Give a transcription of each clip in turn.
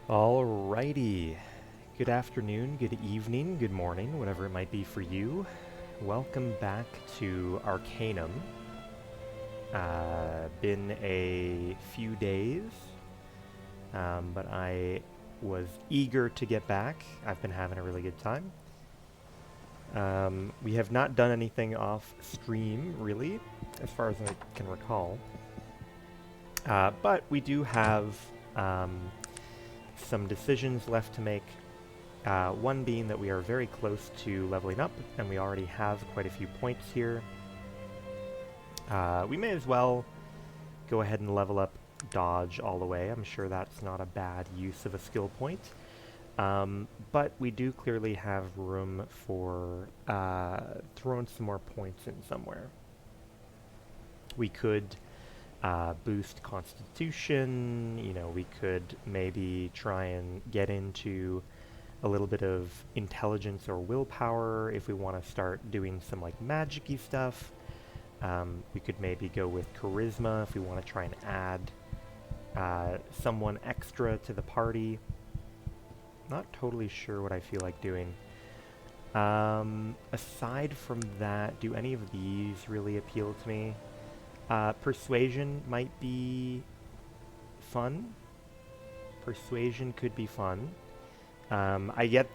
Alrighty. Good afternoon, good evening, good morning, whatever it might be for you. Welcome back to Arcanum. Been a few days, but I was eager to get back. I've been having a really good time. We have not done anything off stream, really, as far as I can recall. But we do have some decisions left to make. One being that we are very close to leveling up, and we already have quite a few points here. We may as well go ahead and level up dodge all the way. I'm sure that's not a bad use of a skill point. But we do clearly have room for throwing some more points in somewhere. We could boost Constitution, we could maybe try and get into a little bit of intelligence or willpower if we want to start doing some like magic-y stuff. We could maybe go with charisma if we want to try and add someone extra to the party. Not totally sure what I feel like doing. Aside from that, do any of these really appeal to me? Persuasion might be fun. Persuasion could be fun. I get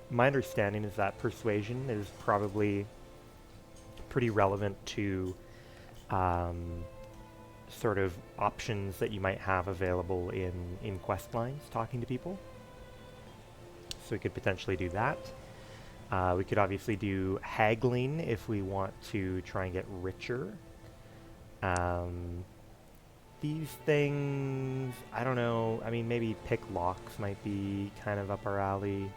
my understanding is that persuasion is probably pretty relevant to sort of options that you might have available in quest lines, talking to people. So we could potentially do that. We could obviously do haggling if we want to try and get richer. These things, I don't know, I mean, maybe pick locks might be kind of up our alley.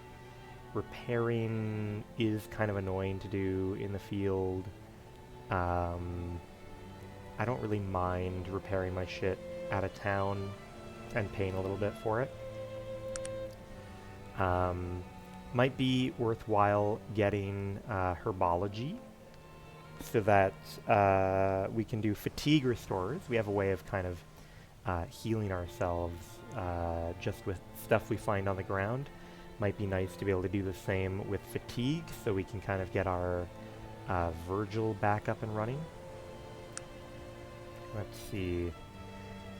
Repairing is kind of annoying to do in the field. I don't really mind repairing my shit out of town and paying a little bit for it. Might be worthwhile getting herbology, so that we can do fatigue restores. We have a way of kind of healing ourselves just with stuff we find on the ground. Might be nice to be able to do the same with fatigue, so we can kind of get our Virgil back up and running. Let's see.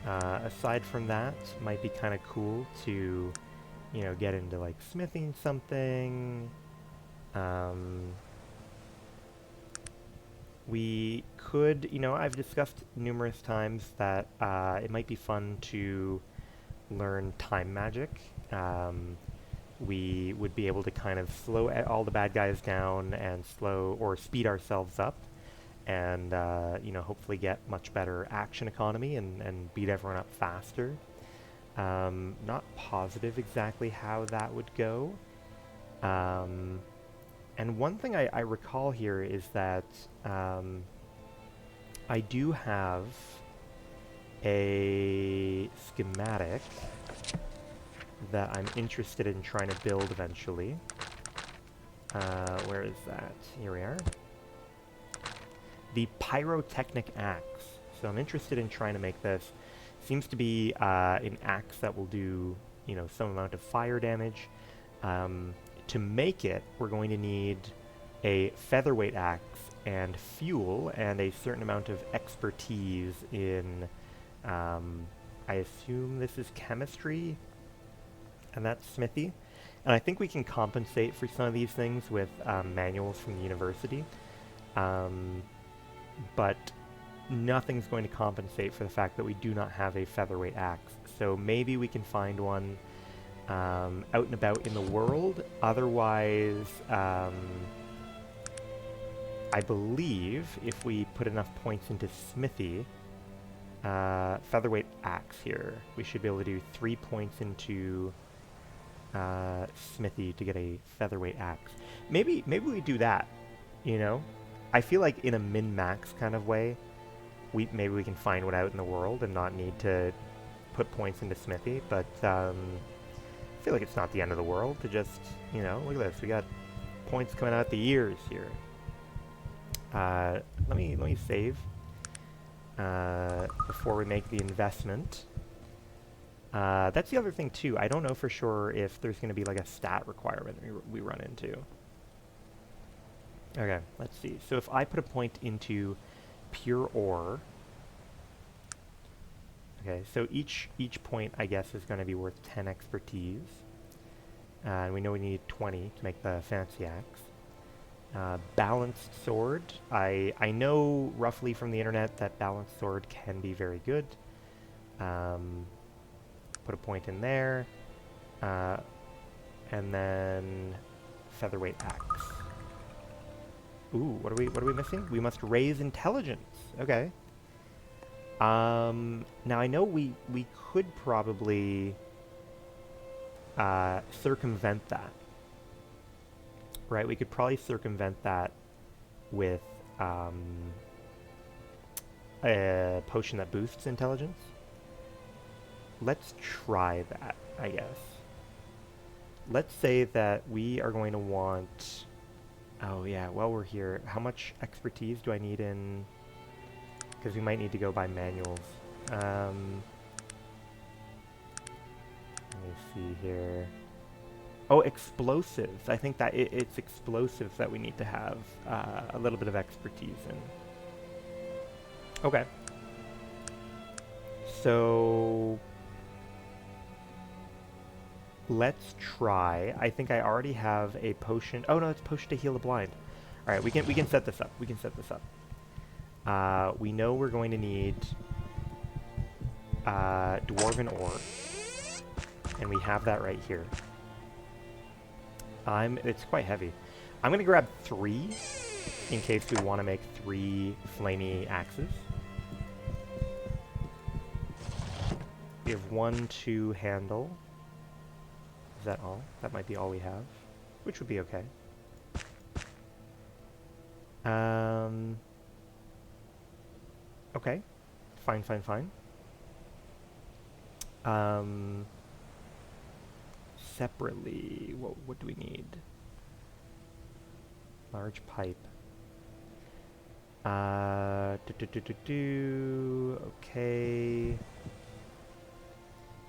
Aside from that, might be kind of cool to, get into like smithing something. We could, I've discussed numerous times that it might be fun to learn time magic. We would be able to kind of slow all the bad guys down and slow or speed ourselves up, and hopefully get much better action economy and beat everyone up faster. Not positive exactly how that would go. And one thing I recall here is that I do have a schematic that I'm interested in trying to build eventually. Where is that? Here we are. The pyrotechnic axe. So I'm interested in trying to make this. Seems to be an axe that will do, some amount of fire damage. To make it, we're going to need a featherweight axe and fuel and a certain amount of expertise in, I assume this is chemistry, and that's smithy. And I think we can compensate for some of these things with manuals from the university. But nothing's going to compensate for the fact that we do not have a featherweight axe. So maybe we can find one out and about in the world. Otherwise, I believe if we put enough points into smithy, featherweight axe here, we should be able to do 3 points into smithy to get a featherweight axe. Maybe we do that, I feel like in a min-max kind of way, maybe we can find one out in the world and not need to put points into smithy, but I feel like it's not the end of the world to just, look at this, we got points coming out the ears here. Let me save before we make the investment. That's the other thing too. I don't know for sure if there's going to be like a stat requirement we run into. Okay, let's see. So if I put a point into pure ore, okay, so each point I guess is going to be worth 10 expertise. And we know we need 20 to make the fancy axe. Balanced sword. I know roughly from the internet that balanced sword can be very good. Put a point in there. And then featherweight axe. Ooh, what are we missing? We must raise intelligence. Okay. Now I know we could probably circumvent that. Right, we could probably circumvent that with a potion that boosts intelligence. Let's try that, I guess. Let's say that we are going to want... Oh yeah, while we're here, how much expertise do I need in... Because we might need to go by manuals. Let me see here. Oh, explosives. I think that it's explosives that we need to have a little bit of expertise in. Okay. So... let's try. I think I already have a potion. Oh no, it's potion to heal the blind. All right, we can set this up. We can set this up. We know we're going to need dwarven ore, and we have that right here. It's quite heavy. I'm gonna grab 3 in case we want to make 3 flamey axes. We have 1, 2 handle. Is that all? That might be all we have, which would be okay. Okay. Fine, fine, fine. Separately, what do we need? Large pipe. Okay.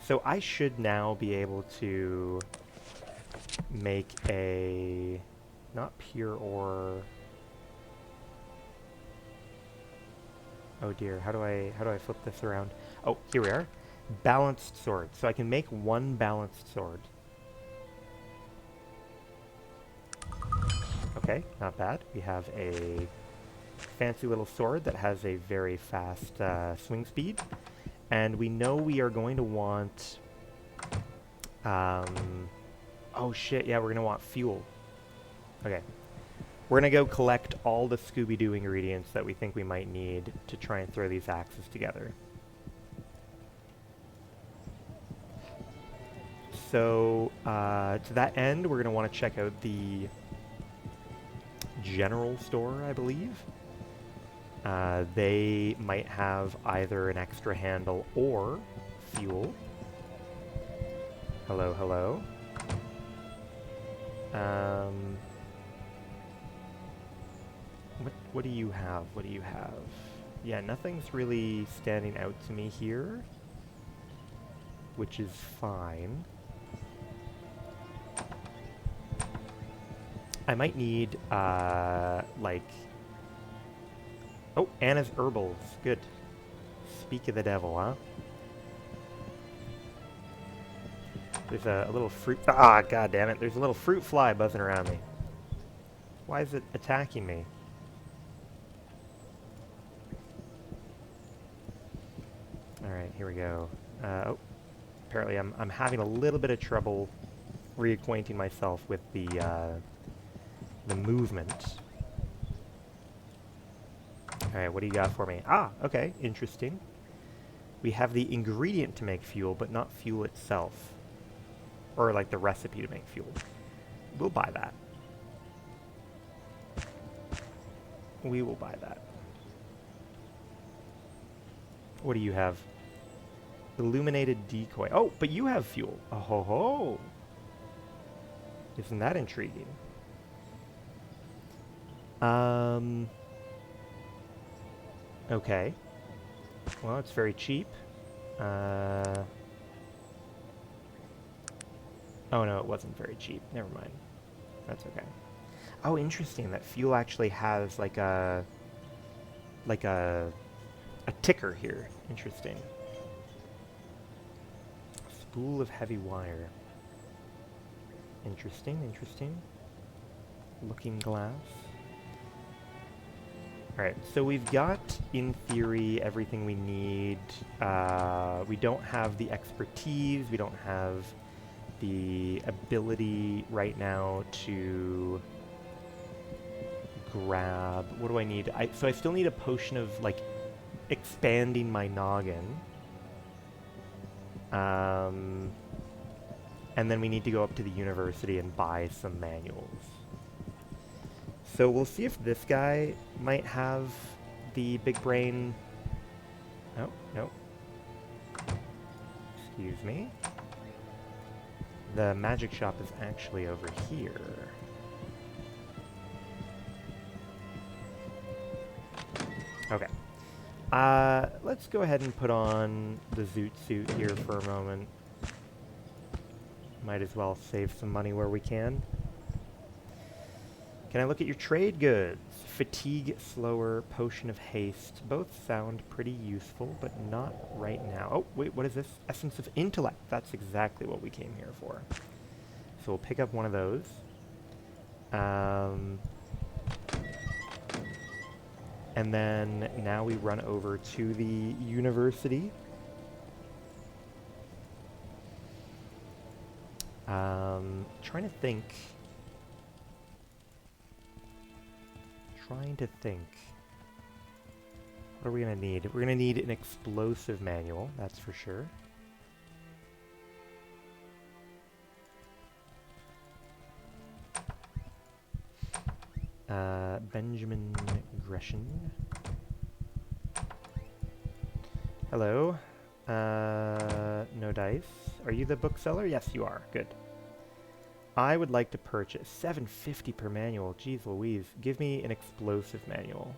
So I should now be able to make a, not pure ore. Oh dear, how do I flip this around? Oh, here we are. Balanced sword. So I can make 1 balanced sword. Okay, not bad. We have a fancy little sword that has a very fast swing speed. And we know we are going to want... oh shit, yeah, we're going to want fuel. Okay. We're going to go collect all the Scooby-Doo ingredients that we think we might need to try and throw these axes together. So, to that end, we're going to want to check out the general store, I believe. They might have either an extra handle or fuel. Hello, hello. What do you have? What do you have? Yeah, nothing's really standing out to me here, which is fine. I might need, like... Oh, Anna's herbals. Good. Speak of the devil, huh? There's a little fruit... Ah, god damn it. There's a little fruit fly buzzing around me. Why is it attacking me? Alright, here we go. Oh. Apparently I'm having a little bit of trouble reacquainting myself with the movement. Alright, what do you got for me? Ah, okay, interesting. We have the ingredient to make fuel, but not fuel itself. Or like the recipe to make fuel. We'll buy that. We will buy that. What do you have? Illuminated decoy. Oh, but you have fuel. Oh ho ho. Isn't that intriguing? Okay. Well, it's very cheap. Oh no, it wasn't very cheap. Never mind. That's okay. Oh, interesting. That fuel actually has like like a a ticker here. Interesting. Spool of heavy wire. Interesting, interesting. Looking glass. Alright, so we've got, in theory, everything we need. We don't have the expertise, we don't have the ability right now to grab... What do I need? So I still need a potion of, like, expanding my noggin. And then we need to go up to the university and buy some manuals. So we'll see if this guy might have the big brain... Oh, no. Excuse me. The magic shop is actually over here. Okay. Let's go ahead and put on the zoot suit here for a moment. Might as well save some money where we can. Can I look at your trade goods? Fatigue slower, potion of haste. Both sound pretty useful, but not right now. Oh, wait, what is this? Essence of intellect. That's exactly what we came here for. So we'll pick up one of those. And then now we run over to the university. Trying to think. What are we going to need? We're going to need an explosive manual, that's for sure. Benjamin Gresham. Hello. No dice. Are you the bookseller? Yes, you are. Good. I would like to purchase $7.50 per manual. Jeez Louise. Give me an explosive manual.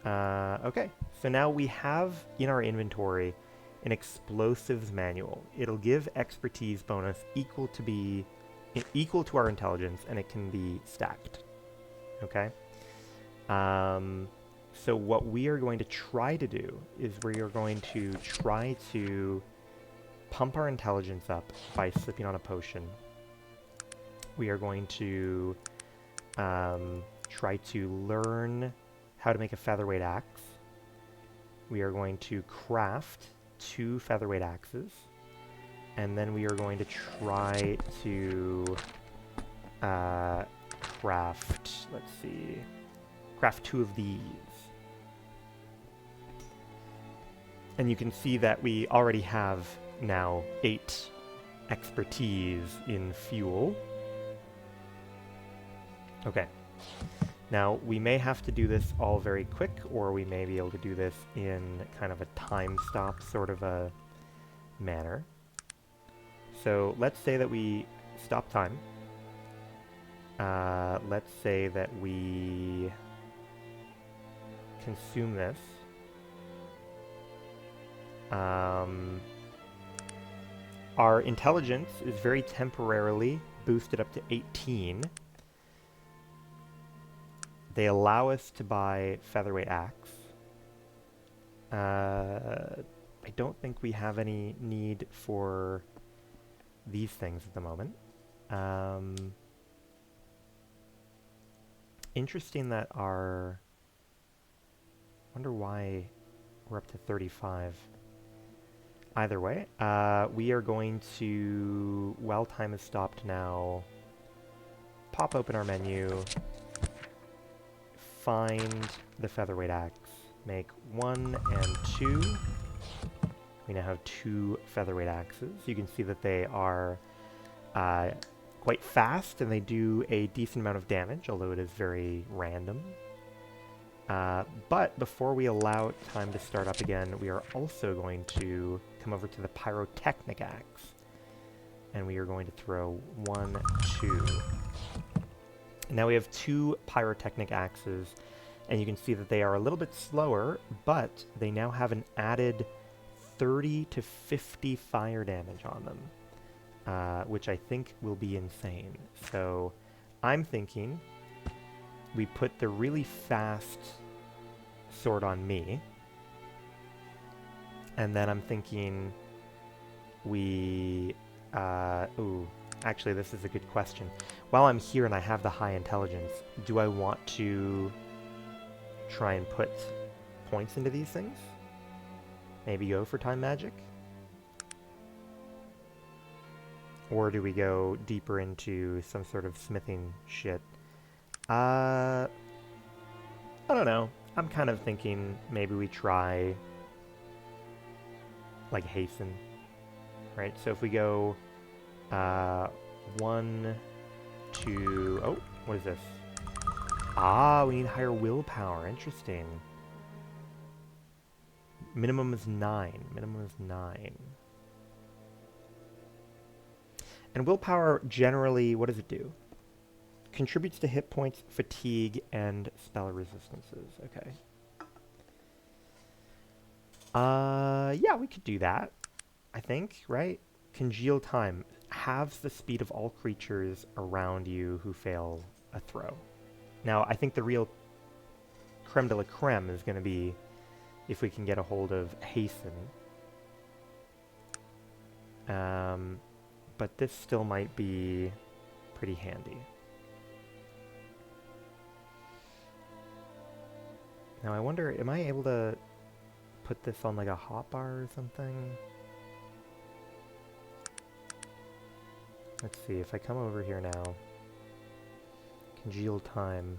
Okay. So now we have in our inventory an explosives manual. It'll give expertise bonus equal to our intelligence, and it can be stacked. Okay? So what we are going to try to do is we are going to try to pump our intelligence up by slipping on a potion. We are going to try to learn how to make a featherweight axe. We are going to craft 2 featherweight axes. And then we are going to try to craft, let's see, craft 2 of these. And you can see that we already have now 8 expertise in fuel. Okay. Now, we may have to do this all very quick, or we may be able to do this in kind of a time stop sort of a manner. So let's say that we stop time. Let's say that we consume this. Our intelligence is very temporarily boosted up to 18. They allow us to buy featherweight axe. I don't think we have any need for these things at the moment. Interesting that our... wonder why we're up to 35. Either way, we are going to, while time has stopped now, pop open our menu, find the featherweight axe, make 1 and 2. We now have 2 featherweight axes. You can see that they are quite fast, and they do a decent amount of damage, although it is very random. But before we allow time to start up again, we are also going to come over to the pyrotechnic axe. And we are going to throw 1, 2. Now we have 2 pyrotechnic axes, and you can see that they are a little bit slower, but they now have an added 30 to 50 fire damage on them, which I think will be insane. So I'm thinking we put the really fast sword on me, and then I'm thinking we, ooh, actually this is a good question. While I'm here and I have the high intelligence, do I want to try and put points into these things? Maybe go for time magic? Or do we go deeper into some sort of smithing shit? I don't know. I'm kind of thinking maybe we try like hasten, right? So if we go 1, 2, oh, what is this? Ah, we need higher willpower. Interesting. Minimum is 9. Minimum is 9. And willpower generally, what does it do? Contributes to hit points, fatigue, and spell resistances. Okay. Yeah, we could do that. I think, right? Congeal time. Halves the speed of all creatures around you who fail a throw. Now, I think the real creme de la creme is going to be if we can get a hold of hasten. But this still might be pretty handy. Now I wonder, am I able to put this on like a hotbar or something? Let's see, if I come over here now, congeal time.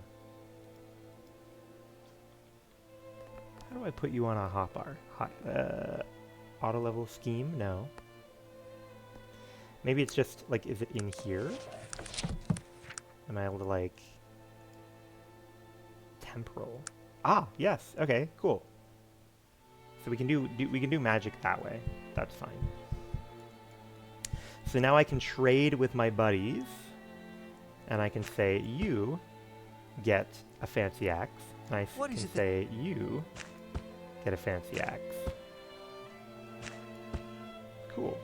How do I put you on a hotbar? Auto level scheme? No. Maybe it's just like, is it in here? Am I able to like temporal? Ah, yes. Okay, cool. So we can do magic that way. That's fine. So now I can trade with my buddies, and I can say you get a fancy axe. And I can say you get a fancy axe. Cool.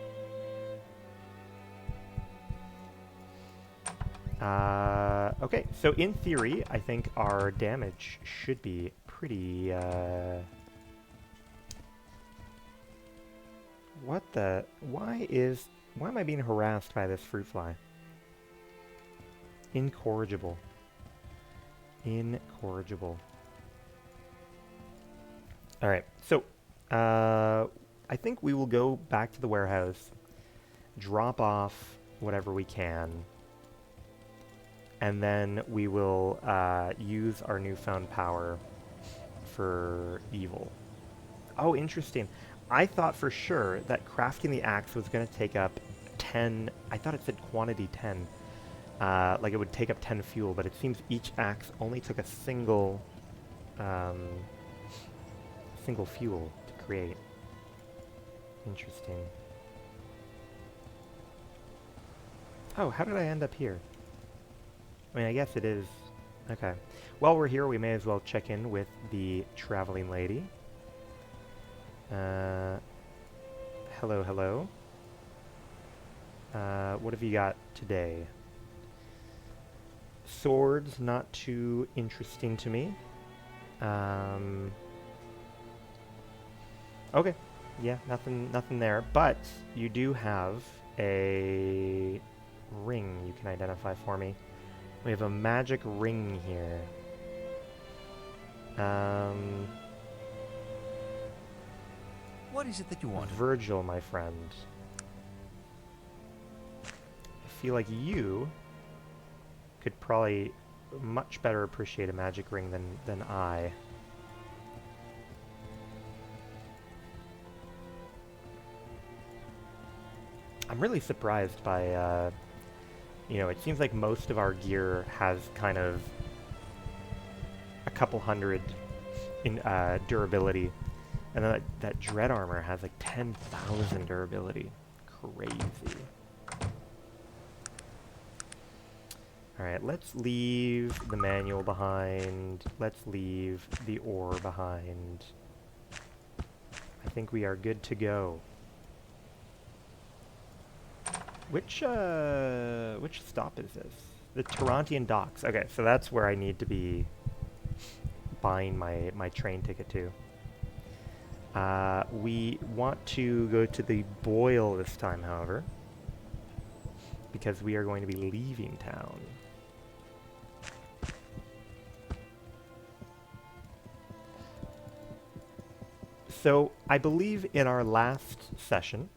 Okay, so in theory, I think our damage should be pretty, what the, why am I being harassed by this fruit fly? Incorrigible. Incorrigible. Alright, so, I think we will go back to the warehouse, drop off whatever we can, and then we will use our newfound power for evil. Oh, interesting. I thought for sure that crafting the axe was going to take up 10... I thought it said quantity 10. Like it would take up 10 fuel, but it seems each axe only took a single fuel to create. Interesting. Oh, how did I end up here? I mean, I guess it is... Okay. While we're here, we may as well check in with the traveling lady. Hello, hello. What have you got today? Swords, not too interesting to me. Okay. Yeah, nothing there. But you do have a ring you can identify for me. We have a magic ring here. What is it that you want? Virgil, my friend. I feel like you could probably much better appreciate a magic ring than I. I'm really surprised by, you know, it seems like most of our gear has kind of a couple hundred in durability. And then that dread armor has like 10,000 durability. Crazy. Alright, let's leave the manual behind. Let's leave the ore behind. I think we are good to go. Which stop is this? The Torontian Docks. Okay, so that's where I need to be buying my train ticket to. We want to go to the Boyle this time, however, because we are going to be leaving town. So, I believe in our last session,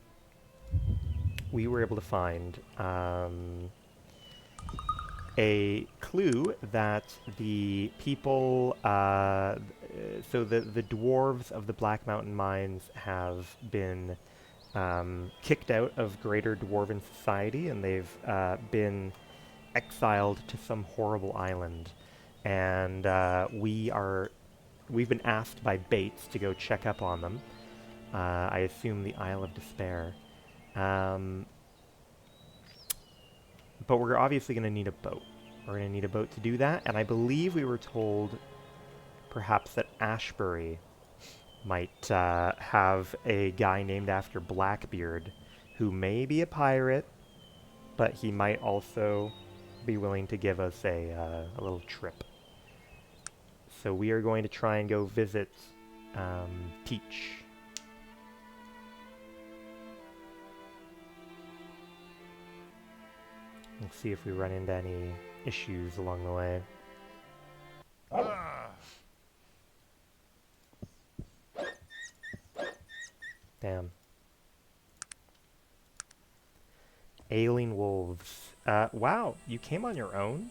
we were able to find a clue that the people, so the dwarves of the Black Mountain Mines have been kicked out of Greater Dwarven Society, and they've been exiled to some horrible island. And we've been asked by Bates to go check up on them. I assume the Isle of Despair. But we're obviously going to need a boat. We're going to need a boat to do that, and I believe we were told perhaps that Ashbury might have a guy named after Blackbeard who may be a pirate, but he might also be willing to give us a little trip. So we are going to try and go visit Teach. We'll see if we run into any issues along the way. Damn. Ailing wolves. Wow, you came on your own?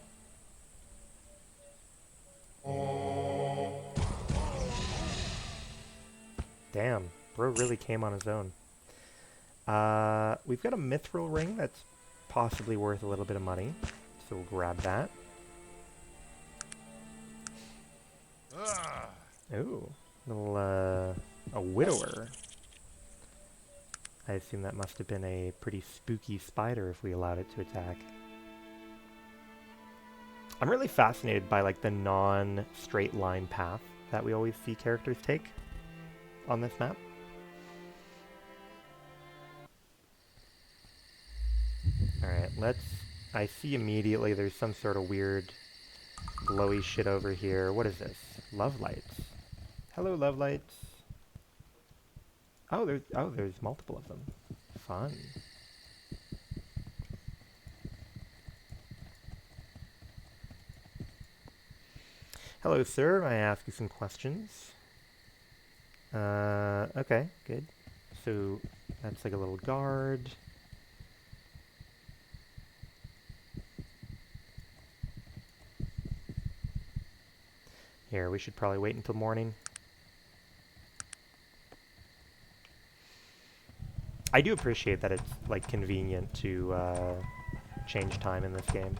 Damn, bro really came on his own. We've got a mithril ring that's possibly worth a little bit of money, so we'll grab that. Ooh, little, a widower. I assume that must have been a pretty spooky spider if we allowed it to attack. I'm really fascinated by, like, the non-straight line path that we always see characters take on this map. Alright, I see immediately there's some sort of weird glowy shit over here. What is this? Love lights. Hello, love lights. Oh, there's multiple of them. Fun. Hello, sir. May I ask you some questions? Okay, good. So, that's like a little guard. Here, we should probably wait until morning. I do appreciate that it's, like, convenient to change time in this game.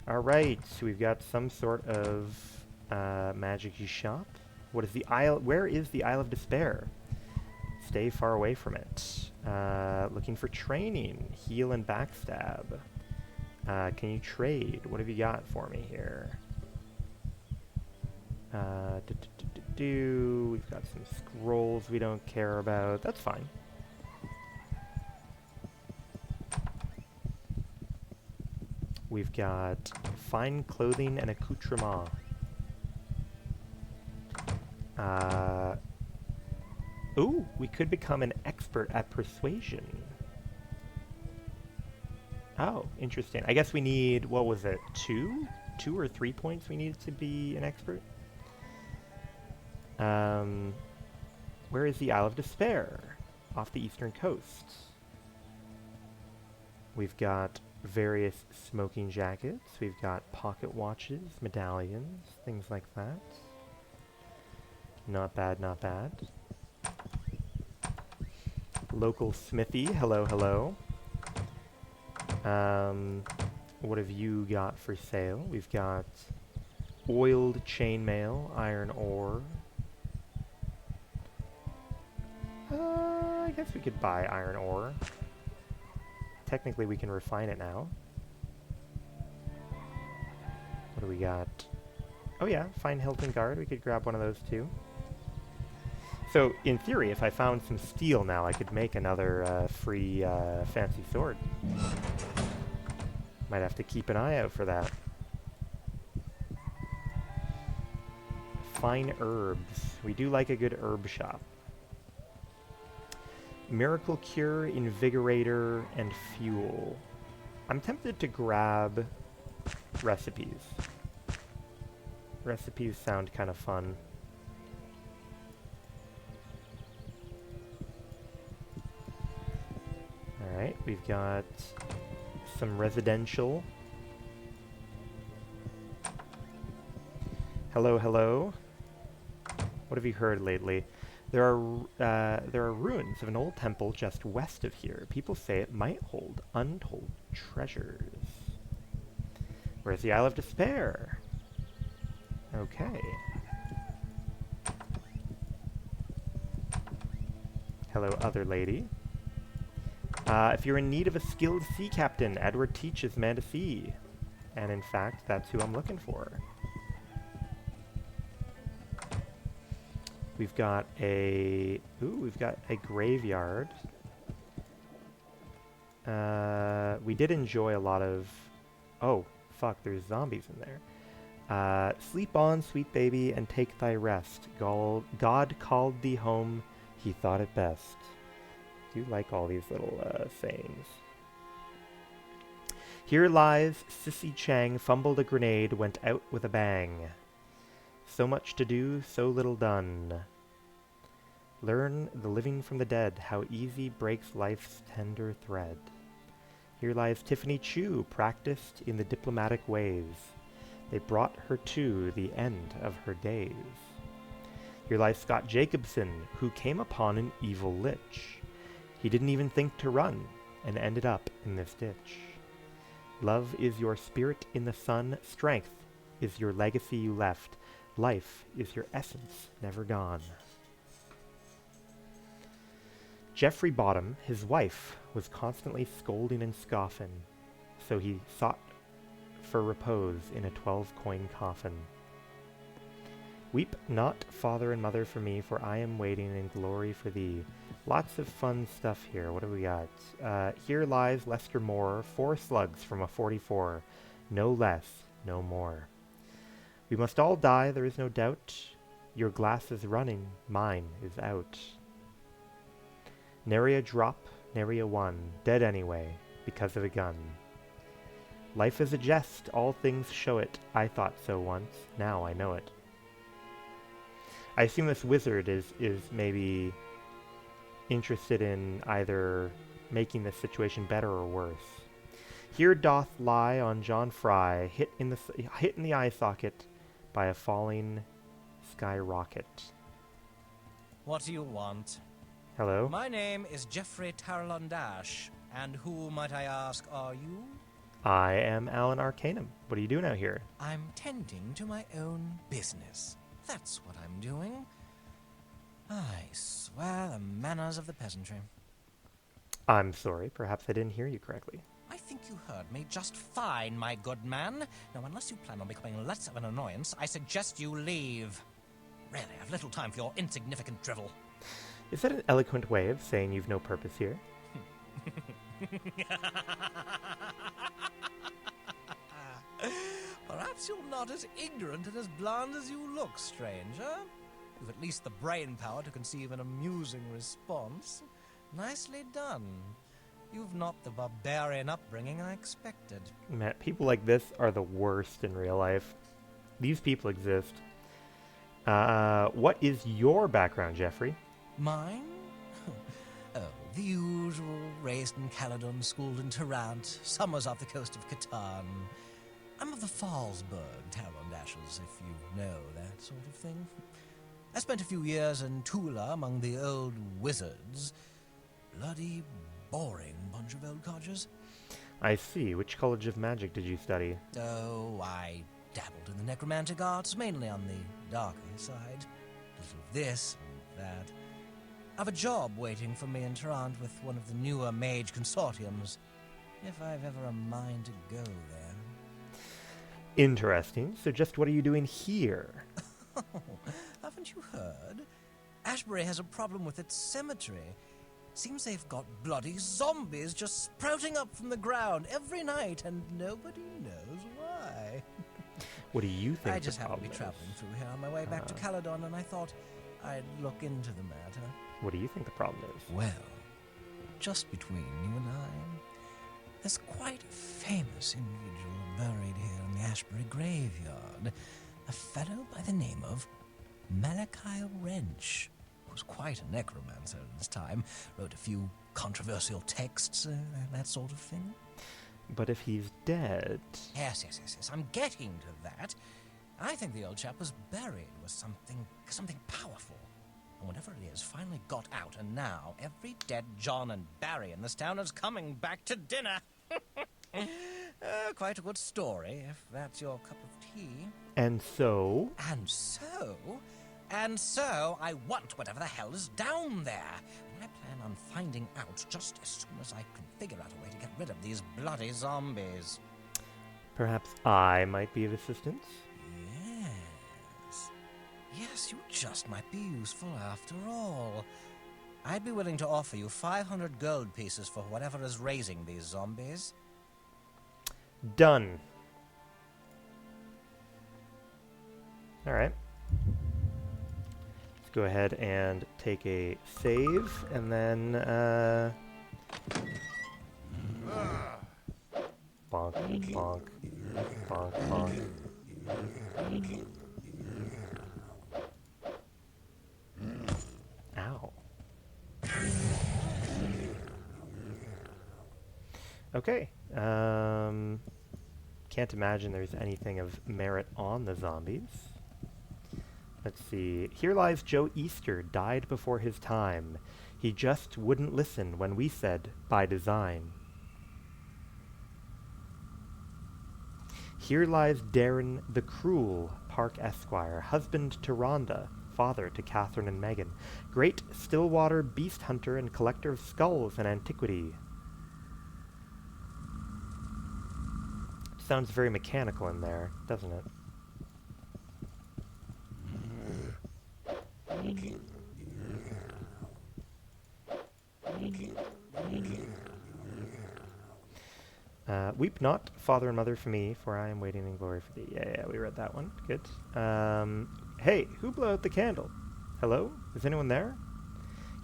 Alright, so we've got some sort of magic-y shop. What is the Isle? Where is the Isle of Despair? Stay far away from it. Looking for training. Heal and backstab. Can you trade? What have you got for me here? We've got some scrolls we don't care about. That's fine. We've got fine clothing and accoutrement. Ooh, we could become an expert at persuasion. Oh, interesting. I guess we need, what was it, 2 or 3 points we needed to be an expert? Where is the Isle of Despair? Off the eastern coast. We've got various smoking jackets. We've got pocket watches, medallions, things like that. Not bad, not bad. Local smithy, hello, hello. What have you got for sale? We've got oiled chainmail, iron ore. I guess we could buy iron ore. Technically, we can refine it now. What do we got? Oh yeah, fine Hilton guard. We could grab one of those too. So, in theory, if I found some steel now, I could make another free fancy sword. Might have to keep an eye out for that. Fine herbs. We do like a good herb shop. Miracle Cure, Invigorator, and Fuel. I'm tempted to grab recipes. Recipes sound kind of fun. Alright, we've got some residential. Hello, hello. What have you heard lately? There are ruins of an old temple just west of here. People say it might hold untold treasures. Where's the Isle of Despair? Okay. Hello, other lady. If you're in need of a skilled sea captain, Edward teaches man to sea. And in fact, that's who I'm looking for. We've got a graveyard. We did enjoy a lot of... Oh, fuck, there's zombies in there. Sleep on, sweet baby, and take thy rest. God called thee home, he thought it best. I do like all these little sayings. Here lies Sissy Chang, fumbled a grenade, went out with a bang. So much to do, so little done. Learn the living from the dead, how easy breaks life's tender thread. Here lies Tiffany Chu, practiced in the diplomatic ways. They brought her to the end of her days. Here lies Scott Jacobson, who came upon an evil lich. He didn't even think to run, and ended up in this ditch. Love is your spirit in the sun, strength is your legacy you left. Life is your essence, never gone. Geoffrey Bottom, his wife, was constantly scolding and scoffing, so he sought for repose in a 12-coin coffin. Weep not, father and mother, for me, for I am waiting in glory for thee. Lots of fun stuff here. What do we got? Here lies Lester Moore, 4 slugs from a 44. No less, no more. We must all die, there is no doubt. Your glass is running, mine is out. Nary a drop, nary a one, dead anyway, because of a gun. Life is a jest, all things show it. I thought so once, now I know it. I assume this wizard is maybe interested in either making the situation better or worse. Here doth lie on John Fry, hit in the eye socket by a falling skyrocket. What do you want? Hello? My name is Geoffrey Tarlondash, and who, might I ask, are you? I am Alan Arcanum. What are you doing out here? I'm tending to my own business. That's what I'm doing. I swear the manners of the peasantry. I'm sorry, perhaps I didn't hear you correctly. I think you heard me just fine, my good man. Now, unless you plan on becoming less of an annoyance, I suggest you leave. Really, I've little time for your insignificant drivel. Is that an eloquent way of saying you've no purpose here? Perhaps you're not as ignorant and as bland as you look, stranger. You've at least the brain power to conceive an amusing response. Nicely done. You've not the barbarian upbringing I expected. Man, people like this are the worst in real life. These people exist. What is your background, Geoffrey? Mine? Oh, the usual. Raised in Caledon, schooled in Tarrant, summers off the coast of Catan. I'm of the Fallsburg Tarondashes, if you know that sort of thing. I spent a few years in Tula among the old wizards. Bloody boring bunch of old codgers. I see. Which college of magic did you study? Oh, I dabbled in the necromantic arts, mainly on the darker side. A little of this and that. I've a job waiting for me in Tarrant with one of the newer mage consortiums, if I've ever a mind to go there. Interesting. So just what are you doing here? Haven't you heard? Ashbury has a problem with its cemetery. Seems they've got bloody zombies just sprouting up from the ground every night, and nobody knows why. What do you think I just the happened to problem be is? traveling through here on my way back to Caledon, and I thought I'd look into the matter. What do you think the problem is? Well, just between you and I, there's quite a famous individual buried here in the Ashbury graveyard. A fellow by the name of Malachi Wrench. Was quite a necromancer in his time. Wrote a few controversial texts, that sort of thing. But if he's dead... Yes. I'm getting to that. I think the old chap was buried with something powerful. And whatever it is finally got out, and now every dead John and Barry in this town is coming back to dinner. Quite a good story, if that's your cup of tea. And so... And so, I want whatever the hell is down there. And I plan on finding out just as soon as I can figure out a way to get rid of these bloody zombies. Perhaps I might be of assistance? Yes, you just might be useful after all. I'd be willing to offer you 500 gold pieces for whatever is raising these zombies. Done. Alright. Let's go ahead and take a save, and then, bonk, bonk, bonk, bonk. Ow. Okay. Can't imagine there's anything of merit on the zombies. Let's see. Here lies Joe Easter, died before his time. He just wouldn't listen when we said, by design. Here lies Darren the Cruel, Park Esquire, husband to Rhonda, father to Catherine and Megan, great Stillwater beast hunter and collector of skulls and antiquity. Sounds very mechanical in there, doesn't it? Weep not, father and mother, for me, for I am waiting in glory for thee. Yeah, we read that one. Good. Hey, who blew out the candle? Hello? Is anyone there?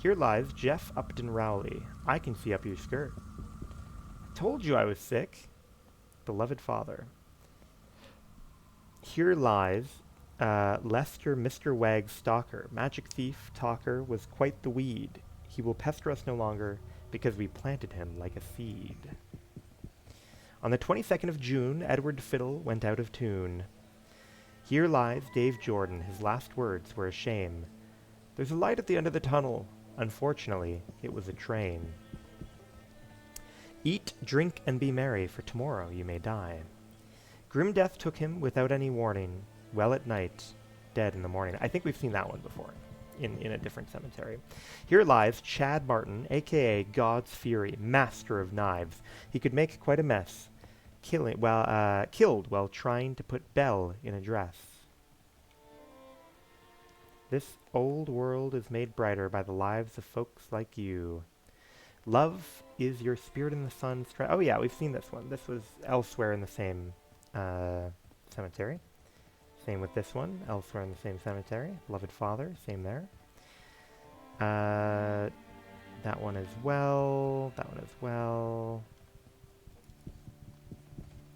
Here lies Jeff Upton Rowley. I can see up your skirt. I told you I was sick. Beloved father. Here lies Lester Mr. Wag's stalker. Magic thief, talker, was quite the weed. He will pester us no longer, because we planted him like a seed. On the 22nd of June, Edward Fiddle went out of tune. Here lies Dave Jordan. His last words were a shame. There's a light at the end of the tunnel. Unfortunately, it was a train. Eat, drink, and be merry, for tomorrow you may die. Grim death took him without any warning. Well at night, dead in the morning. I think we've seen that one before, in a different cemetery. Here lies Chad Martin, a.k.a. God's Fury, master of knives. He could make quite a mess. Killed while trying to put Belle in a dress. This old world is made brighter by the lives of folks like you. Love is your spirit in the sun. Oh yeah, we've seen this one. This was elsewhere in the same cemetery. Same with this one, elsewhere in the same cemetery. Beloved father, same there. That one as well. That one as well.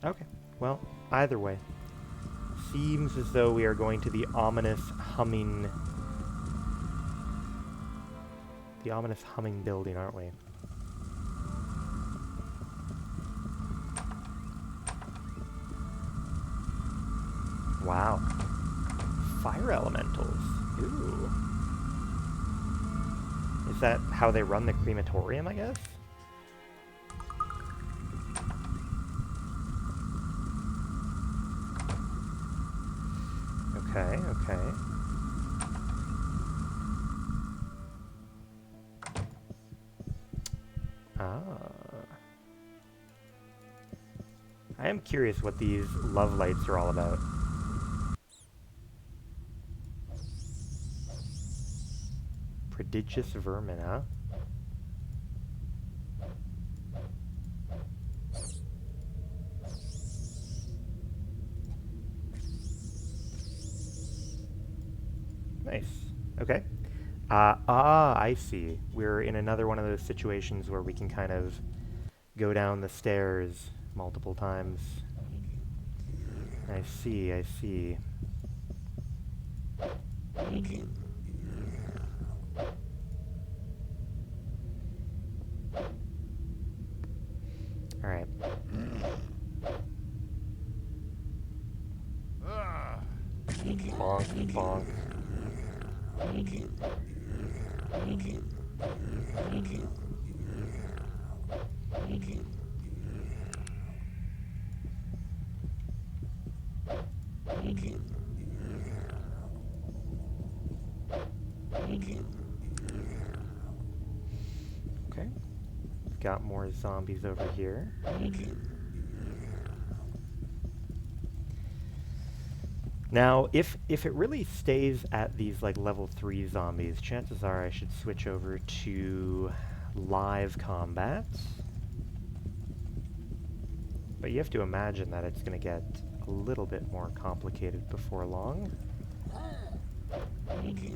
Okay, well, either way. Seems as though we are going to the ominous humming building, aren't we? Wow. Fire elementals. Ooh. Is that how they run the crematorium, I guess? Okay, okay. I am curious what these love lights are all about. Prodigious vermin, huh? Nice. Okay. I see. We're in another one of those situations where we can kind of go down the stairs multiple times. I see, I see. Alright. Bonk, bonk. Okay. We've got more zombies over here. Now, if it really stays at these like level 3 zombies, chances are I should switch over to live combat. But you have to imagine that it's going to get a little bit more complicated before long. Okay.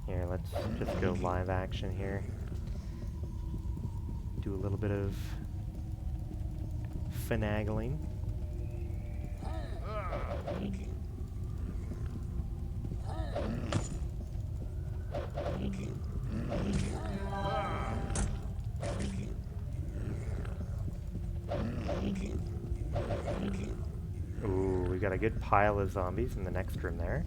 Here, let's just go live action here. Do a little bit of finagling. Ooh, we got a good pile of zombies in the next room there.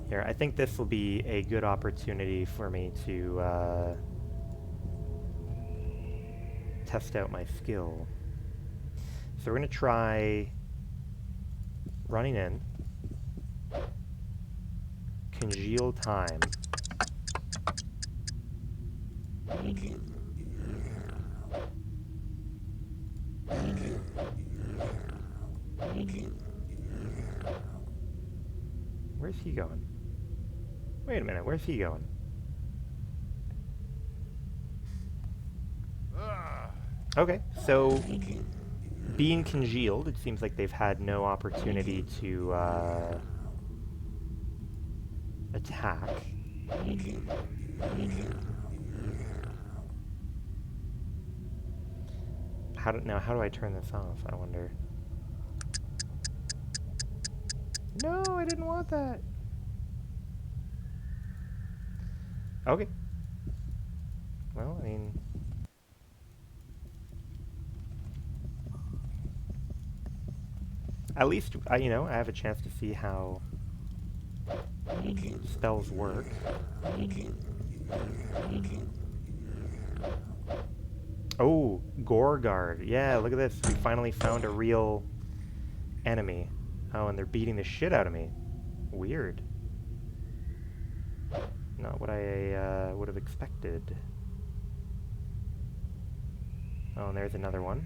Here, I think this will be a good opportunity for me to test out my skill. So we're going to try running in, congeal time. Where's he going? Wait a minute, where's he going? Okay, so being congealed, it seems like they've had no opportunity to attack. Now, how do I turn this off, I wonder? No, I didn't want that. Okay. Well, I mean... At least, you know, I have a chance to see how spells work. Oh, Gorgard. Yeah, look at this. We finally found a real enemy. Oh, and they're beating the shit out of me. Weird. Not what I would have expected. Oh, and there's another one.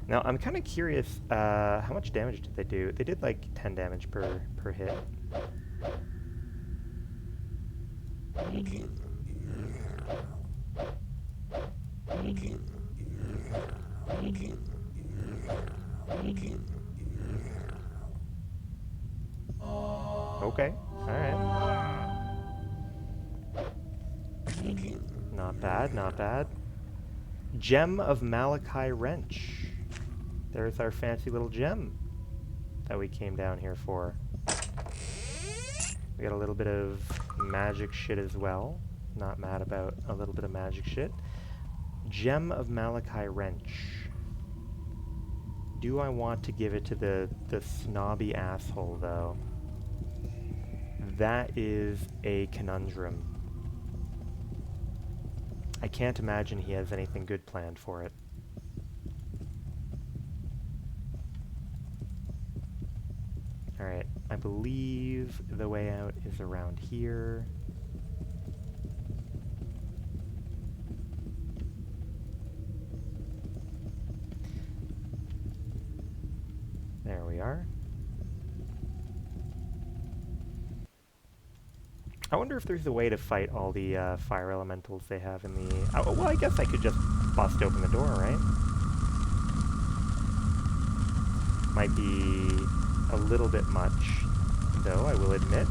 Now, I'm kind of curious, how much damage did they do? They did like 10 damage per hit. Okay, alright. Not bad, not bad. Gem of Malachi Wrench. There's our fancy little gem that we came down here for. We got a little bit of magic shit as well. Not mad about a little bit of magic shit. Gem of Malachi Wrench. Do I want to give it to the snobby asshole, though? That is a conundrum. I can't imagine he has anything good planned for it. believe the way out is around here. There we are. I wonder if there's a way to fight all the fire elementals they have in the... Oh, well, I guess I could just bust open the door, right? Might be a little bit much, though, I will admit.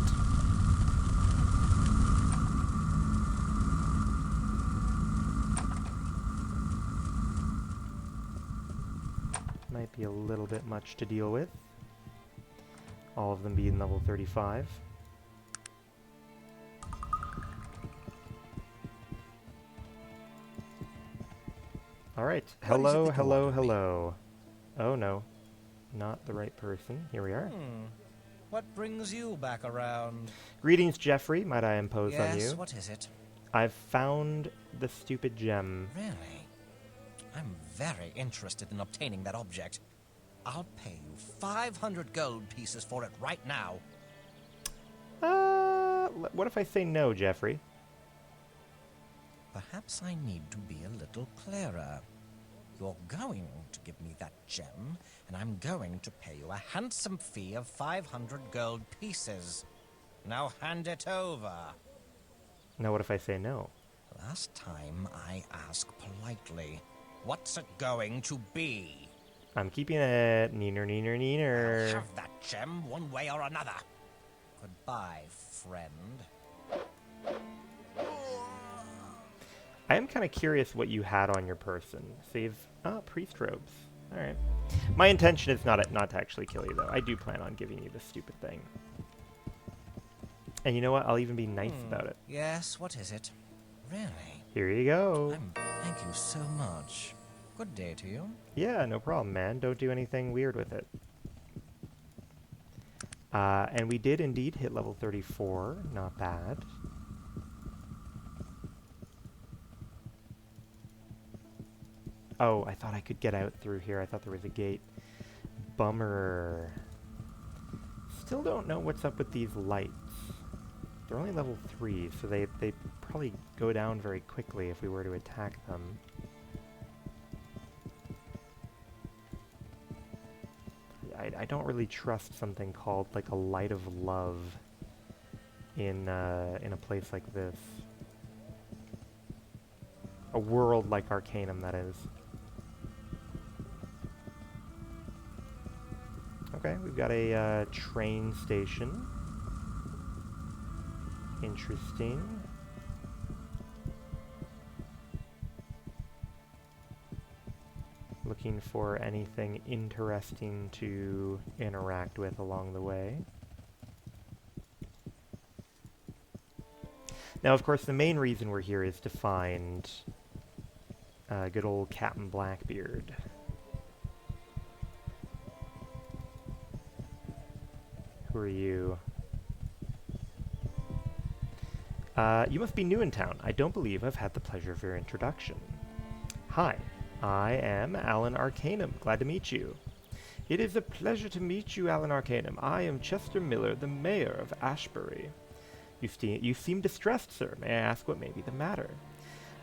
Might be a little bit much to deal with. All of them being level 35. Alright, hello, hello, hello. Oh no, not the right person. Here we are. What brings you back around? Greetings, Jeffrey. Might I impose on you? Yes, what is it? I've found the stupid gem. Really? I'm very interested in obtaining that object. I'll pay you 500 gold pieces for it right now. What if I say no, Jeffrey? Perhaps I need to be a little clearer. You're going to give me that gem, and I'm going to pay you a handsome fee of 500 gold pieces. Now hand it over. Now what if I say no? Last time I asked politely, what's it going to be? I'm keeping it. Neener, neener, neener. I'll have that gem one way or another. Goodbye, friend. I am kind of curious what you had on your person. Save... priest robes. Alright. My intention is not to actually kill you, though. I do plan on giving you this stupid thing. And you know what? I'll even be nice about it. Yes, what is it? Really? Here you go. Thank you so much. Good day to you. Yeah, no problem, man. Don't do anything weird with it. And we did indeed hit level 34. Not bad. Oh, I thought I could get out through here. I thought there was a gate. Bummer. Still don't know what's up with these lights. They're only level 3, so they probably go down very quickly if we were to attack them. I don't really trust something called like a light of love in a place like this. A world like Arcanum, that is. Okay, we've got a train station. Interesting. Looking for anything interesting to interact with along the way. Now, of course, the main reason we're here is to find good old Captain Blackbeard. Who are you? You must be new in town. I don't believe I've had the pleasure of your introduction. Hi, I am Alan Arcanum. Glad to meet you. It is a pleasure to meet you, Alan Arcanum. I am Chester Miller, the mayor of Ashbury. You seem distressed, sir. May I ask what may be the matter?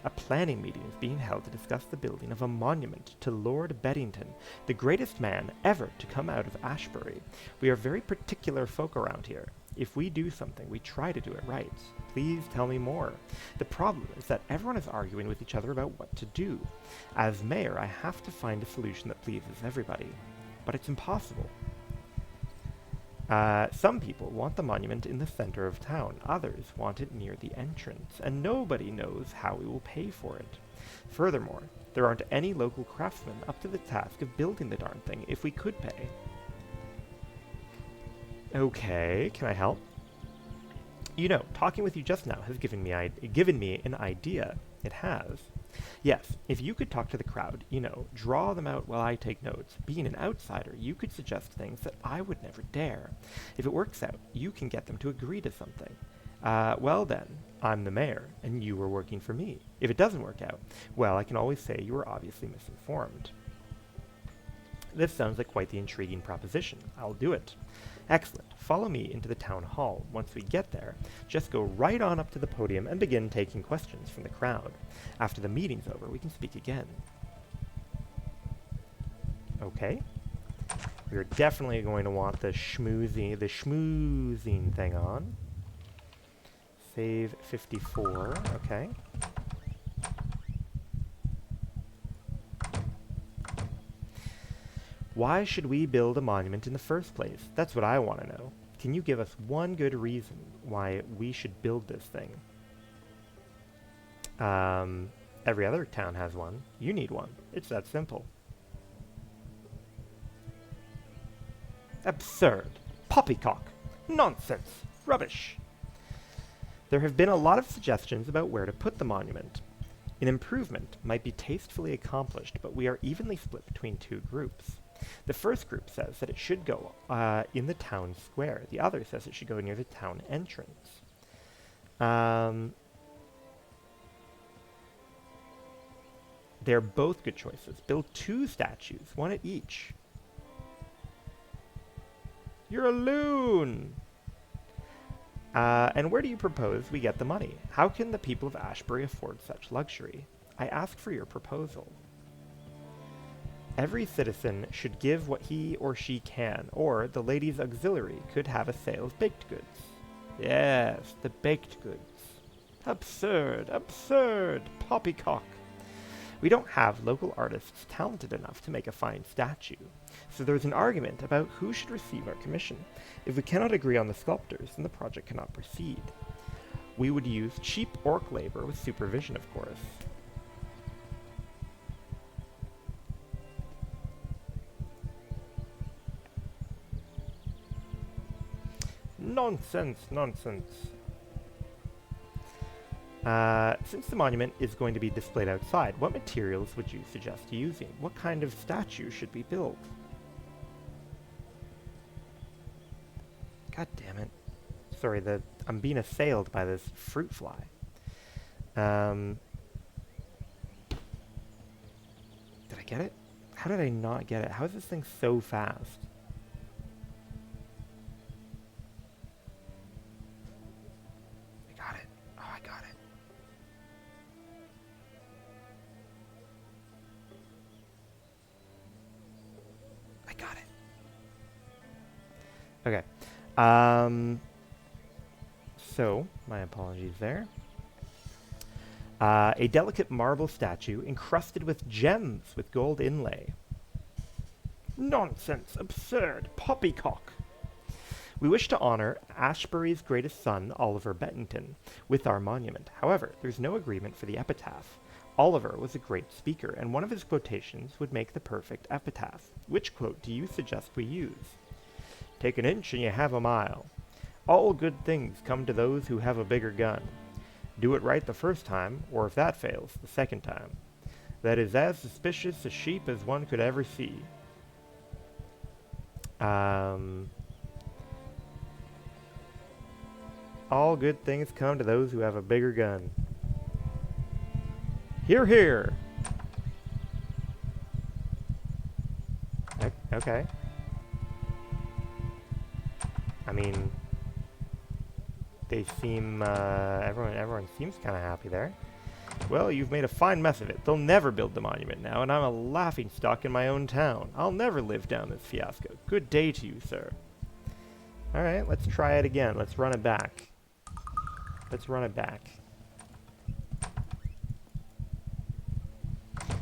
A planning meeting is being held to discuss the building of a monument to Lord Beddington, the greatest man ever to come out of Ashbury. We are very particular folk around here. If we do something, we try to do it right. Please tell me more. The problem is that everyone is arguing with each other about what to do. As mayor, I have to find a solution that pleases everybody. But it's impossible. Some people want the monument in the center of town. Others want it near the entrance. And nobody knows how we will pay for it. Furthermore, there aren't any local craftsmen up to the task of building the darn thing if we could pay. Okay, can I help? You know, talking with you just now has given me an idea. It has. Yes, if you could talk to the crowd, you know, draw them out while I take notes. Being an outsider, you could suggest things that I would never dare. If it works out, you can get them to agree to something. Well then, I'm the mayor, and you were working for me. If it doesn't work out, well, I can always say you were obviously misinformed. This sounds like quite the intriguing proposition. I'll do it. Excellent. Follow me into the town hall. Once we get there, just go right on up to the podium and begin taking questions from the crowd. After the meeting's over, we can speak again. Okay. We're definitely going to want the schmoozing thing on. Save 54. Okay. Why should we build a monument in the first place? That's what I want to know. Can you give us one good reason why we should build this thing? Every other town has one. You need one. It's that simple. Absurd. Poppycock. Nonsense. Rubbish. There have been a lot of suggestions about where to put the monument. An improvement might be tastefully accomplished, but we are evenly split between two groups. The first group says that it should go in the town square. The other says it should go near the town entrance. They're both good choices. Build 2 statues, one at each. You're a loon! And where do you propose we get the money? How can the people of Ashbury afford such luxury? I ask for your proposal. Every citizen should give what he or she can, or the ladies' auxiliary could have a sale of baked goods. Yes, the baked goods. Absurd, absurd, poppycock. We don't have local artists talented enough to make a fine statue, so there's an argument about who should receive our commission. If we cannot agree on the sculptors, then the project cannot proceed. We would use cheap orc labor with supervision, of course. Nonsense, nonsense. Since the monument is going to be displayed outside, what materials would you suggest using? What kind of statue should we build? God damn it. Sorry, I'm being assailed by this fruit fly. Did I get it? How did I not get it? How is this thing so fast? Okay. So, my apologies there. A delicate marble statue encrusted with gems with gold inlay. Nonsense! Absurd! Poppycock! We wish to honor Ashbury's greatest son, Oliver Bettington, with our monument. However, there's no agreement for the epitaph. Oliver was a great speaker, and one of his quotations would make the perfect epitaph. Which quote do you suggest we use? Take an inch and you have a mile. All good things come to those who have a bigger gun. Do it right the first time, or if that fails, the second time. That is as suspicious a sheep as one could ever see. All good things come to those who have a bigger gun. Hear, hear! Okay. I mean, they seem, everyone seems kind of happy there. Well, you've made a fine mess of it. They'll never build the monument now, and I'm a laughingstock in my own town. I'll never live down this fiasco. Good day to you, sir. Alright, let's try it again. Let's run it back.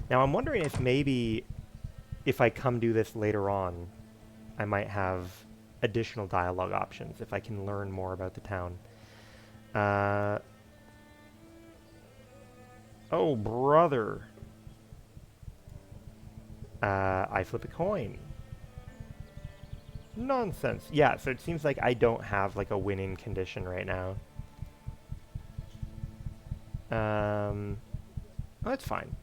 Now, I'm wondering if maybe, if I come do this later on, I might have additional dialogue options if I can learn more about the town. Oh, brother. I flip a coin. Nonsense. Yeah, so it seems like I don't have like a winning condition right now. Well, that's fine.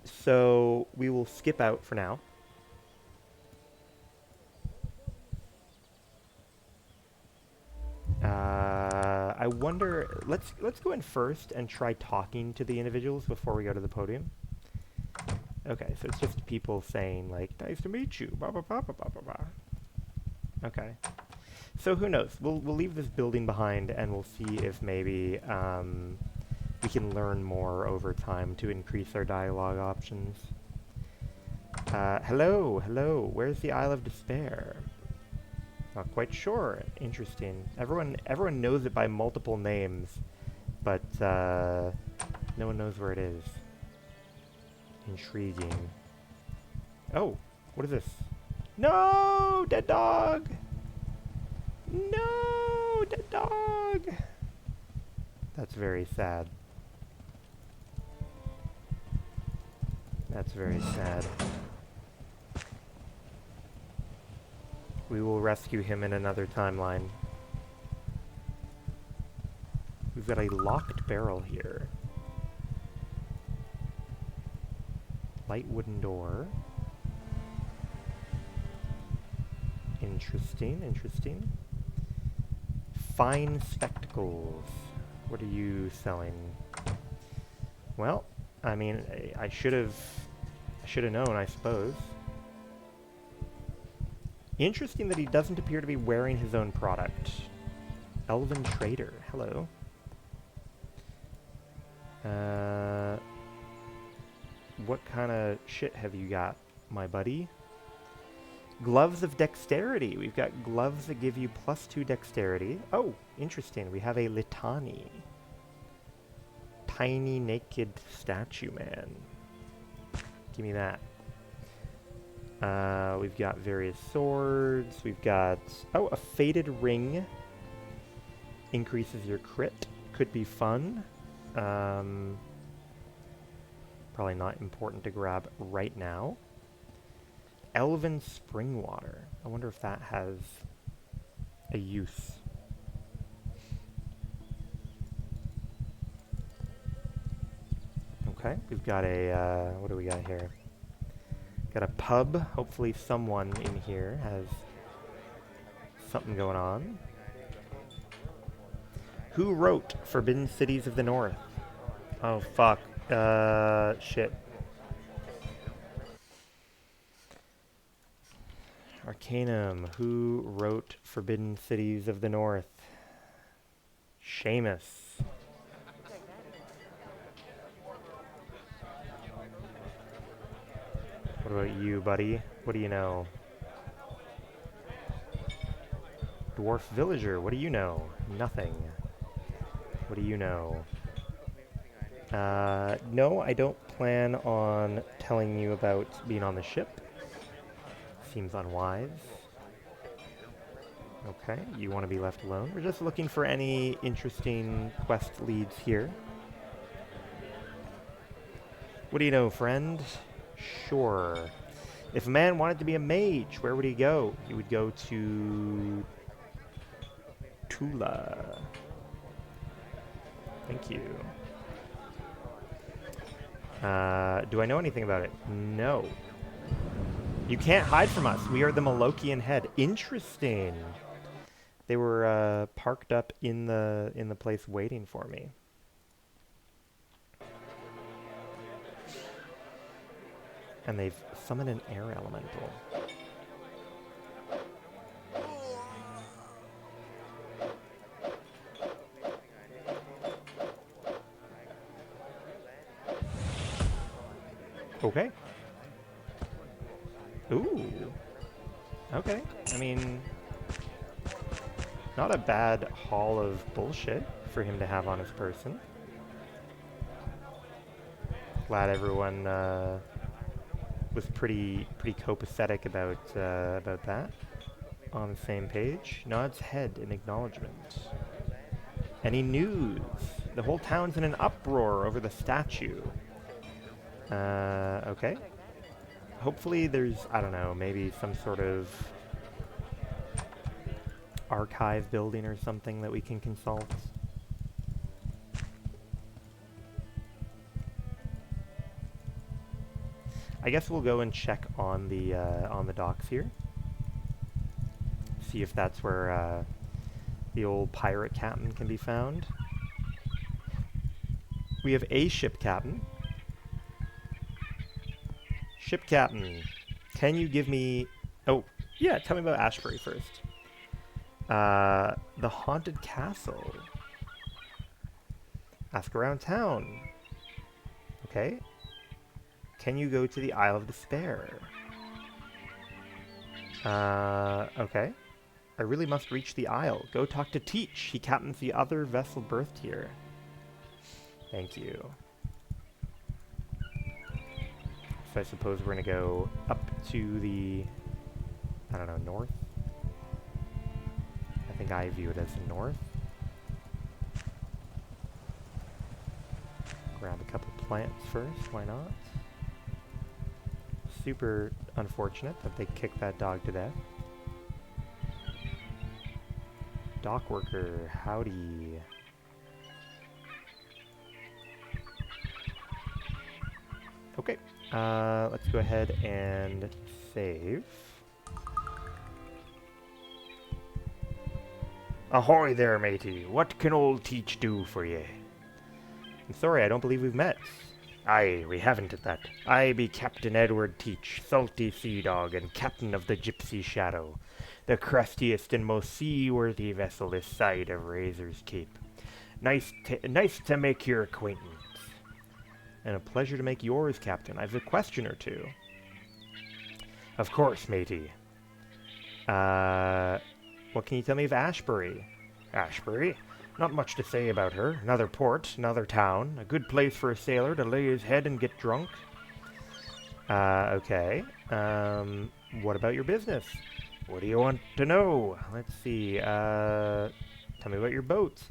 So we will skip out for now. I wonder, let's go in first and try talking to the individuals before we go to the podium. Okay, so it's just people saying, like, nice to meet you, blah, blah, blah, blah, blah, blah, blah. Okay. So who knows? We'll leave this building behind, and we'll see if maybe we can learn more over time to increase our dialogue options. Hello, hello. Where's the Isle of Despair? Not quite sure. Interesting. Everyone knows it by multiple names, but no one knows where it is. Intriguing. Oh, what is this? No, dead dog. No, dead dog. That's very sad. That's very sad. We will rescue him in another timeline. We've got a locked barrel here. Light wooden door. Interesting, interesting. Fine spectacles. What are you selling? Well, I mean, I should have known, I suppose. Interesting that he doesn't appear to be wearing his own product. Elven Trader, hello. What kind of shit have you got, my buddy? Gloves of Dexterity. We've got gloves that give you +2 Dexterity. Oh, interesting. We have a Litani. Tiny naked statue man. Give me that. We've got various swords. We've got... Oh, a Faded Ring. Increases your crit. Could be fun. Probably not important to grab right now. Elven Spring Water. I wonder if that has a use. Okay, we've got a, what do we got here? Got a pub. Hopefully someone in here has something going on. Who wrote Forbidden Cities of the North? Oh, fuck. Shit. Arcanum. Who wrote Forbidden Cities of the North? Seamus. What about you, buddy? What do you know? Dwarf Villager. What do you know? Nothing. What do you know? No, I don't plan on telling you about being on the ship. Seems unwise. Okay, you want to be left alone. We're just looking for any interesting quest leads here. What do you know, friend? Sure. If a man wanted to be a mage, where would he go? He would go to... Tula. Thank you. Do I know anything about it? No. You can't hide from us. We are the Malokian head. Interesting. They were parked up in the place waiting for me. And they've summoned an air elemental. Okay. Ooh. Okay. I mean, not a bad haul of bullshit for him to have on his person. Glad everyone was pretty copacetic about that. On the same page. Nods head in acknowledgement. Any news? The whole town's in an uproar over the statue. Okay. Hopefully there's, I don't know, maybe some sort of archive building or something that we can consult. I guess we'll go and check on the docks here. See if that's where the old pirate captain can be found. We have a ship captain. Ship captain, can you give me... Oh, yeah, tell me about Ashbury first. The haunted castle. Ask around town. Okay. Can you go to the Isle of Despair? Okay. I really must reach the Isle. Go talk to Teach. He captains the other vessel berthed here. Thank you. So I suppose we're going to go up to the, I don't know, north? I think I view it as the north. Grab a couple plants first, why not? Super unfortunate that they kicked that dog to death. Dock worker, howdy. Okay, let's go ahead and save. Ahoy there, matey. What can old Teach do for ye? I'm sorry, I don't believe we've met. Aye, we haven't at that. I be Captain Edward Teach, salty sea dog, and captain of the Gypsy Shadow, the crustiest and most seaworthy vessel this side of Razor's Cape. Nice to make your acquaintance. And a pleasure to make yours, Captain. I have a question or two. Of course, matey. What can you tell me of Ashbury? Ashbury? Not much to say about her. Another port, another town. A good place for a sailor to lay his head and get drunk. Okay. What about your business? What do you want to know? Let's see. Tell me about your boat.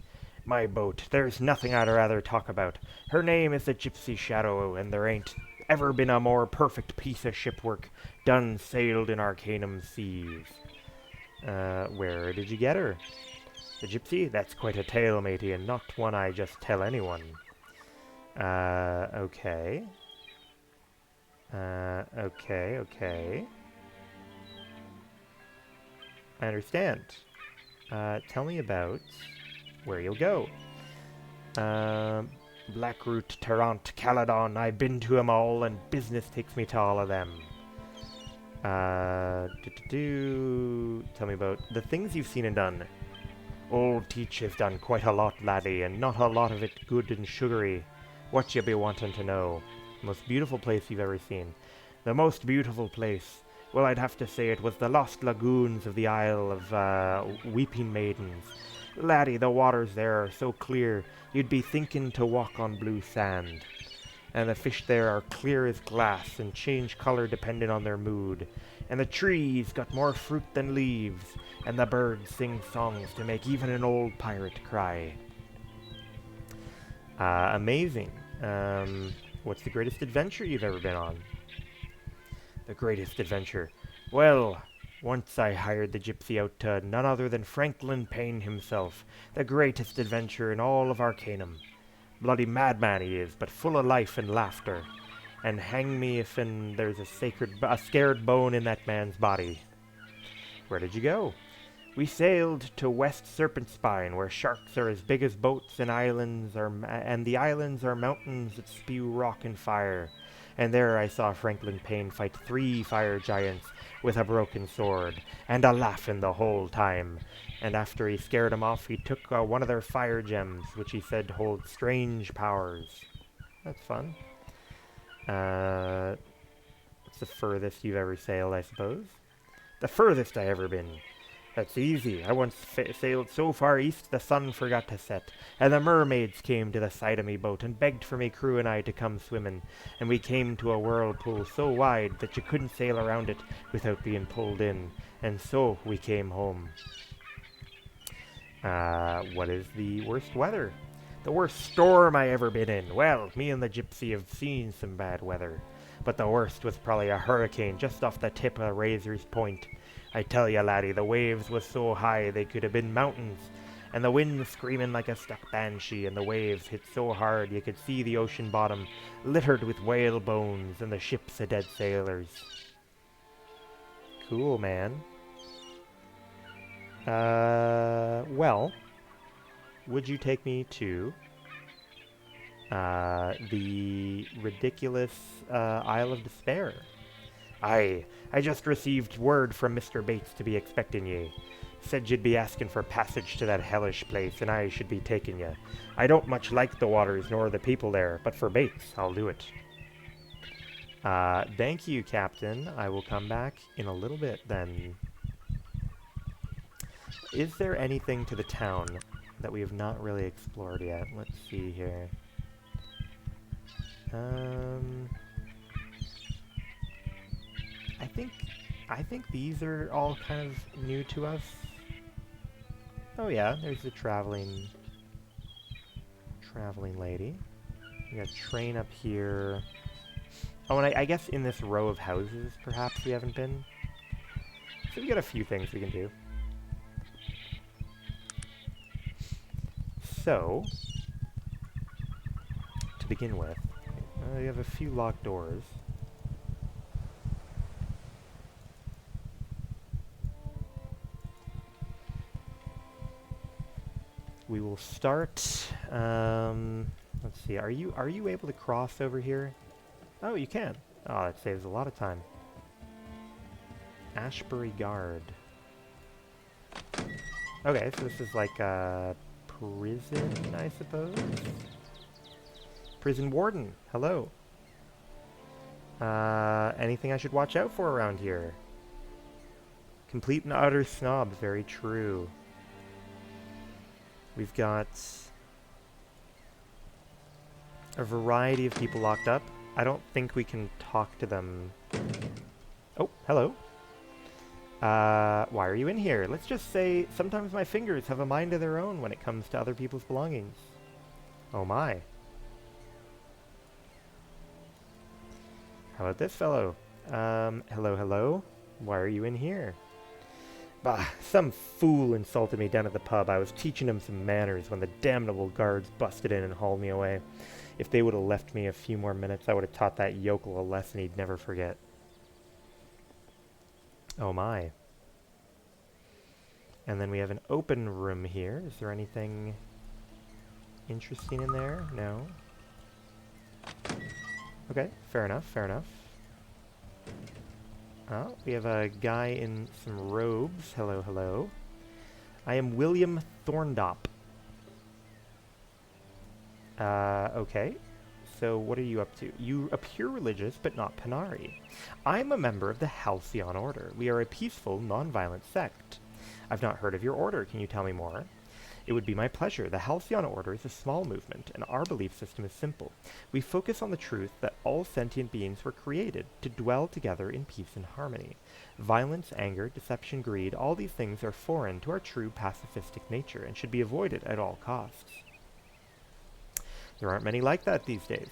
My boat. There's nothing I'd rather talk about. Her name is the Gypsy Shadow, and there ain't ever been a more perfect piece of shipwork done sailed in Arcanum seas. Where did you get her? The Gypsy? That's quite a tale, matey, and not one I just tell anyone. Okay. Okay. I understand. Tell me about where you'll go. Blackroot, Tarrant, Caledon, I've been to 'em all, and business takes me to all of them. Tell me about the things you've seen and done. Old Teach has done quite a lot, laddie, and not a lot of it good and sugary. What you be wanting to know? Most beautiful place you've ever seen. The most beautiful place. Well, I'd have to say it was the lost lagoons of the Isle of Weeping Maidens. Laddie, the waters there are so clear, you'd be thinking to walk on blue sand. And the fish there are clear as glass and change color depending on their mood. And the trees got more fruit than leaves, and the birds sing songs to make even an old pirate cry. Amazing. What's the greatest adventure you've ever been on? The greatest adventure. Well, once I hired the Gypsy out to none other than Franklin Payne himself, the greatest adventure in all of Arcanum. Bloody madman he is, but full of life and laughter. And hang me if there's a scared bone in that man's body. Where did you go? We sailed to West Serpent Spine, where sharks are as big as boats, and the islands are mountains that spew rock and fire. And there I saw Franklin Payne fight 3 fire giants with a broken sword, and a laughing the whole time. And after he scared 'em off, he took one of their fire gems, which he said holds strange powers. That's fun. What's the furthest you've ever sailed, I suppose? The furthest I ever been. That's easy. I once sailed so far east the sun forgot to set, and the mermaids came to the side of me boat and begged for me crew and I to come swimming, and we came to a whirlpool so wide that you couldn't sail around it without being pulled in, and so we came home. What is the worst weather? The worst storm I ever been in. Well, me and the Gypsy have seen some bad weather, but the worst was probably a hurricane just off the tip of Razor's Point. I tell ya, laddie, the waves was so high they could have been mountains, and the wind screaming like a stuck banshee, and the waves hit so hard you could see the ocean bottom littered with whale bones and the ships of dead sailors. Cool, man. Well, would you take me to the ridiculous Isle of Despair? Aye, I just received word from Mr. Bates to be expecting ye. Said you'd be asking for passage to that hellish place, and I should be taking ye. I don't much like the waters nor the people there, but for Bates, I'll do it. Thank you, Captain. I will come back in a little bit, then. Is there anything to the town that we have not really explored yet? Let's see here. I think I think these are all kind of new to us. Oh yeah, there's the traveling lady. We got a train up here. Oh, and I guess in this row of houses, perhaps we haven't been. So we got a few things we can do. So, to begin with, we have a few locked doors. We will start. Let's see. Are you able to cross over here? Oh, you can. Oh, that saves a lot of time. Ashbury Guard. Okay, so this is like a prison, I suppose. Prison warden. Hello. Anything I should watch out for around here? Complete and utter snob. Very true. We've got a variety of people locked up. I don't think we can talk to them. Oh, hello. Why are you in here? Let's just say sometimes my fingers have a mind of their own when it comes to other people's belongings. Oh my. How about this fellow? Hello, hello? Why are you in here? Bah, some fool insulted me down at the pub. I was teaching him some manners when the damnable guards busted in and hauled me away. If they would have left me a few more minutes, I would have taught that yokel a lesson he'd never forget. Oh my. And then we have an open room here. Is there anything interesting in there? No. Okay, fair enough, fair enough. Oh, we have a guy in some robes. Hello, hello. I am William Thorndop. Okay. So what are you up to? You appear religious, but not Panari. I'm a member of the Halcyon Order. We are a peaceful, non-violent sect. I've not heard of your order. Can you tell me more? It would be my pleasure. The Halcyon Order is a small movement, and our belief system is simple. We focus on the truth that all sentient beings were created to dwell together in peace and harmony. Violence, anger, deception, greed, all these things are foreign to our true pacifistic nature and should be avoided at all costs. There aren't many like that these days.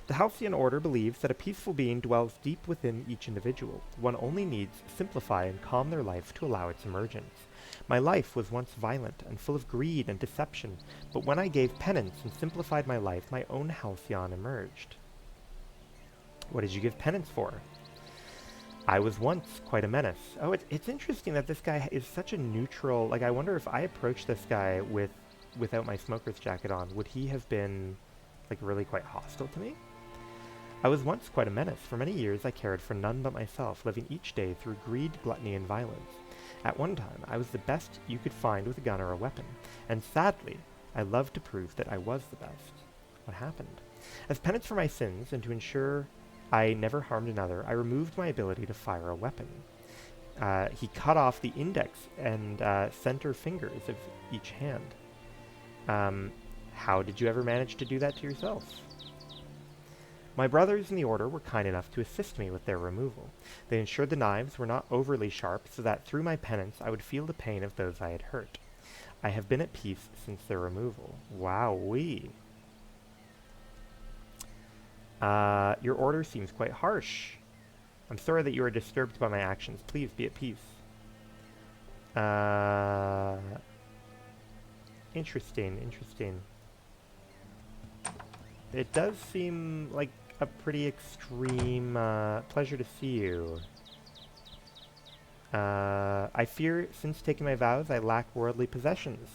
The Halcyon Order believes that a peaceful being dwells deep within each individual. One only needs to simplify and calm their life to allow its emergence. My life was once violent and full of greed and deception, but when I gave penance and simplified my life, my own Halcyon emerged. What did you give penance for? I was once quite a menace. Oh, it's interesting that this guy is such a neutral... Like, I wonder if I approached this guy without my smoker's jacket on, would he have been, like, really quite hostile to me? I was once quite a menace. For many years I cared for none but myself, living each day through greed, gluttony, and violence. At one time, I was the best you could find with a gun or a weapon, and sadly, I loved to prove that I was the best. What happened? As penance for my sins, and to ensure I never harmed another, I removed my ability to fire a weapon. He cut off the index and center fingers of each hand. How did you ever manage to do that to yourself? My brothers in the order were kind enough to assist me with their removal. They ensured the knives were not overly sharp, so that through my penance I would feel the pain of those I had hurt. I have been at peace since their removal. Wowee. Your order seems quite harsh. I'm sorry that you are disturbed by my actions. Please be at peace. Interesting, interesting. It does seem like a pretty extreme pleasure to see you. I fear, since taking my vows, I lack worldly possessions.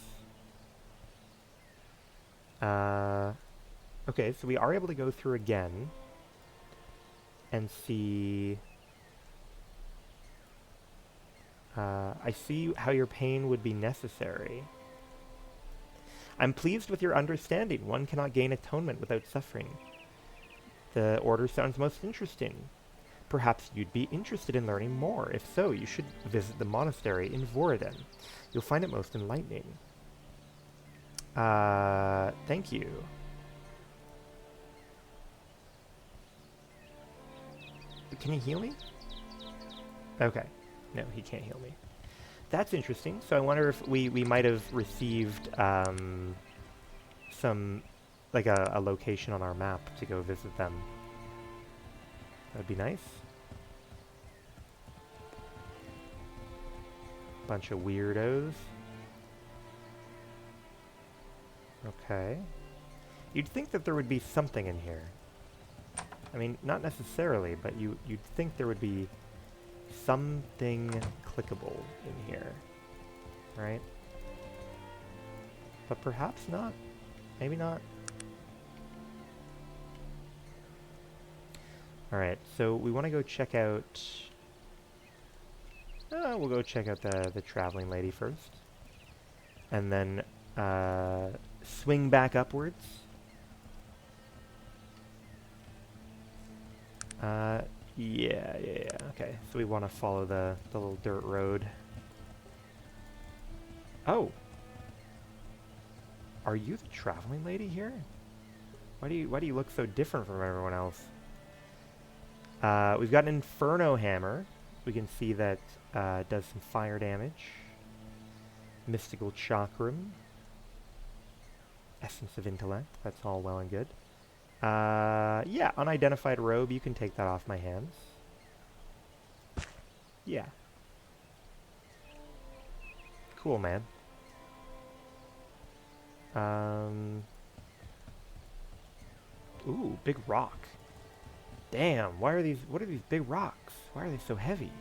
Okay, so we are able to go through again and see I see how your pain would be necessary. I'm pleased with your understanding. One cannot gain atonement without suffering. The order sounds most interesting. Perhaps you'd be interested in learning more. If so, you should visit the monastery in Voriden. You'll find it most enlightening. Thank you. Can he heal me? Okay. No, he can't heal me. That's interesting. So I wonder if we might have received some, like a location on our map to go visit them. That'd be nice. Bunch of weirdos. Okay. You'd think that there would be something in here. I mean, not necessarily, but you'd think there would be something clickable in here, right? But perhaps not. Maybe not. Alright, so we want to go check out... we'll go check out the traveling lady first. And then swing back upwards. Yeah, okay. So we want to follow the little dirt road. Oh! Are you the traveling lady here? Why do you look so different from everyone else? We've got an Inferno Hammer. We can see that it does some fire damage. Mystical Chakram. Essence of Intellect. That's all well and good. Yeah, unidentified robe. You can take that off my hands. Yeah. Cool, man. Ooh, big rock. Damn, what are these big rocks? Why are they so heavy?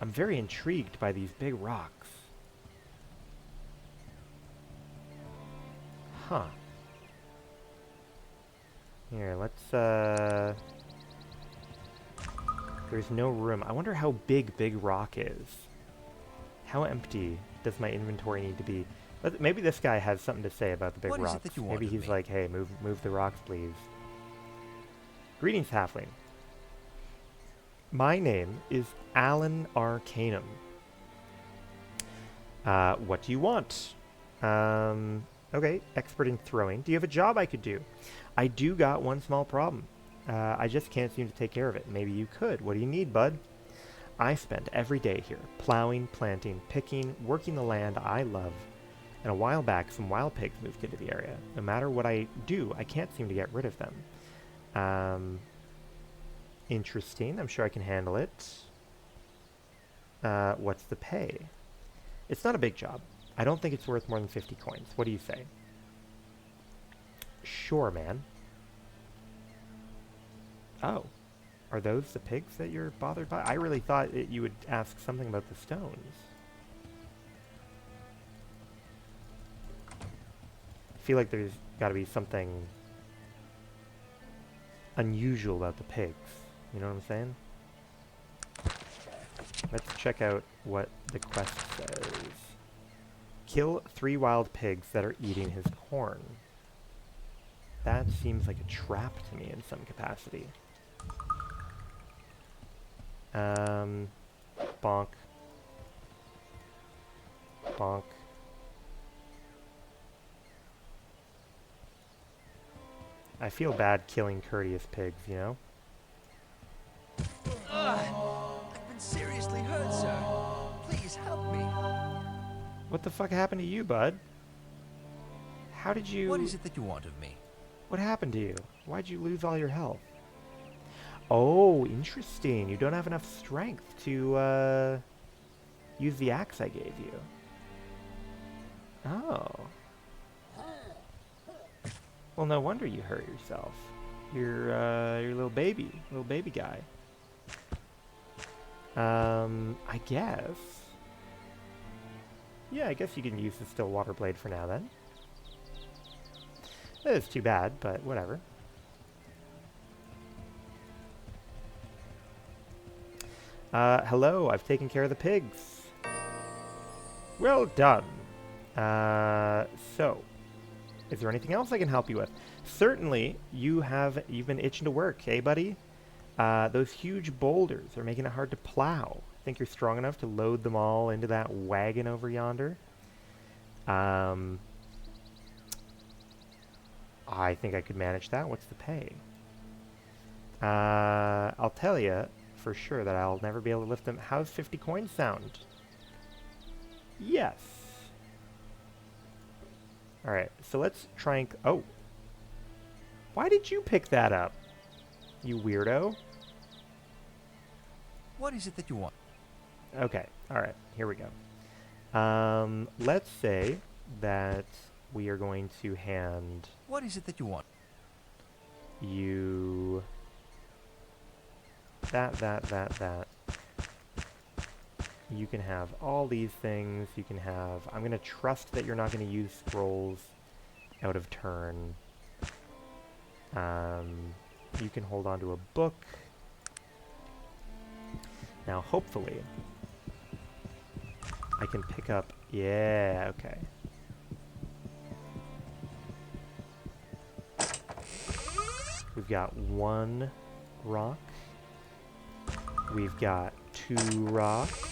I'm very intrigued by these big rocks. Huh. Here, let's, there's no room. I wonder how big Big Rock is. How empty does my inventory need to be? Maybe this guy has something to say about the big rocks. Maybe he's like, hey, move the rocks, please. Greetings, Halfling. My name is Alan Arcanum. What do you want? Okay, expert in throwing. Do you have a job I could do? I do got one small problem. I just can't seem to take care of it. Maybe you could. What do you need, bud? I spend every day here, plowing, planting, picking, working the land I love. And a while back, some wild pigs moved into the area. No matter what I do, I can't seem to get rid of them. Interesting. I'm sure I can handle it. What's the pay? It's not a big job. I don't think it's worth more than 50 coins. What do you say? Sure, man. Oh. Are those the pigs that you're bothered by? I really thought you would ask something about the stones. I feel like there's got to be something unusual about the pigs. You know what I'm saying? Let's check out what the quest says. Kill 3 wild pigs that are eating his corn. That seems like a trap to me in some capacity. Bonk. Bonk. I feel bad killing courteous pigs, you know? I've been seriously hurt, sir. Please help me. What the fuck happened to you, bud? How did you... What is it that you want of me? What happened to you? Why'd you lose all your health? Oh, interesting. You don't have enough strength to, use the axe I gave you. Oh. Well, no wonder you hurt yourself. You're a little baby guy. I guess. Yeah, I guess you can use the still water blade for now then. It's too bad, but whatever. Hello, I've taken care of the pigs. Well done. So, is there anything else I can help you with? Certainly, you've been itching to work, eh, buddy? Those huge boulders are making it hard to plow. Think you're strong enough to load them all into that wagon over yonder? I think I could manage that. What's the pay? I'll tell you for sure that I'll never be able to lift them. How's 50 coins sound? Yes. Alright, so let's try and... Oh! Why did you pick that up, you weirdo? What is it that you want? Okay, alright, here we go. Let's say that we are going to hand What is it that you want? you that. You can have all these things. You can have... I'm going to trust that you're not going to use scrolls out of turn. You can hold on to a book. Now, hopefully, I can pick up... Yeah, okay. We've got 1 rock. We've got 2 rocks.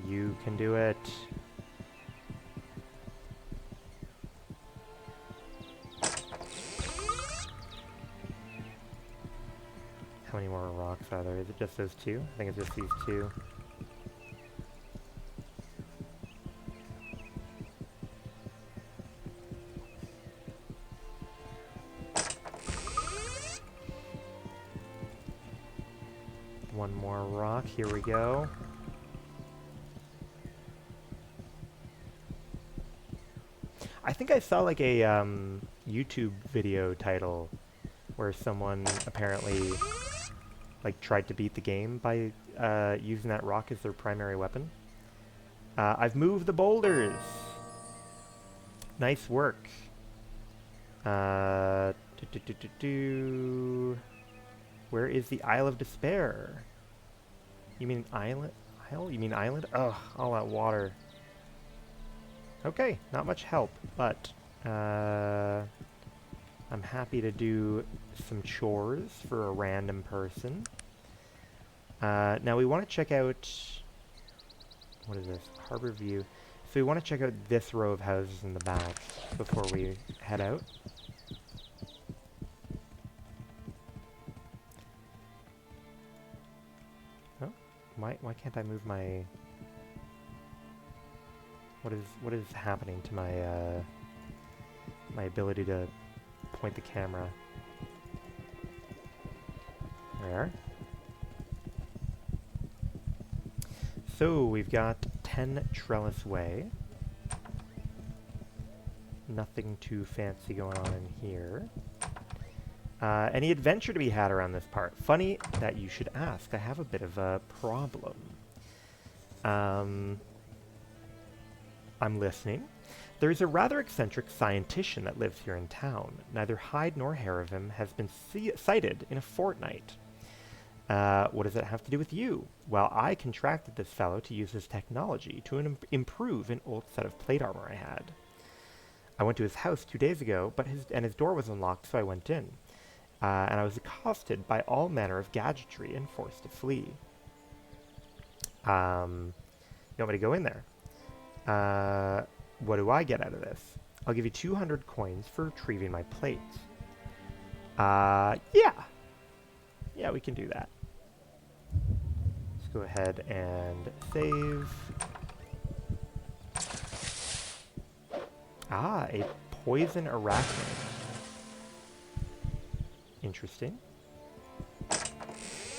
You can do it. How many more rocks are there? Is it just those 2? I think it's just these 2. One more rock. Here we go. I think I saw like a YouTube video title where someone apparently like tried to beat the game by using that rock as their primary weapon. I've moved the boulders. Nice work. Where is the Isle of Despair? You mean island? Isle? You mean island? Ugh, all that water. Okay, not much help, but I'm happy to do some chores for a random person. Now we want to check out... What is this? Harbor View. So we want to check out this row of houses in the back before we head out. Oh, why can't I move my... What is happening to my my ability to point the camera? There. So we've got 10 Trellis Way. Nothing too fancy going on in here. Any adventure to be had around this part? Funny that you should ask. I have a bit of a problem. I'm listening. There's a rather eccentric scientician that lives here in town. Neither hide nor hair of him has been sighted in a fortnight. What does that have to do with you? Well, I contracted this fellow to use his technology to improve an old set of plate armor I had. I went to his house 2 days ago, but his door was unlocked, so I went in. And I was accosted by all manner of gadgetry and forced to flee. You want me to go in there? What do I get out of this? I'll give you 200 coins for retrieving my plate. Yeah. Yeah, we can do that. Let's go ahead and save. Ah, a poison arachnid. Interesting.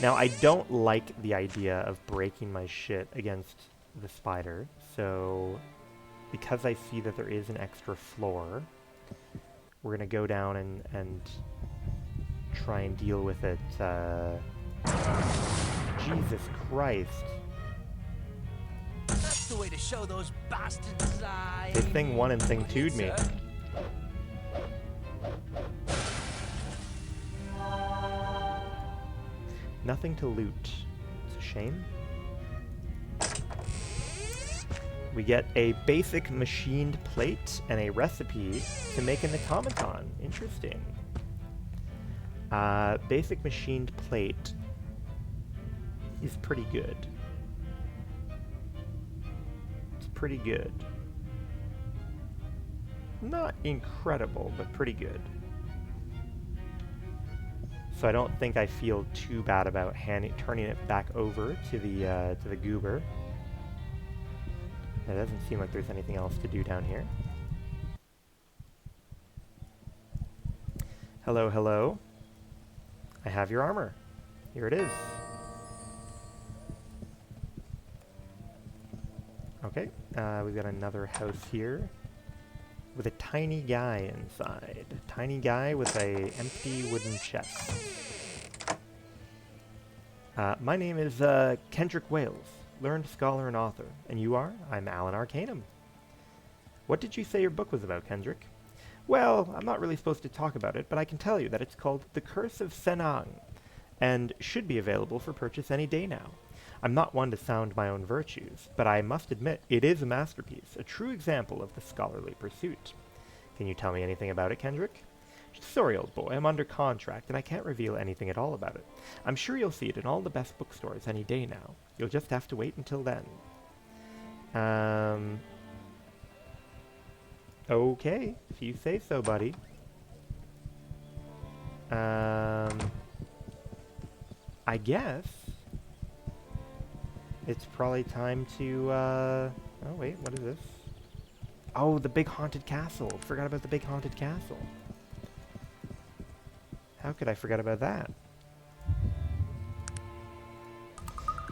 Now, I don't like the idea of breaking my shit against the spider, so because I see that there is an extra floor, we're gonna go down and try and deal with it. Jesus Christ. That's the way to show those bastards I... They thing 1 and thing 2'd me. Nothing to loot. It's a shame. We get a basic machined plate and a recipe to make an automaton. Interesting. Basic machined plate is pretty good. It's pretty good. Not incredible, but pretty good. So I don't think I feel too bad about turning it back over to the goober. It doesn't seem like there's anything else to do down here. Hello, hello. I have your armor. Here it is. Okay, we've got another house here with a tiny guy inside. Tiny guy with a empty wooden chest. My name is Kendrick Wales, learned scholar and author. And you are? I'm Alan Arcanum. What did you say your book was about, Kendrick? Well, I'm not really supposed to talk about it, but I can tell you that it's called The Curse of Senang, and should be available for purchase any day now. I'm not one to sound my own virtues, but I must admit it is a masterpiece, a true example of the scholarly pursuit. Can you tell me anything about it, Kendrick? Sorry, old boy, I'm under contract, and I can't reveal anything at all about it. I'm sure you'll see it in all the best bookstores any day now. You'll just have to wait until then. Okay, if you say so, buddy. I guess it's probably time to, oh wait, what is this? Oh, the big haunted castle. Forgot about the big haunted castle. How could I forget about that?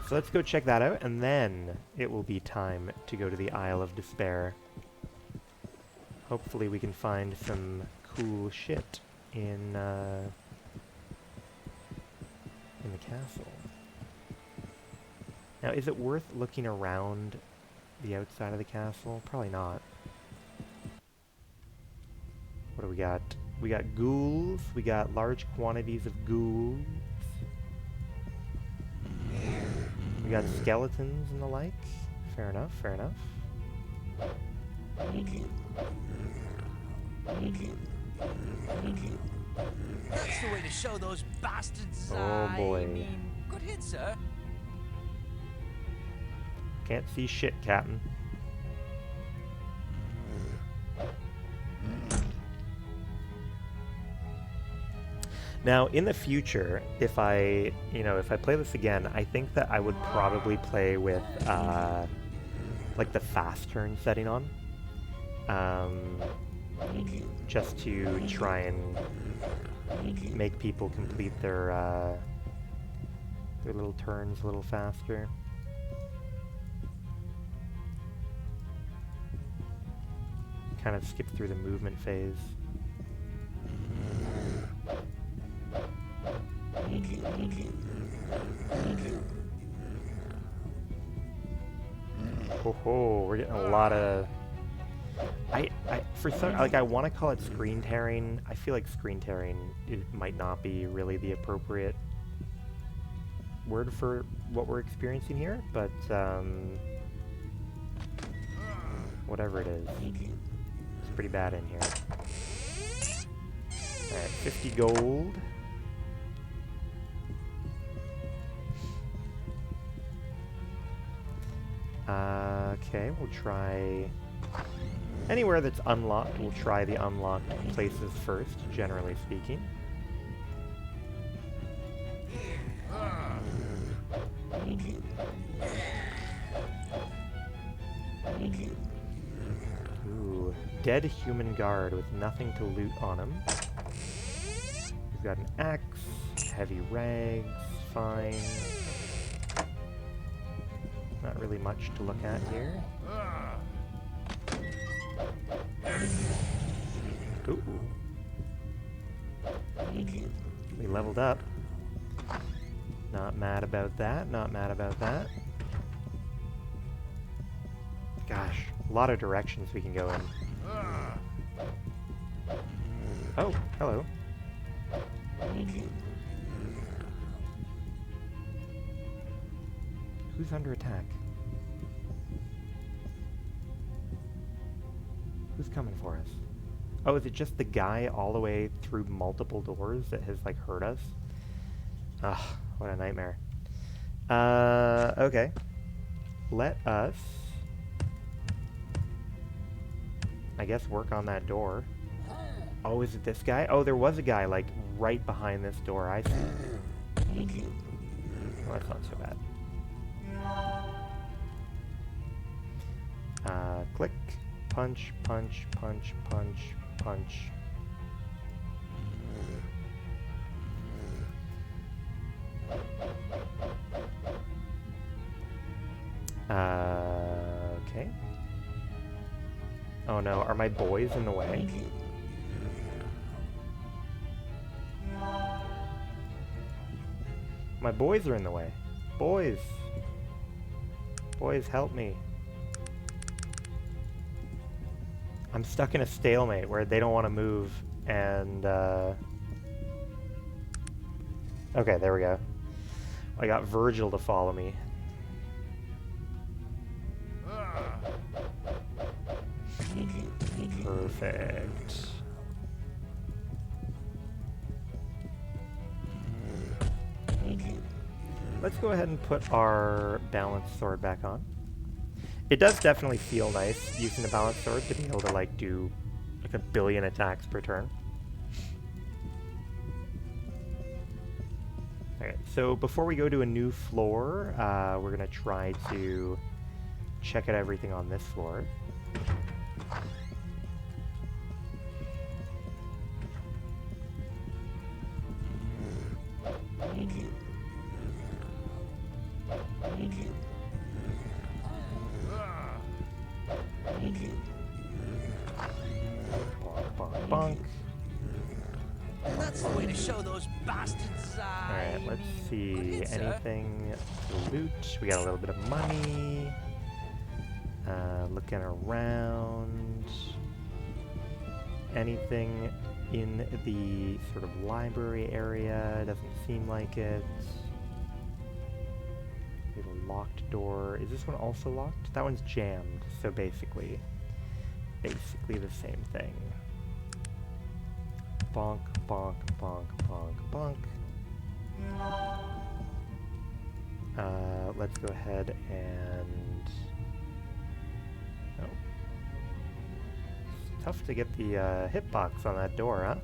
So let's go check that out, and then it will be time to go to the Isle of Despair. Hopefully we can find some cool shit in the castle. Now, is it worth looking around the outside of the castle? Probably not. What do we got? We got ghouls. We got large quantities of ghouls. We got skeletons and the like. Fair enough, fair enough. That's the way to show those bastards. Oh boy. I mean, good hit, sir. Can't see shit, Captain. Now, in the future, if I play this again, I think that I would probably play with, like the fast turn setting on. Just to try and make people complete their little turns a little faster. Kind of skip through the movement phase. Oh, we're getting a lot of... I want to call it screen tearing. I feel like screen tearing might not be really the appropriate word for what we're experiencing here, but whatever it is, it's pretty bad in here. Alright, 50 gold. Okay, we'll try... Anywhere that's unlocked, we'll try the unlocked places first, generally speaking. Ooh, dead human guard with nothing to loot on him. We've got an axe, heavy rags, fine. Not really much to look at here. Ooh. We leveled up. Not mad about that, not mad about that. Gosh, a lot of directions we can go in. Oh, hello. Who's under attack? Who's coming for us? Oh, is it just the guy all the way through multiple doors that has, like, hurt us? Ugh, what a nightmare. Okay. Let us, I guess, work on that door. Oh, is it this guy? Oh, there was a guy, like, right behind this door. I see. Well, that's not so bad. Click. Punch, punch, punch, punch, punch. Okay. Oh no, are my boys in the way? My boys are in the way. Boys! Boys, help me. I'm stuck in a stalemate where they don't want to move, and, okay, there we go. I got Virgil to follow me. Perfect. Let's go ahead and put our balanced sword back on. It does definitely feel nice using the balanced sword to be able to, like, do like 1 billion attacks per turn. Okay, so before we go to a new floor, we're gonna try to check out everything on this floor. Bonk, bonk, bonk. That's the way to show those bastards. Alright, let's see. Anything to loot? We got a little bit of money. Looking around. Anything in the sort of library area? Doesn't seem like it. We have a locked door. Is this one also locked? That one's jammed, so basically the same thing. Bonk, bonk, bonk, bonk, bonk. Let's go ahead and... Oh. It's tough to get the hitbox on that door, huh?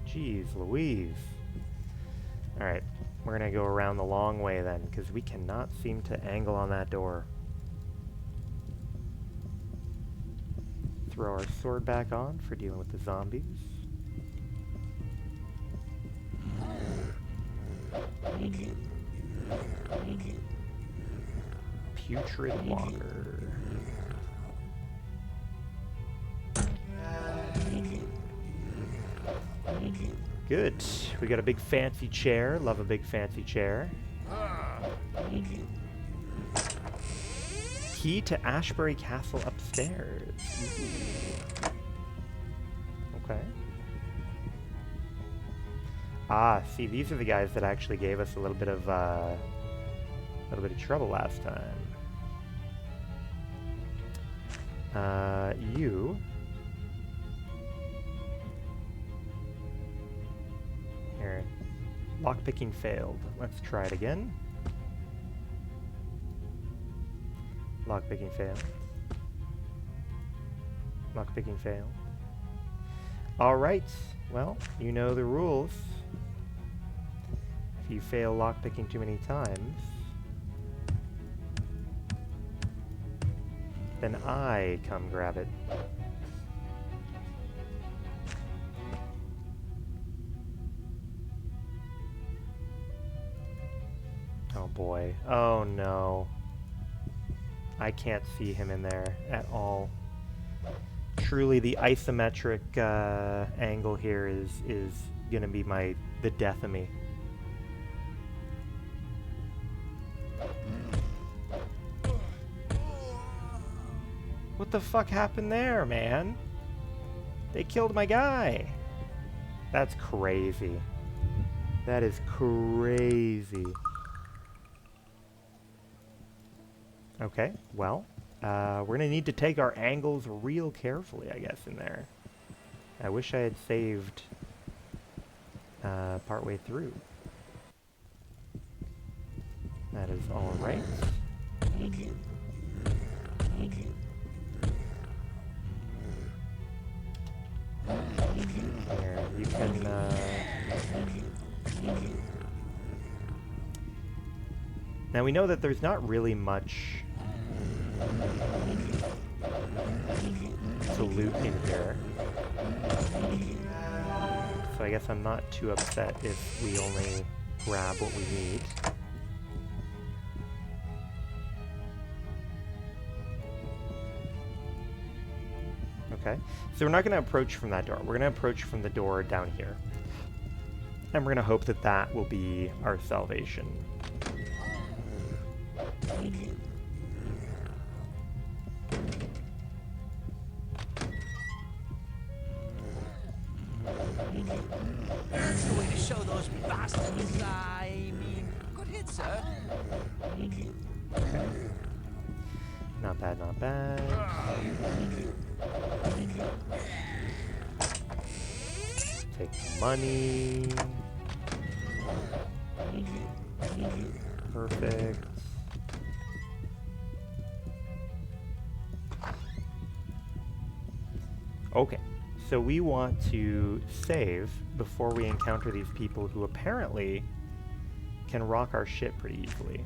Jeez Louise. Alright, we're gonna go around the long way then, because we cannot seem to angle on that door. Throw our sword back on for dealing with the zombies. Putrid water. Good. We got a big fancy chair. Love a big fancy chair. Key to Ashbury Castle upstairs. Ooh. Okay. Ah, see, these are the guys that actually gave us a little bit of trouble last time. You. Here. Lockpicking failed. Let's try it again. Lockpicking failed. Lockpicking failed. Alright, well, you know the rules. If you fail lockpicking too many times, then I come grab it. Oh boy. Oh no. I can't see him in there at all. Truly, the isometric angle here is gonna be the death of me. What the fuck happened there, man? They killed my guy! That's crazy. That is crazy. Okay, well, we're gonna need to take our angles real carefully, I guess, in there. I wish I had saved partway through. That is all right. Here, you can, Now we know that there's not really much to loot in here. So I guess I'm not too upset if we only grab what we need. Okay, so we're not going to approach from that door. We're going to approach from the door down here. And we're going to hope that that will be our salvation. That's the way to show those bastards. I mean, good hit, sir. Not bad, not bad. Take the money. Perfect. Okay, so we want to save before we encounter these people who apparently can rock our shit pretty easily.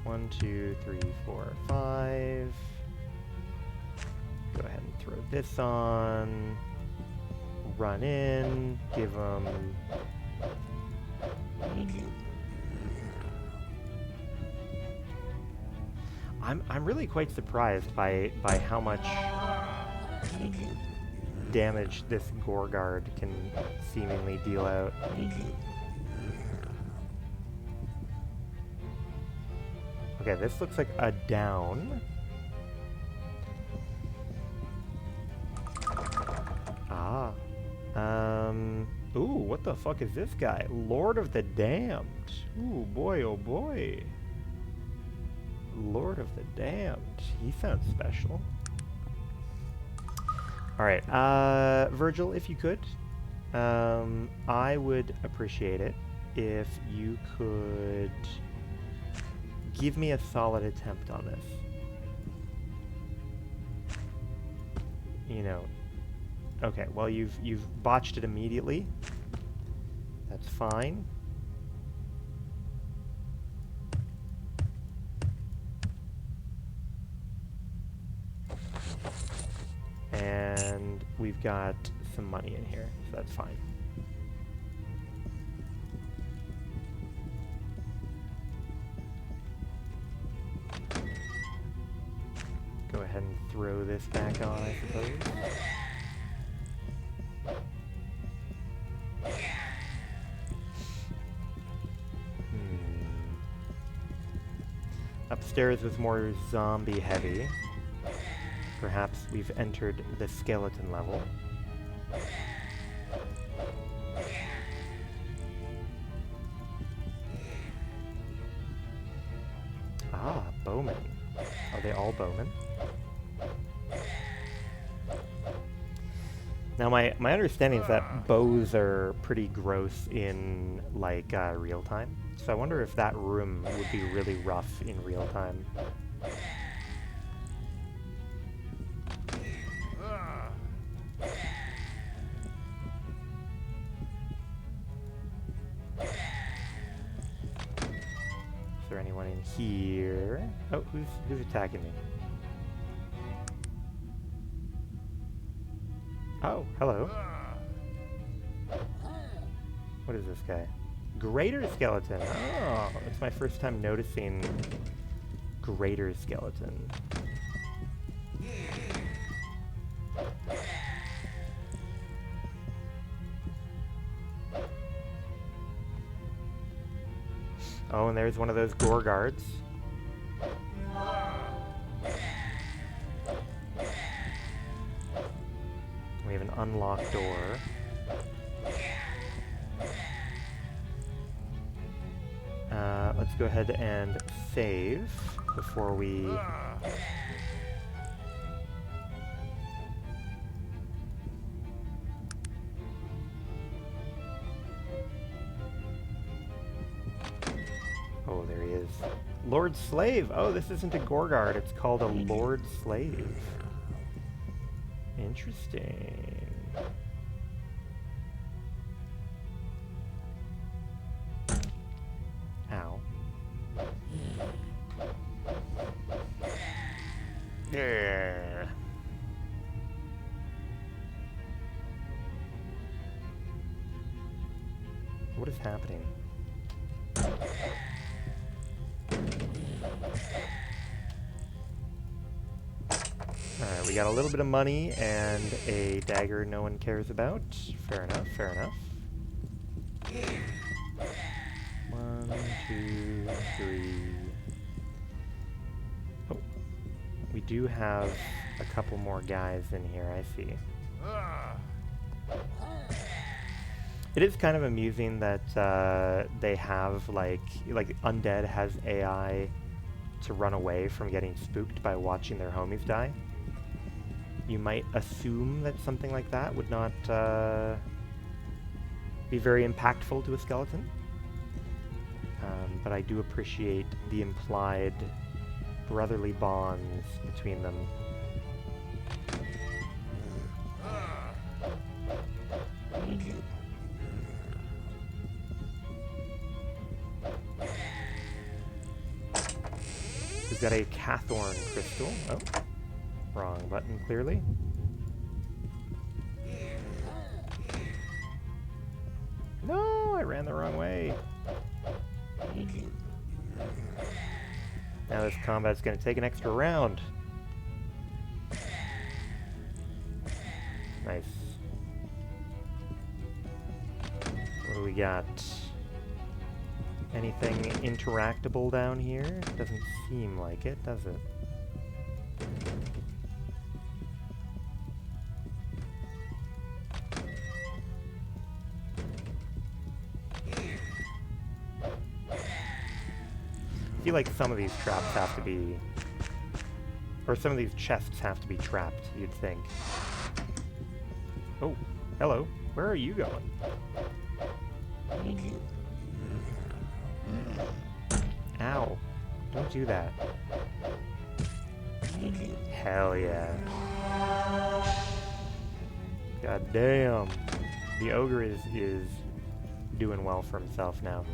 1, 2, 3, 4, 5. Go ahead and throw this on. Run in. Give them. I'm really quite surprised by how much damage this Gore Guard can seemingly deal out. Okay, this looks like a down. Ah. Ooh, what the fuck is this guy? Lord of the Damned. Ooh, boy, oh boy. Lord of the Damned. He sounds special. Alright, Virgil, if you could, I would appreciate it if you could give me a solid attempt on this. You know, okay, well you've botched it immediately. That's fine. And we've got some money in here, so that's fine. Go ahead and throw this back on, I suppose. Upstairs was more zombie heavy. Perhaps we've entered the skeleton level. Ah, bowmen. Are they all bowmen? Now my understanding is that bows are pretty gross in like real time. So I wonder if that room would be really rough in real time. Is there anyone in here? Oh, who's attacking me? Oh, hello. What is this guy? Greater skeleton. Oh, it's my first time noticing greater skeleton. Oh, and there's one of those gore guards. unlock door. Let's go ahead and save before we... Oh, there he is. Lord Slave! Oh, this isn't a Gorgard, it's called a Lord Slave. Interesting. Ow. Yeah. What is happening? Alright, we got a little bit of money and a dagger no one cares about. Fair enough, fair enough. 1, 2, 3. Oh, we do have a couple more guys in here, I see. It is kind of amusing that they have, like Undead has AI to run away from getting spooked by watching their homies die. You might assume that something like that would not be very impactful to a skeleton. But I do appreciate the implied brotherly bonds between them. We've got a Cathorn crystal. Oh, wrong button, clearly. No, I ran the wrong way. Now this combat's gonna take an extra round. Nice. What do we got? Anything interactable down here? Doesn't seem like it, does it? I feel like some of these traps have to be... or some of these chests have to be trapped, you'd think. Oh, hello. Where are you going? Ow. Don't do that. Hell yeah. God damn. The ogre is doing well for himself now.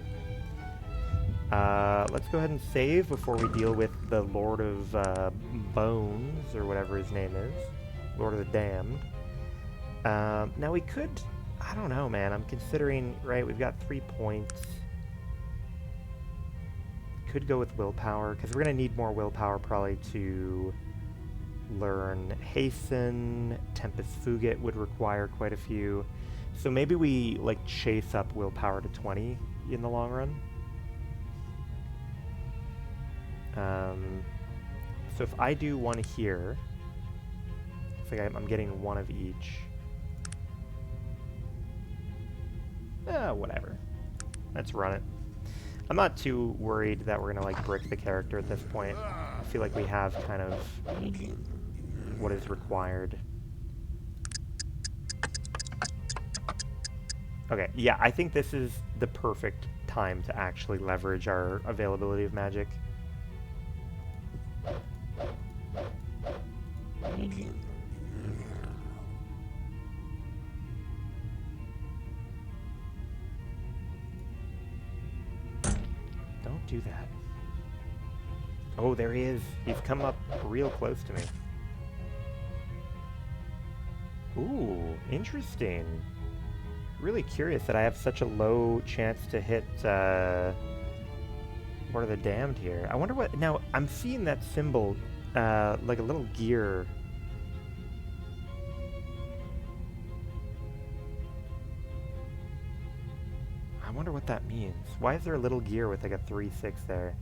Let's go ahead and save before we deal with the Lord of Bones, or whatever his name is. Lord of the Damned. Now we could... I don't know, man. I'm considering... Right, we've got 3 points. Could go with willpower, because we're going to need more willpower probably to learn Hasten. Tempest Fugit would require quite a few. So maybe we, like, chase up willpower to 20 in the long run. So if I do one here, it's like I'm getting one of each. Whatever. Let's run it. I'm not too worried that we're gonna like brick the character at this point. I feel like we have kind of what is required. Okay, yeah, I think this is the perfect time to actually leverage our availability of magic. Don't do that. Oh, there he is. He's come up real close to me. Ooh, interesting. Really curious that I have such a low chance to hit, Lord of the Damned here. I wonder what... Now, I'm seeing that symbol, like a little gear. I wonder what that means. Why is there a little gear with like a 3-6 there?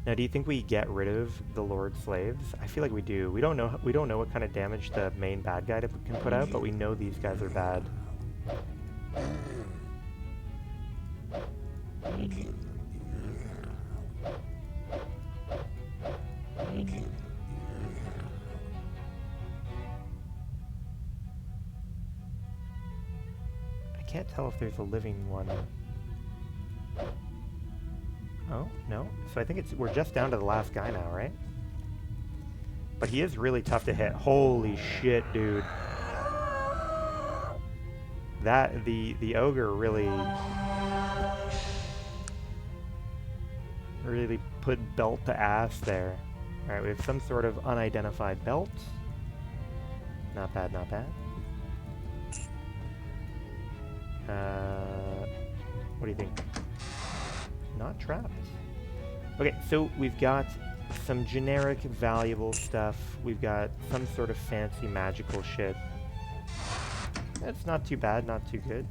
Now, do you think we get rid of the Lord Slaves? I feel like we do. We don't know. We don't know what kind of damage the main bad guy can put out, but we know these guys are bad. I can't tell if there's a living one. Oh, no. So I think we're just down to the last guy now, right? But he is really tough to hit. Holy shit, dude. The ogre really put belt to ass there. Alright, we have some sort of unidentified belt. Not bad, not bad. What do you think? Not trapped. Okay, so we've got some generic valuable stuff. We've got some sort of fancy magical shit. That's not too bad, not too good.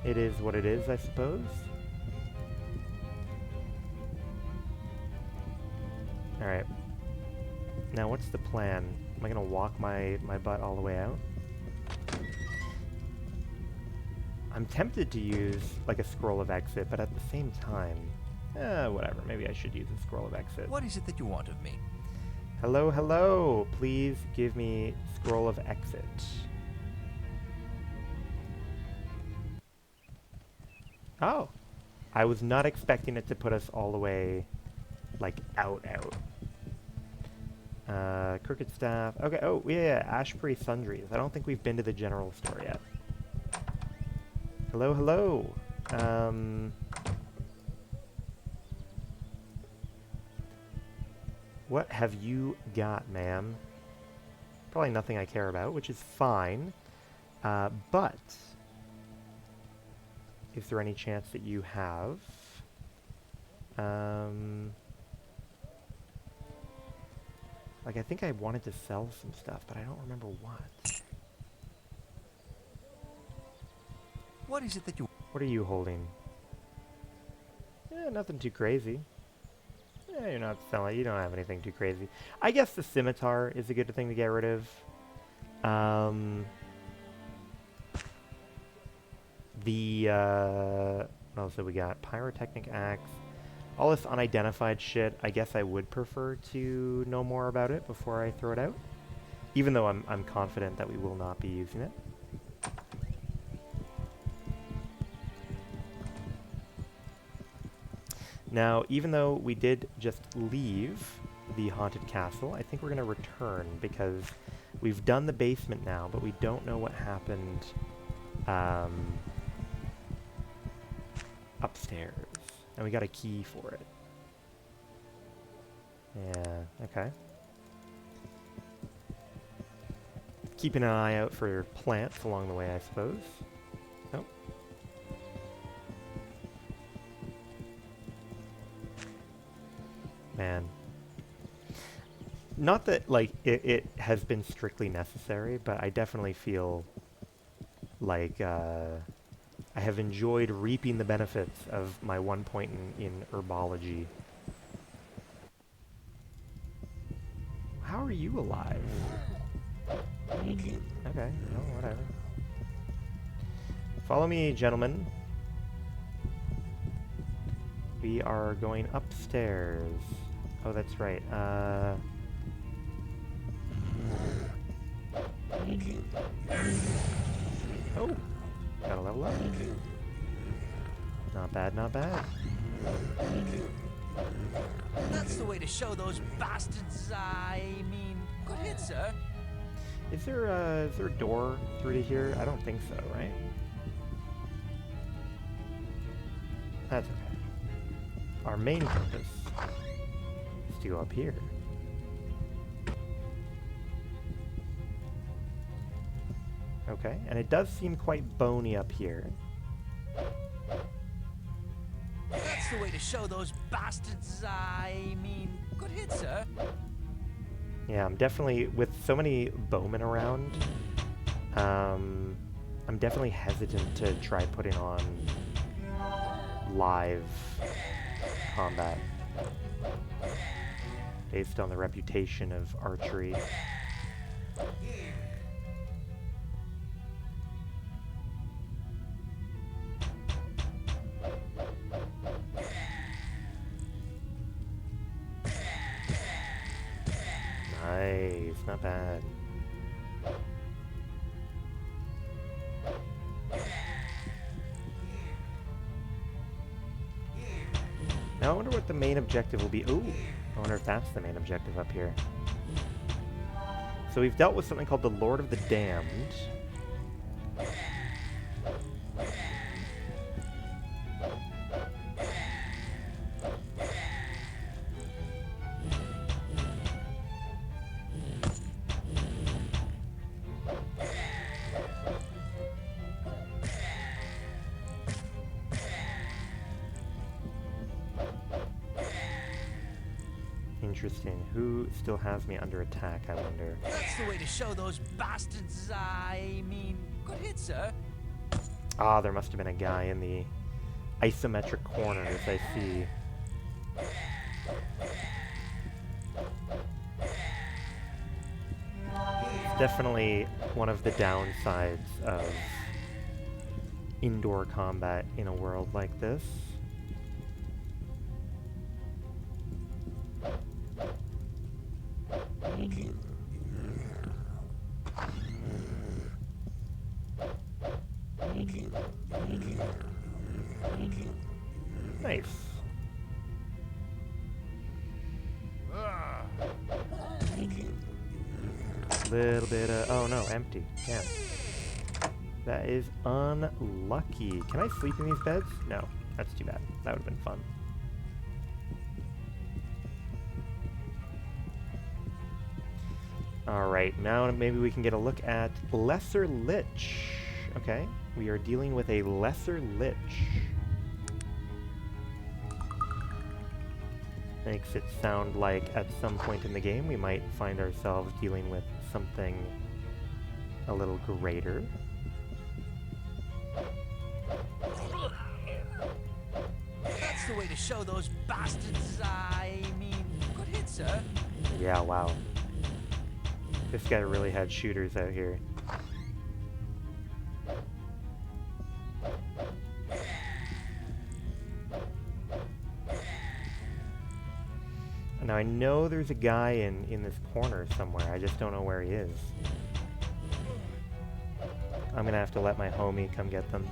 It is what it is, I suppose. Alright. Now what's the plan? Am I gonna walk my butt all the way out? I'm tempted to use like a scroll of exit, but at the same time, whatever. Maybe I should use a scroll of exit. What is it that you want of me? Hello, hello. Please give me scroll of exit. Oh, I was not expecting it to put us all the way, like, out. Crooked staff. Okay, oh, yeah, Ashbury Sundries. I don't think we've been to the general store yet. Hello, hello. What have you got, ma'am? Probably nothing I care about, which is fine. But is there any chance that you have? Like, I think I wanted to sell some stuff, but I don't remember what. What is it that you... What are you holding? Nothing too crazy. You're not selling. You don't have anything too crazy. I guess the scimitar is a good thing to get rid of. What else have we got? Pyrotechnic axe. All this unidentified shit. I guess I would prefer to know more about it before I throw it out. Even though I'm confident that we will not be using it. Now, even though we did just leave the haunted castle, I think we're going to return because we've done the basement now, but we don't know what happened upstairs. And we got a key for it. Yeah, okay. Keeping an eye out for plants along the way, I suppose. Oh. Man. Not that, like, it has been strictly necessary, but I definitely feel like I have enjoyed reaping the benefits of my 1 point in herbology. How are you alive? Okay, no, whatever. Follow me, gentlemen. We are going upstairs. Oh, that's right. Oh, gotta level up. Not bad, not bad. That's the way to show those bastards, I mean... Good hit, sir. Is there a door through to here? I don't think so, right? That's okay. Our main purpose is to go up here. Okay, and it does seem quite bony up here. That's the way to show those bastards, I mean... Good hit, sir. Yeah, I'm definitely, with so many bowmen around, I'm definitely hesitant to try putting on live combat. Based on the reputation of archery. Nice, not bad. Now I wonder what the main objective will be. Ooh, I wonder if that's the main objective up here. So we've dealt with something called the Lord of the Damned. Interesting. Who still has me under attack, I wonder? That's the way to show those bastards, I mean... Good hit, sir. Ah, there must have been a guy in the isometric corners, I see. It's definitely one of the downsides of indoor combat in a world like this. Nice. Little bit of... Oh no, empty. Damn. That is unlucky. Can I sleep in these beds? No, that's too bad. That would have been fun. Alright, now maybe we can get a look at Lesser Lich. Okay, we are dealing with a Lesser Lich. Makes it sound like at some point in the game we might find ourselves dealing with something a little greater. That's the way to show those bastards, I mean... Good hit, sir. Yeah, wow. This guy really had shooters out here. Now I know there's a guy in this corner somewhere, I just don't know where he is. I'm gonna have to let my homie come get them.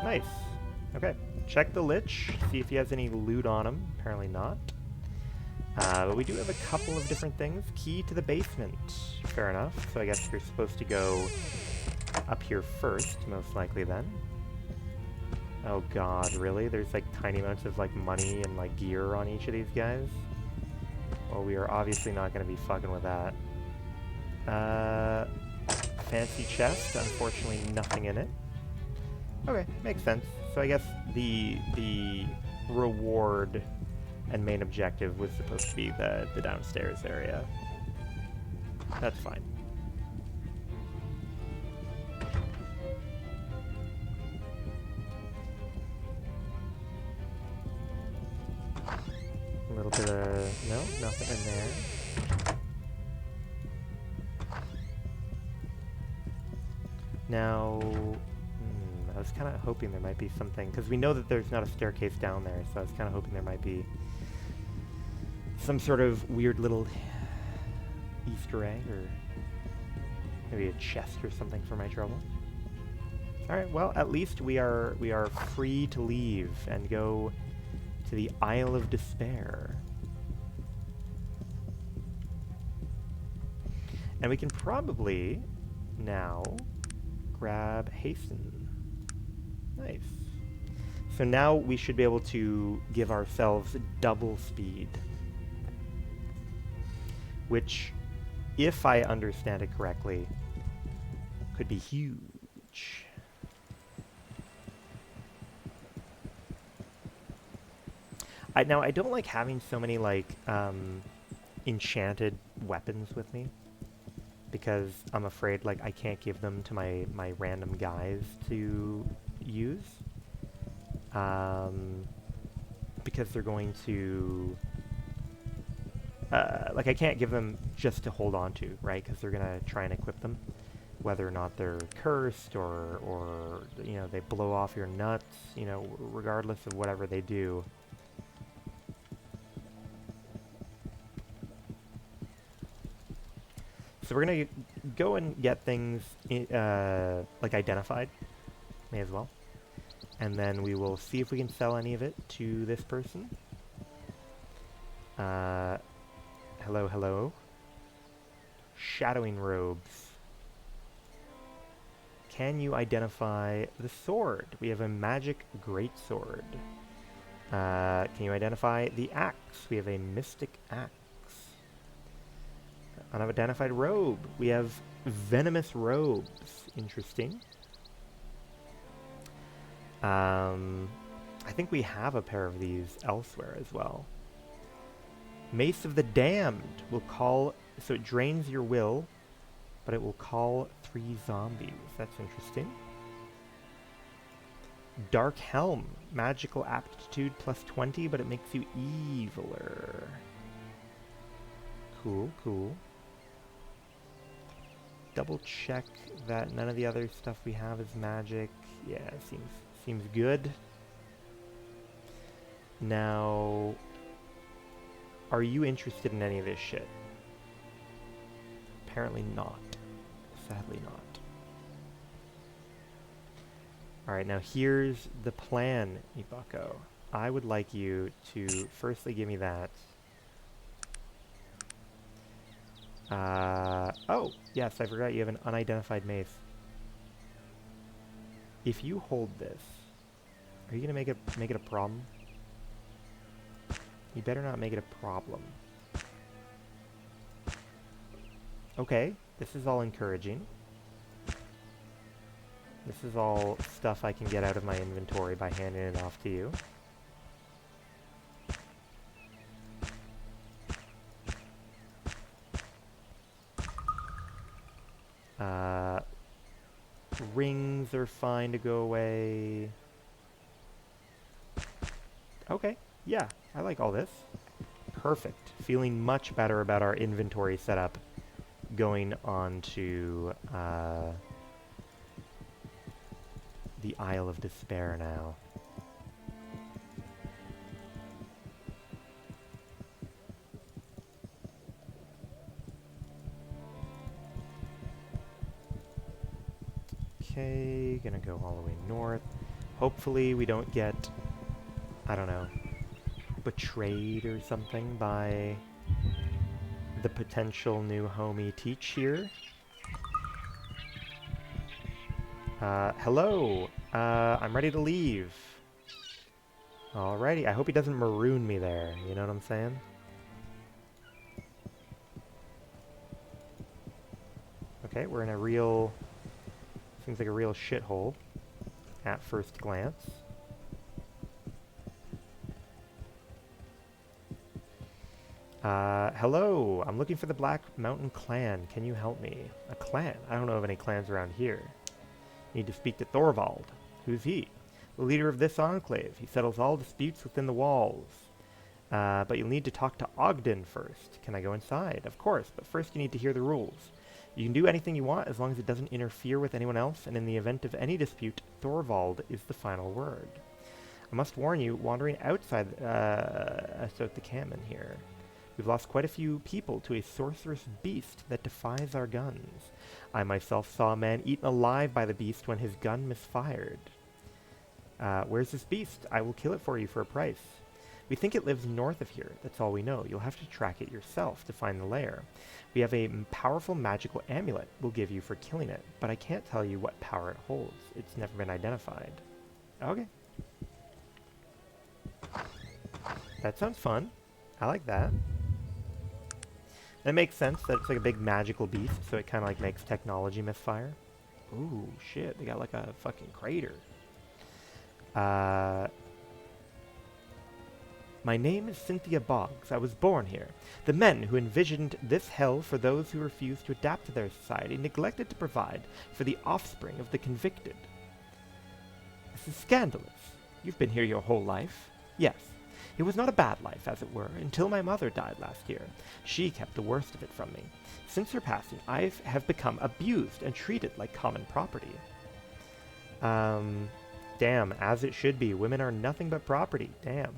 Nice. Okay, check the Lich, see if he has any loot on him. Apparently not. But we do have a couple of different things. Key to the basement. Fair enough. So I guess you're supposed to go up here first, most likely then. Oh god, really? There's like tiny amounts of like money and like gear on each of these guys? Well, we are obviously not going to be fucking with that. Fancy chest. Unfortunately, nothing in it. Okay, makes sense. So I guess the reward and main objective was supposed to be the downstairs area. That's fine. A little bit of... no, nothing in there. Now... I was kind of hoping there might be something, because we know that there's not a staircase down there, so I was kind of hoping there might be some sort of weird little Easter egg, or maybe a chest or something for my trouble. Alright, well, at least we are free to leave and go to the Isle of Despair. And we can probably now grab Hasten. Nice. So now we should be able to give ourselves double speed. Which, if I understand it correctly, could be huge. Now, I don't like having so many, like, enchanted weapons with me. because I'm afraid like I can't give them to my random guys to use. Because they're going to like I can't give them just to hold on to, right? Because they're gonna try and equip them, whether or not they're cursed or you know they blow off your nuts, you know, regardless of whatever they do. So we're gonna go and get things like identified, may as well, and then we will see if we can sell any of it to this person. Hello, hello. Shadowing robes. Can you identify the sword? We have a magic greatsword. Can you identify the axe? We have a mystic axe. Unidentified robe. We have venomous robes. Interesting. I think we have a pair of these elsewhere as well. Mace of the Damned will call, so it drains your will, but it will call 3 zombies. That's interesting. Dark Helm, magical aptitude plus 20, but it makes you eviler. Cool, cool. Double check that none of the other stuff we have is magic. Yeah, seems good. Now, are you interested in any of this shit? Apparently not. Sadly not. Alright, now here's the plan, Ibako. I would like you to firstly give me that. Oh, yes, I forgot you have an unidentified mace. If you hold this, are you gonna make it a problem? You better not make it a problem. Okay, this is all encouraging. This is all stuff I can get out of my inventory by handing it off to you. Rings are fine to go away. Okay, yeah, I like all this. Perfect. Feeling much better about our inventory setup going on to the Isle of Despair now. Okay, gonna go all the way north. Hopefully we don't get, I don't know, betrayed or something by the potential new homie Teach here. Hello! I'm ready to leave. Alrighty, I hope he doesn't maroon me there, you know what I'm saying? Okay, we're in a real... seems like a real shithole at first glance. Hello, I'm looking for the Black Mountain Clan. Can you help me? A clan? I don't know of any clans around here. Need to speak to Thorvald. Who's he? The leader of this enclave. He settles all disputes within the walls. But you'll need to talk to Ogden first. Can I go inside? Of course, but first you need to hear the rules. You can do anything you want as long as it doesn't interfere with anyone else, and in the event of any dispute, Thorvald is the final word. I must warn you, wandering outside the canon here. We've lost quite a few people to a sorcerous beast that defies our guns. I myself saw a man eaten alive by the beast when his gun misfired. Where's this beast? I will kill it for you for a price. We think it lives north of here. That's all we know. You'll have to track it yourself to find the lair. We have a powerful magical amulet we'll give you for killing it, but I can't tell you what power it holds. It's never been identified. Okay. That sounds fun. I like that. And it makes sense that it's like a big magical beast, so it kind of like makes technology misfire. Ooh, shit. They got like a fucking crater. My name is Cynthia Boggs. I was born here. The men who envisioned this hell for those who refused to adapt to their society neglected to provide for the offspring of the convicted. This is scandalous. You've been here your whole life. Yes. It was not a bad life, as it were, until my mother died last year. She kept the worst of it from me. Since her passing, I have become abused and treated like common property. Damn, as it should be. Women are nothing but property. Damn.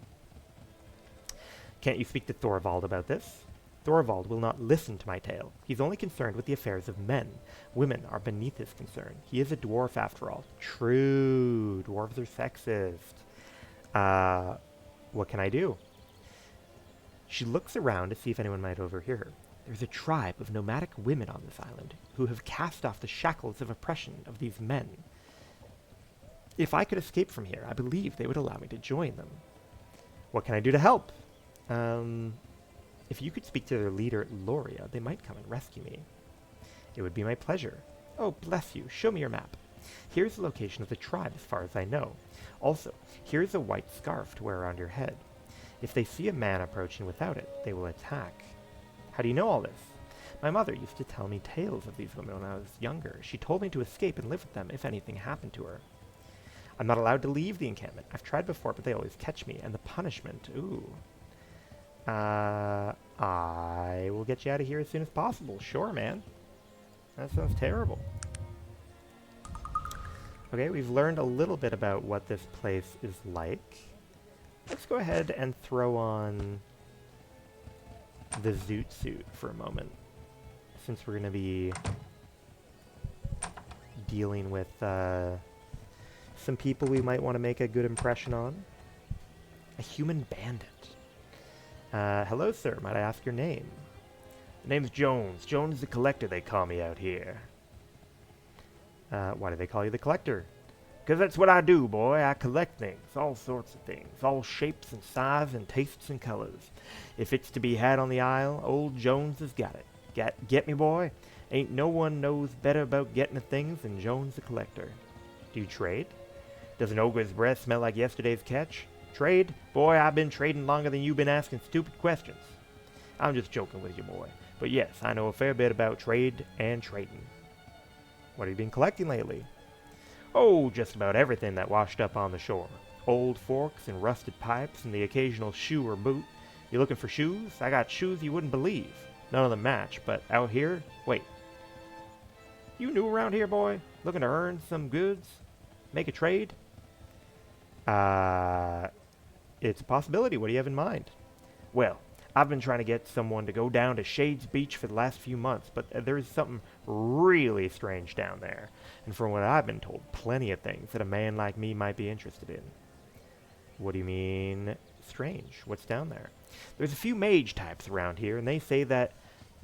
Can't you speak to Thorvald about this? Thorvald will not listen to my tale. He's only concerned with the affairs of men. Women are beneath his concern. He is a dwarf after all. True. Dwarves are sexist. What can I do? She looks around to see if anyone might overhear her. There's a tribe of nomadic women on this island who have cast off the shackles of oppression of these men. If I could escape from here, I believe they would allow me to join them. What can I do to help? If you could speak to their leader, Loria, they might come and rescue me. It would be my pleasure. Oh, bless you. Show me your map. Here's the location of the tribe as far as I know. Also, here's a white scarf to wear around your head. If they see a man approaching without it, they will attack. How do you know all this? My mother used to tell me tales of these women when I was younger. She told me to escape and live with them if anything happened to her. I'm not allowed to leave the encampment. I've tried before, but they always catch me. And the punishment, ooh. I will get you out of here as soon as possible. Sure, man. That sounds terrible. Okay, we've learned a little bit about what this place is like. Let's go ahead and throw on the zoot suit for a moment, since we're going to be dealing with some people we might want to make a good impression on. A human bandit. Hello, sir. Might I ask your name? The name's Jones. Jones the Collector, they call me out here. Why do they call you the Collector? Because that's what I do, boy. I collect things. All sorts of things. All shapes and sizes and tastes and colors. If it's to be had on the Isle, old Jones has got it. Get me, boy? Ain't no one knows better about getting things than Jones the Collector. Do you trade? Does an ogre's breath smell like yesterday's catch? Trade? Boy, I've been trading longer than you've been asking stupid questions. I'm just joking with you, boy. But yes, I know a fair bit about trade and trading. What have you been collecting lately? Oh, just about everything that washed up on the shore. Old forks and rusted pipes and the occasional shoe or boot. You looking for shoes? I got shoes you wouldn't believe. None of them match, but out here... Wait. You new around here, boy? Looking to earn some goods? Make a trade? It's a possibility. What do you have in mind? Well, I've been trying to get someone to go down to Shades Beach for the last few months, but there's something really strange down there. And from what I've been told, plenty of things that a man like me might be interested in. What do you mean, strange? What's down there? There's a few mage types around here, and they say that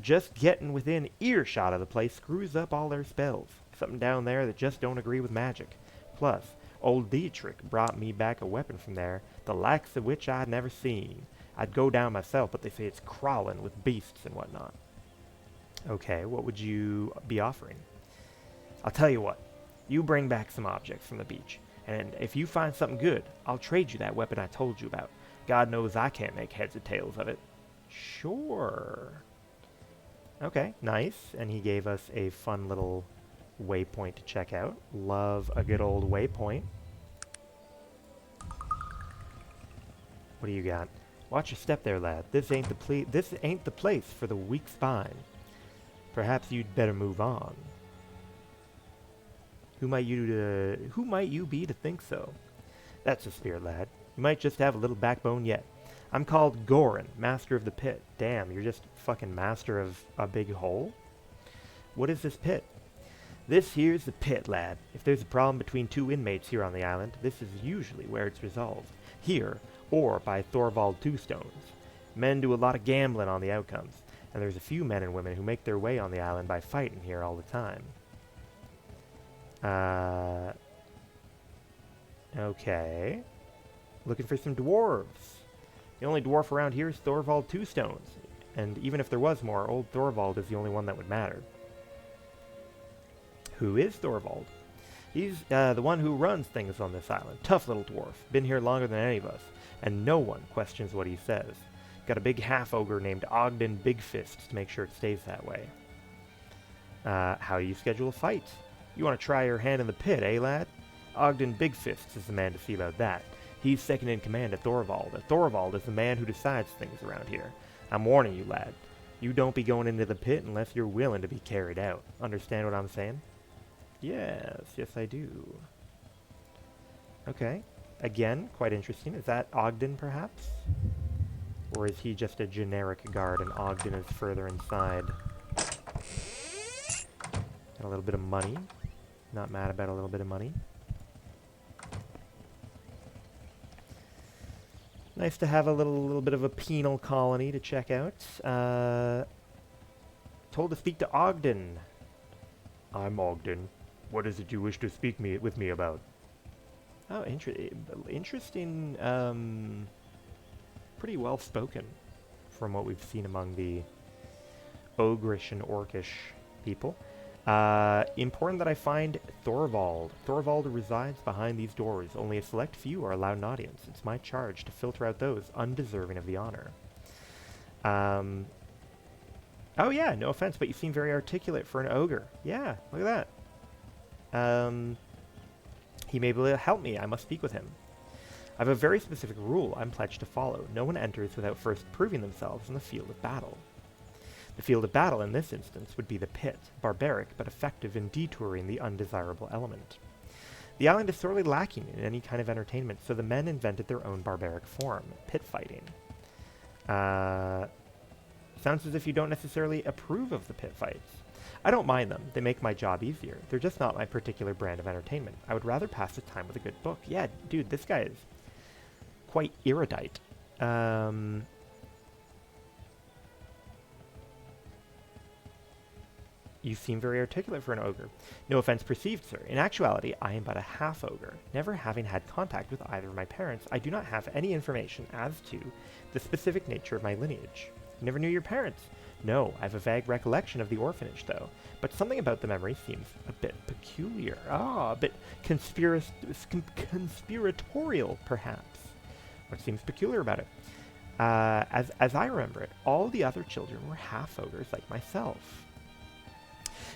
just getting within earshot of the place screws up all their spells. Something down there that just don't agree with magic. Plus, old Dietrich brought me back a weapon from there, the likes of which I'd never seen. I'd go down myself, but they say it's crawling with beasts and whatnot. Okay, what would you be offering? I'll tell you what. You bring back some objects from the beach, and if you find something good, I'll trade you that weapon I told you about. God knows I can't make heads or tails of it. Sure. Okay, nice. And he gave us a fun little waypoint to check out. Love a good old waypoint. What do you got? Watch your step there, lad. This ain't the place for the weak spine. Perhaps you'd better move on. Who might you be to think so? That's the spirit, lad. You might just have a little backbone yet. I'm called Goran, master of the pit. Damn, you're just fucking master of a big hole? What is this pit? This here's the pit, lad. If there's a problem between two inmates here on the island, this is usually where it's resolved. Here, or by Thorvald Two-Stones. Men do a lot of gambling on the outcomes, and there's a few men and women who make their way on the island by fighting here all the time. Okay. Looking for some dwarves. The only dwarf around here is Thorvald Two-Stones, and even if there was more, old Thorvald is the only one that would matter. Who is Thorvald? He's the one who runs things on this island. Tough little dwarf. Been here longer than any of us. and no one questions what he says. Got a big half-ogre named Ogden Big Fist to make sure it stays that way. How do you schedule a fight? You want to try your hand in the pit, eh, lad? Ogden Big Fist is the man to see about that. He's second in command to Thorvald, and Thorvald is the man who decides things around here. I'm warning you, lad. You don't be going into the pit unless you're willing to be carried out. Understand what I'm saying? Yes, yes I do. Okay. Again, quite interesting. Is that Ogden, perhaps? Or is he just a generic guard and Ogden is further inside? Got a little bit of money. Not mad about a little bit of money. Nice to have a little bit of a penal colony to check out. Told to speak to Ogden. I'm Ogden. What is it you wish to speak with me about? Oh, interesting. Pretty well spoken from what we've seen among the ogrish and orcish people. Important that I find Thorvald. Thorvald resides behind these doors. Only a select few are allowed an audience. It's my charge to filter out those undeserving of the honor. Oh yeah, no offense, but you seem very articulate for an ogre. Yeah, look at that. He may be able to help me. I must speak with him. I have a very specific rule I'm pledged to follow. No one enters without first proving themselves in the field of battle. The field of battle in this instance would be the pit, barbaric but effective in detouring the undesirable element. The island is sorely lacking in any kind of entertainment, so the men invented their own barbaric form, pit fighting. Sounds as if you don't necessarily approve of the pit fights. I don't mind them. They make my job easier. They're just not my particular brand of entertainment. I would rather pass the time with a good book. Yeah, dude, this guy is quite erudite. You seem very articulate for an ogre. No offense perceived, sir. In actuality, I am but a half-ogre. Never having had contact with either of my parents, I do not have any information as to the specific nature of my lineage. You never knew your parents? No, I have a vague recollection of the orphanage, though. But something about the memory seems a bit peculiar. A bit conspiratorial, perhaps. What seems peculiar about it? As I remember it, all the other children were half-ogres like myself.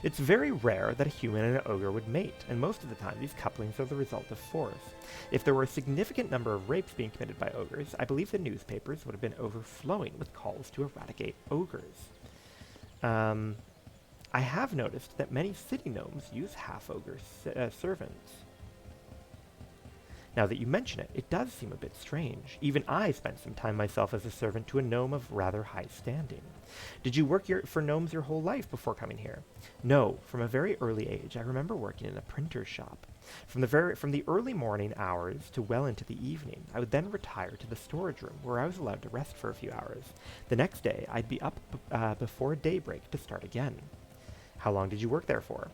It's very rare that a human and an ogre would mate, and most of the time these couplings are the result of force. If there were a significant number of rapes being committed by ogres, I believe the newspapers would have been overflowing with calls to eradicate ogres. I have noticed that many city gnomes use half-ogre servants. Now that you mention it, it does seem a bit strange. Even I spent some time myself as a servant to a gnome of rather high standing. Did you work for gnomes your whole life before coming here? No, from a very early age I remember working in a printer's shop. From the early morning hours to well into the evening, I would then retire to the storage room where I was allowed to rest for a few hours. The next day I'd be up before daybreak to start again. How long did you work there for?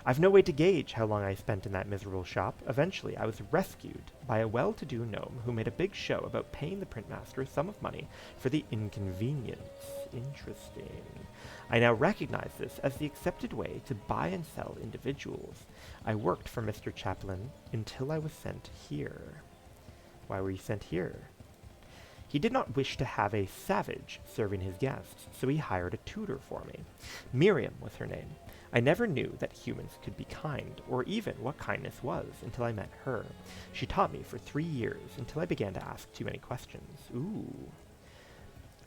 I've no way to gauge how long I spent in that miserable shop. Eventually, I was rescued by a well-to-do gnome who made a big show about paying the printmaster a sum of money for the inconvenience. Interesting. I now recognize this as the accepted way to buy and sell individuals. I worked for Mr. Chaplin until I was sent here. Why were you sent here? He did not wish to have a savage serving his guests, so he hired a tutor for me. Miriam was her name. I never knew that humans could be kind, or even what kindness was, until I met her. She taught me for 3 years, until I began to ask too many questions. Ooh.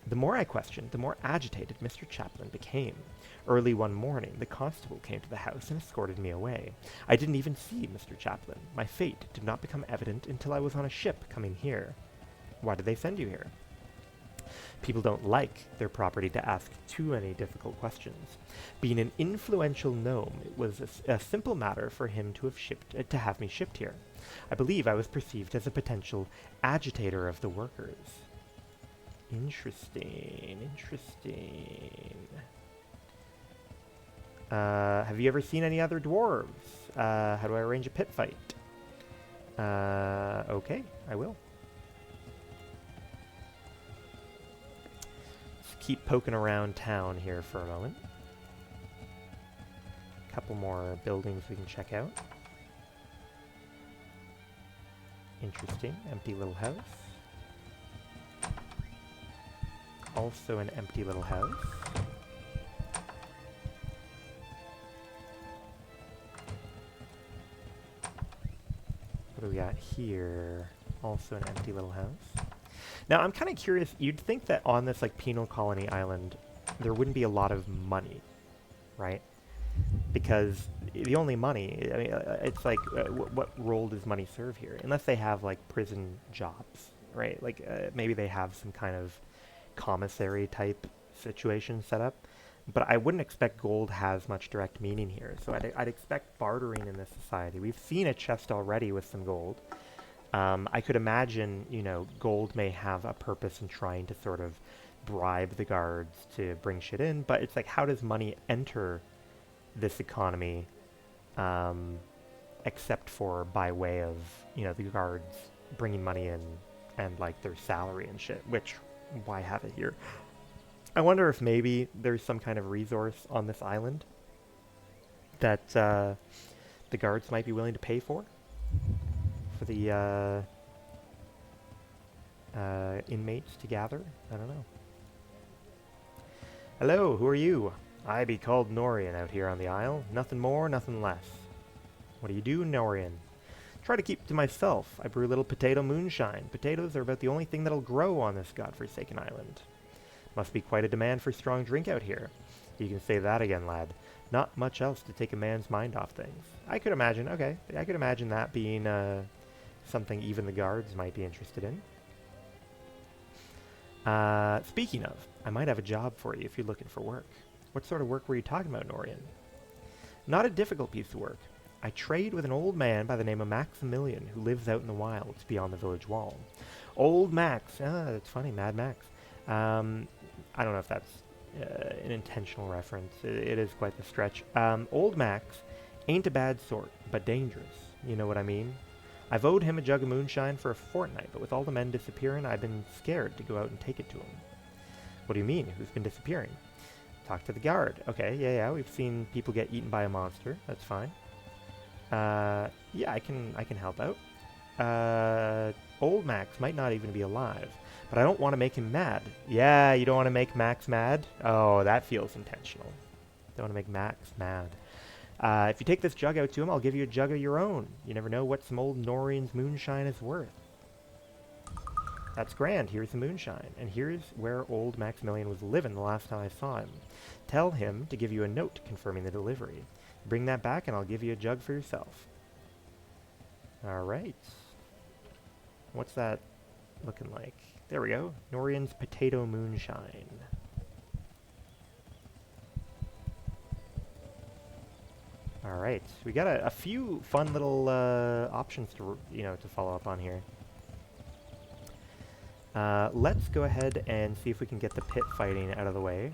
The more I questioned, the more agitated Mr. Chaplin became. Early one morning, the constable came to the house and escorted me away. I didn't even see Mr. Chaplin. My fate did not become evident until I was on a ship coming here. Why did they send you here? People don't like their property to ask too many difficult questions. Being an influential gnome, it was a simple matter for him to have me shipped here. I believe I was perceived as a potential agitator of the workers. Interesting, interesting. Have you ever seen any other dwarves? How do I arrange a pit fight? Okay, I will. Keep poking around town here for a moment. A couple more buildings we can check out. Interesting, empty little house. also an empty little house. What do we got here? Also an empty little house. Now, I'm kind of curious. You'd think that on this, like, penal colony island, there wouldn't be a lot of money, right? Because the only money, I mean, it's like, what role does money serve here? Unless they have, like, prison jobs, right? Like, maybe they have some kind of commissary type situation set up. But I wouldn't expect gold has much direct meaning here. So I'd expect bartering in this society. We've seen a chest already with some gold. I could imagine, you know, gold may have a purpose in trying to sort of bribe the guards to bring shit in, but it's like, how does money enter this economy, except for by way of, you know, the guards bringing money in and, like, their salary and shit, which, why have it here? I wonder if maybe there's some kind of resource on this island that the guards might be willing to pay for the inmates to gather. I don't know. Hello, who are you? I be called Norian out here on the isle. Nothing more, nothing less. What do you do, Norian? Try to keep to myself. I brew little potato moonshine. Potatoes are about the only thing that'll grow on this godforsaken island. Must be quite a demand for strong drink out here. You can say that again, lad. Not much else to take a man's mind off things. I could imagine, okay, I could imagine that being something even the guards might be interested in. Speaking of, I might have a job for you if you're looking for work. What sort of work were you talking about, Norian? Not a difficult piece of work. I trade with an old man by the name of Maximilian who lives out in the wilds beyond the village wall. Old Max. That's funny, Mad Max. I don't know if that's an intentional reference. It is quite the stretch. Old Max ain't a bad sort, but dangerous. You know what I mean? I've owed him a jug of moonshine for a fortnight, but with all the men disappearing, I've been scared to go out and take it to him. What do you mean? Who's been disappearing? Talk to the guard. Okay, yeah, we've seen people get eaten by a monster. That's fine. Yeah, I can help out. Old Max might not even be alive, but I don't want to make him mad. Yeah, you don't want to make Max mad? Oh, that feels intentional. Don't want to make Max mad. If you take this jug out to him, I'll give you a jug of your own. You never know what some old Norian's moonshine is worth. That's grand. Here's the moonshine. And here's where old Maximilian was living the last time I saw him. Tell him to give you a note confirming the delivery. Bring that back and I'll give you a jug for yourself. Alright. What's that looking like? There we go. Norian's potato moonshine. Alright. We got a few fun little options to, to follow up on here. Let's go ahead and see if we can get the pit fighting out of the way.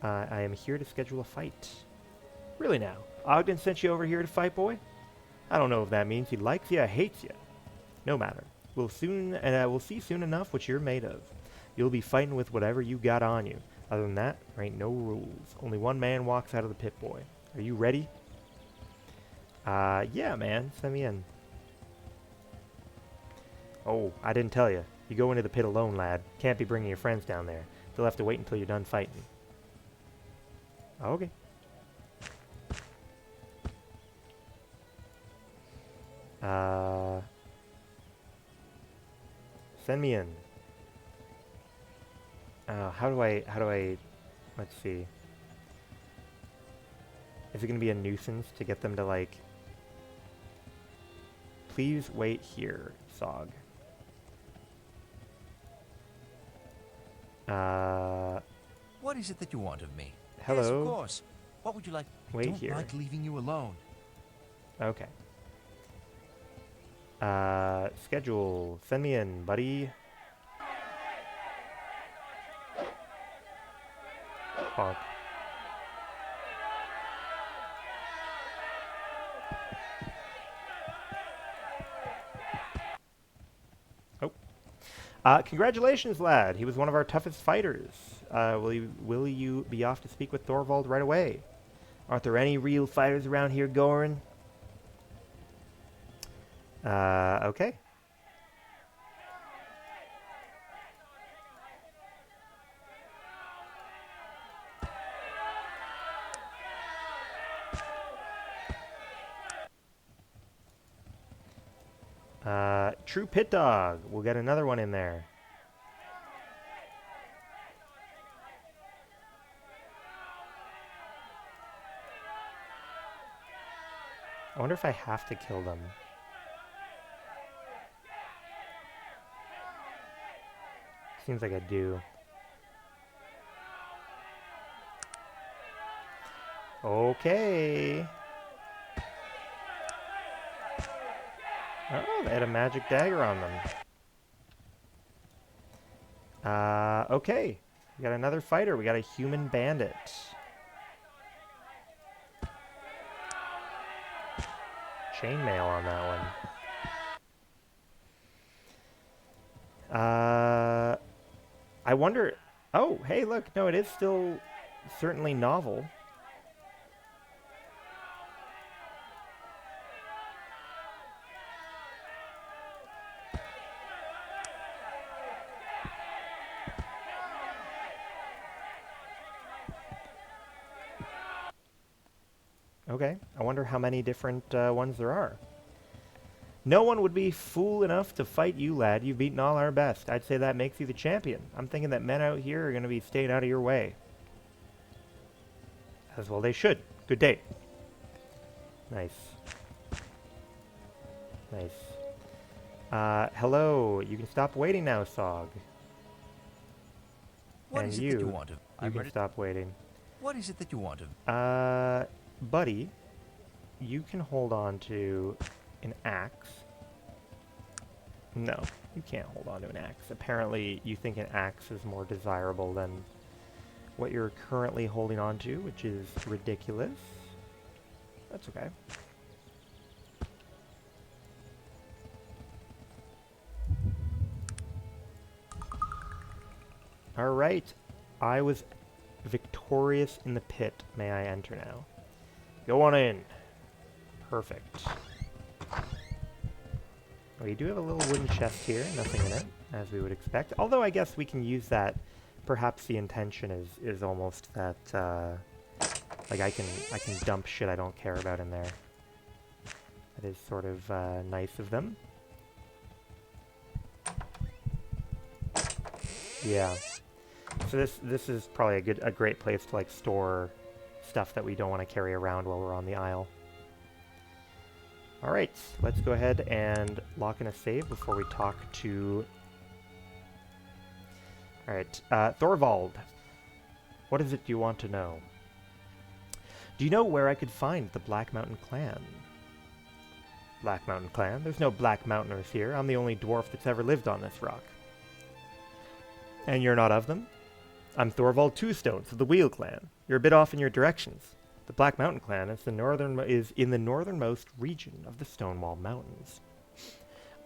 I am here to schedule a fight. Really now? Ogden sent you over here to fight, boy? I don't know if that means he likes you or hates you. No matter. We'll see soon enough what you're made of. You'll be fighting with whatever you got on you. Other than that, there ain't no rules. Only one man walks out of the pit, boy. Are you ready? Yeah, man. Send me in. Oh, I didn't tell you. You go into the pit alone, lad. Can't be bringing your friends down there. They'll have to wait until you're done fighting. Okay. Send me in. How do I, let's see. Is it going to be a nuisance to get them to, like, please wait here, Sog. What is it that you want of me? Hello? Yes, of course. What would you like? Wait I don't here. like leaving you alone. Okay. Schedule. Send me in, buddy. Bonk. Oh. Congratulations, lad. He was one of our toughest fighters. Will you be off to speak with Thorvald right away? Aren't there any real fighters around here, Goran? Okay. True Pit Dog. We'll get another one in there. I wonder if I have to kill them. Seems like I do. Okay. Oh, they had a magic dagger on them. Okay. We got another fighter. We got a human bandit. Chainmail on that one. I wonder... Oh, hey, look. No, it is still certainly novel. Okay, I wonder how many different ones there are. No one would be fool enough to fight you, lad. You've beaten all our best. I'd say that makes you the champion. I'm thinking that men out here are going to be staying out of your way. As well they should. Good day. Nice. Nice. Hello. You can stop waiting now, Sog. What and is it that you want of? You can stop waiting. What is it that you want of? Buddy, you can hold on to an axe. No, you can't hold on to an axe. Apparently, you think an axe is more desirable than what you're currently holding on to, which is ridiculous. That's okay. All right. I was victorious in the pit. May I enter now? Go on in. Perfect. We do have a little wooden chest here, nothing in it, as we would expect. Although I guess we can use that. Perhaps the intention is almost that, like I can dump shit I don't care about in there. That is sort of nice of them. Yeah. So this is probably a great place to like store stuff that we don't want to carry around while we're on the isle. All right, let's go ahead and lock in a save before we talk to... All right, Thorvald, what is it you want to know? Do you know where I could find the Black Mountain Clan? Black Mountain Clan? There's no Black Mountainers here. I'm the only dwarf that's ever lived on this rock. And you're not of them? I'm Thorvald Twostones of the Wheel Clan. You're a bit off in your directions. The Black Mountain Clan is in the northernmost region of the Stonewall Mountains.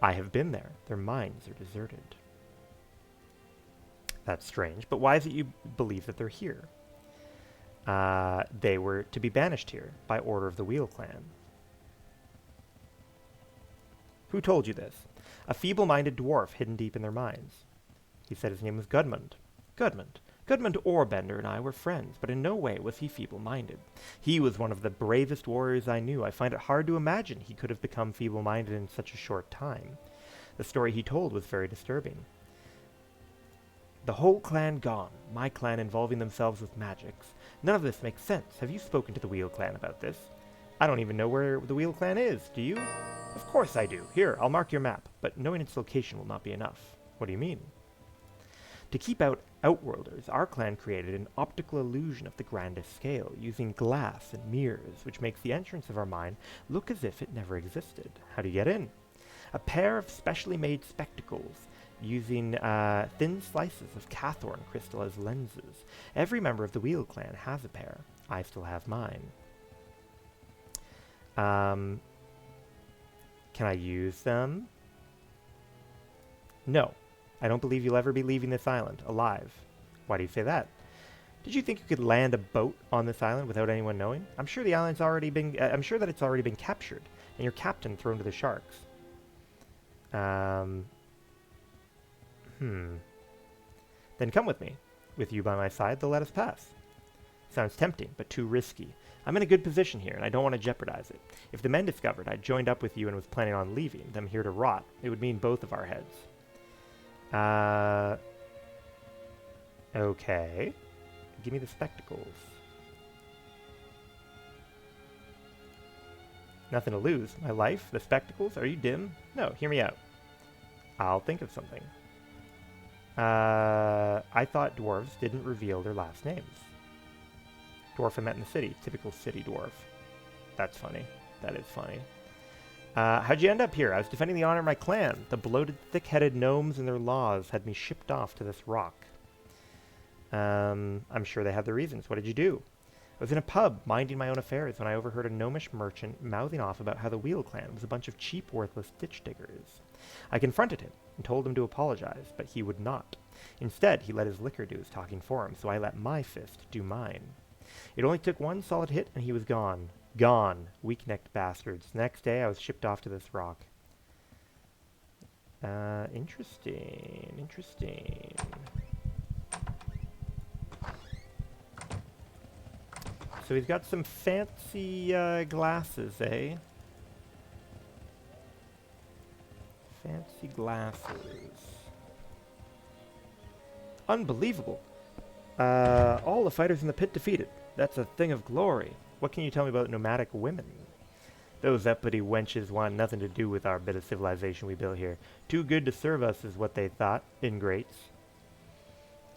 I have been there. Their mines are deserted. That's strange, but why is it you believe that they're here? They were to be banished here by order of the Wheel Clan. Who told you this? A feeble-minded dwarf hidden deep in their mines. He said his name was Gudmund. Gudmund Orbender and I were friends, but in no way was he feeble-minded. He was one of the bravest warriors I knew. I find it hard to imagine he could have become feeble-minded in such a short time. The story he told was very disturbing. The whole clan gone, my clan involving themselves with magics. None of this makes sense. Have you spoken to the Wheel Clan about this? I don't even know where the Wheel Clan is, do you? Of course I do. Here, I'll mark your map, but knowing its location will not be enough. What do you mean? To keep out outworlders, our clan created an optical illusion of the grandest scale, using glass and mirrors, which makes the entrance of our mine look as if it never existed. How do you get in? A pair of specially made spectacles, using thin slices of Cathorn crystal as lenses. Every member of the Wheel Clan has a pair. I still have mine. Can I use them? No. I don't believe you'll ever be leaving this island alive. Why do you say that? Did you think you could land a boat on this island without anyone knowing? I'm sure the island's already been. I'm sure that it's already been captured and your captain thrown to the sharks. Then come with me. With you by my side, they'll let us pass. Sounds tempting, but too risky. I'm in a good position here, and I don't want to jeopardize it. If the men discovered I'd joined up with you and was planning on leaving them here to rot, it would mean both of our heads. Okay. Give me the spectacles. Nothing to lose. My life? The spectacles? Are you dim? No, hear me out. I'll think of something. I thought dwarves didn't reveal their last names. Dwarf I met in the city. Typical city dwarf. That's funny. That is funny. How'd you end up here? I was defending the honor of my clan. The bloated, thick-headed gnomes and their laws had me shipped off to this rock. I'm sure they had their reasons. What did you do? I was in a pub, minding my own affairs, when I overheard a gnomish merchant mouthing off about how the Wheel Clan was a bunch of cheap, worthless ditch diggers. I confronted him and told him to apologize, but he would not. Instead, he let his liquor do his talking for him, so I let my fist do mine. It only took one solid hit, and he was gone. Gone. Weak-necked bastards. The next day, I was shipped off to this rock. Interesting. Interesting. So he's got some fancy glasses, eh? Fancy glasses. Unbelievable. All the fighters in the pit defeated. That's a thing of glory. What can you tell me about nomadic women? Those uppity wenches want nothing to do with our bit of civilization we built here. Too good to serve us is what they thought, ingrates.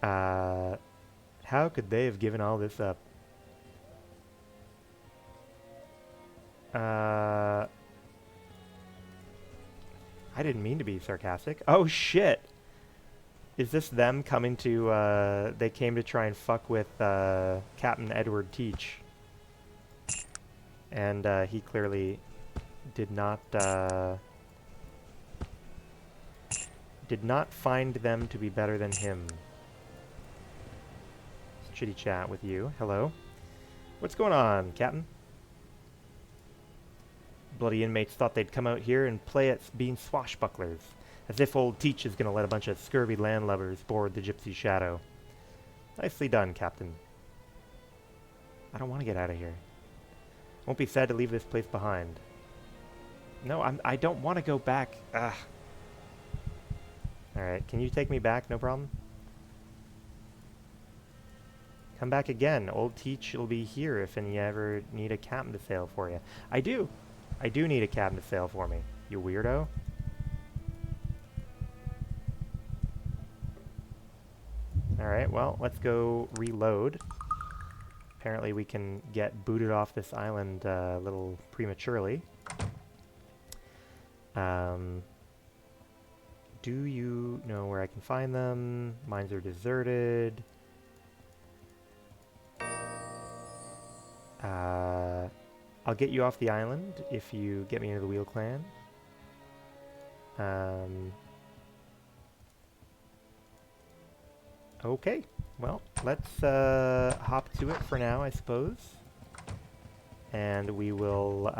How could they have given all this up? I didn't mean to be sarcastic. Oh shit! Is this them coming to, they came to try and fuck with, Captain Edward Teach. And, he clearly did not find them to be better than him. Shitty chat with you. Hello. What's going on, Captain? Bloody inmates thought they'd come out here and play at being swashbucklers. As if old Teach is gonna let a bunch of scurvy landlubbers board the Gypsy Shadow. Nicely done, Captain. I don't want to get out of here. Won't be sad to leave this place behind. No, I don't want to go back. Ugh. Alright, can you take me back? No problem? Come back again. Old Teach will be here if you ever need a captain to sail for you. I do. I do need a captain to sail for me. You weirdo. Alright, well, let's go reload. Apparently we can get booted off this island a little prematurely. Do you know where I can find them? Mines are deserted. I'll get you off the island if you get me into the Wheel Clan. Okay, well, let's hop to it for now, I suppose. And we will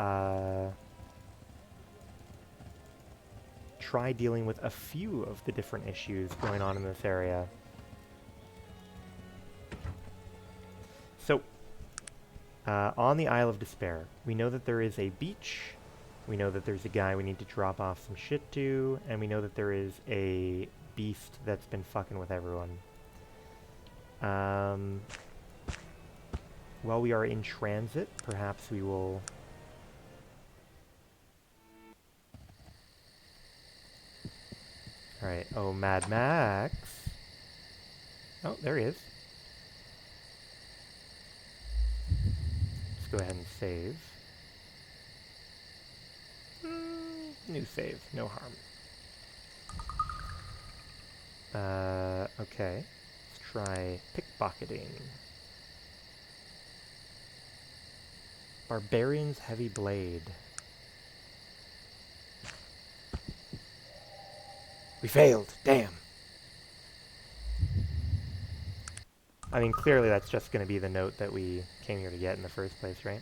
try dealing with a few of the different issues going on in this area. So, on the Isle of Despair, we know that there is a beach, we know that there's a guy we need to drop off some shit to, and we know that there is a beast that's been fucking with everyone. While we are in transit, perhaps we will... Alright, oh, Mad Max. Oh, there he is. Let's go ahead and save. New save, no harm. Okay. Let's try pickpocketing. Barbarian's Heavy Blade. We failed. Damn. I mean, clearly that's just going to be the note that we came here to get in the first place, right?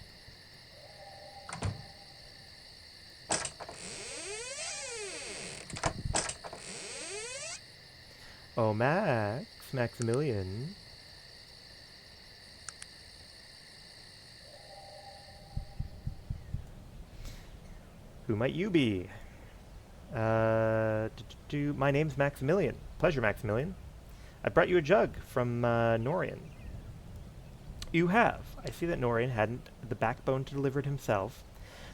Oh, Maximilian. Who might you be? My name's Maximilian. Pleasure, Maximilian. I brought you a jug from Norian. You have. I see that Norian hadn't the backbone to deliver it himself.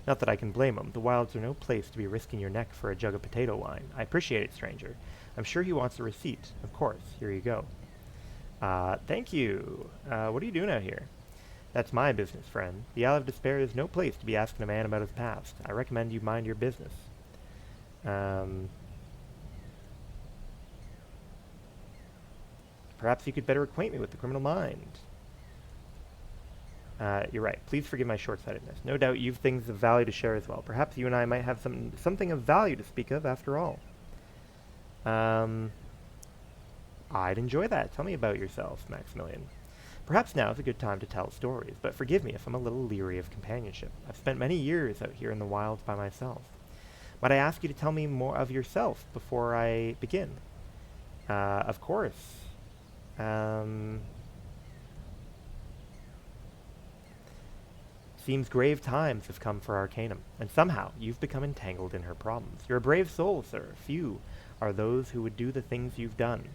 Not that I can blame him. The wilds are no place to be risking your neck for a jug of potato wine. I appreciate it, stranger. I'm sure he wants a receipt. Of course. Here you go. Thank you. What are you doing out here? That's my business, friend. The Isle of Despair is no place to be asking a man about his past. I recommend you mind your business. Perhaps you could better acquaint me with the criminal mind. You're right. Please forgive my short-sightedness. No doubt you've things of value to share as well. Perhaps you and I might have something of value to speak of after all. I'd enjoy that. Tell me about yourself, Maximilian. Perhaps now is a good time to tell stories, but forgive me if I'm a little leery of companionship. I've spent many years out here in the wilds by myself. Might I ask you to tell me more of yourself before I begin? Of course. Seems grave times have come for Arcanum, and somehow you've become entangled in her problems. You're a brave soul, sir. Few are those who would do the things you've done.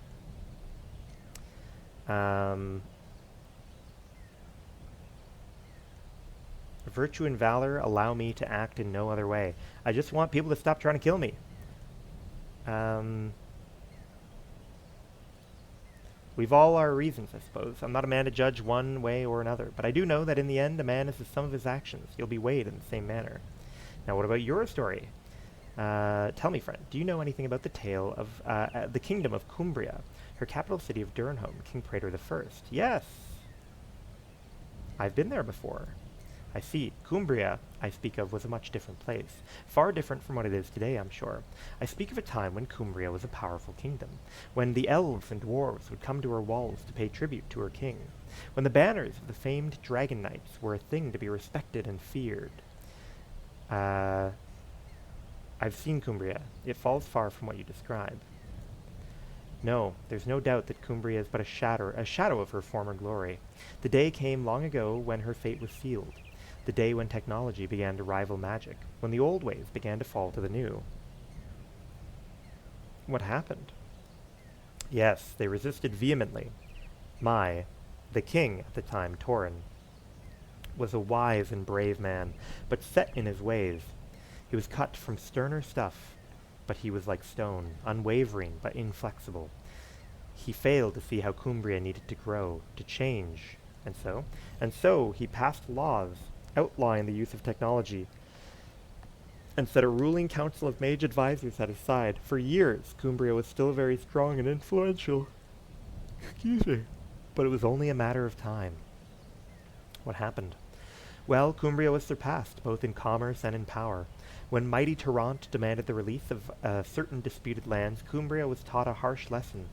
Virtue and valor allow me to act in no other way. I just want people to stop trying to kill me. We've all our reasons, I suppose. I'm not a man to judge one way or another, but I do know that in the end, a man is the sum of his actions. He'll be weighed in the same manner. Now, what about your story? Tell me, friend, do you know anything about the tale of the kingdom of Cumbria, her capital city of Durnholm, King Praetor I? Yes. I've been there before. I see. Cumbria, I speak of, was a much different place. Far different from what it is today, I'm sure. I speak of a time when Cumbria was a powerful kingdom, when the elves and dwarves would come to her walls to pay tribute to her king, when the banners of the famed dragon knights were a thing to be respected and feared. I've seen Cumbria. It falls far from what you describe. No, there's no doubt that Cumbria is but a shadow of her former glory. The day came long ago when her fate was sealed. The day when technology began to rival magic, when the old ways began to fall to the new. What happened? Yes, they resisted vehemently. The king at the time, Torin, was a wise and brave man, but set in his ways. He was cut from sterner stuff, but he was like stone, unwavering but inflexible. He failed to see how Cumbria needed to grow, to change, and so he passed laws outlawing the use of technology and set a ruling council of mage advisors at his side. For years, Cumbria was still very strong and influential. Excuse me. But it was only a matter of time. What happened? Well, Cumbria was surpassed, both in commerce and in power. When mighty Tarant demanded the release of certain disputed lands, Cumbria was taught a harsh lesson.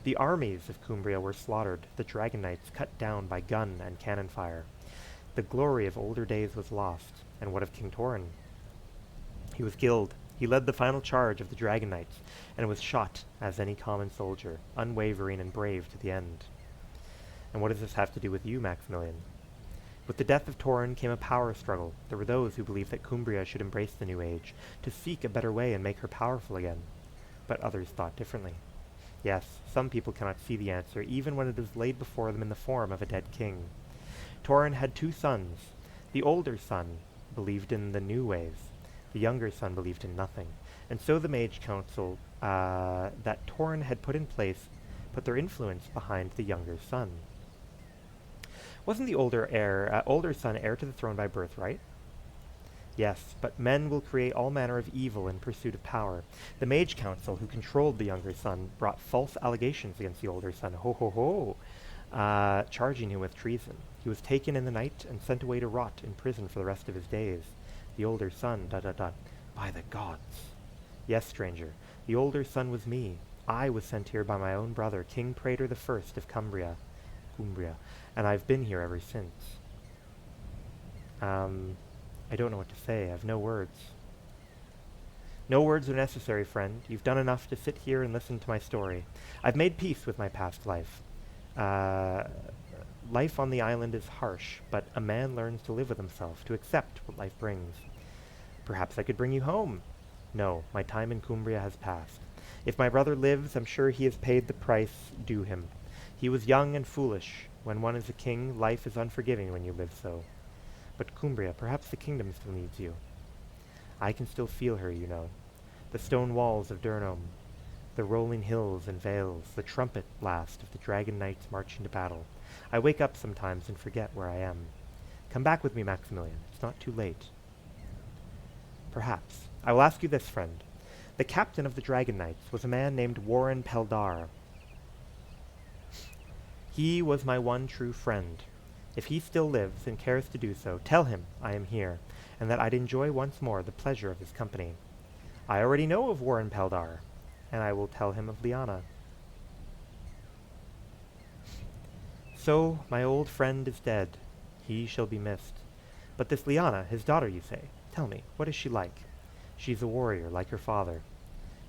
The armies of Cumbria were slaughtered, the dragon knights cut down by gun and cannon fire. The glory of older days was lost, and what of King Torin? He was killed. He led the final charge of the dragon knights, and was shot as any common soldier, unwavering and brave to the end. And what does this have to do with you, Maximilian? With the death of Torin came a power struggle. There were those who believed that Cumbria should embrace the new age, to seek a better way and make her powerful again. But others thought differently. Yes, some people cannot see the answer, even when it is laid before them in the form of a dead king. Torin had 2 sons. The older son believed in the new ways. The younger son believed in nothing. And so the Mage Council that Torin had put in place put their influence behind the younger son. Wasn't the older son heir to the throne by birthright? Yes, but men will create all manner of evil in pursuit of power. The Mage Council, who controlled the younger son, brought false allegations against the older son, charging him with treason. He was taken in the night and sent away to rot in prison for the rest of his days. The older son, by the gods. Yes, stranger, the older son was me. I was sent here by my own brother, King Praetor I of Cumbria, and I've been here ever since. I don't know what to say. I have no words. No words are necessary, friend. You've done enough to sit here and listen to my story. I've made peace with my past life. Life on the island is harsh, but a man learns to live with himself, to accept what life brings. Perhaps I could bring you home. No, my time in Cumbria has passed. If my brother lives, I'm sure he has paid the price due him. He was young and foolish. When one is a king, life is unforgiving when you live so. But Cumbria, perhaps the kingdom still needs you. I can still feel her, you know. The stone walls of Durnham, the rolling hills and vales, the trumpet blast of the dragon knights marching to battle. I wake up sometimes and forget where I am. Come back with me, Maximilian. It's not too late. Perhaps. I will ask you this, friend. The captain of the Dragon Knights was a man named Warren Peldar. He was my one true friend. If he still lives and cares to do so, tell him I am here, and that I'd enjoy once more the pleasure of his company. I already know of Warren Peldar, and I will tell him of Liana. So, my old friend is dead. He shall be missed. But this Liana, his daughter, you say? Tell me, what is she like? She's a warrior, like her father.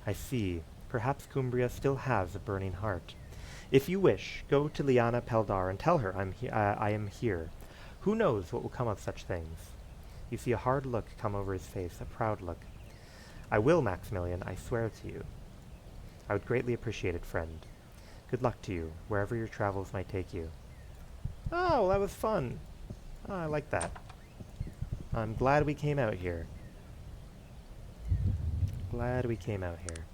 I see. Perhaps Cumbria still has a burning heart. If you wish, go to Liana Peldar and tell her I am here. Who knows what will come of such things? You see a hard look come over his face, a proud look. I will, Maximilian, I swear to you. I would greatly appreciate it, friend. Good luck to you, wherever your travels might take you. Oh, well, that was fun. Oh, I like that. I'm glad we came out here. Glad we came out here.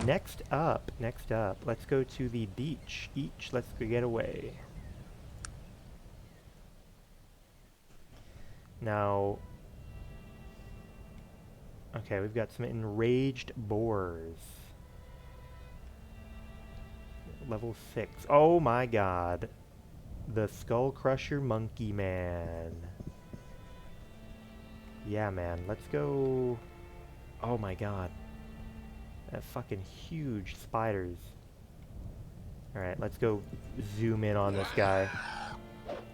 Next up, let's go to the beach. Let's go get away. Now, okay, we've got some enraged boars. Level 6. Oh my god. The Skull Crusher Monkey Man. Yeah, man, let's go. Oh my god. That fucking huge spiders. Alright, let's go zoom in on this guy.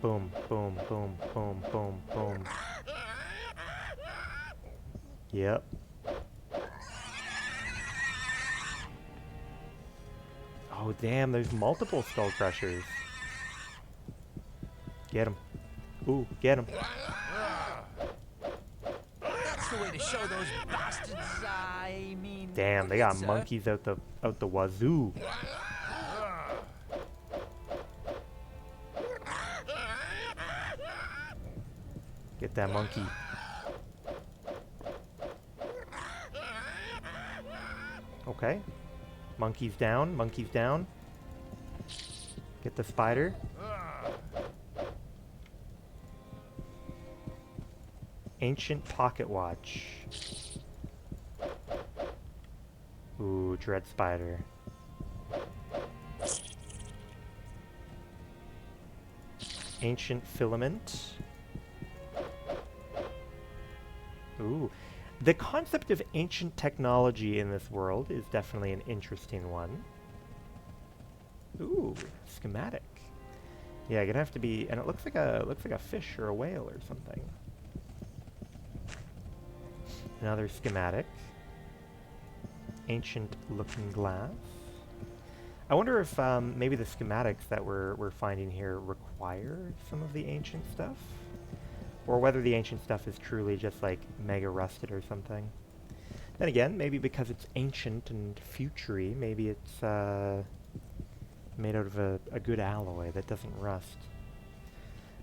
Boom, boom, boom, boom, boom, boom. Yep. Oh, damn, there's multiple Skull Crushers. Get him. Ooh, get him. That's the way to show those bastards. I mean, Damn, they got sir. monkeys out the wazoo. Get that monkey. Okay. Monkey's down, monkey's down. Get the spider. Ancient pocket watch. Ooh, dread spider. Ancient filament. Ooh. The concept of ancient technology in this world is definitely an interesting one. Ooh, schematic. Yeah, gonna have to be, and it looks like a fish or a whale or something. Another schematic. Ancient looking glass. I wonder if maybe the schematics that we're finding here require some of the ancient stuff, or whether the ancient stuff is truly just like mega rusted or something. Then again, maybe because it's ancient and futury, maybe it's made out of a good alloy that doesn't rust.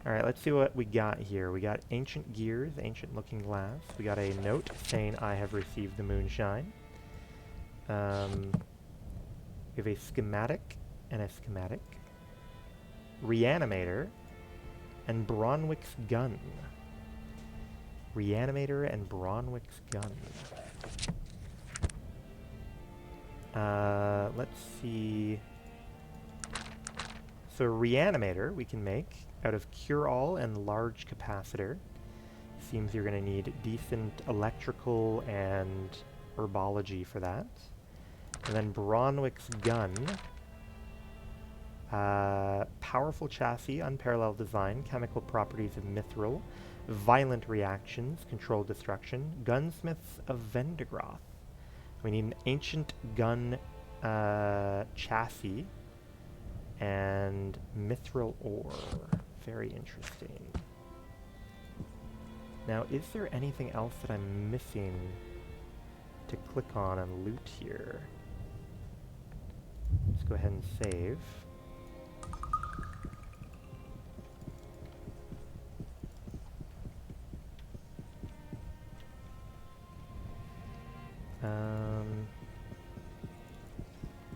Alright, let's see what we got here. We got ancient gears, ancient looking glass. We got a note saying I have received the moonshine. We have a schematic and a schematic. Reanimator and Bronwick's gun. Reanimator and Bronwick's gun. Let's see. So Reanimator we can make out of cure-all and large capacitor. Seems you're going to need decent electrical and herbology for that. And then Bronwick's gun. Powerful chassis, unparalleled design, chemical properties of mithril, violent reactions, controlled destruction, gunsmiths of Vendigroth. We need an ancient gun chassis and mithril ore. Very interesting. Now, is there anything else that I'm missing to click on and loot here? Let's go ahead and save.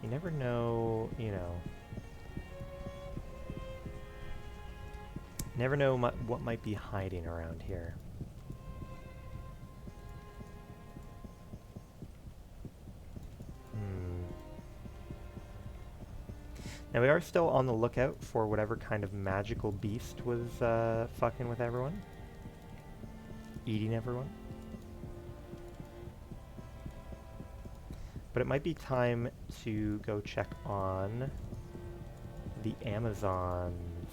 You never know, you know. Never know what might be hiding around here. Now we are still on the lookout for whatever kind of magical beast was fucking with everyone. Eating everyone. But it might be time to go check on the Amazons.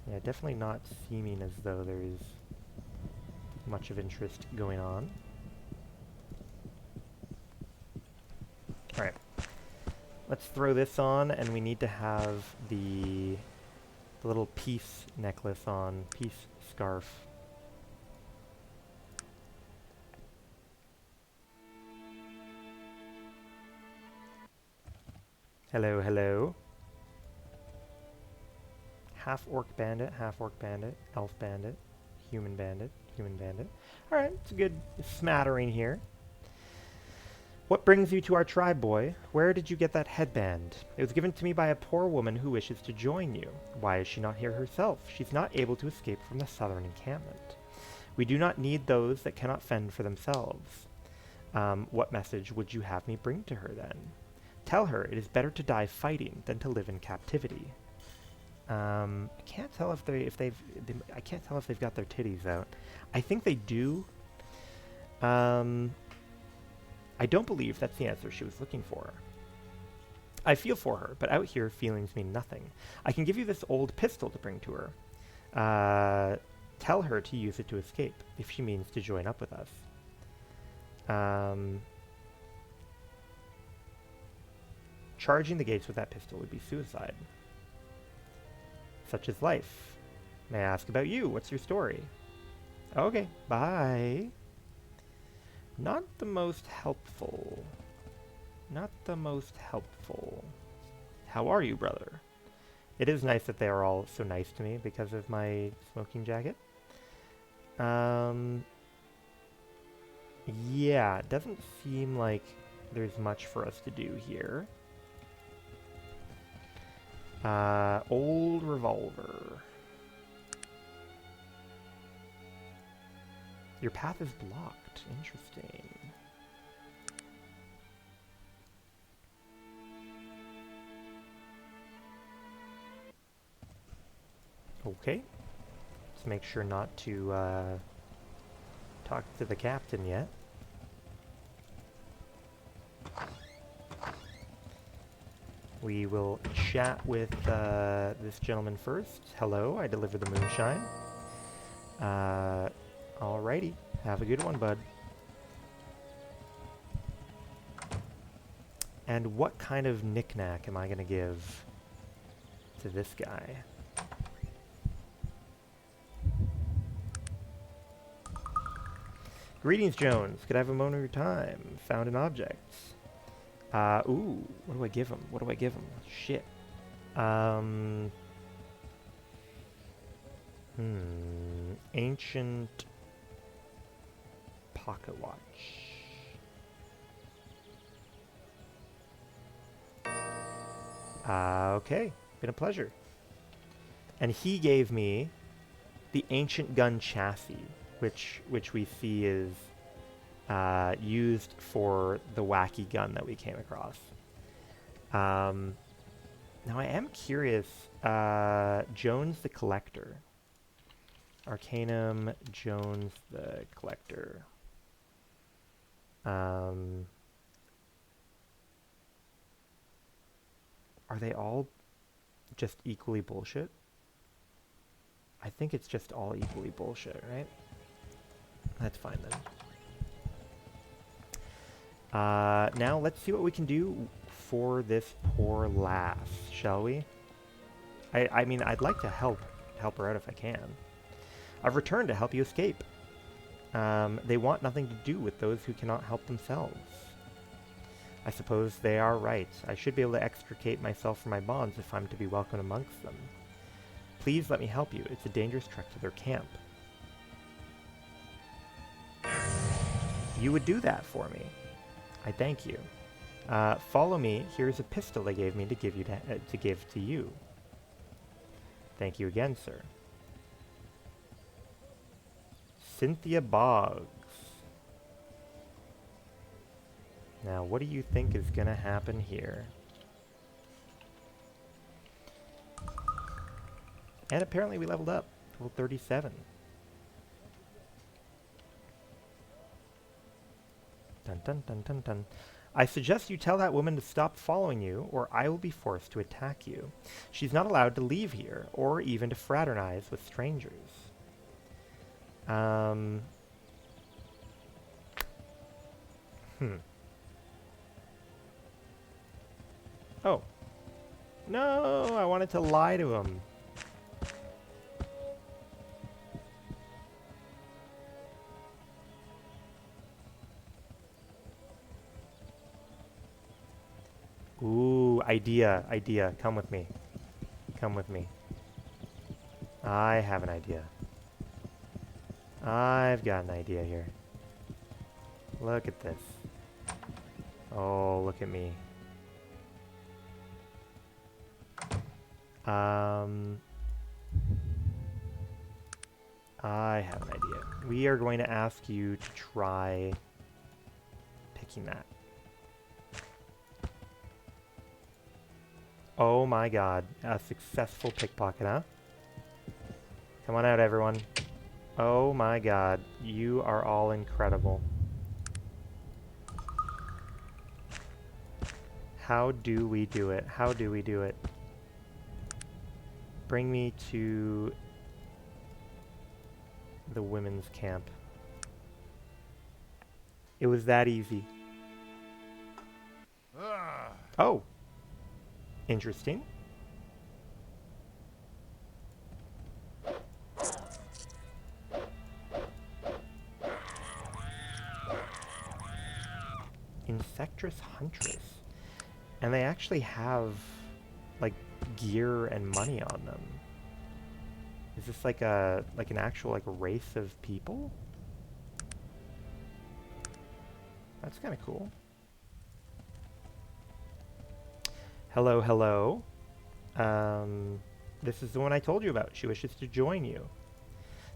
Yeah, definitely not seeming as though there's much of interest going on. Alright. Let's throw this on, and we need to have the little peace necklace on. Peace scarf. Hello, hello. Half-orc bandit, elf bandit, human bandit, human bandit. Alright, it's a good smattering here. What brings you to our tribe, boy? Where did you get that headband? It was given to me by a poor woman who wishes to join you. Why is she not here herself? She's not able to escape from the southern encampment. We do not need those that cannot fend for themselves. What message would you have me bring to her, then? Tell her it is better to die fighting than to live in captivity. I can't tell if I can't tell if they've got their titties out. I think they do. I don't believe that's the answer she was looking for. I feel for her, but out here feelings mean nothing. I can give you this old pistol to bring to her. Tell her to use it to escape, if she means to join up with us. Charging the gates with that pistol would be suicide. Such is life. May I ask about you? What's your story? Okay, bye. Not the most helpful. Not the most helpful. How are you, brother? It is nice that they are all so nice to me because of my smoking jacket. Yeah, it doesn't seem like there's much for us to do here. Old revolver. Your path is blocked. Interesting. Okay. Let's make sure not to talk to the captain yet. We will chat with this gentleman first. Hello, I deliver the moonshine. Alrighty, have a good one, bud. And what kind of knick-knack am I going to give to this guy? Greetings, Jones. Could I have a moment of your time? Found an object. Ooh, what do I give him? What do I give him? Shit. Ancient pocket watch. Okay, been a pleasure. And he gave me the ancient gun chassis, which we see is used for the wacky gun that we came across. Now I am curious, Jones the Collector. Arcanum, Jones the Collector. Are they all just equally bullshit? I think it's just all equally bullshit, right? That's fine then. Now let's see what we can do for this poor lass, shall we? I mean, I'd like to help her out if I can. I've returned to help you escape. They want nothing to do with those who cannot help themselves. I suppose they are right. I should be able to extricate myself from my bonds if I'm to be welcomed amongst them. Please let me help you. It's a dangerous trek to their camp. You would do that for me. I thank you. Follow me. Here's a pistol they gave me to give to you. Thank you again, sir. Cynthia Boggs. Now, what do you think is gonna happen here? And apparently we leveled up. Level 37. Dun dun dun dun dun. I suggest you tell that woman to stop following you, or I will be forced to attack you. She's not allowed to leave here, or even to fraternize with strangers. Oh. No, I wanted to lie to him. Ooh, idea. Come with me. Come with me. I have an idea. I've got an idea here. Look at this. Oh, look at me. I have an idea. We are going to ask you to try picking that. Oh my god. A successful pickpocket, huh? Come on out, everyone. Oh my god. You are all incredible. How do we do it? How do we do it? Bring me to the women's camp. It was that easy. Oh. Interesting. Insectress Huntress. And they actually have, like, gear and money on them. Is this like an actual, like, race of people? That's kind of cool. Hello, hello. This is the one I told you about. She wishes to join you.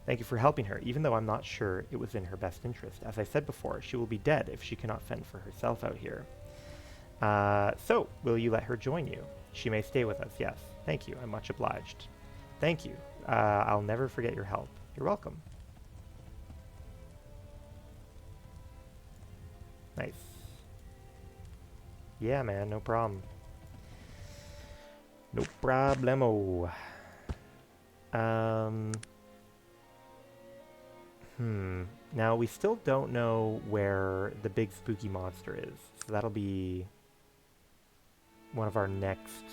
Thank you for helping her, even though I'm not sure it was in her best interest. As I said before, she will be dead if she cannot fend for herself out here. So, will you let her join you? She may stay with us, yes. Thank you, I'm much obliged. Thank you. I'll never forget your help. You're welcome. Nice. Yeah, man, no problem. No problemo. Now, we still don't know where the big spooky monster is, so that'll be one of our next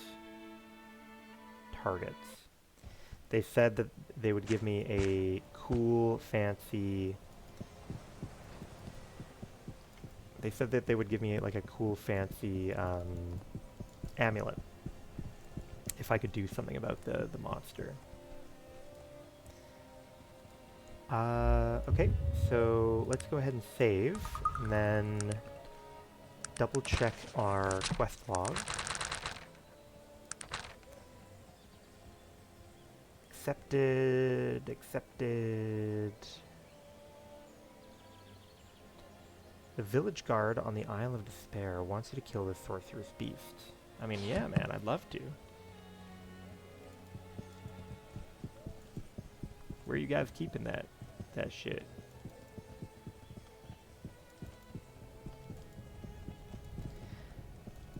targets. They said that they would give me a cool, fancy... They said that they would give me, like, a cool, fancy, amulet if I could do something about the monster. Okay, so let's go ahead and save, and then double check our quest log. Accepted, accepted. The village guard on the Isle of Despair wants you to kill the sorcerer's beast. I mean, yeah, man, I'd love to. Where are you guys keeping that shit?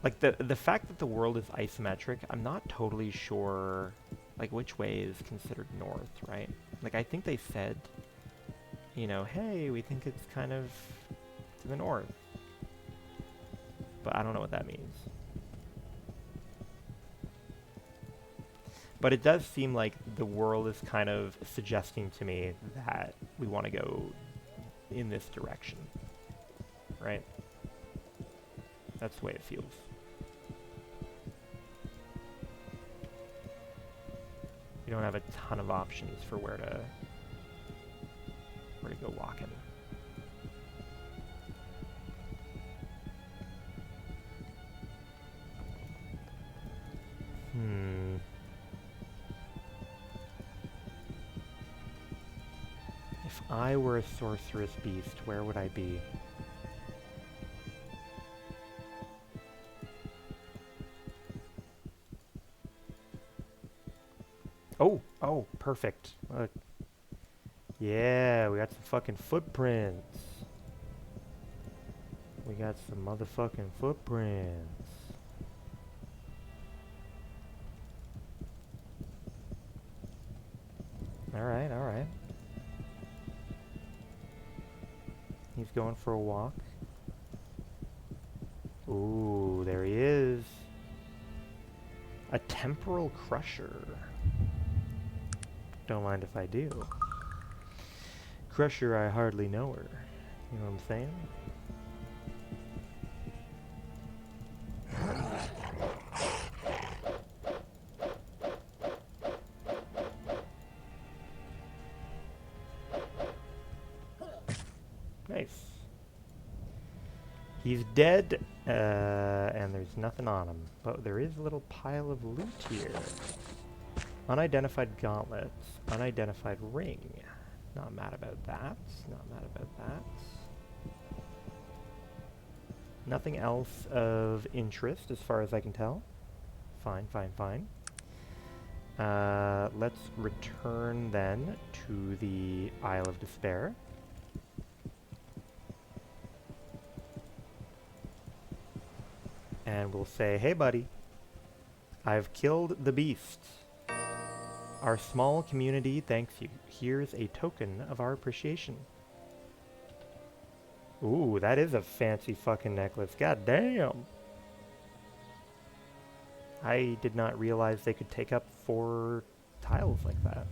Like, the fact that the world is isometric, I'm not totally sure, like, which way is considered north, right? Like, I think they said, you know, hey, we think it's kind of to the north. But I don't know what that means. But it does seem like the world is kind of suggesting to me that we want to go in this direction, right? That's the way it feels. We don't have a ton of options for where to go walking. If I were a sorceress beast, where would I be? Oh, perfect. Look. Yeah, we got some fucking footprints. We got some motherfucking footprints. Alright, alright. He's going for a walk. Ooh, there he is. A temporal crusher. Don't mind if I do. Crusher, I hardly know her. You know what I'm saying? Nice. He's dead, and there's nothing on him. But there is a little pile of loot here. Unidentified gauntlets. Unidentified ring. Not mad about that. Not mad about that. Nothing else of interest as far as I can tell. Fine, fine, fine. Let's return then to the Isle of Despair. And we'll say, hey buddy, I've killed the beast. Our small community thanks you. Here's a token of our appreciation. Ooh, that is a fancy fucking necklace. God damn. I did not realize they could take up 4 tiles like that.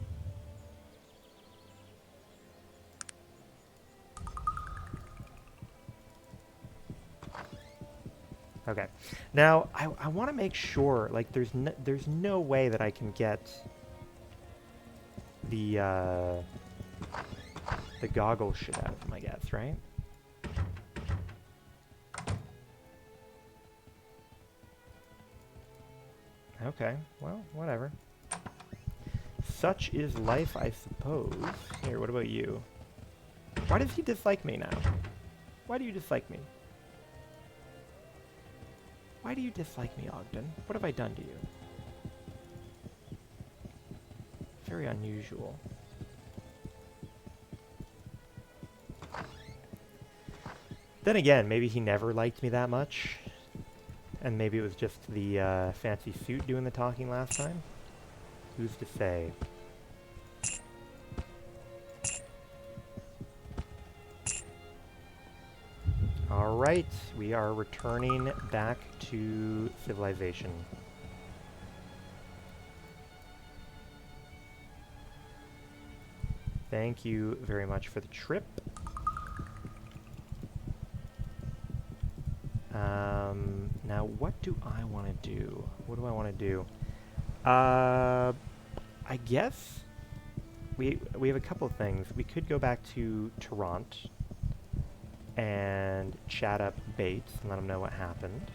Okay. Now, I want to make sure, like, there's no way that I can get the goggle shit out of them, I guess, right? Okay, well, whatever. Such is life, I suppose. Here, what about you? Why does he dislike me now? Why do you dislike me? Why do you dislike me, Ogden? What have I done to you? Very unusual. Then again, maybe he never liked me that much. And maybe it was just the fancy suit doing the talking last time. Who's to say? Alright, we are returning back to civilization. Thank you very much for the trip. Now, what do I want to do? What do I want to do? I guess we have a couple of things. We could go back to Toronto and chat up Bates and let him know what happened.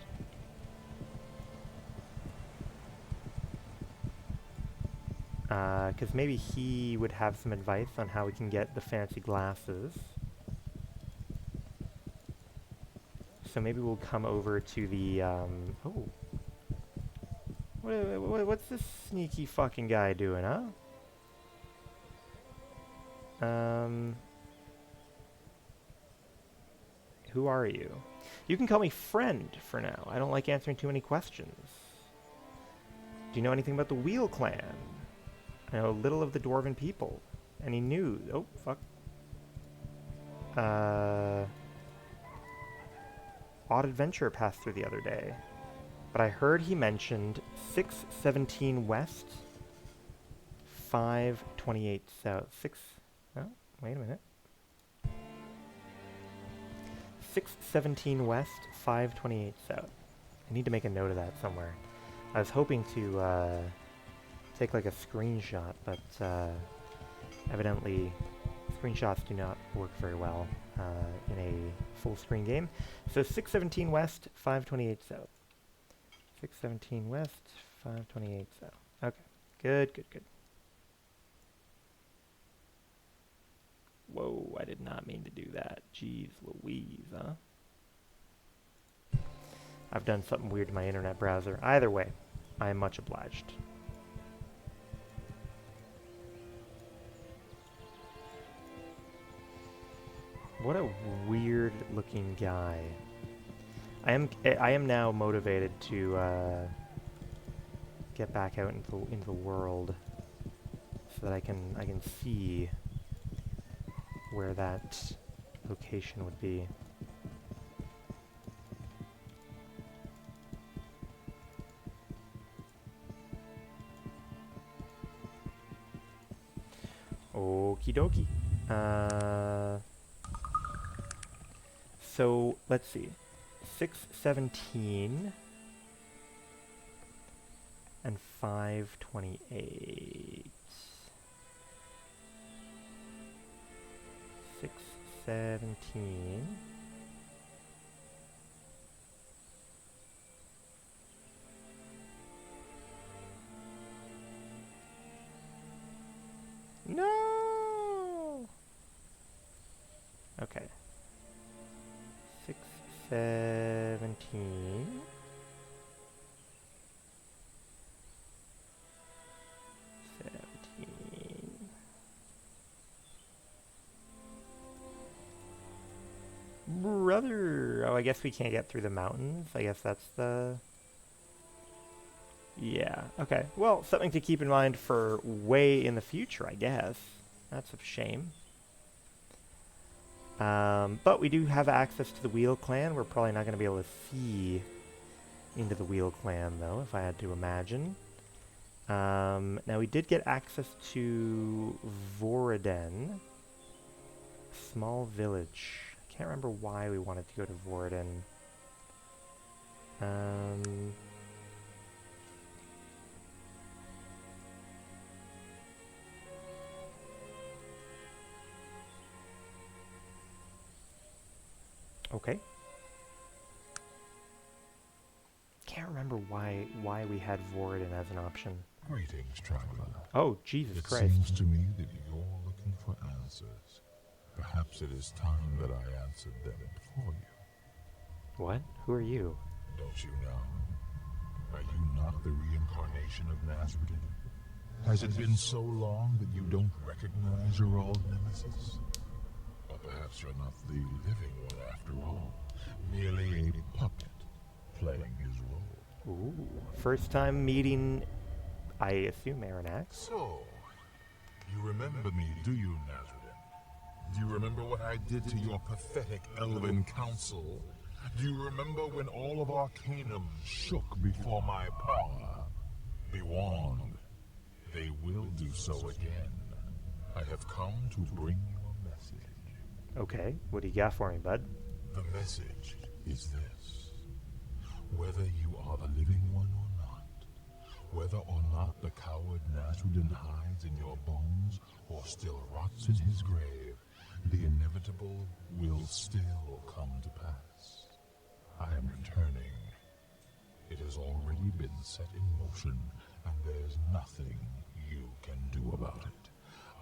Because maybe he would have some advice on how we can get the fancy glasses. So maybe we'll come over to the, oh. What's this sneaky fucking guy doing, huh? Who are you? You can call me friend for now. I don't like answering too many questions. Do you know anything about the Wheel Clan? I know little of the Dwarven people. Any news? Oh, fuck. Odd adventure passed through the other day. But I heard he mentioned 617 West 528 south. Oh, wait a minute. 617 west, 528 south. I need to make a note of that somewhere. I was hoping to take like a screenshot, but evidently screenshots do not work very well in a full screen game. So 617 west, 528 south. 617 west, 528 south. Okay, good. Whoa, I did not mean to do that. Jeez Louise, huh? I've done something weird to my internet browser. Either way, I am much obliged. What a weird looking guy. I am now motivated to get back out into the world so that I can see where that location would be. Okie dokie. So let's see. 617 and 528. 617. No. Okay. 617. Brother! Oh, I guess we can't get through the mountains. I guess that's the... Yeah, okay. Well, something to keep in mind for way in the future, I guess. That's a shame. But we do have access to the Wheel Clan. We're probably not going to be able to see into the Wheel Clan, though, if I had to imagine. Now, we did get access to Voriden. Small village. I can't remember why we wanted to go to Voriden. Okay. Can't remember why we had Voriden as an option. Greetings, traveler. Oh, Jesus Christ. It seems to me that you're looking for answers. Perhaps it is time that I answered them for you. What? Who are you? Don't you know? Are you not the reincarnation of Nazareth? Has it been so long that you don't recognize your old nemesis? Or perhaps you're not the living one after all, merely a puppet playing his role. Ooh. First time meeting, I assume, Aranax. So, you remember me, do you, Nazareth? Do you remember what I did to your pathetic elven council? Do you remember when all of Arcanum shook before my power? Be warned, they will do so again. I have come to bring you a message. Okay, what do you got for me, bud? The message is this. Whether you are the living one or not, whether or not the coward Nasruddin hides in your bones or still rots in his grave, the inevitable will still come to pass. I am returning. It has already been set in motion, and there's nothing you can do about it.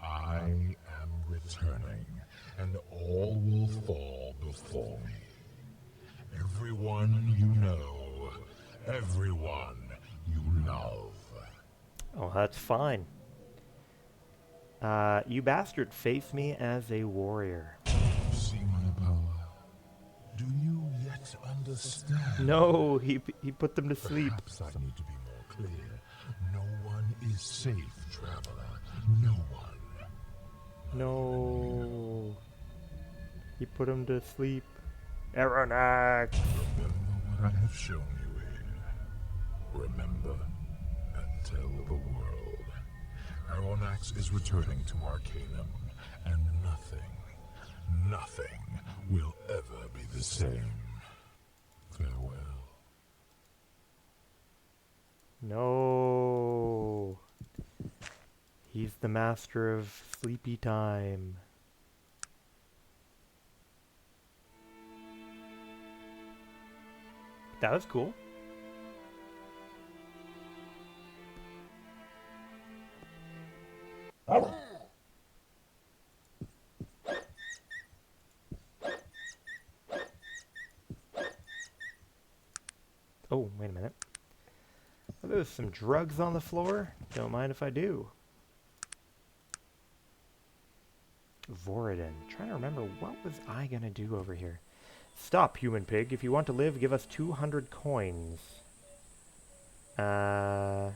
I am returning, and all will fall before me. Everyone you know, everyone you love. Oh, that's fine. You bastard, face me as a warrior. See my power? Do you yet understand? No, he put them to sleep. Perhaps I need to be more clear. No one is safe, traveler. No one. No. He put him to sleep. Aranax! Remember what I have shown you here. Remember and tell the world. Aronnax is returning to Arcanum, and nothing will ever be the same. Farewell. No. He's the master of sleepy time. That was cool. Oh, wait a minute. Are there some drugs on the floor? Don't mind if I do. Voradin. Trying to remember, what was I gonna do over here? Stop, human pig. If you want to live, give us 200 coins. No,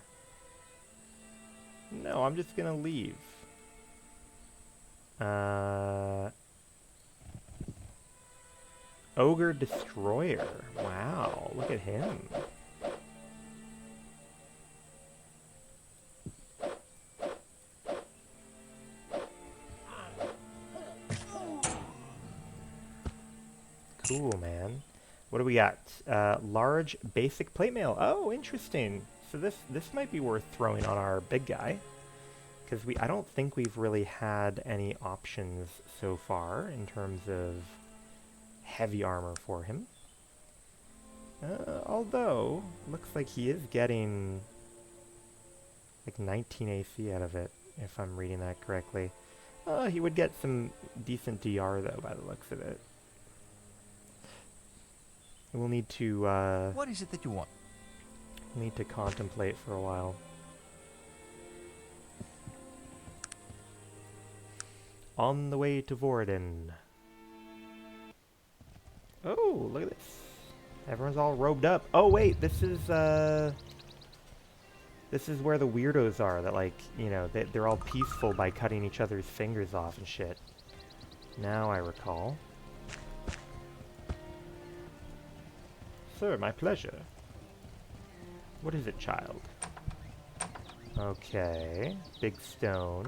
I'm just gonna leave. Ogre Destroyer. Wow, look at him. Cool, man. What do we got? Large basic plate mail. Oh, interesting. So this might be worth throwing on our big guy, because I don't think we've really had any options so far in terms of heavy armor for him. Although looks like he is getting like 19 AC out of it, if I'm reading that correctly. He would get some decent DR though, by the looks of it. We'll need to, What is it that you want? need to contemplate for a while. On the way to Voradin. Oh, look at this. Everyone's all robed up. Oh, wait, this is where the weirdos are that, like, you know, they're all peaceful by cutting each other's fingers off and shit. Now I recall. Sir, my pleasure. What is it, child? Okay. Big stone.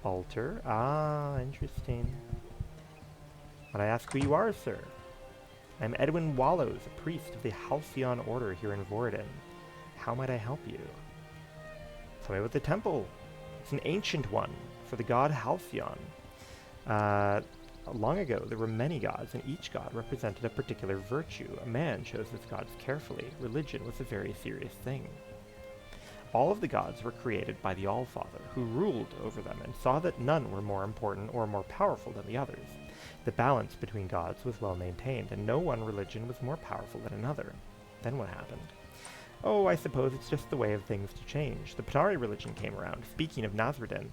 Altar. Ah, interesting. Might I ask who you are, sir? I'm Edwin Wallows, a priest of the Halcyon Order here in Voradin. How might I help you? Tell me about the temple. It's an ancient one for the god Halcyon. Long ago, there were many gods, and each god represented a particular virtue. A man chose his gods carefully. Religion was a very serious thing. All of the gods were created by the Allfather, who ruled over them and saw that none were more important or more powerful than the others. The balance between gods was well maintained, and no one religion was more powerful than another. Then what happened? Oh, I suppose it's just the way of things to change. The Panari religion came around, speaking of Nasruddin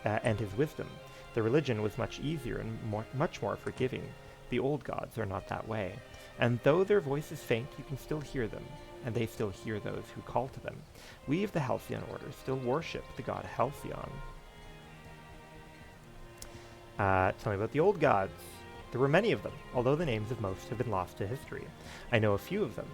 and his wisdom. The religion was much easier and much more forgiving. The old gods are not that way. And though their voice is faint, you can still hear them, and they still hear those who call to them. We of the Halcyon Order still worship the god Halcyon. Tell me about the old gods. There were many of them, although the names of most have been lost to history. I know a few of them.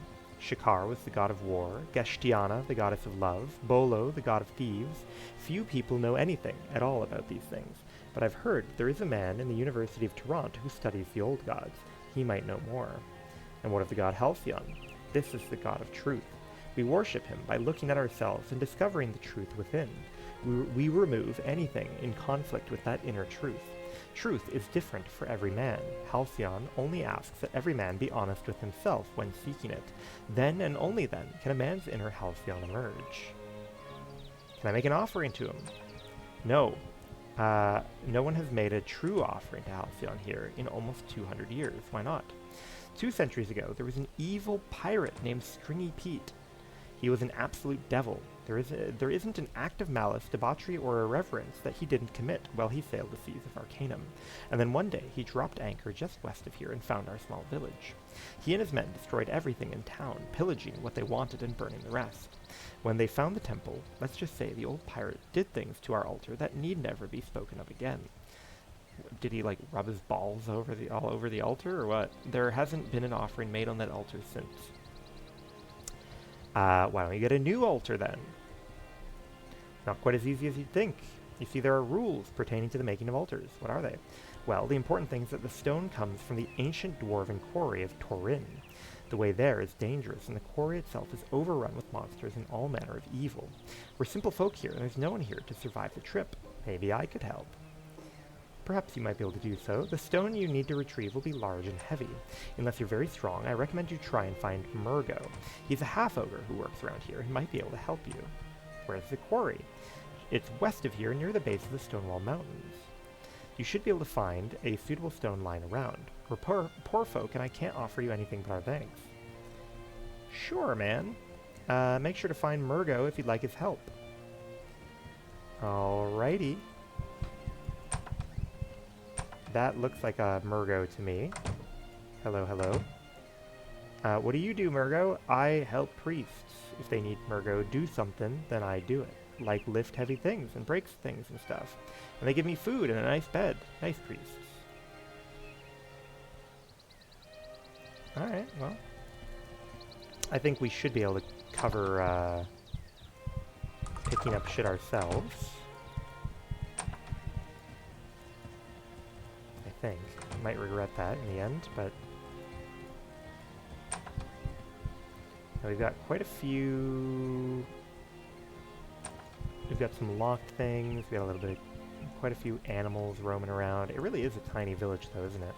Shakar was the god of war, Geshtiana the goddess of love, Bolo the god of thieves. Few people know anything at all about these things, but I've heard there is a man in the University of Toronto who studies the old gods. He might know more. And what of the god Halcyon? This is the god of truth. We worship him by looking at ourselves and discovering the truth within. We remove anything in conflict with that inner truth. Truth is different for every man. Halcyon only asks that every man be honest with himself when seeking it. Then and only then can a man's inner Halcyon emerge. Can I make an offering to him? No. No one has made a true offering to Halcyon here in almost 200 years. Why not? 2 centuries ago, there was an evil pirate named Stringy Pete. He was an absolute devil. There isn't an act of malice, debauchery, or irreverence that he didn't commit while he sailed the seas of Arcanum. And then one day, he dropped anchor just west of here and found our small village. He and his men destroyed everything in town, pillaging what they wanted and burning the rest. When they found the temple, let's just say the old pirate did things to our altar that need never be spoken of again. Did he, like, rub his balls all over the altar, or what? There hasn't been an offering made on that altar since. Why don't you get a new altar, then? Not quite as easy as you'd think. You see, there are rules pertaining to the making of altars. What are they? Well, the important thing is that the stone comes from the ancient dwarven quarry of Torin. The way there is dangerous, and the quarry itself is overrun with monsters and all manner of evil. We're simple folk here, and there's no one here to survive the trip. Maybe I could help. Perhaps you might be able to do so. The stone you need to retrieve will be large and heavy. Unless you're very strong, I recommend you try and find Murgo. He's a half-ogre who works around here and might be able to help you. Where's the quarry? It's west of here, near the base of the Stonewall Mountains. You should be able to find a suitable stone lying around. We're poor folk, and I can't offer you anything but our thanks. Sure, man. Make sure to find Murgo if you'd like his help. Alrighty. That looks like a Murgo to me. Hello, hello. What do you do, Murgo? I help priests. If they need Murgo do something, then I do it. Like lift heavy things and break things and stuff. And they give me food and a nice bed. Nice priests. Alright, well. I think we should be able to cover picking up shit ourselves. I think. I might regret that in the end, but... Now we've got quite a few... We've got some locked things, we got a little bit of... Quite a few animals roaming around. It really is a tiny village though, isn't it?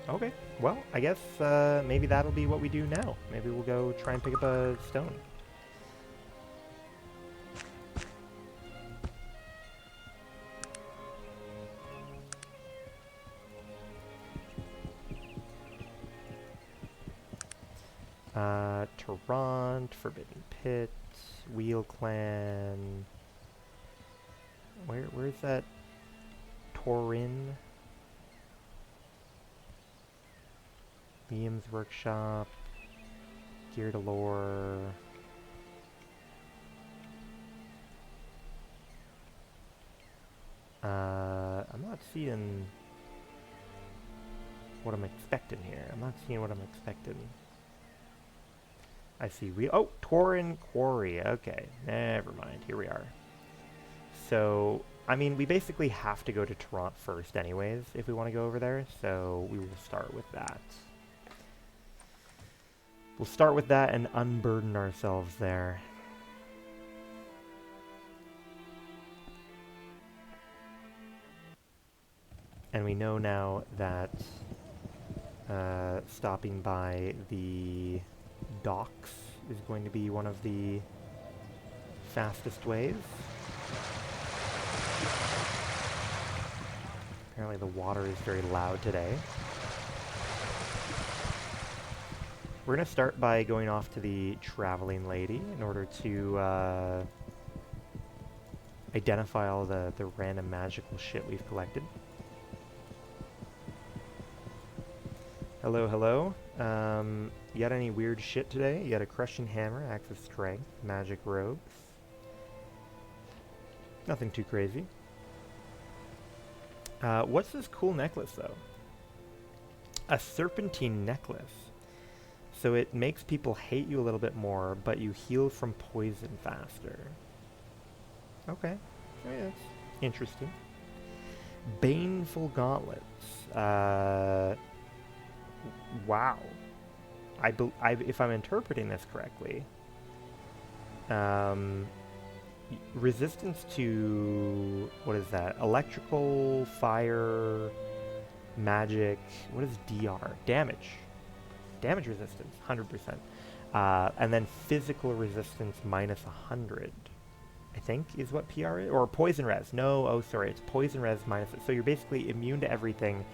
Okay, well, I guess maybe that'll be what we do now. Maybe we'll go try and pick up a stone. Tarrant, Forbidden Pit, Wheel Clan. Where's that? Torin? Liam's Workshop, Gear to Lore. I'm not seeing what I'm expecting here. I'm not seeing what I'm expecting. I see oh, Torin Quarry. Okay, never mind. Here we are. So, I mean, we basically have to go to Toronto first anyways if we want to go over there, so we will start with that. We'll start with that and unburden ourselves there. And we know now that stopping by the docks is going to be one of the fastest ways. Apparently the water is very loud today. We're going to start by going off to the Traveling Lady in order to identify all the random magical shit we've collected. Hello, hello. You got any weird shit today? You got a crushing hammer, axe of strength, magic robes. Nothing too crazy. What's this cool necklace, though? A serpentine necklace. So it makes people hate you a little bit more, but you heal from poison faster. Okay. Yeah, that's interesting. Baneful gauntlets. Wow. If I'm interpreting this correctly, resistance to, what is that? Electrical, fire, magic. What is DR? Damage. Damage resistance, 100%. And then physical resistance minus 100, I think is what PR is. Or poison res. No, oh sorry, it's poison res minus. So you're basically immune to everything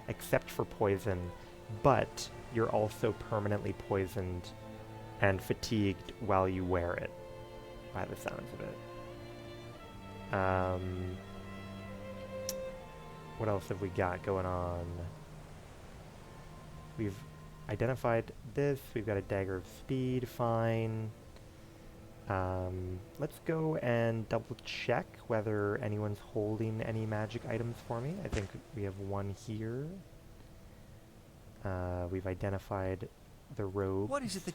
except for poison, but you're also permanently poisoned and fatigued while you wear it, by the sounds of it. What else have we got going on? We've identified this. We've got a dagger of speed, fine. Let's go and double check whether anyone's holding any magic items for me. I think we have one here. We've identified the robe. What is it that...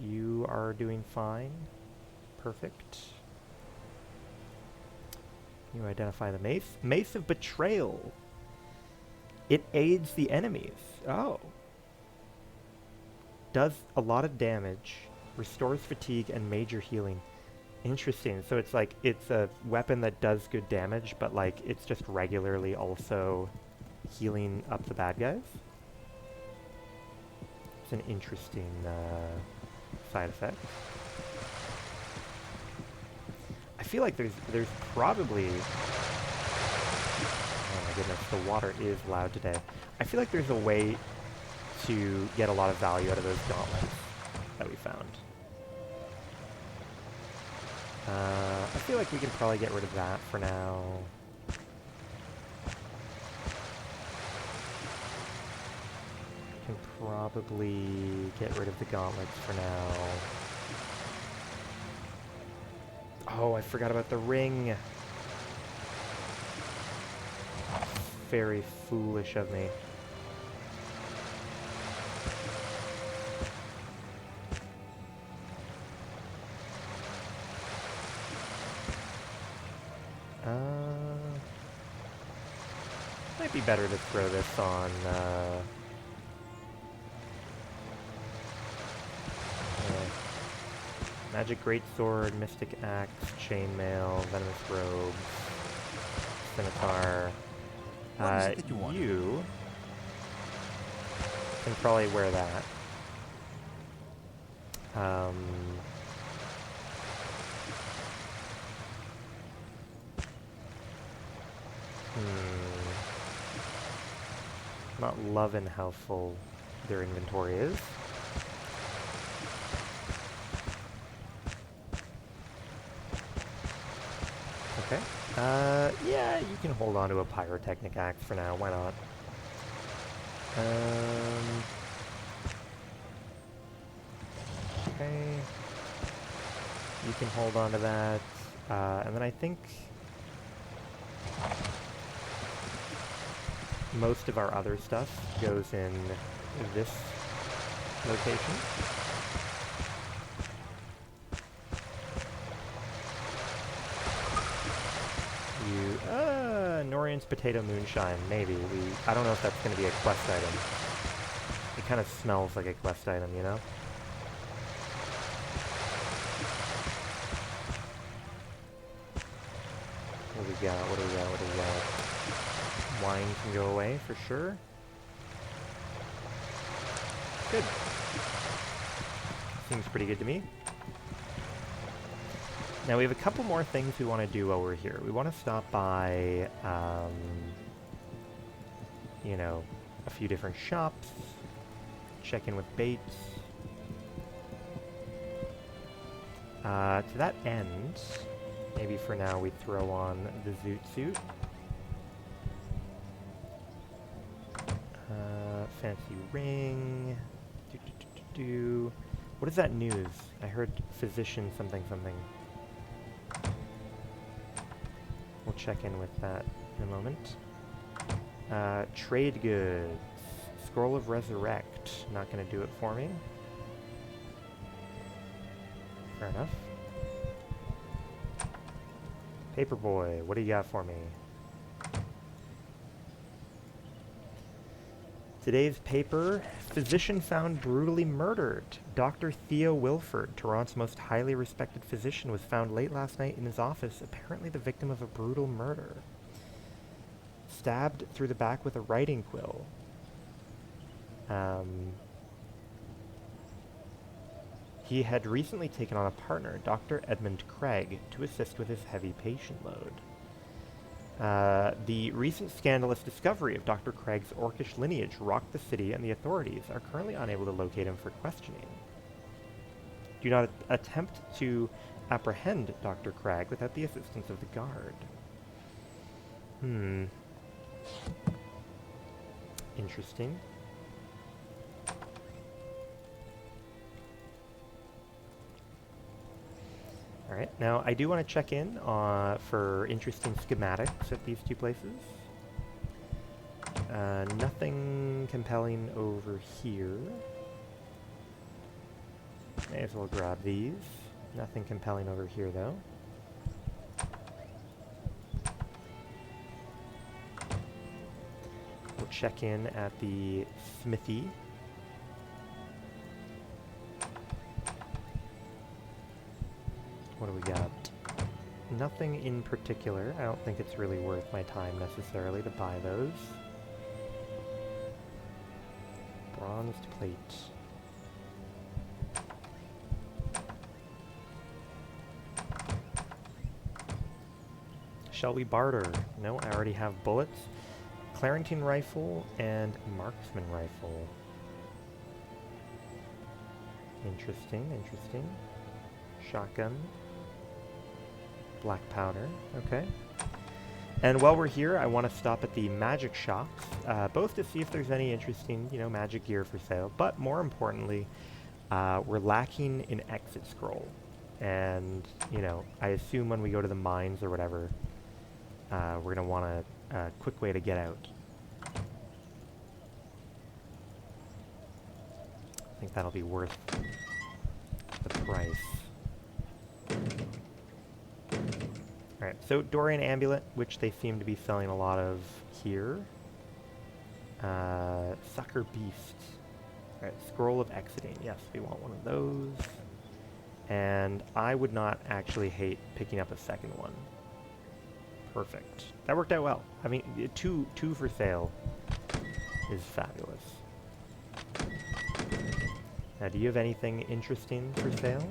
You are doing fine. Perfect. You identify the mace. Mace of Betrayal. It aids the enemies. Oh. Does a lot of damage. Restores fatigue and major healing. Interesting. So it's like, it's a weapon that does good damage, but like, it's just regularly also healing up the bad guys. It's an interesting side effect. I feel like there's probably... Oh my goodness, the water is loud today. I feel like there's a way to get a lot of value out of those gauntlets that we found. I feel like we can probably get rid of that for now. Can probably get rid of the gauntlets for now. Oh, I forgot about the ring. Very foolish of me. Might be better to throw this on, Magic Greatsword, Mystic Axe, Chainmail, Venomous Robe, Scimitar. What is it that you want? You can probably wear that. Not loving how full their inventory is. Okay. Yeah, you can hold on to a pyrotechnic axe for now. Why not? Okay. You can hold on to that. And then I think most of our other stuff goes in this location. Norian's Potato Moonshine, maybe. I don't know if that's going to be a quest item. It kind of smells like a quest item, you know? What do we got? What do we got? What do we got? Wine can go away for sure. Good. Seems pretty good to me. Now we have a couple more things we want to do while we're here. We want to stop by, you know, a few different shops, check in with baits. To that end, maybe for now we throw on the Zoot suit. Fancy ring. What is that news? I heard physician something something. We'll check in with that in a moment. Trade goods. Scroll of Resurrect. Not going to do it for me. Fair enough. Paperboy, what do you got for me? Today's paper, physician found brutally murdered. Dr. Theo Wilford, Toronto's most highly respected physician, was found late last night in his office, apparently the victim of a brutal murder. Stabbed through the back with a writing quill. He had recently taken on a partner, Dr. Edmund Craig, to assist with his heavy patient load. The recent scandalous discovery of Dr. Craig's orcish lineage rocked the city, and the authorities are currently unable to locate him for questioning. Do not attempt to apprehend Dr. Craig without the assistance of the guard. Interesting. Alright, now I do want to check in for interesting schematics at these two places. Nothing compelling over here. May as well grab these. Nothing compelling over here, though. We'll check in at the smithy. What do we got? Nothing in particular. I don't think it's really worth my time necessarily to buy those. Bronzed plate. Shall we barter? No, I already have bullets. Clarington rifle and marksman rifle. Interesting, interesting. Shotgun. Black powder, okay. And while we're here, I want to stop at the magic shops, both to see if there's any interesting, magic gear for sale, but more importantly, we're lacking an exit scroll. And, I assume when we go to the mines or whatever, we're going to want a quick way to get out. I think that'll be worth the price. Alright, so Dorian Amulet, which they seem to be selling a lot of here. Sucker Beast. Alright, Scroll of Exiting. Yes, we want one of those. And I would not actually hate picking up a second one. Perfect. That worked out well. I mean, two for sale is fabulous. Now, do you have anything interesting for sale?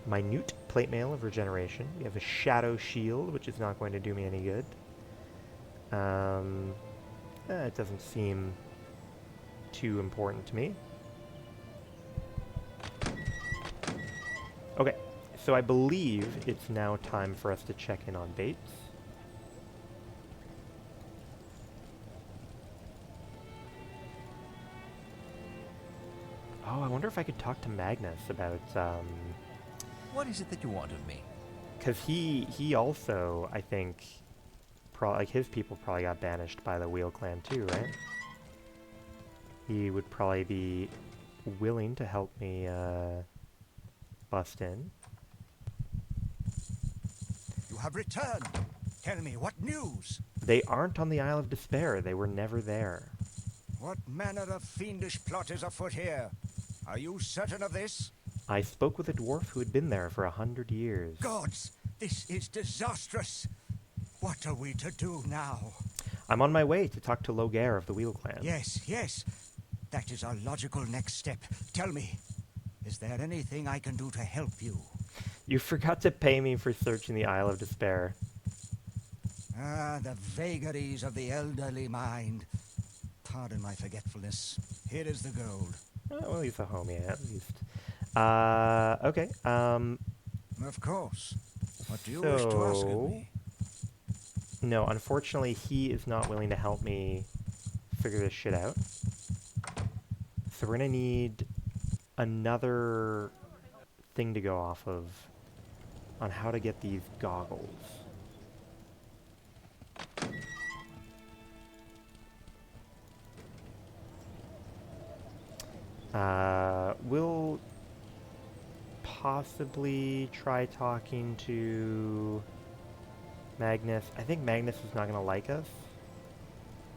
Minute plate mail of regeneration. We have a shadow shield, which is not going to do me any good. It doesn't seem too important to me. Okay, so I believe it's now time for us to check in on Bates. Oh, I wonder if I could talk to Magnus about, What is it that you want of me? because he also, I think, like his people probably got banished by the Wheel Clan too, right? He would probably be willing to help me bust in. You have returned. Tell me, what news? They aren't on the Isle of Despair. They were never there. What manner of fiendish plot is afoot here? Are you certain of this? I spoke with a dwarf who had been there for 100 years. Gods, this is disastrous. What are we to do now? I'm on my way to talk to Logair of the Wheel Clan. Yes. That is our logical next step. Tell me, is there anything I can do to help you? You forgot to pay me for searching the Isle of Despair. Ah, the vagaries of the elderly mind. Pardon my forgetfulness. Here is the gold. Oh, well, he's a homie at least. Okay. Of course. What do you wish to ask of me? No, unfortunately, he is not willing to help me figure this shit out. So we're gonna need another thing to go off of on how to get these goggles. We'll possibly try talking to Magnus. I think Magnus is not going to like us.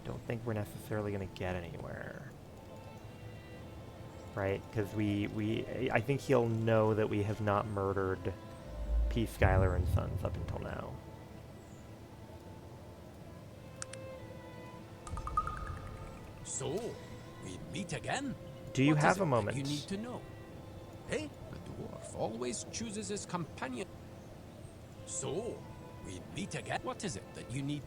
Don't think we're necessarily going to get anywhere. Right? Because I think he'll know that we have not murdered P. Skylar and Sons up until now. So, we meet again? Do you What have is a it that moment? you need to know? Hey, the dwarf always chooses his companion. So, we meet again? What is it that you need?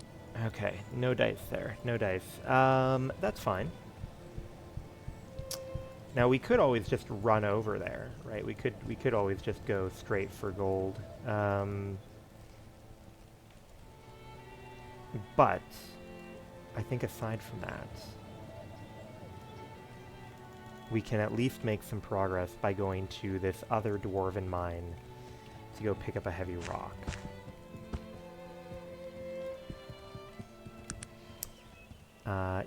Okay, no dice there. No dice. That's fine. Now we could always just run over there, right? We could always just go straight for gold. But I think aside from that, we can at least make some progress by going to this other dwarven mine to go pick up a heavy rock.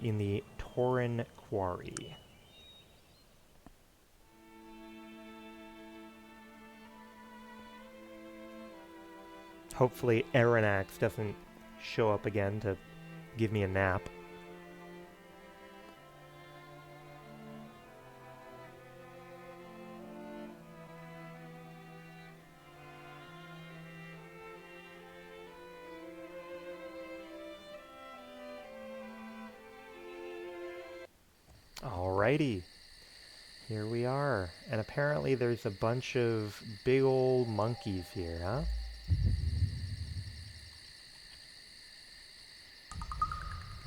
In the Tauren Quarry. Hopefully Aranax doesn't show up again to give me a nap. Alrighty, here we are. And apparently there's a bunch of big old monkeys here, huh?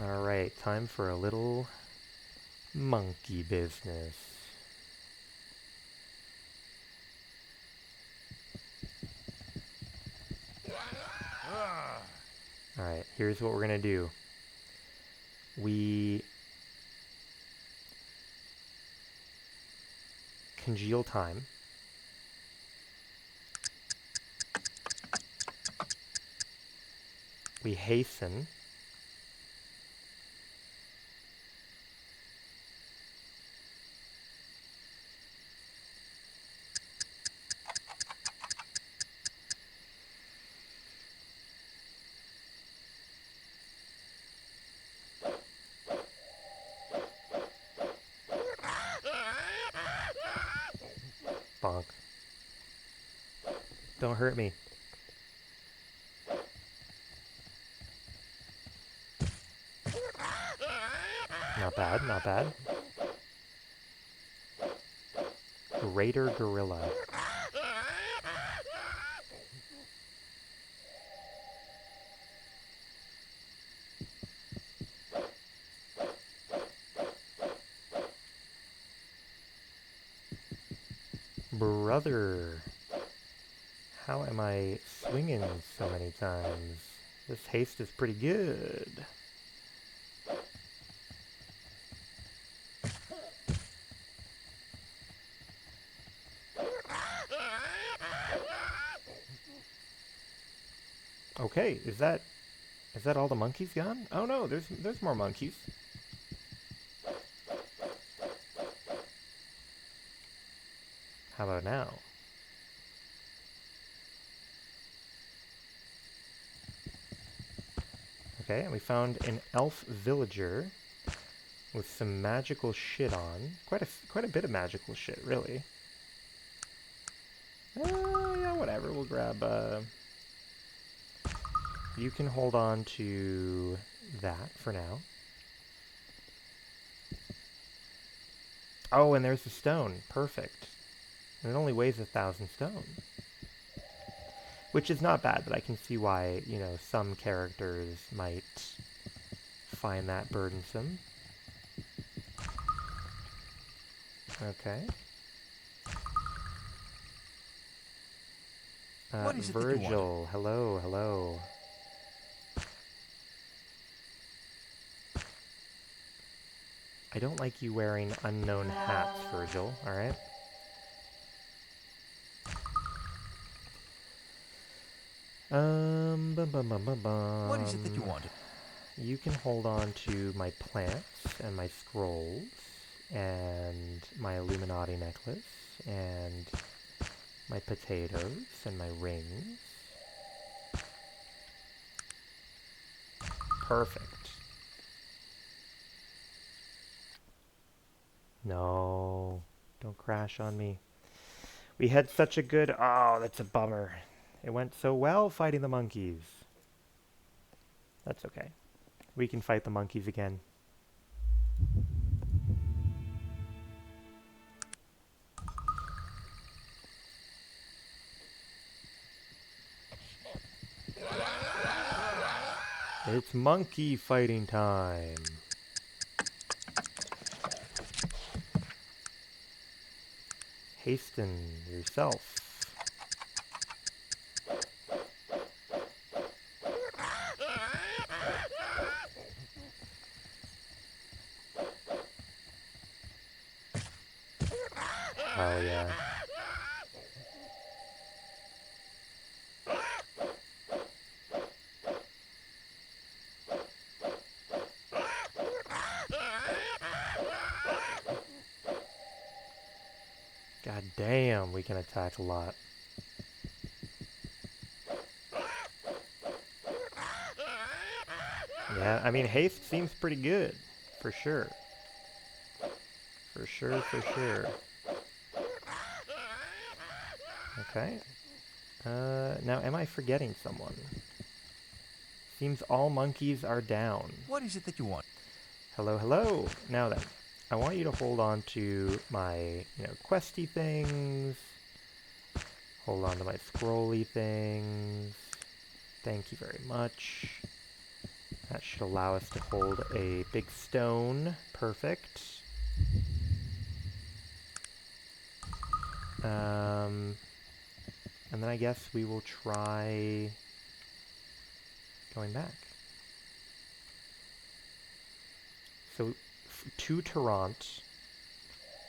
Alright, time for a little monkey business. Alright, here's what we're gonna do. We congeal time. We hasten. Bonk. Don't hurt me. Not bad, not bad. Greater Gorilla. Brother. How am I swinging so many times? This haste is pretty good. Okay, is that all the monkeys gone? Oh no, there's more monkeys. How about now? Okay, and we found an elf villager with some magical shit on. Quite a bit of magical shit, really. Yeah, whatever. We'll grab. You can hold on to that for now. Oh, and there's the stone. Perfect. And it only weighs 1,000 stone. Which is not bad, but I can see why, you know, some characters might find that burdensome. Okay. What is it that you Virgil, hello, hello. I don't like you wearing unknown hats, Virgil, alright? Bum bum bum bum bum. What is it that you wanted? You can hold on to my plants and my scrolls and my Illuminati necklace and my potatoes and my rings. Perfect. No, don't crash on me. We had such a good... Oh, that's a bummer. It went so well fighting the monkeys. That's okay. We can fight the monkeys again. It's monkey fighting time. Hasten yourself. Hell yeah. God damn, we can attack a lot. Yeah, I mean, haste seems pretty good. For sure. For sure, for sure. Okay. Now am I forgetting someone? Seems all monkeys are down. What is it that you want? Hello, hello. Now then, I want you to hold on to my, questy things. Hold on to my scrolly things. Thank you very much. That should allow us to hold a big stone. Perfect. And then I guess we will try going back. So to Tarant,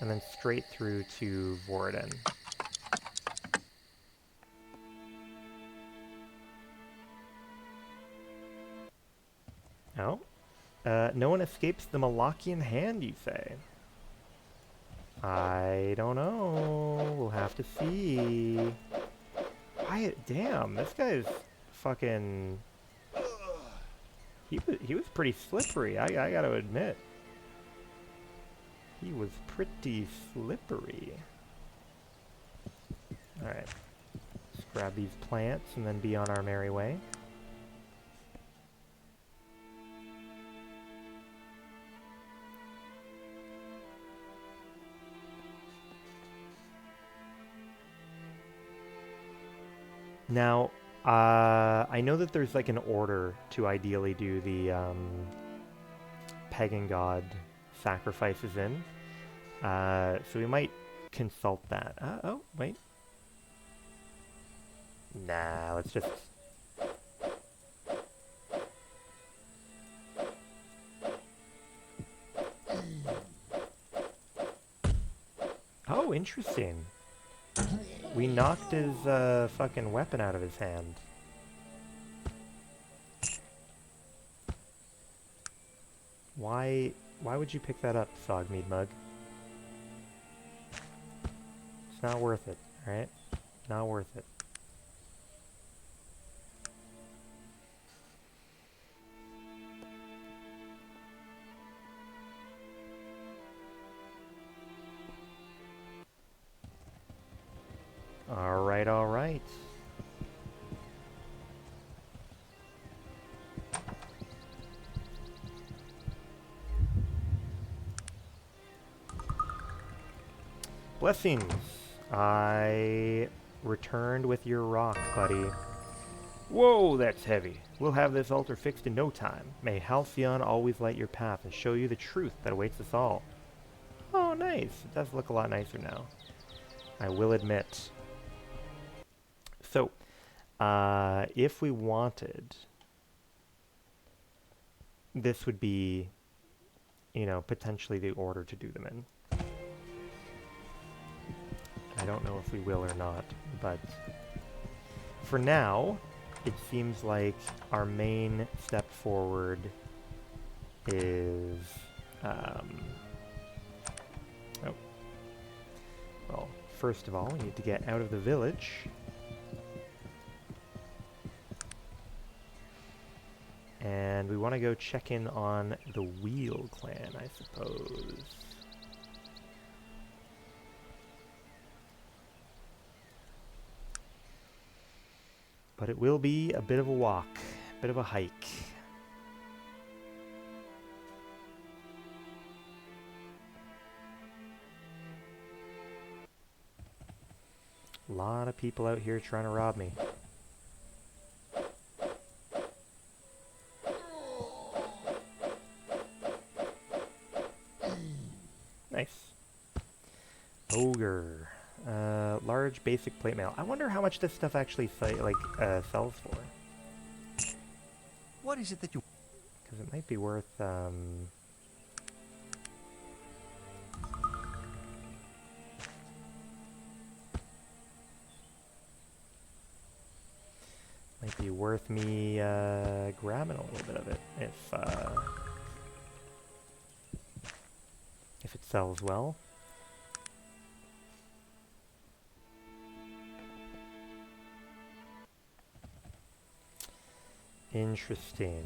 and then straight through to Voriden. Oh? No one escapes the Malachian hand, you say? I don't know. We'll have to see. Damn, this guy's fucking... He was pretty slippery, I gotta admit. He was pretty slippery. Alright. Let's grab these plants and then be on our merry way. Now, I know that there's like an order to ideally do the pagan god sacrifices in. So we might consult that. Oh, wait. Nah, let's just... Oh, interesting. We knocked his fucking weapon out of his hand. Why would you pick that up, Sogmead Mug? It's not worth it, alright? Not worth it. Alright, alright. Blessings. I returned with your rock, buddy. Whoa, that's heavy. We'll have this altar fixed in no time. May Halcyon always light your path and show you the truth that awaits us all. Oh, nice. It does look a lot nicer now. I will admit. So, if we wanted, this would be, potentially the order to do them in. I don't know if we will or not, but for now, it seems like our main step forward is, well, first of all, we need to get out of the village. And we want to go check in on the Wheel Clan, I suppose. But it will be a bit of a walk, a bit of a hike. A lot of people out here trying to rob me. Nice. Ogre. Large basic plate mail. I wonder how much this stuff actually sells for. What is it that you... Because it might be worth, Be worth me grabbing a little bit of it if it sells well. Interesting.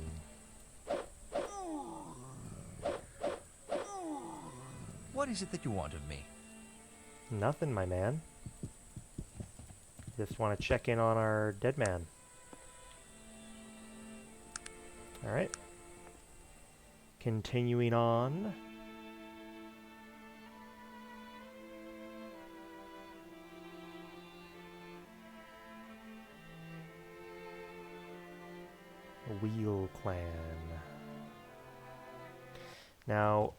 What is it that you want of me? Nothing, my man. Just want to check in on our dead man. Alright. Continuing on. Wheel Clan. Now,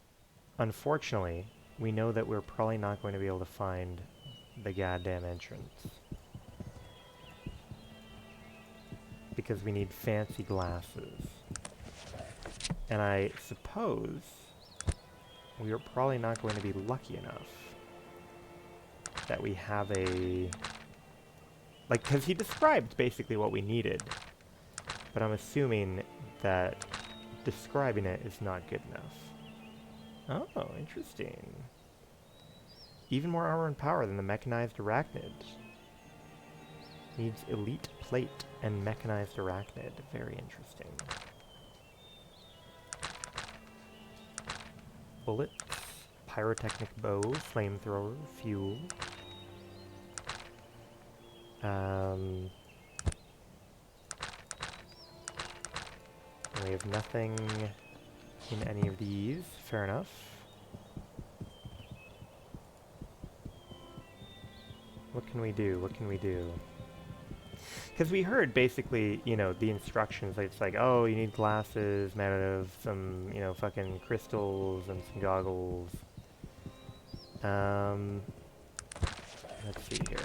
unfortunately, we know that we're probably not going to be able to find the goddamn entrance. Because we need fancy glasses. And I suppose we are probably not going to be lucky enough that we have a... Like, because he described basically what we needed. But I'm assuming that describing it is not good enough. Oh, interesting. Even more armor and power than the mechanized arachnid. Needs elite plate and mechanized arachnid. Very interesting. Bullets, pyrotechnic bow, flamethrower, fuel. We have nothing in any of these. Fair enough. What can we do? What can we do? Because we heard basically, you know, the instructions. It's like, oh, you need glasses made out of some, you know, fucking crystals and some goggles. Let's see here.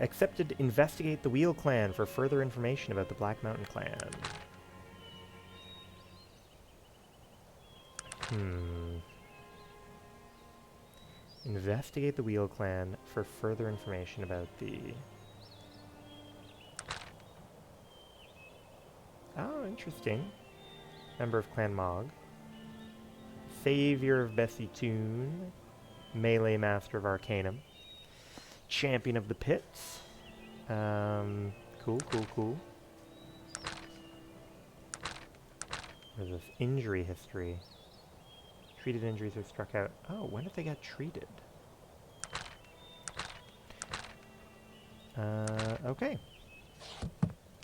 Accepted. Investigate the Wheel Clan for further information about the Black Mountain Clan. Investigate the Wheel Clan for further information about the... Oh, interesting. Member of Clan Mog. Savior of Bessie Toon. Melee Master of Arcanum. Champion of the Pits. Cool, cool, cool. There's this injury history. Treated injuries are struck out. Oh, when did they get treated? Okay.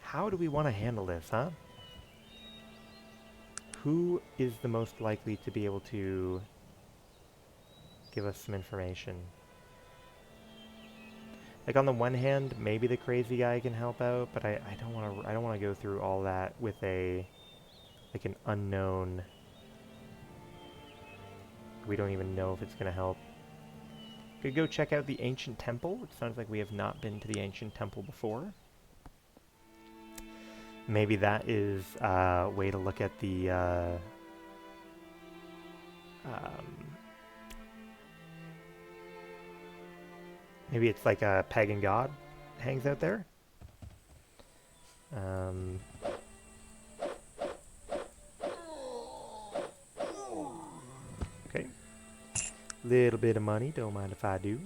How do we want to handle this, huh? Who is the most likely to be able to give us some information? Like, on the one hand, maybe the crazy guy can help out, but I don't want to go through all that with a like an unknown. We don't even know if it's going to help. Could go check out the ancient temple. It sounds like we have not been to the ancient temple before. Maybe that is a way to look at the maybe it's like a pagan god hangs out there. Okay. Little bit of money, don't mind if I do.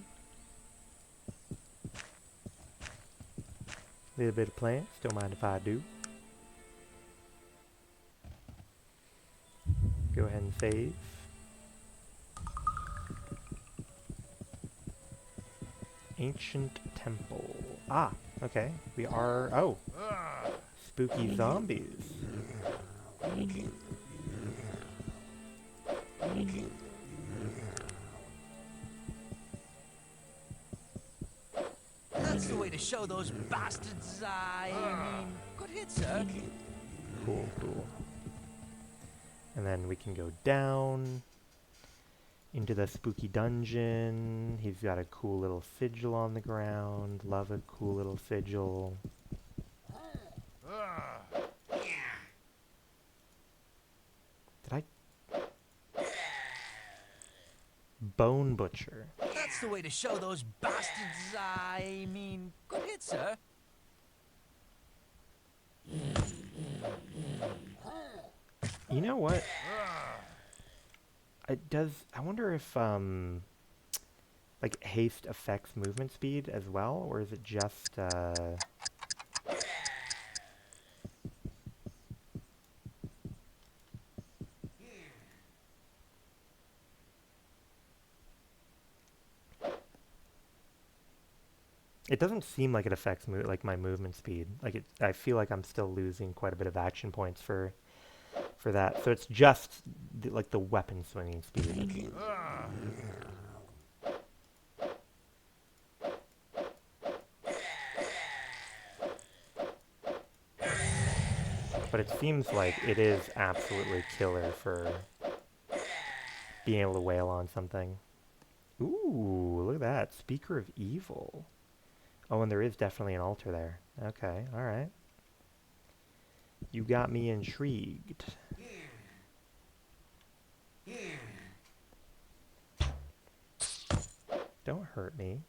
Little bit of plants, don't mind if I do. Go ahead and save. Ancient temple. Ah, okay. We are... Oh! Spooky zombies. That's the way to show those bastards. I mean, good hit, sir. Cool, cool. And then we can go down into the spooky dungeon. He's got a cool little sigil on the ground. Love a cool little sigil. Did I Bone Butcher. That's the way to show those bastards, I mean, good hit, sir. You know what? I wonder if, like, haste affects movement speed as well, or is it just, It doesn't seem like it affects like my movement speed. Like I feel like I'm still losing quite a bit of action points for that. So it's just like the weapon swinging speed. But it seems like it is absolutely killer for being able to wail on something. Ooh, look at that. Speaker of Evil. Oh, and there is definitely an altar there. Okay, alright. You got me intrigued. Don't hurt me.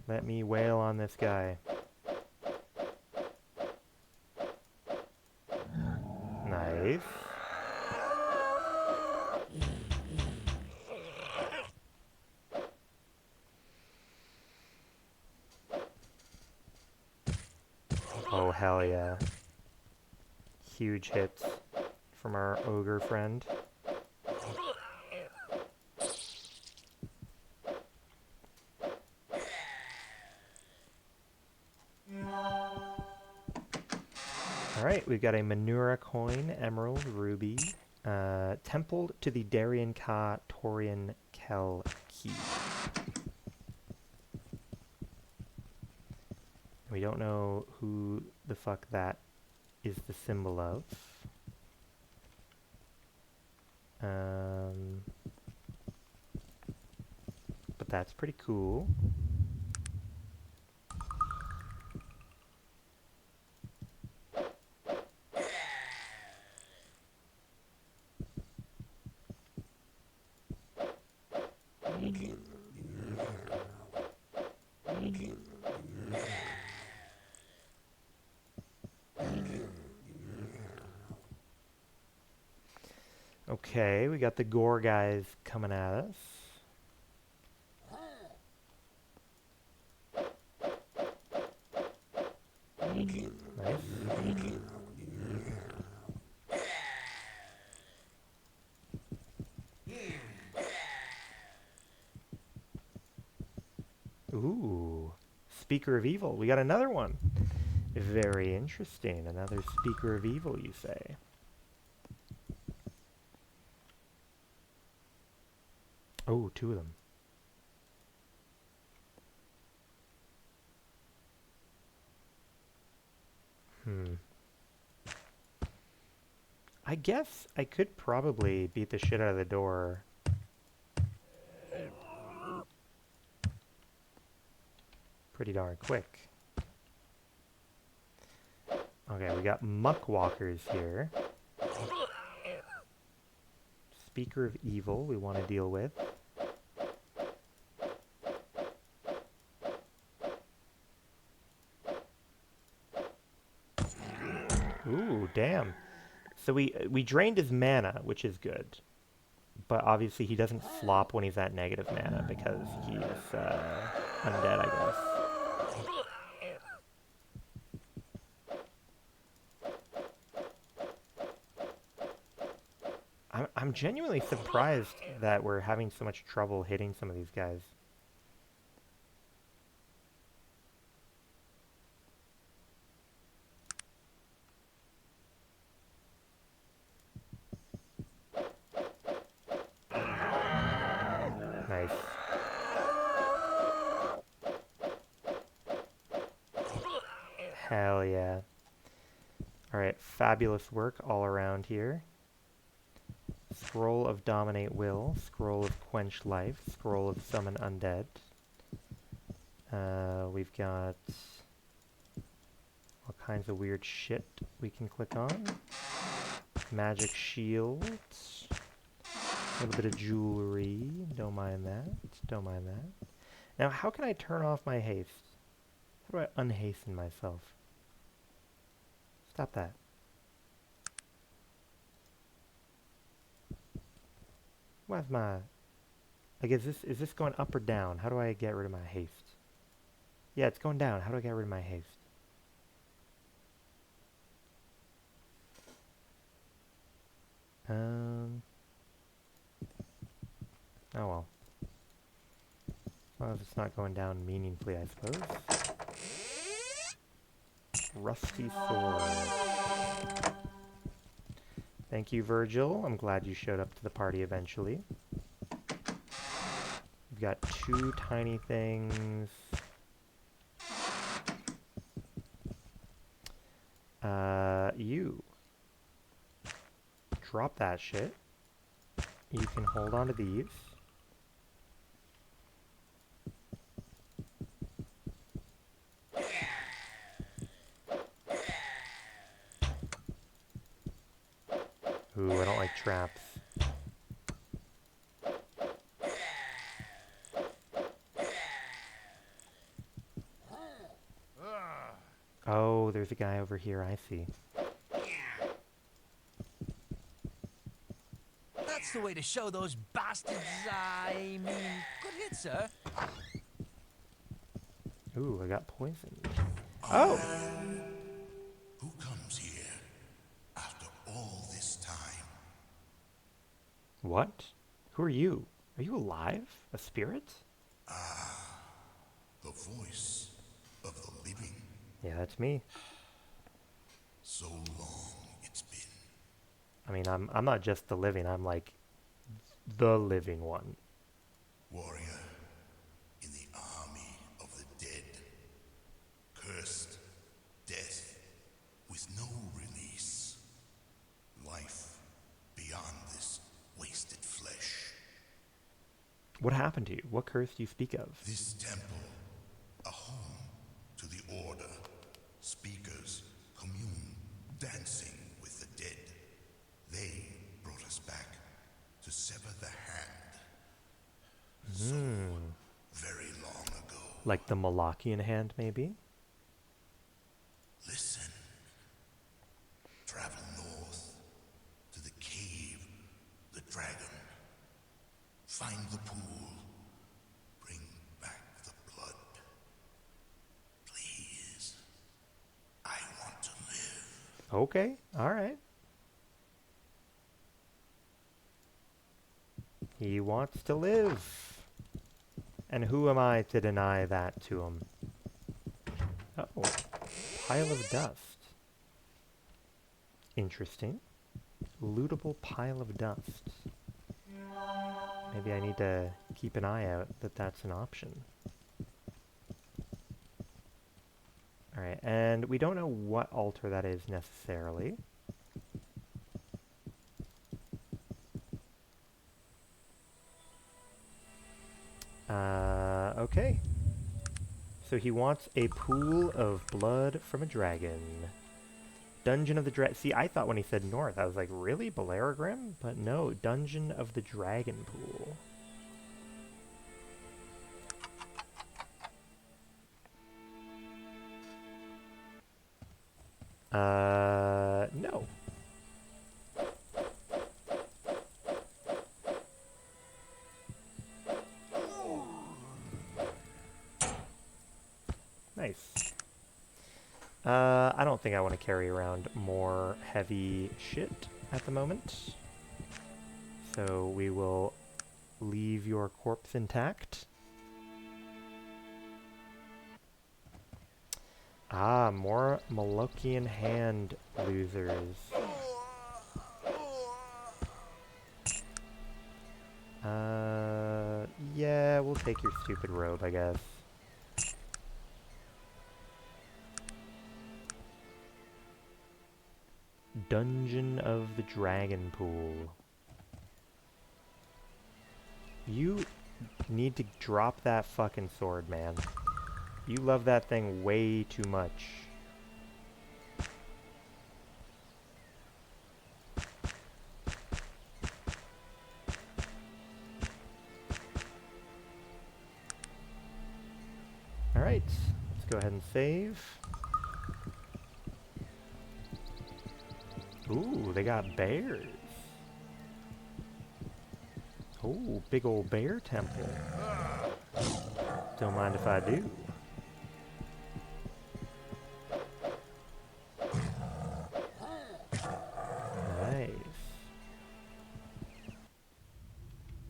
Let me wail on this guy. Nice. Oh, hell yeah. Huge hits from our ogre friend. Alright, we've got a Manura coin, emerald, ruby, templed to the Darien Ka Torian Kel key. We don't know who the fuck that is the symbol of. But that's pretty cool. Okay, we got the gore guys coming at us. Nice. Ooh, Speaker of Evil. We got another one. Very interesting. Another Speaker of Evil, you say? Oh, two of them. I guess I could probably beat the shit out of the door. Pretty darn quick. Okay, we got muckwalkers here. Speaker of Evil we want to deal with. Ooh, damn. So we drained his mana, which is good. But obviously he doesn't flop when he's at negative mana because he's undead, I guess. I'm genuinely surprised that we're having so much trouble hitting some of these guys. Nice. Hell yeah. Alright, fabulous work all around here. Scroll of Dominate Will, Scroll of Quench Life, Scroll of Summon Undead. We've got all kinds of weird shit we can click on. Magic shields. A little bit of jewelry. Don't mind that. Don't mind that. Now, how can I turn off my haste? How do I unhasten myself? Stop that. Where's my... Like, is this going up or down? How do I get rid of my haste? Yeah, it's going down. How do I get rid of my haste? Oh well. As long as it's not going down meaningfully, I suppose. Rusty sword. Thank you, Virgil. I'm glad you showed up to the party eventually. We've got 2 tiny things. You. Drop that shit. You can hold on to these. Ooh, I don't like traps. Oh, there's a guy over here, I see. That's the way to show those bastards. I mean, good hit, sir. Ooh, I got poisoned. Oh! Who comes here after all this time? What? Who are you? Are you alive? A spirit? The voice of the living. Yeah, that's me. So long it's been. I mean, I'm not just the living, I'm like the living one. Warrior in the army of the dead. Cursed death with no release. Life beyond this wasted flesh. What happened to you? What curse do you speak of? This temple, a home to the order. Speakers commune, dancing with the dead. They brought us back to sever the hand. So very long ago. Like the Malachian hand, maybe? Listen. Travel north to the cave, the dragon. Find the pool. Bring back the blood. Please. I want to live. Okay, alright. He wants to live. And who am I to deny that to him? Oh, pile of dust. Interesting. Lootable pile of dust. Maybe I need to keep an eye out that that's an option. Alright, and we don't know what altar that is necessarily. Okay. So he wants a pool of blood from a dragon. Dungeon of the Dragon. See, I thought when he said north, I was like, really? Belaragrim? But no, Dungeon of the Dragon Pool. No. Nice. I don't think I want to carry around more heavy shit at the moment. So we will leave your corpse intact. Ah, more Malokian hand losers. Yeah, we'll take your stupid robe, I guess. Dungeon of the Dragon Pool. You need to drop that fucking sword, man. You love that thing way too much. Alright, let's go ahead and save. Ooh, they got bears. Oh, big old bear temple. Don't mind if I do. Nice.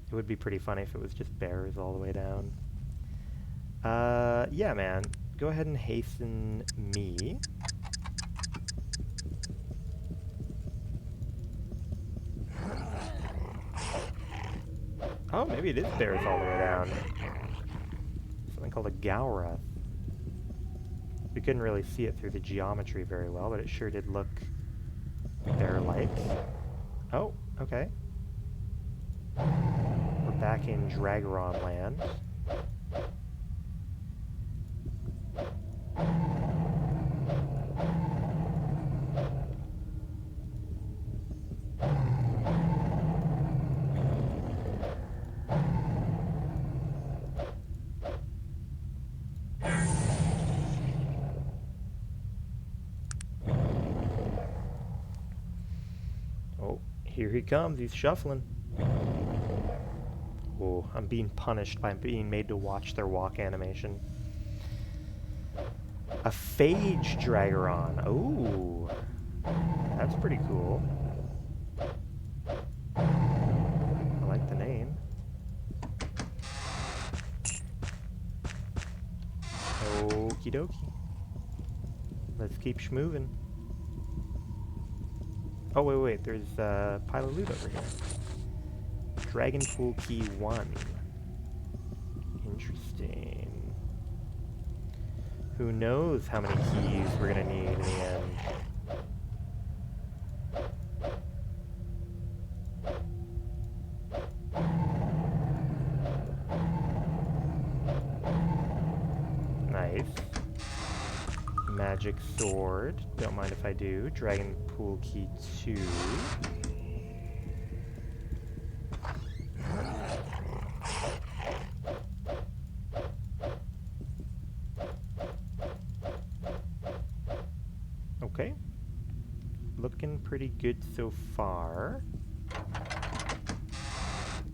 It would be pretty funny if it was just bears all the way down. Yeah, man. Go ahead and hasten me. Oh, maybe it is bears all the way down. Something called a Gowrath. We couldn't really see it through the geometry very well, but it sure did look bear-like. Oh, okay. We're back in Dragaron land. Oh, here he comes. He's shuffling. Oh, I'm being punished by being made to watch their walk animation. A Phage Dragaron. Ooh. That's pretty cool. I like the name. Okie dokie. Let's keep schmoving. Oh, wait, there's a pile of loot over here. Dragon Pool Key 1. Interesting. Who knows how many keys we're gonna need in the end. Nice. Magic Sword. Don't mind if I do. Dragon Pool Key 2. Okay. Looking pretty good so far.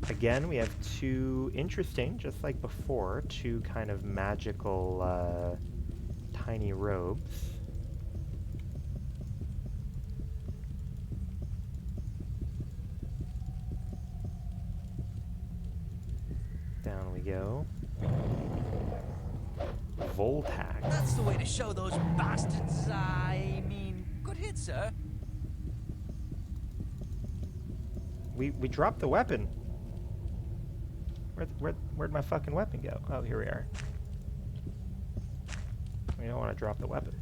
Again, we have two interesting, just like before, two kind of magical tiny robes. Down we go. Voltax. That's the way to show those bastards. I mean, good hit, sir. We dropped the weapon. Where'd my fucking weapon go? Oh, here we are. We don't want to drop the weapon.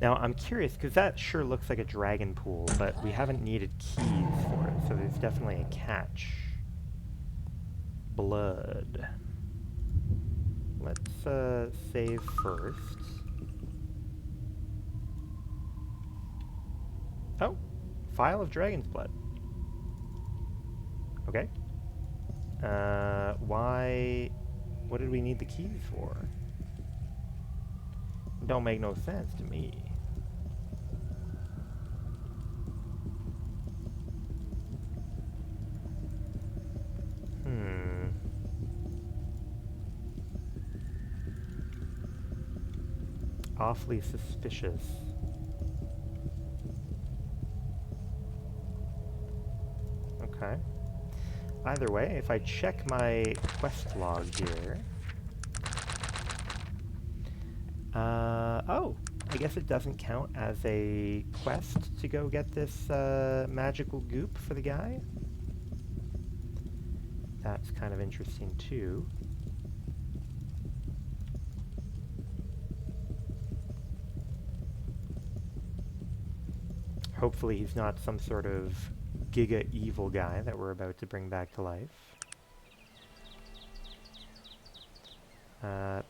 Now, I'm curious, because that sure looks like a dragon pool, but we haven't needed keys for it, so there's definitely a catch. Blood. Let's save first. Oh, Phial of Dragon's Blood. Okay. Why... What did we need the keys for? Don't make no sense to me. Awfully suspicious. Okay. Either way, if I check my quest log here... oh! I guess it doesn't count as a quest to go get this magical goop for the guy. That's kind of interesting too. Hopefully he's not some sort of giga evil guy that we're about to bring back to life.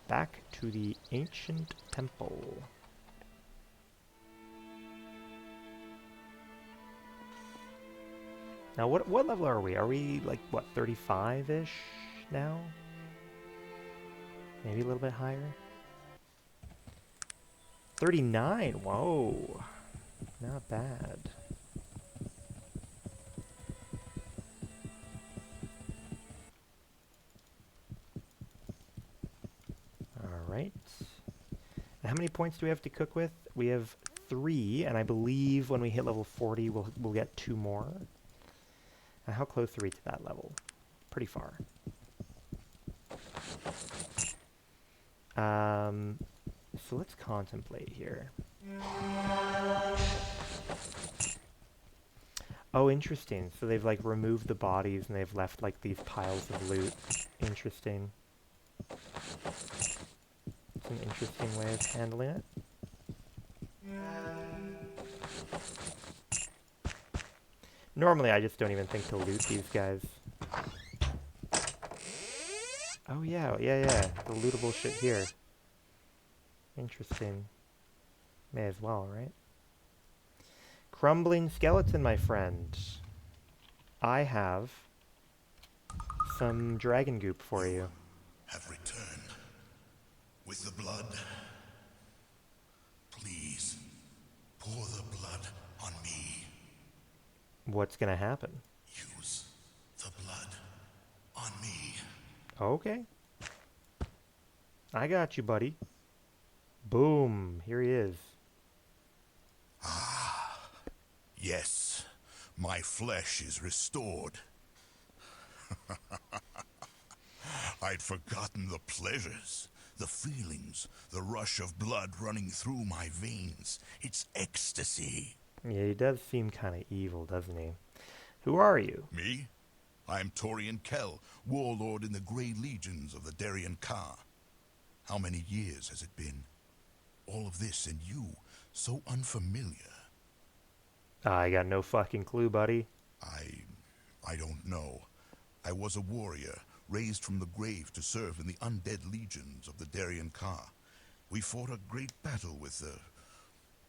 Back to the ancient temple. Now, what level are we? Are we, like, what, 35-ish now? Maybe a little bit higher? 39! Whoa! Not bad. Alright. How many points do we have to cook with? We have 3, and I believe when we hit level 40, we'll get 2 more. And how close are we to that level? Pretty far. So let's contemplate here. Oh, interesting. So they've like removed the bodies and they've left like these piles of loot. Interesting. It's an interesting way of handling it. Normally I just don't even think to loot these guys. Oh yeah, the lootable shit here. Interesting. May as well, right? Crumbling skeleton, my friend. I have some dragon goop for you. Have returned with the blood. Please, pour the blood on me. What's gonna happen? Use the blood on me. Okay. I got you, buddy. Boom. Here he is. Yes, my flesh is restored. I'd forgotten the pleasures, the feelings, the rush of blood running through my veins. It's ecstasy. Yeah, he does seem kind of evil, doesn't he? Who are you? Me? I'm Torian Kell, warlord in the Grey Legions of the Darien Ka. How many years has it been? All of this and you, so unfamiliar. I got no fucking clue, buddy. I don't know. I was a warrior, raised from the grave to serve in the undead legions of the Darien Ka. We fought a great battle with the...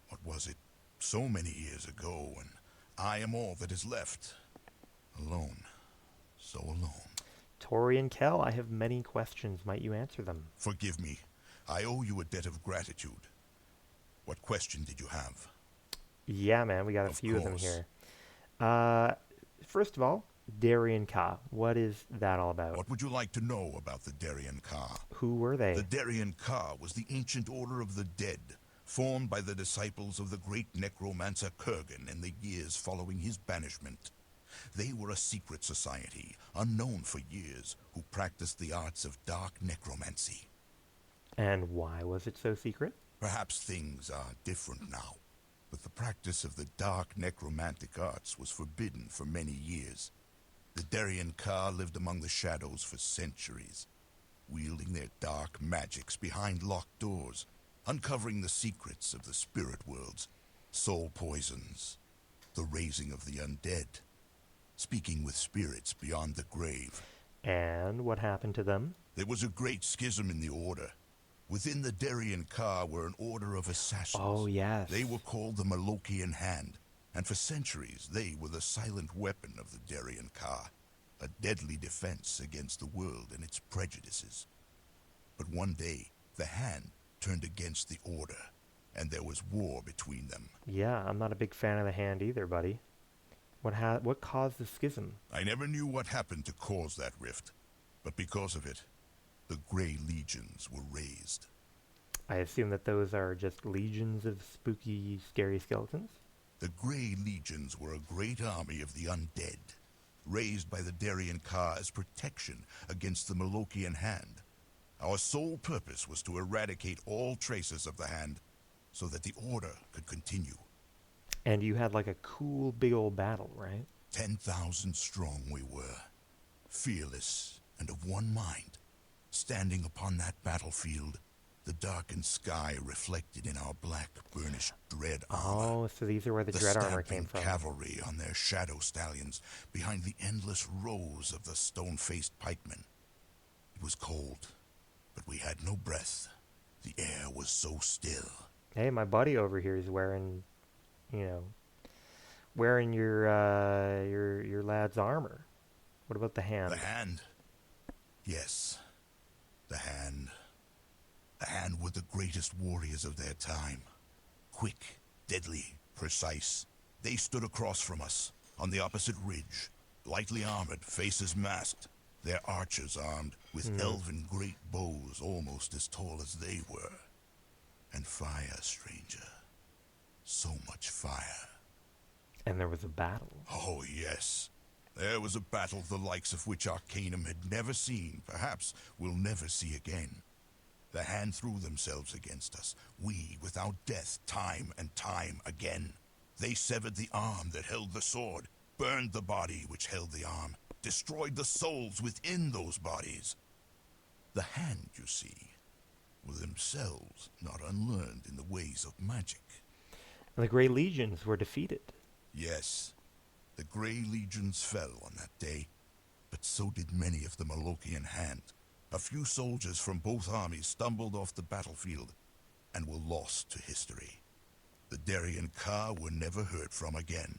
what was it? So many years ago, and I am all that is left. Alone. So alone. Torian Kell, I have many questions. Might you answer them? Forgive me. I owe you a debt of gratitude. What question did you have? Yeah, man, we got a few of them here. First of all, Darien Ka. What is that all about? What would you like to know about the Darien Ka? Who were they? The Darien Ka was the ancient order of the dead, formed by the disciples of the great necromancer Kurgan in the years following his banishment. They were a secret society, unknown for years, who practiced the arts of dark necromancy. And why was it so secret? Perhaps things are different now, but the practice of the dark necromantic arts was forbidden for many years. The Darien Ka lived among the shadows for centuries, wielding their dark magics behind locked doors, uncovering the secrets of the spirit worlds, soul poisons, the raising of the undead, speaking with spirits beyond the grave. And what happened to them? There was a great schism in the order. Within the Darien Ka were an order of assassins. Oh, yes. They were called the Malokian Hand, and for centuries they were the silent weapon of the Darien Ka, a deadly defense against the world and its prejudices. But one day, the Hand turned against the order, and there was war between them. Yeah, I'm not a big fan of the Hand either, buddy. What caused the schism? I never knew what happened to cause that rift, but because of it, the Grey Legions were raised. I assume that those are just legions of spooky, scary skeletons? The Grey Legions were a great army of the undead, raised by the Darien Ka as protection against the Malokian Hand. Our sole purpose was to eradicate all traces of the Hand so that the Order could continue. And you had like a cool big old battle, right? 10,000 strong we were. fearless and of one mind, standing upon that battlefield, the darkened sky reflected in our black, burnished dread armor. Oh, so these are where the The dread armor came stamping from. cavalry on their shadow stallions behind the endless rows of the stone-faced pikemen. It was cold, but we had no breath. The air was so still. Hey, my buddy over here is wearing, you know, wearing your lad's armor. What about the hand? The hand. Yes, the hand. The hand were the greatest warriors of their time. Quick, deadly, precise. They stood across from us, on the opposite ridge, lightly armored, faces masked, their archers armed with elven great bows almost as tall as they were. And fire, stranger. So much fire. And there was a battle. Oh, yes. There was a battle the likes of which Arcanum had never seen, perhaps will never see again. The hand threw themselves against us, we without death, time and time again. They severed the arm that held the sword, burned the body which held the arm, destroyed the souls within those bodies. The hand, you see, were themselves not unlearned in the ways of magic. And the Grey Legions were defeated. Yes, the Grey Legions fell on that day, but so did many of the Malokian hand. A few soldiers from both armies stumbled off the battlefield and were lost to history. The Darien Ka were never heard from again.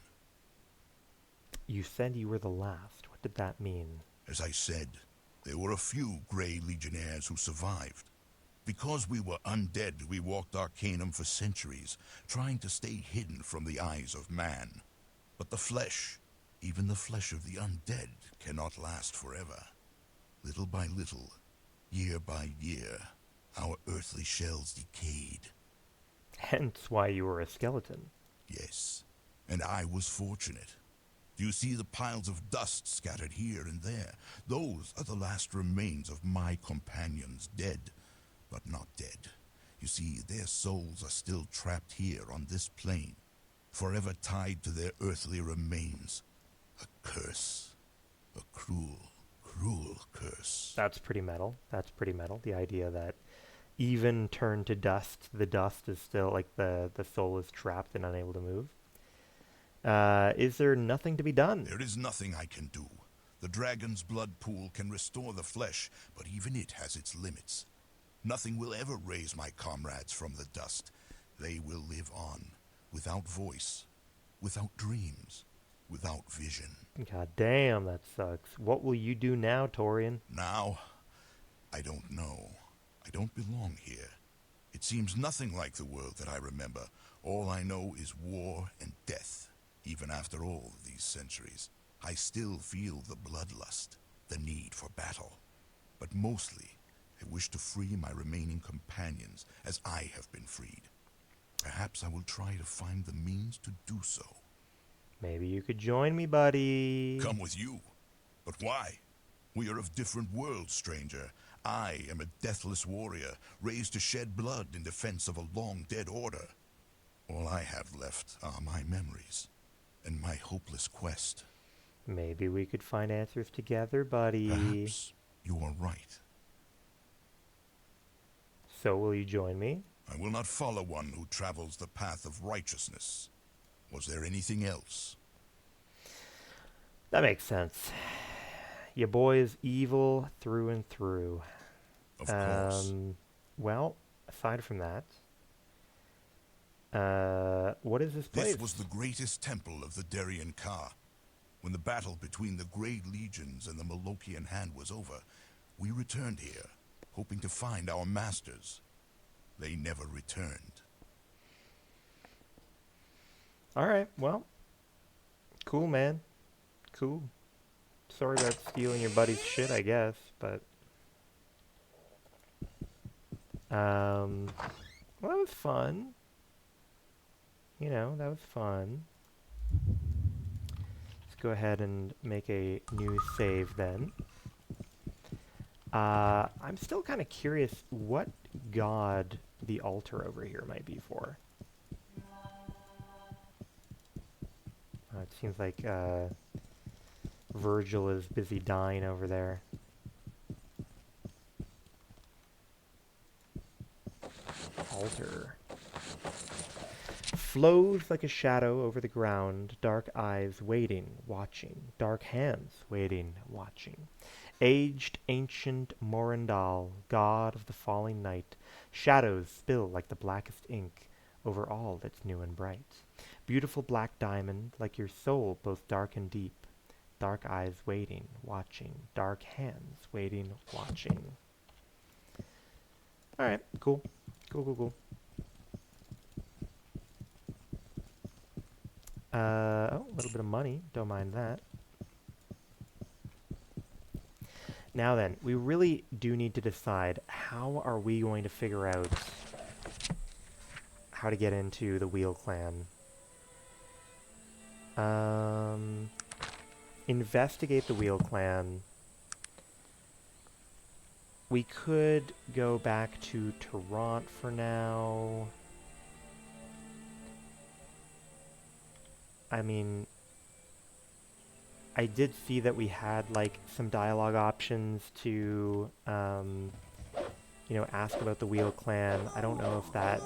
You said you were the last. What did that mean? As I said, there were a few Grey Legionnaires who survived. Because we were undead, we walked Arcanum for centuries, trying to stay hidden from the eyes of man. But the flesh, even the flesh of the undead, cannot last forever. Little by little, year by year, our earthly shells decayed. Hence why you were a skeleton. Yes, and I was fortunate. Do you see the piles of dust scattered here and there? Those are the last remains of my companions, dead, but not dead. You see, their souls are still trapped here on this plane, forever tied to their earthly remains. A curse. A cruel, cruel curse. That's pretty metal. That's pretty metal. The idea that even turned to dust, the dust is still, like, the soul is trapped and unable to move. Is there nothing to be done? There is nothing I can do. The dragon's blood pool can restore the flesh, but even it has its limits. Nothing will ever raise my comrades from the dust. They will live on, without voice, without dreams, without vision. God damn, that sucks. What will you do now, Torian? Now, I don't know. I don't belong here. It seems nothing like the world that I remember. All I know is war and death. Even after all these centuries, I still feel the bloodlust, the need for battle. But mostly, I wish to free my remaining companions as I have been freed. Perhaps I will try to find the means to do so. Maybe you could join me, buddy. Come with you. But why? We are of different worlds, stranger. I am a deathless warrior, raised to shed blood in defense of a long-dead order. All I have left are my memories and my hopeless quest. Maybe we could find answers together, buddy. Perhaps you are right. So will you join me? I will not follow one who travels the path of righteousness. Was there anything else? That makes sense. Your boy is evil through and through. Of course. Well, aside from that, what is this place? This was the greatest temple of the Darien Ka. When the battle between the Grey Legions and the Malokian Hand was over, we returned here, hoping to find our masters. They never returned. Alright, well. Cool, man. Cool. Sorry about stealing your buddy's shit, I guess, but... well, that was fun. You know, that was fun. Let's go ahead and make a new save then. I'm still kind of curious what god the altar over here might be for. It seems like Virgil is busy dying over there. Altar. Flows like a shadow over the ground, dark eyes waiting, watching, dark hands waiting, watching. Aged, ancient Morandal, god of the falling night, shadows spill like the blackest ink over all that's new and bright. Beautiful black diamond, like your soul, both dark and deep. Dark eyes waiting, watching, dark hands waiting, watching. Alright, cool. Cool. Oh, a little bit of money. Don't mind that. Now then, we really do need to decide how are we going to figure out how to get into the Wheel Clan. Investigate the Wheel Clan. We could go back to Toronto for now. I mean, I did see that we had, like, some dialogue options to, you know, ask about the Wheel Clan. I don't know if that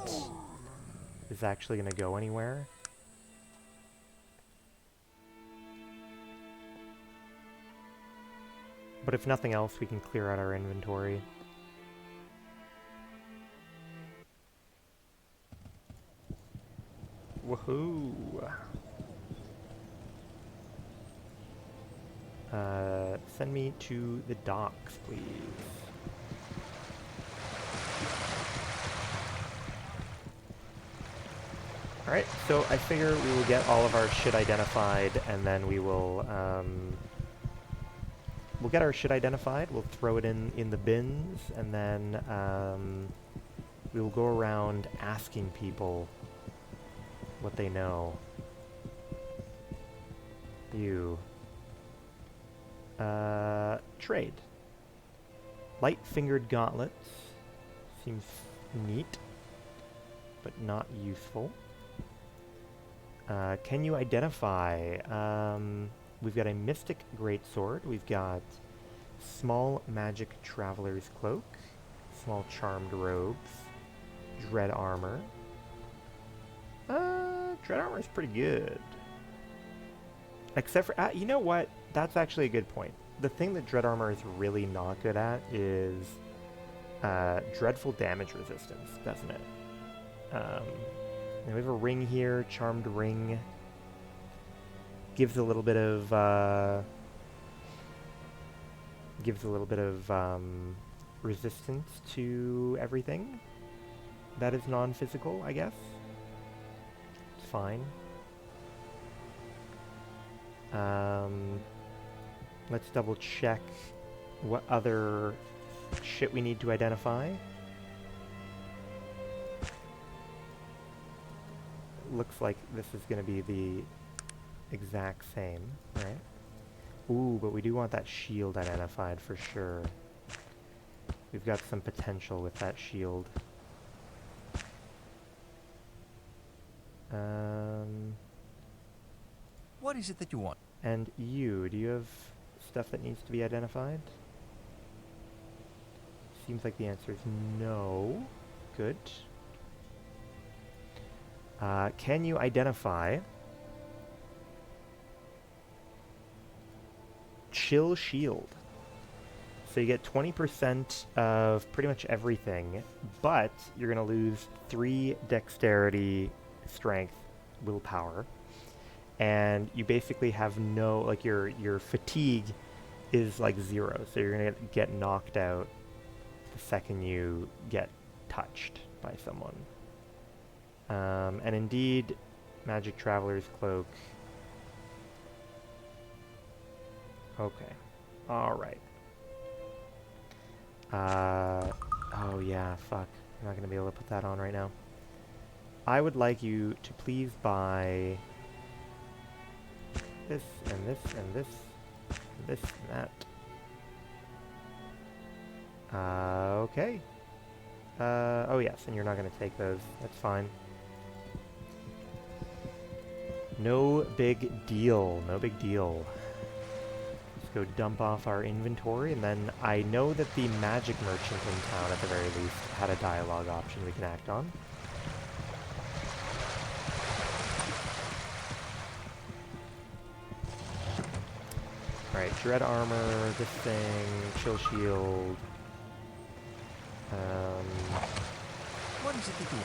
is actually going to go anywhere. But if nothing else, we can clear out our inventory. Woohoo! Send me to the docks, please. Alright, so I figure we will get all of our shit identified, and then we will, we'll get our shit identified, we'll throw it in the bins, and then, we will go around asking people what they know. You. Trade. Light-fingered gauntlets. Seems neat, but not useful. Can you identify? We've got a Mystic Greatsword. We've got Small Magic Traveler's Cloak. Small Charmed Robes. Dread Armor. Dread Armor is pretty good. Except for, you know what? That's actually a good point. The thing that Dread Armor is really not good at is dreadful damage resistance, doesn't it? Now we have a ring here, Charmed Ring. Gives a little bit of resistance to everything that is non-physical, I guess. It's fine. Let's double check what other shit we need to identify. Looks like this is going to be the exact same, right? Ooh, but we do want that shield identified for sure. We've got some potential with that shield. What is it that you want? And you, do you have stuff that needs to be identified? Seems like the answer is no. Good. Can you identify Chill Shield? So you get 20% of pretty much everything, but you're going to lose 3 dexterity, strength, willpower, and you basically have no, like, your fatigue is like 0, so you're going to get knocked out the second you get touched by someone. And indeed, Magic Traveler's Cloak. Okay. Alright. Oh yeah, fuck. I'm not going to be able to put that on right now. I would like you to please buy this, and this, and this, and this, and that. Okay. Oh yes, and you're not going to take those. That's fine. No big deal. No big deal. go dump off our inventory, and then I know that the magic merchant in town, at the very least, had a dialogue option we can act on. Alright, dread armor, this thing, chill shield. What is it that you...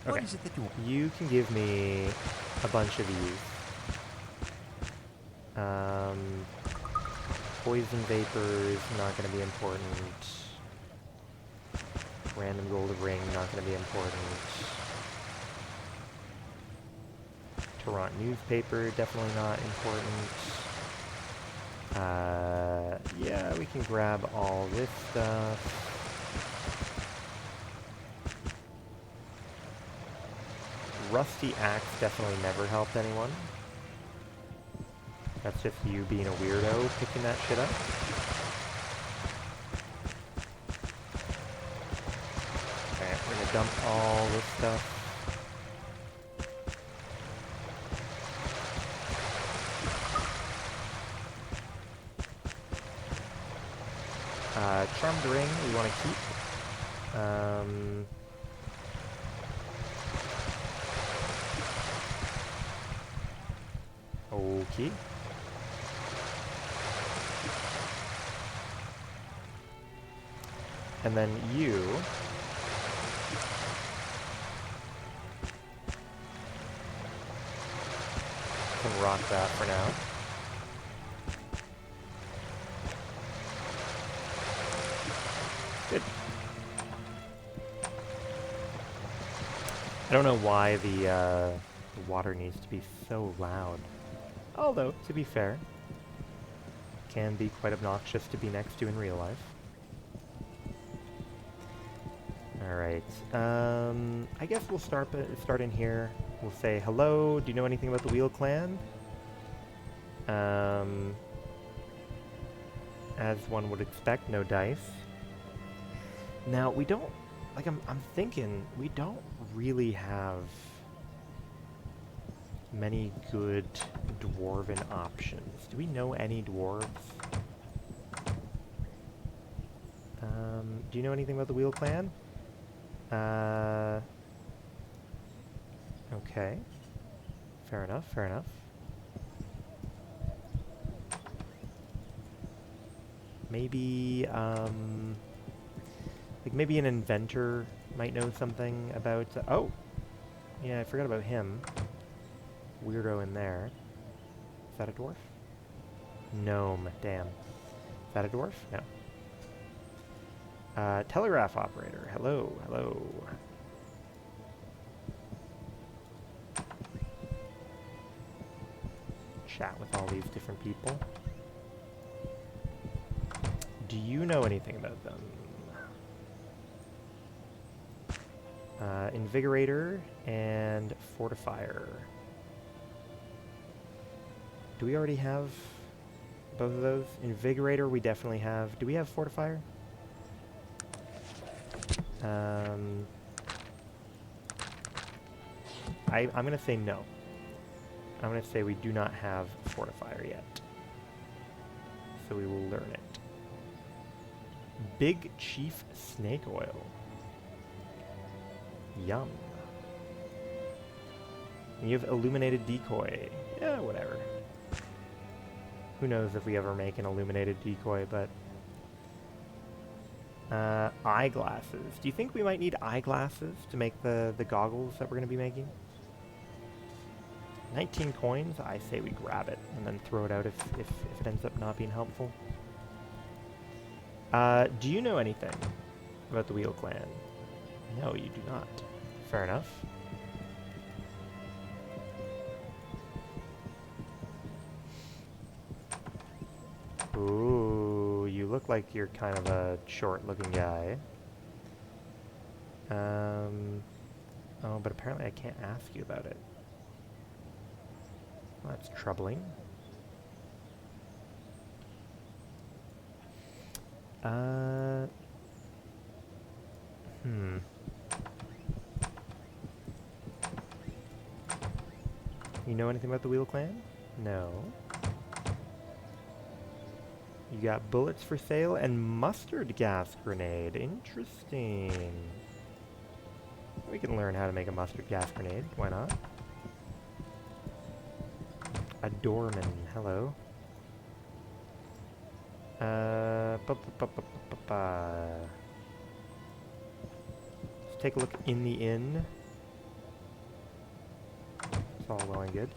Okay. What is it that you... You can give me a bunch of these. Poison vapors, not going to be important. Random gold ring, not going to be important. Toronto newspaper, definitely not important. Yeah, we can grab all this stuff. Rusty axe definitely never helped anyone. That's just you being a weirdo picking that shit up. Alright, we're gonna dump all this stuff. Charmed ring we want to keep. Okay. And then you can rock that for now. Good. I don't know why the water needs to be so loud. Although, to be fair, can be quite obnoxious to be next to in real life. Alright, I guess we'll start in here. We'll say, hello, do you know anything about the Wheel Clan? As one would expect, no dice. Now, we don't, like, I'm thinking, we don't really have many good dwarven options. Do we know any dwarves? Do you know anything about the Wheel Clan? Okay. Fair enough, fair enough. Maybe, like maybe an inventor might know something about... oh! Yeah, I forgot about him. Weirdo in there. Is that a dwarf? Gnome, damn. Is that a dwarf? No. Telegraph operator. Hello, hello. Chat with all these different people. Do you know anything about them? Invigorator and Fortifier. Do we already have both of those? Invigorator we definitely have. Do we have Fortifier? I'm gonna say no. I'm gonna say we do not have Fortifier yet. So we will learn it. Big Chief Snake Oil. Yum. And you have Illuminated Decoy. Yeah, whatever. Who knows if we ever make an Illuminated Decoy, but... eyeglasses. Do you think we might need eyeglasses to make the goggles that we're going to be making? 19 coins? I say we grab it and then throw it out if it ends up not being helpful. Do you know anything about the Wheel Clan? No, you do not. Fair enough. Ooh, you look like you're kind of a short-looking guy. Oh, but apparently I can't ask you about it. Well, that's troubling. Uh... Hmm. You know anything about the Wheel Clan? No. You got bullets for sale and mustard gas grenade. Interesting. We can learn how to make a mustard gas grenade. Why not? A doorman. Hello. Let's take a look in the inn. It's all well and good.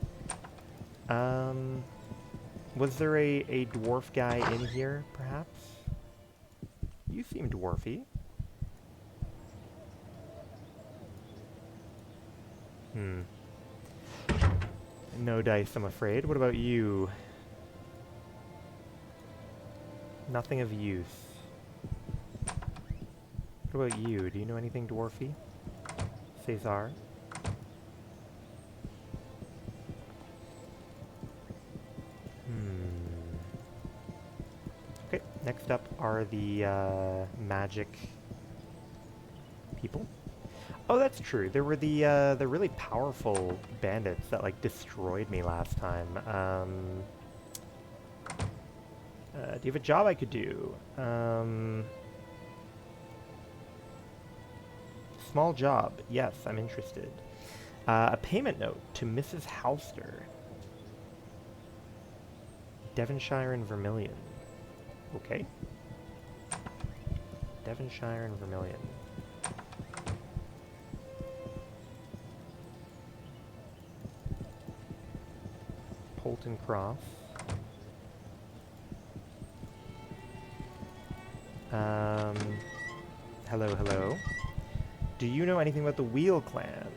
Was there a dwarf guy in here, perhaps? You seem dwarfy. Hmm. No dice, I'm afraid. What about you? Nothing of use. What about you? Do you know anything dwarfy? Cesar? Okay, next up are the magic people. Oh, that's true. There were the really powerful bandits that like destroyed me last time. Do you have a job I could do? Small job. Yes, I'm interested. A payment note to Mrs. Halster. Devonshire and Vermilion. Okay. Devonshire and Vermilion. Polton Cross. Hello, hello. Do you know anything about the Wheel Clan?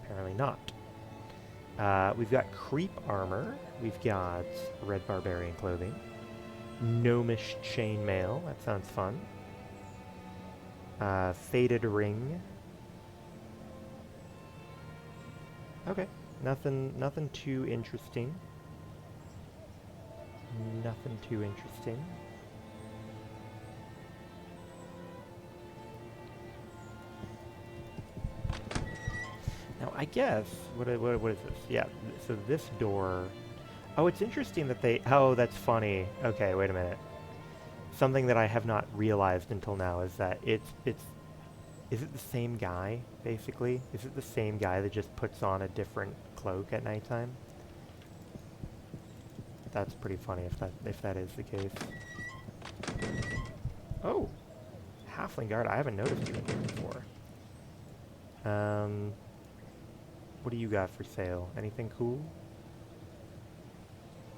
Apparently not. We've got creep armor. We've got red barbarian clothing. Gnomish chainmail. That sounds fun. Faded ring. Okay. Nothing too interesting. Nothing too interesting. Now, I guess, what is this? Yeah, so this door... Oh, it's interesting that they... Oh, that's funny. Okay, wait a minute. Something that I have not realized until now is that it's... Is it the same guy, basically? Is it the same guy that just puts on a different cloak at nighttime? That's pretty funny if that is the case. Oh! Halfling guard, I haven't noticed you in here before. What do you got for sale? Anything cool?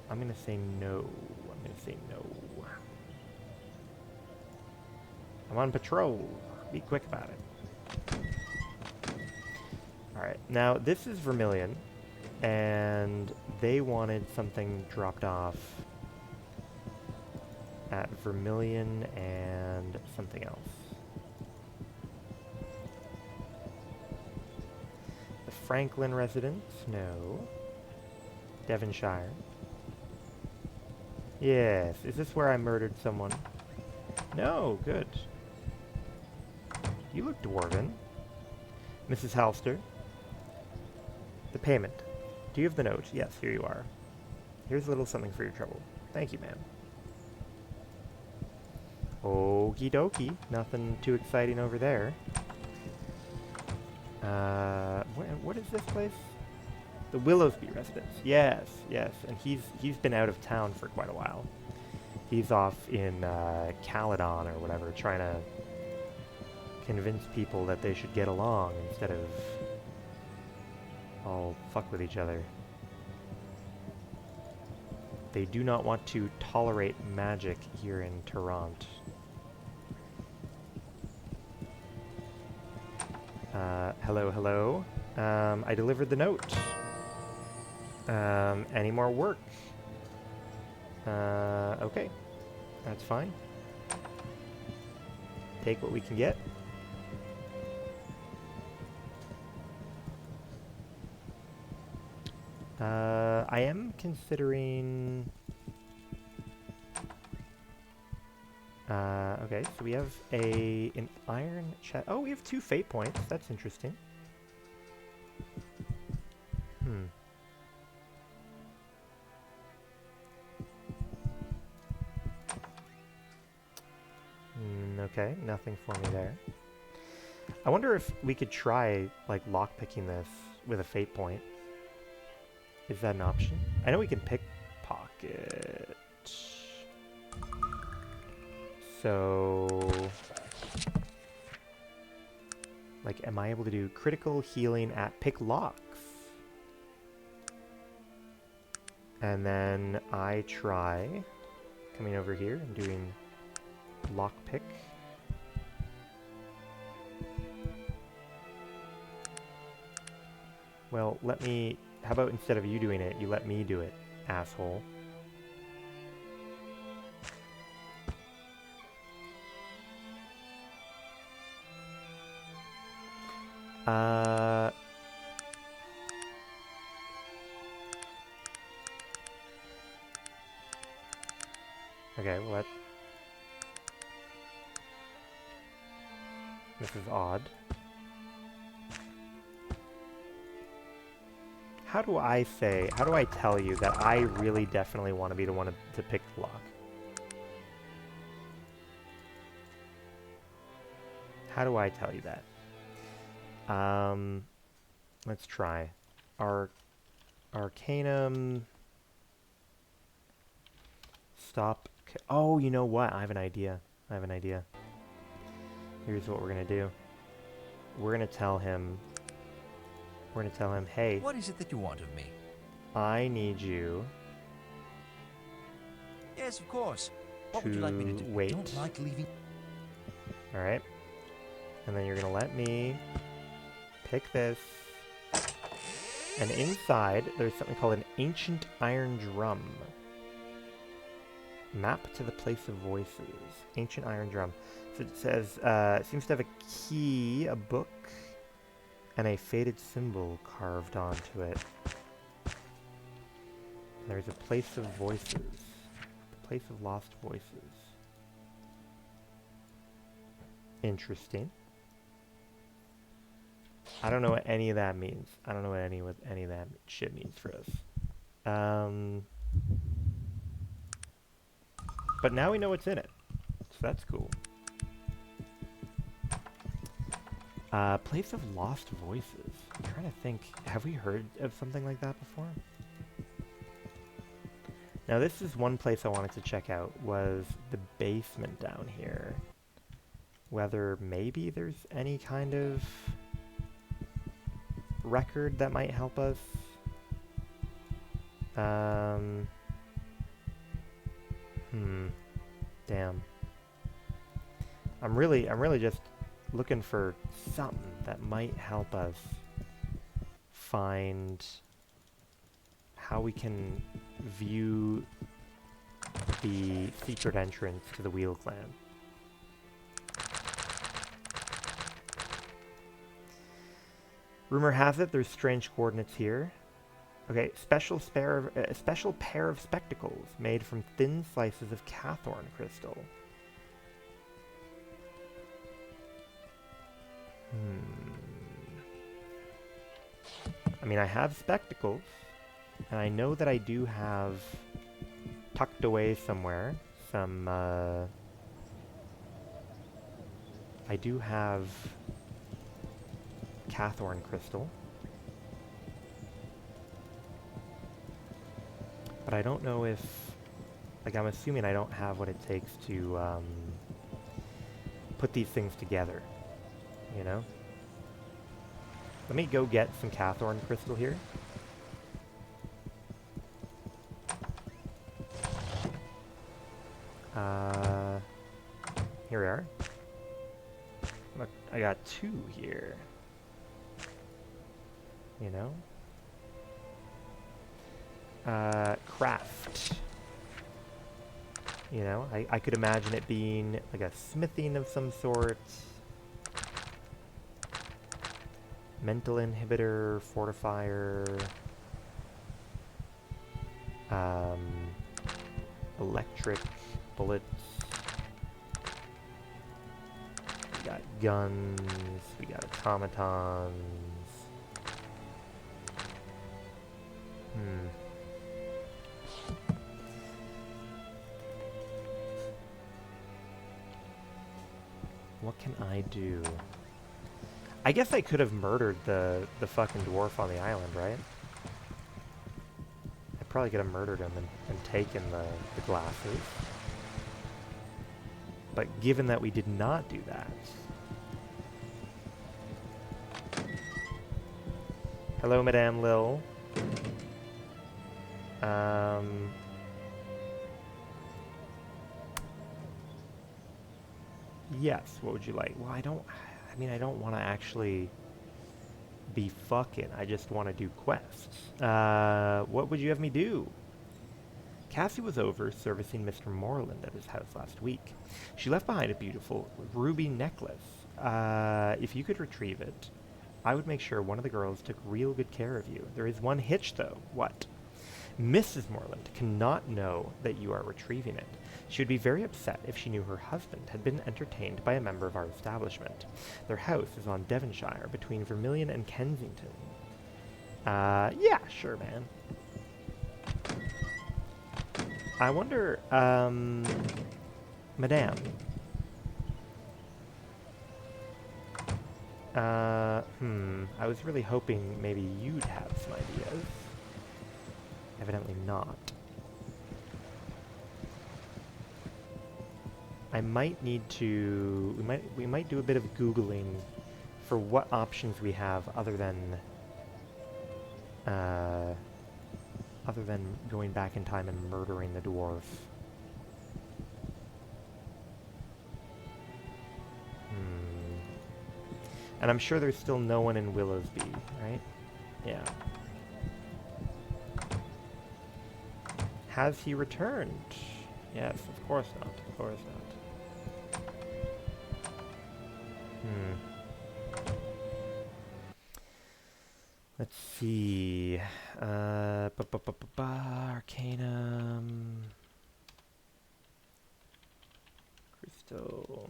I'm gonna say no. I'm gonna say no. I'm on patrol. Be quick about it. Alright, now this is Vermilion, and they wanted something dropped off at Vermilion and something else. The Franklin residence? No. Devonshire. Yes. Is this where I murdered someone? No. Good. You look dwarven. Mrs. Halster. The payment. Do you have the note? Yes, here you are. Here's a little something for your trouble. Thank you, ma'am. Okie dokie. Nothing too exciting over there. What is this place? The Willowsby residence. Yes, yes. And he's been out of town for quite a while. He's off in Caledon or whatever, trying to convince people that they should get along instead of all fuck with each other. They do not want to tolerate magic here in Toronto. Hello, hello. I delivered the note. Any more work? Okay. That's fine. Take what we can get. I am considering Okay, so we have an iron chest. Oh, we have 2 fate points. That's interesting. Hmm. Okay, nothing for me there. I wonder if we could try, like, lockpicking this with a fate point. Is that an option? I know we can pickpocket. So... like, am I able to do critical healing at pick locks? And then I try coming over here and doing lockpick. Well, let me... how about instead of you doing it, you let me do it, asshole. Okay, well this is odd. How do I tell you that I really definitely want to be the one to pick the lock? How do I tell you that? Let's try. Arcanum. Stop. Oh, you know what? I have an idea. Here's what we're gonna do. We're gonna tell him, hey, What is it that you want of me? I need you Yes, of course. What would you like me to do? wait. I don't like leaving. Alright. And then you're gonna let me pick this. And inside, there's something called an ancient iron drum. Map to the place of voices. Ancient iron drum. So it says, it seems to have a key, a book, and a faded symbol carved onto it. There's a place of voices. The place of lost voices. Interesting. I don't know what any of that means. I don't know what any of that shit means for us. But now we know what's in it. So that's cool. Place of lost voices. I'm trying to think. Have we heard of something like that before? Now this is one place I wanted to check out, was the basement down here. Whether maybe there's any kind of record that might help us. Damn. I'm really just looking for something that might help us find how we can view the secret entrance to the Wheel Clan. Rumor has it there's strange coordinates here. Okay, special pair of spectacles made from thin slices of Cathorn crystal. I mean, I have spectacles, and I know that I do have tucked away somewhere some, I do have Cathorn crystal. But I don't know if, like, I'm assuming I don't have what it takes to put these things together, you know? Let me go get some Cathorn crystal here. Here we are. Look, I got 2 here. You know? Craft. You know, I could imagine it being like a smithing of some sort. Mental inhibitor, fortifier. Electric bullets. guns, we got automatons. What can I do? I guess I could have murdered the fucking dwarf on the island, right? I probably could have murdered him and taken the glasses. But given that we did not do that... Hello, Madame Lil. Yes, what would you like? Well, I don't want to actually be fucking. I just want to do quests. What would you have me do? Cassie was over servicing Mr. Moreland at his house last week. She left behind a beautiful ruby necklace. If you could retrieve it, I would make sure one of the girls took real good care of you. There is one hitch, though. What? Mrs. Moreland cannot know that you are retrieving it. She would be very upset if she knew her husband had been entertained by a member of our establishment. Their house is on Devonshire, between Vermilion and Kensington. Yeah, sure, man. I wonder, Madame. I was really hoping maybe you'd have some ideas. Evidently not. I might need to... We might do a bit of Googling for what options we have other than going back in time and murdering the dwarf. And I'm sure there's still no one in Willowsby, right? Yeah. Has he returned? Yes, of course not. Of course not. Let's see. Arcanum. Crystal.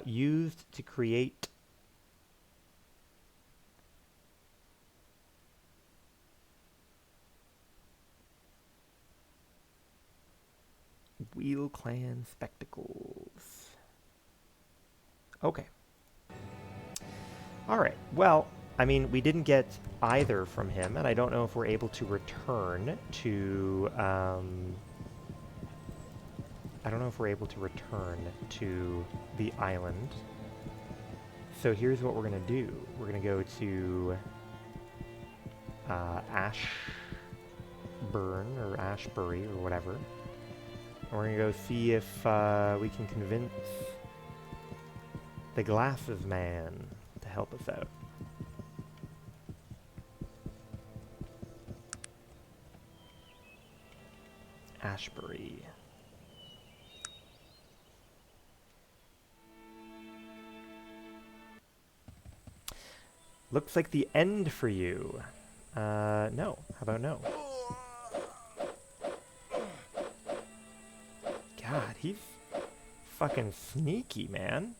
Used to create Wheel Clan spectacles. Okay. Alright, well, I mean, we didn't get either from him, and I don't know if we're able to return to, I don't know if we're able to return to the island. So here's what we're going to do. We're going to go to Ashburn, or Ashbury, or whatever. And we're going to go see if we can convince the Glasses Man to help us out. Ashbury. Looks like the end for you. No. How about no? God, he's fucking sneaky, man.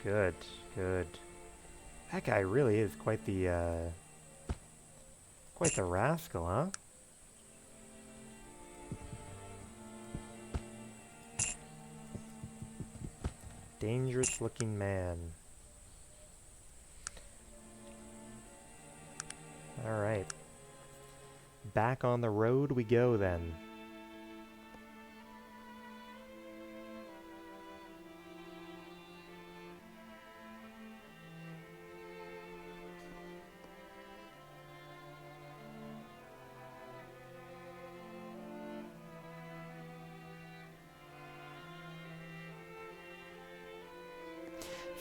Good, good. That guy really is quite the rascal, huh? Dangerous looking man. Alright. Back on the road we go then.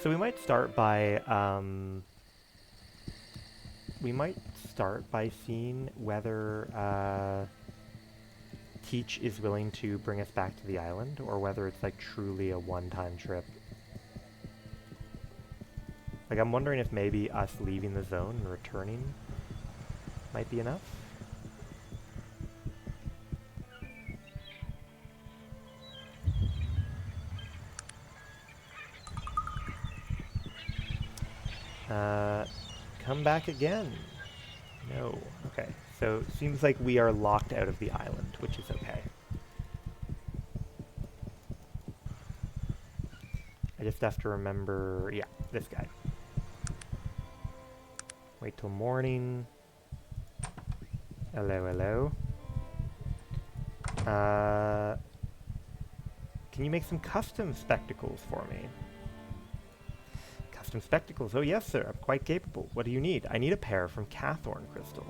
So we might start by seeing whether Teach is willing to bring us back to the island, or whether it's like truly a one-time trip. Like, I'm wondering if maybe us leaving the zone and returning might be enough. Come back again. No. Okay. So it seems like we are locked out of the island, which is okay. I just have to remember, yeah, this guy. Wait till morning. Hello, hello. Can you make some custom spectacles for me? Custom spectacles. Oh yes, sir. I'm quite capable. What do you need? I need a pair from Cathorn Crystal.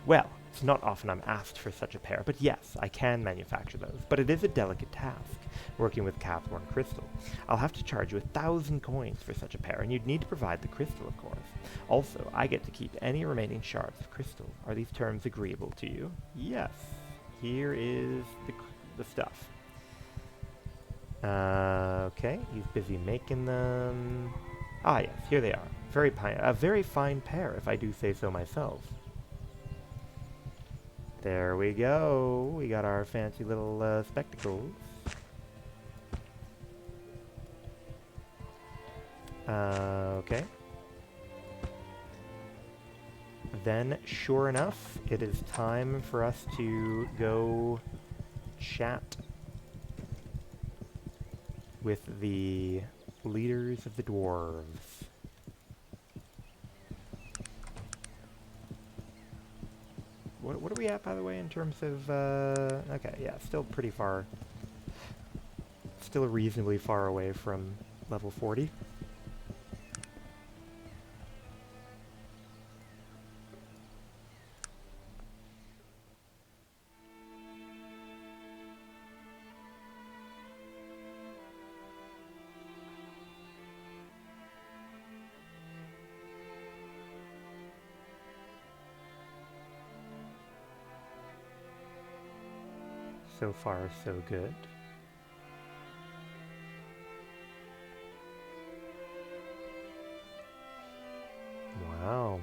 Well, it's not often I'm asked for such a pair, but yes, I can manufacture those. But it is a delicate task, working with Cathorn Crystal. I'll have to charge you 1,000 coins for such a pair, and you'd need to provide the crystal, of course. Also, I get to keep any remaining shards of crystal. Are these terms agreeable to you? Yes. Here is the stuff. Okay, he's busy making them. Ah, yes, here they are. A very fine pair, if I do say so myself. There we go. We got our fancy little spectacles. Okay. Then, sure enough, it is time for us to go chat with the leaders of the dwarves. What are we at, by the way, in terms of, okay, yeah, still pretty far. Still reasonably far away from level 40. So far, so good. Wow.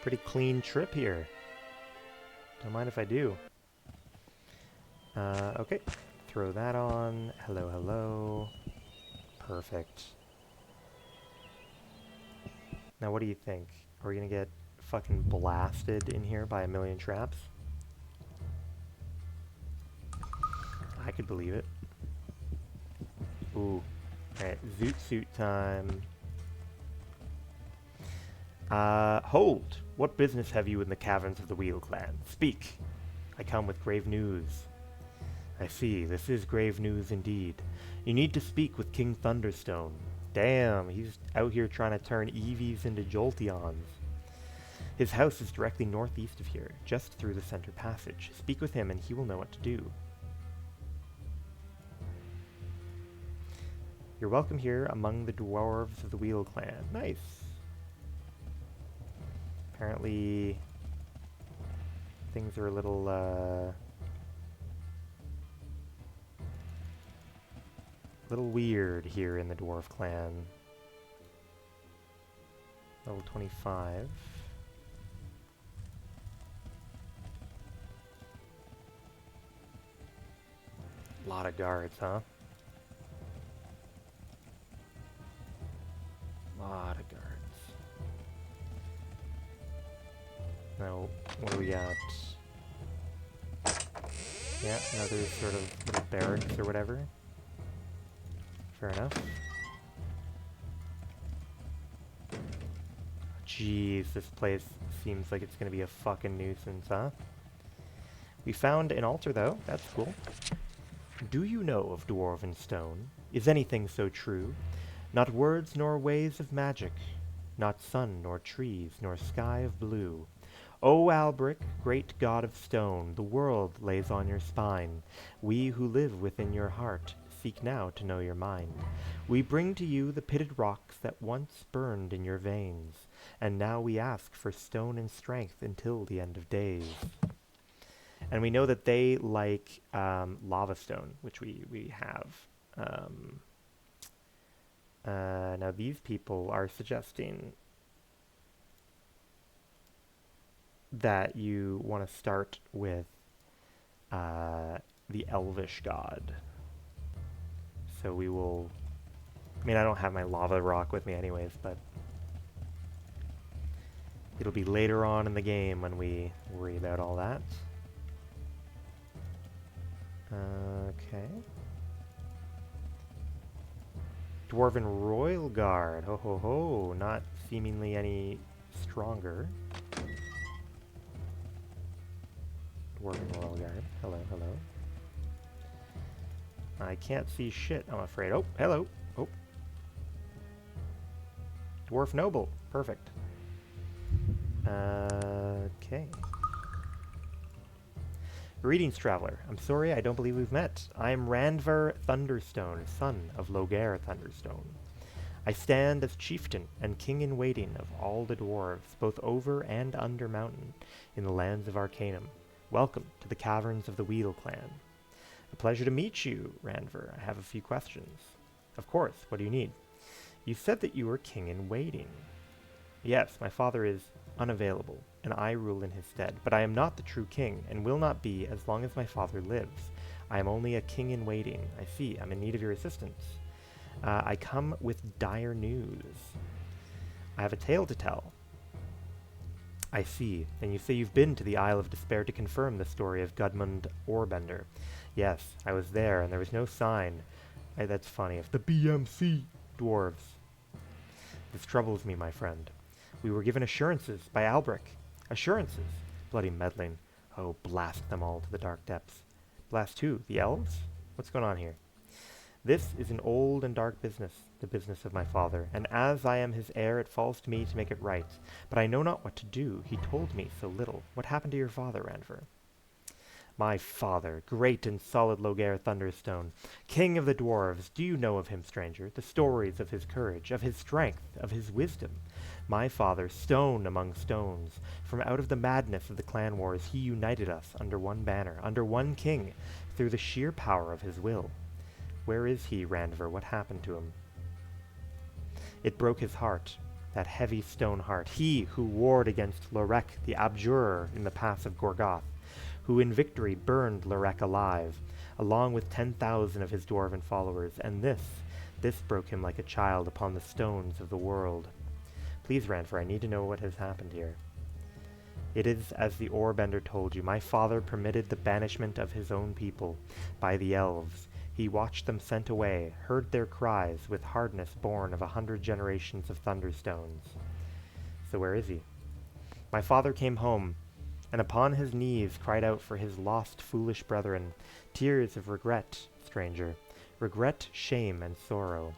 Pretty clean trip here. Don't mind if I do. Okay. Throw that on. Hello, hello. Perfect. Now, what do you think? Are we gonna get fucking blasted in here by a million traps? I could believe it. Ooh. Alright, zoot suit time. Hold! What business have you in the caverns of the Wheel Clan? Speak! I come with grave news. I see, this is grave news indeed. You need to speak with King Thunderstone. Damn, he's out here trying to turn Eevees into Jolteons. His house is directly northeast of here, just through the center passage. Speak with him and he will know what to do. You're welcome here among the dwarves of the Wheel Clan. Nice. Apparently, things are a little weird here in the Dwarf Clan. Level 25. Lot of guards, huh? Lot of guards. Now, what do we got? Yeah, another sort of little barracks or whatever. Fair enough. Jeez, this place seems like it's gonna be a fucking nuisance, huh? We found an altar, though. That's cool. Do you know of dwarven stone? Is anything so true? Not words nor ways of magic, not sun nor trees nor sky of blue. O Albric, great god of stone, the world lays on your spine. We who live within your heart seek now to know your mind. We bring to you the pitted rocks that once burned in your veins, and now we ask for stone and strength until the end of days. And we know that they like lava stone, which we have. Now these people are suggesting that you want to start with the Elvish god. So we will I mean, I don't have my lava rock with me anyways, but it'll be later on in the game when we worry about all that. Okay. Dwarven Royal Guard. Ho ho ho. Not seemingly any stronger. Dwarven Royal Guard. Hello, hello. I can't see shit, I'm afraid. Oh, hello. Oh. Dwarf Noble. Perfect. Okay. Greetings, traveler. I'm sorry, I don't believe we've met. I am Randver Thunderstone, son of Loghaire Thunderstone. I stand as chieftain and king-in-waiting of all the dwarves, both over and under mountain, in the lands of Arcanum. Welcome to the caverns of the Wheel Clan. A pleasure to meet you, Randver. I have a few questions. Of course, what do you need? You said that you were king-in-waiting. Yes, my father is unavailable, and I rule in his stead, but I am not the true king, and will not be as long as my father lives. I am only a king-in-waiting. I see, I'm in need of your assistance. I come with dire news. I have a tale to tell. I see. And you say you've been to the Isle of Despair to confirm the story of Gudmund Orbender. Yes, I was there, and there was no sign. That's funny. Of the BMC dwarves. This troubles me, my friend. We were given assurances by Albric. Assurances. Bloody meddling. Oh, blast them all to the dark depths. Blast who? The elves? What's going on here? This is an old and dark business, the business of my father, and as I am his heir, it falls to me to make it right. But I know not what to do. He told me so little. What happened to your father, Randver? My father, great and solid Loghaire Thunderstone, king of the dwarves, do you know of him, stranger? The stories of his courage, of his strength, of his wisdom. My father, stone among stones, from out of the madness of the clan wars, he united us under one banner, under one king, through the sheer power of his will. Where is he, Randver? What happened to him? It broke his heart, that heavy stone heart. He who warred against Lorek the Abjurer in the pass of Gorgoth, who in victory burned Lorek alive, along with 10,000 of his dwarven followers, and this broke him like a child upon the stones of the world. Please, Randver, I need to know what has happened here. It is as the Orbender told you. My father permitted the banishment of his own people by the elves. He watched them sent away, heard their cries with hardness born of 100 generations of Thunderstones. So where is he? My father came home, and upon his knees cried out for his lost foolish brethren, tears of regret, stranger, regret, shame, and sorrow.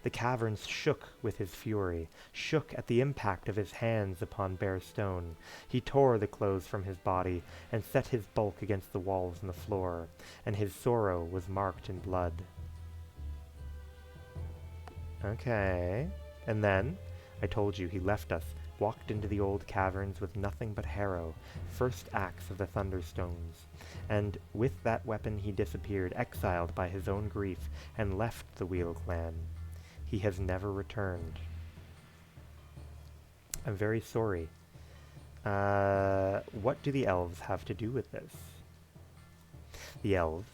The caverns shook with his fury, shook at the impact of his hands upon bare stone. He tore the clothes from his body, and set his bulk against the walls and the floor, and his sorrow was marked in blood. Okay. And then, I told you, he left us, walked into the old caverns with nothing but Harrow, first axe of the Thunderstones. And with that weapon he disappeared, exiled by his own grief, and left the Wheel Clan. He has never returned. I'm very sorry. What do the elves have to do with this? The elves.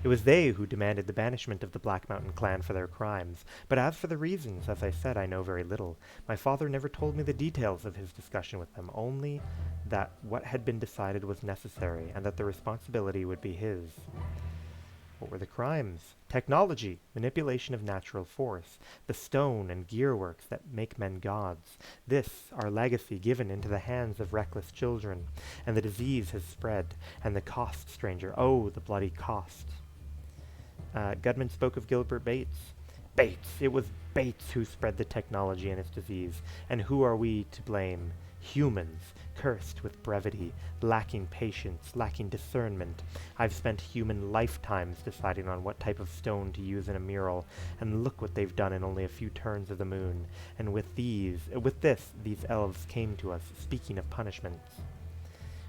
It was they who demanded the banishment of the Black Mountain clan for their crimes. But as for the reasons, as I said, I know very little. My father never told me the details of his discussion with them, only that what had been decided was necessary, and that the responsibility would be his. What were the crimes? Technology, manipulation of natural force, the stone and gearworks that make men gods. This, our legacy, given into the hands of reckless children. And the disease has spread. And the cost, stranger. Oh, the bloody cost. Gudmund spoke of Gilbert Bates. Bates! It was Bates who spread the technology and its disease. And who are we to blame? Humans, cursed with brevity, lacking patience, lacking discernment. I've spent human lifetimes deciding on what type of stone to use in a mural, and look what they've done in only a few turns of the moon. And with these elves came to us, speaking of punishments.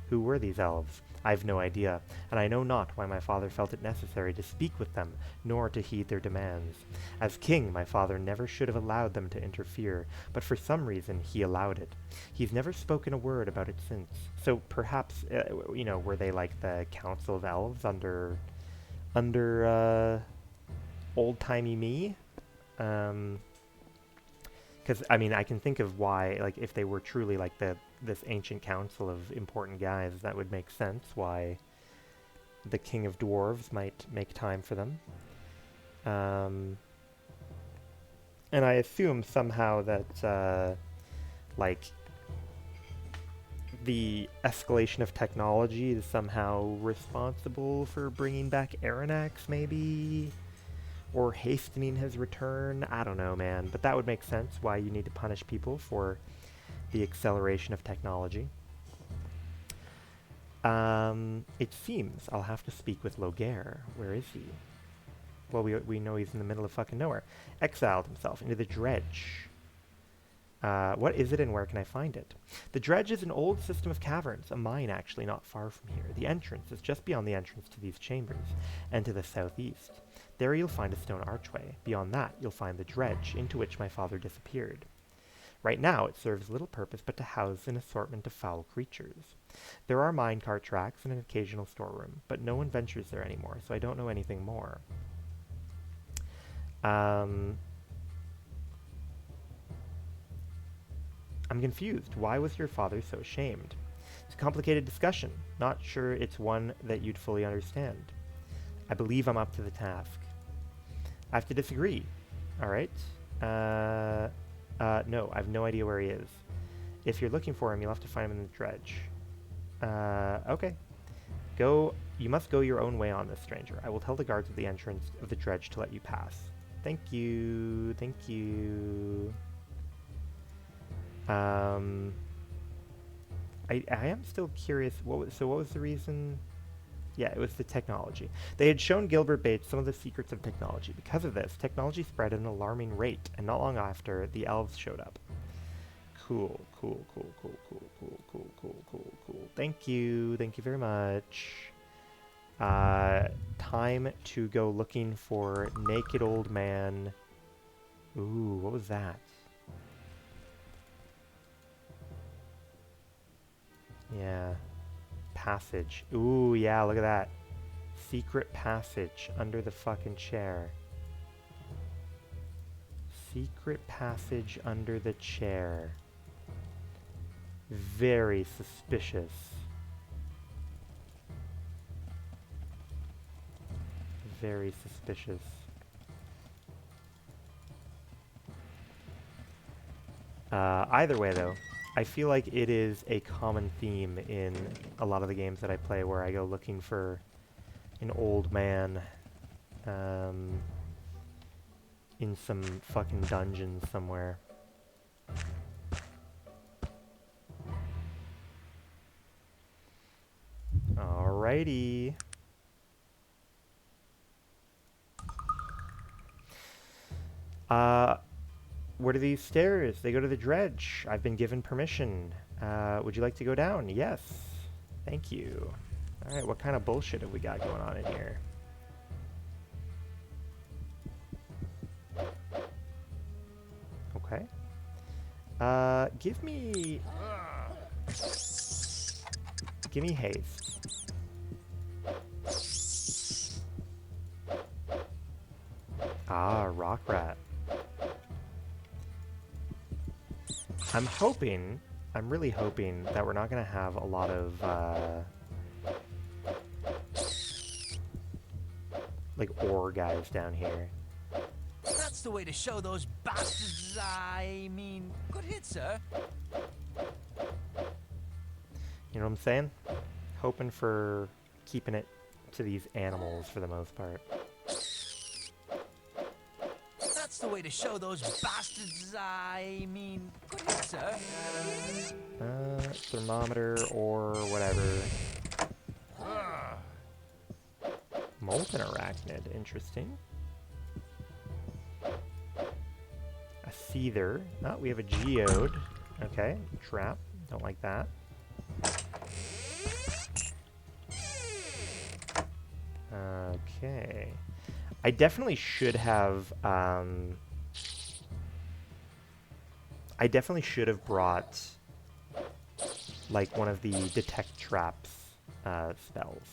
Who were these elves? I've no idea, and I know not why my father felt it necessary to speak with them, nor to heed their demands. As king, my father never should have allowed them to interfere, but for some reason he allowed it. He's never spoken a word about it since. So perhaps, were they like the Council of Elves under old-timey me? Because, I mean, I can think of why, like, if they were truly, like, this ancient council of important guys, that would make sense why the King of Dwarves might make time for them. And I assume somehow that, like, the escalation of technology is somehow responsible for bringing back Aranax, maybe? Or hastening his return? I don't know, man. But that would make sense why you need to punish people for the acceleration of technology. It seems I'll have to speak with Loghaire. Where is he? Well, we know he's in the middle of fucking nowhere. Exiled himself into the Dredge. What is it and where can I find it? The Dredge is an old system of caverns, a mine actually not far from here. The entrance is just beyond the entrance to these chambers, and to the southeast. There you'll find a stone archway. Beyond that, you'll find the Dredge, into which my father disappeared. Right now, it serves little purpose but to house an assortment of foul creatures. There are minecart tracks and an occasional storeroom, but no one ventures there anymore, so I don't know anything more. I'm confused. Why was your father so ashamed? It's a complicated discussion. Not sure it's one that you'd fully understand. I believe I'm up to the task. I have to disagree. Alright. No, I have no idea where he is. If you're looking for him, you'll have to find him in the Dredge. Okay. You must go your own way on this, stranger. I will tell the guards at the entrance of the Dredge to let you pass. Thank you. Thank you. I am still curious. What was the reason? Yeah, it was the technology. They had shown Gilbert Bates some of the secrets of technology. Because of this, technology spread at an alarming rate, and not long after, the elves showed up. Cool. Thank you very much. Time to go looking for naked old man. Ooh, what was that? Yeah. Passage. Ooh, yeah, look at that. Secret passage under the fucking chair. Secret passage under the chair. Very suspicious. Very suspicious. Either way, though, I feel like it is a common theme in a lot of the games that I play where I go looking for an old man in some fucking dungeon somewhere. Alrighty. Where do these stairs? They go to the Dredge. I've been given permission. Would you like to go down? Yes. Thank you. Alright, what kind of bullshit have we got going on in here? Okay. Give me haste. Ah, rock rat. I'm really hoping that we're not going to have a lot of, like, ore guys down here. That's the way to show those bastards. I mean, good hit, sir. You know what I'm saying? Hoping for keeping it to these animals for the most part. That's the way to show those bastards. I mean, good hit, sir. Thermometer or whatever. Molten arachnid, interesting. A seether. Oh, we have a geode. Okay, trap. Don't like that. Okay. I definitely should have, brought, like, one of the detect traps, spells.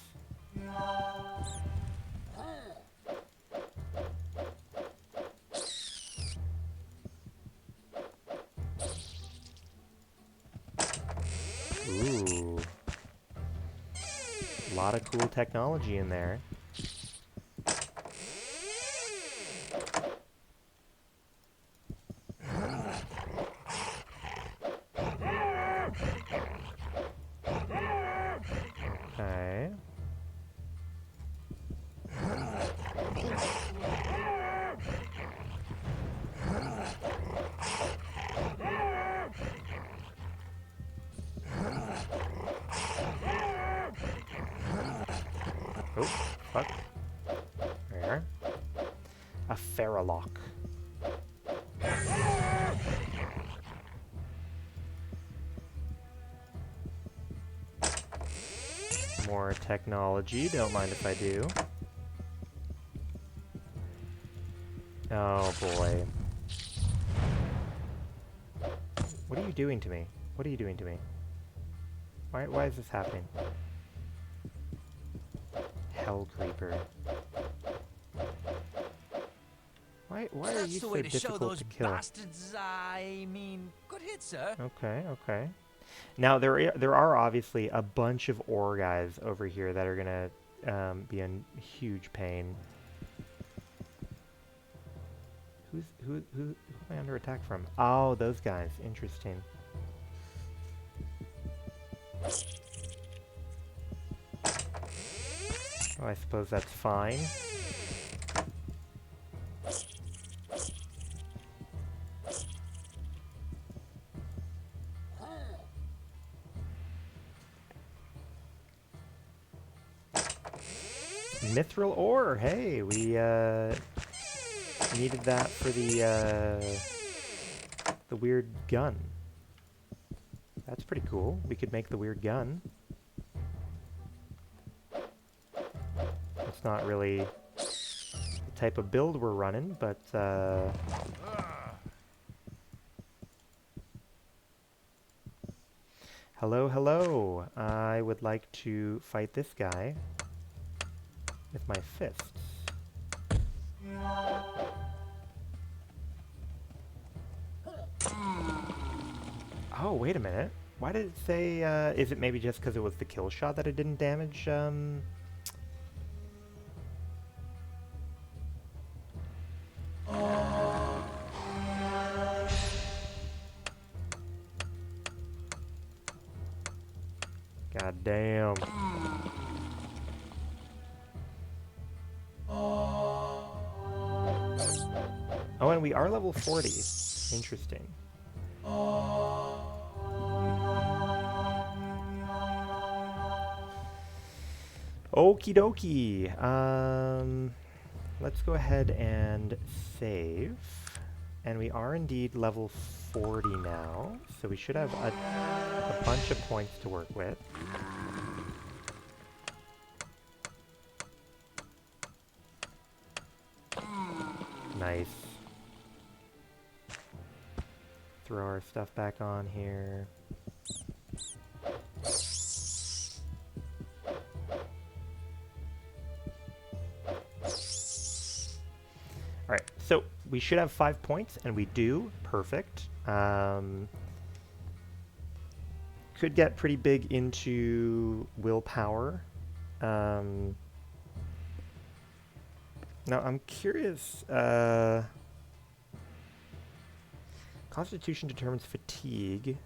lot of cool technology in there. Okay. Oh, fuck. There. A Faralock. More technology, don't mind if I do. Oh boy. What are you doing to me? What are you doing to me? Why is this happening? Hell Creeper. Why are That's you the so way to show difficult those to kill? bastards. I mean, good hit, sir. Okay, okay. Now there are obviously a bunch of ore guys over here that are gonna be in huge pain. Who am I under attack from? Oh, those guys. Interesting. Oh, I suppose that's fine. Mithril ore. Hey, we needed that for the weird gun. That's pretty cool. We could make the weird gun. It's not really the type of build we're running, but hello, hello. I would like to fight this guy with my fists. Oh, wait a minute. Why did it say, is it maybe just because it was the kill shot that it didn't damage, God damn. Oh, and we are level 40. Interesting. Okie dokie. Let's go ahead and save. And we are indeed level 40 now, so we should have a bunch of points to work with. Nice. Throw our stuff back on here. Alright, so we should have 5 points, and we do. Perfect. Could get pretty big into willpower. Now, I'm curious. Constitution determines fatigue.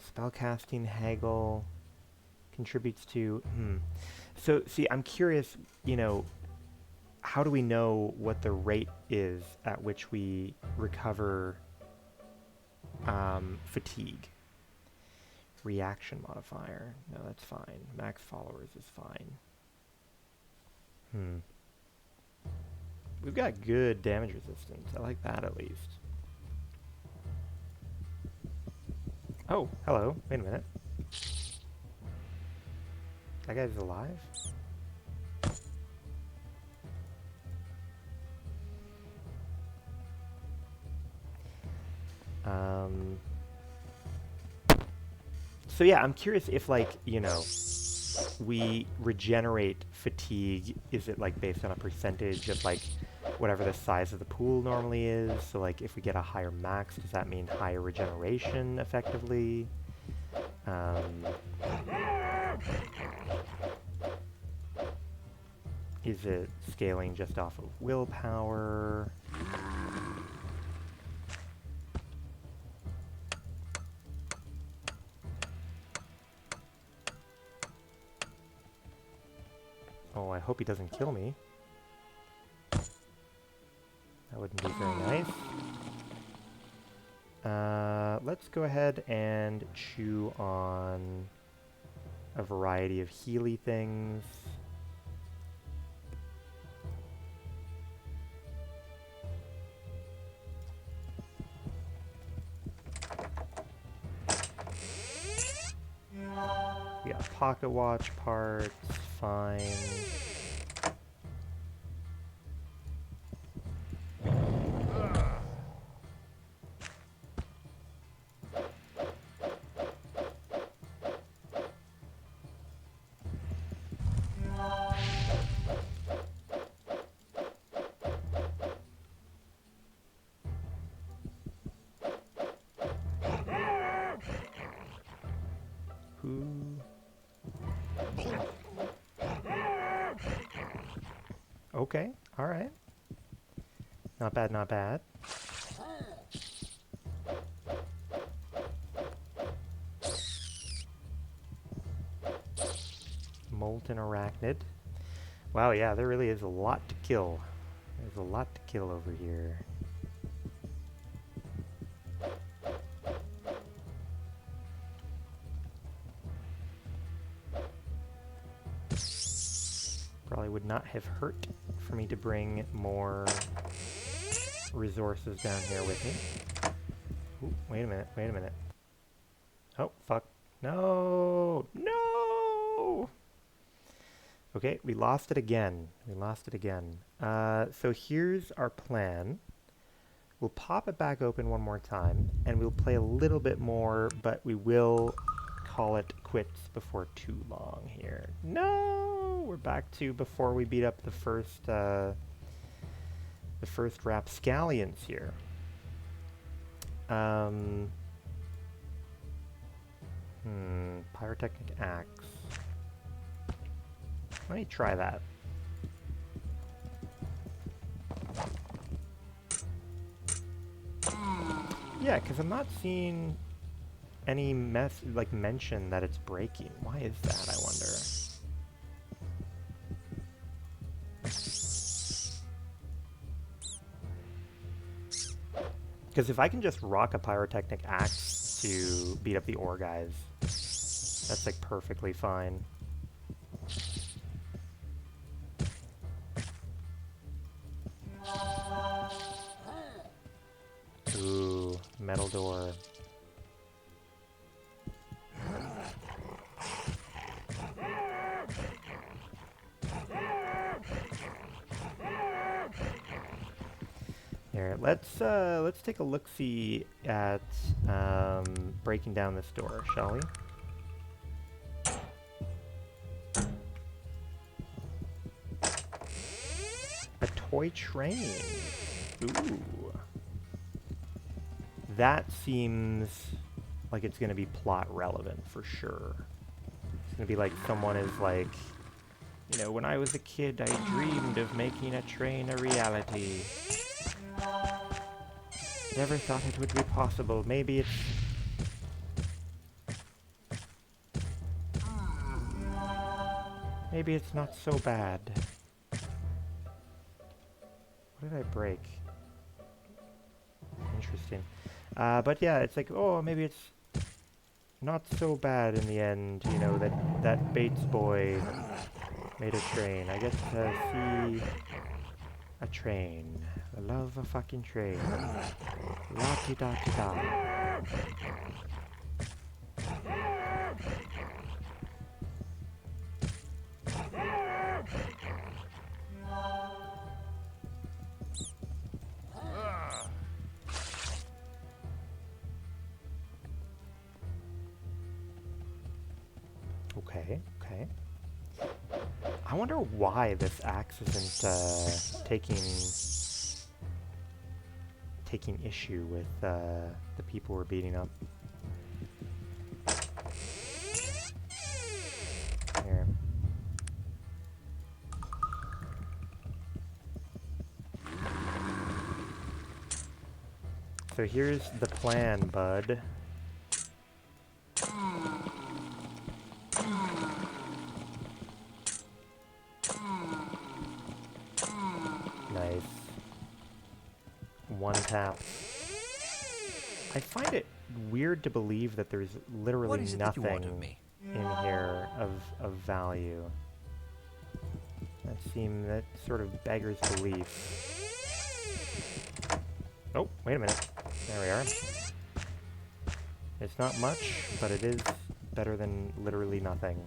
Spellcasting, haggle, contributes to... So, see, I'm curious, you know, how do we know what the rate is at which we recover fatigue? Reaction modifier. No, that's fine. Max followers is fine. We've got good damage resistance. I like that at least. Oh, hello. Wait a minute. That guy's alive? So yeah, I'm curious if, like, you know, we regenerate fatigue. Is it like based on a percentage of like whatever the size of the pool normally is? So like if we get a higher max, does that mean higher regeneration effectively? Is it scaling just off of willpower? Oh, I hope he doesn't kill me. That wouldn't be very nice. Let's go ahead and chew on a variety of Healy things. We got pocket watch parts, fine. Okay, alright. Not bad, not bad. Molten arachnid. Wow, yeah, there really is a lot to kill. There's a lot to kill over here. Probably would not have hurt for me to bring more resources down here with me. Ooh, wait a minute, wait a minute. Oh, fuck. No! No! Okay, we lost it again. We lost it again. So here's our plan. We'll pop it back open one more time, and we'll play a little bit more, but we will call it quits before too long here. No! We're back to before we beat up the first rapscallions here. Pyrotechnic axe. Let me try that. Yeah, because I'm not seeing any mention that it's breaking. Why is that, I wonder? Because if I can just rock a pyrotechnic axe to beat up the ore guys, that's like perfectly fine. Ooh, metal door. Here, let's take a look-see at breaking down this door, shall we? A toy train. Ooh. That seems like it's gonna be plot relevant for sure. It's gonna be like someone is like, you know, when I was a kid, I dreamed of making a train a reality. Never thought it would be possible. Maybe it's... Maybe it's not so bad. What did I break? Interesting. But yeah, it's like, oh, maybe it's not so bad in the end, you know, that Bates boy made a train. I get to see a train. I love a fucking train. La-ti-da-ti-da. Okay, okay. I wonder why this axe isn't taking issue with the people we're beating up. So here's the plan, bud. Nice. One tap. I find it weird to believe that there's literally What is it that you want of nothing me? in here of value. That sort of beggars belief. Oh, wait a minute. There we are. It's not much, but it is better than literally nothing.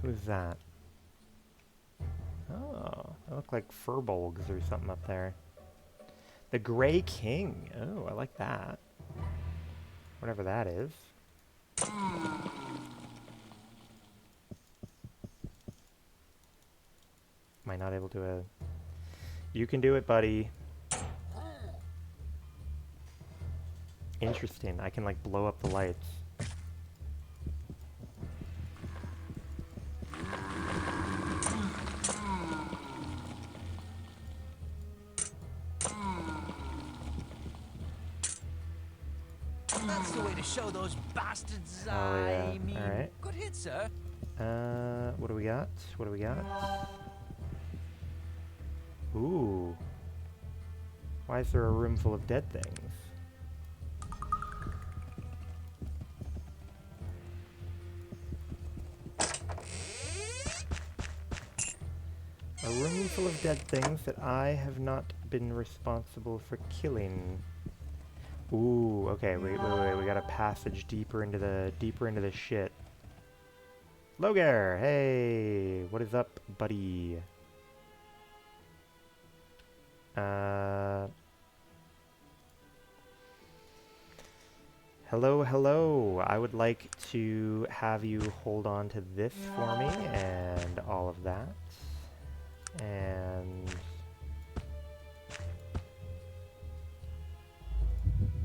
Who's that? Oh, they look like furbolgs or something up there. The Grey King. Oh, I like that. Whatever that is. Am I not able to... You can do it, buddy. Interesting. I can, like, blow up the lights. That's the way to show those bastards. Oh, yeah. I mean, Alright. good hit, sir. What do we got? What do we got? Ooh. Why is there a room full of dead things? A room full of dead things that I have not been responsible for killing. Ooh, okay, wait, we got a passage deeper into the shit. Logar, hey, what is up, buddy? Hello. I would like to have you hold on to this for me and all of that. And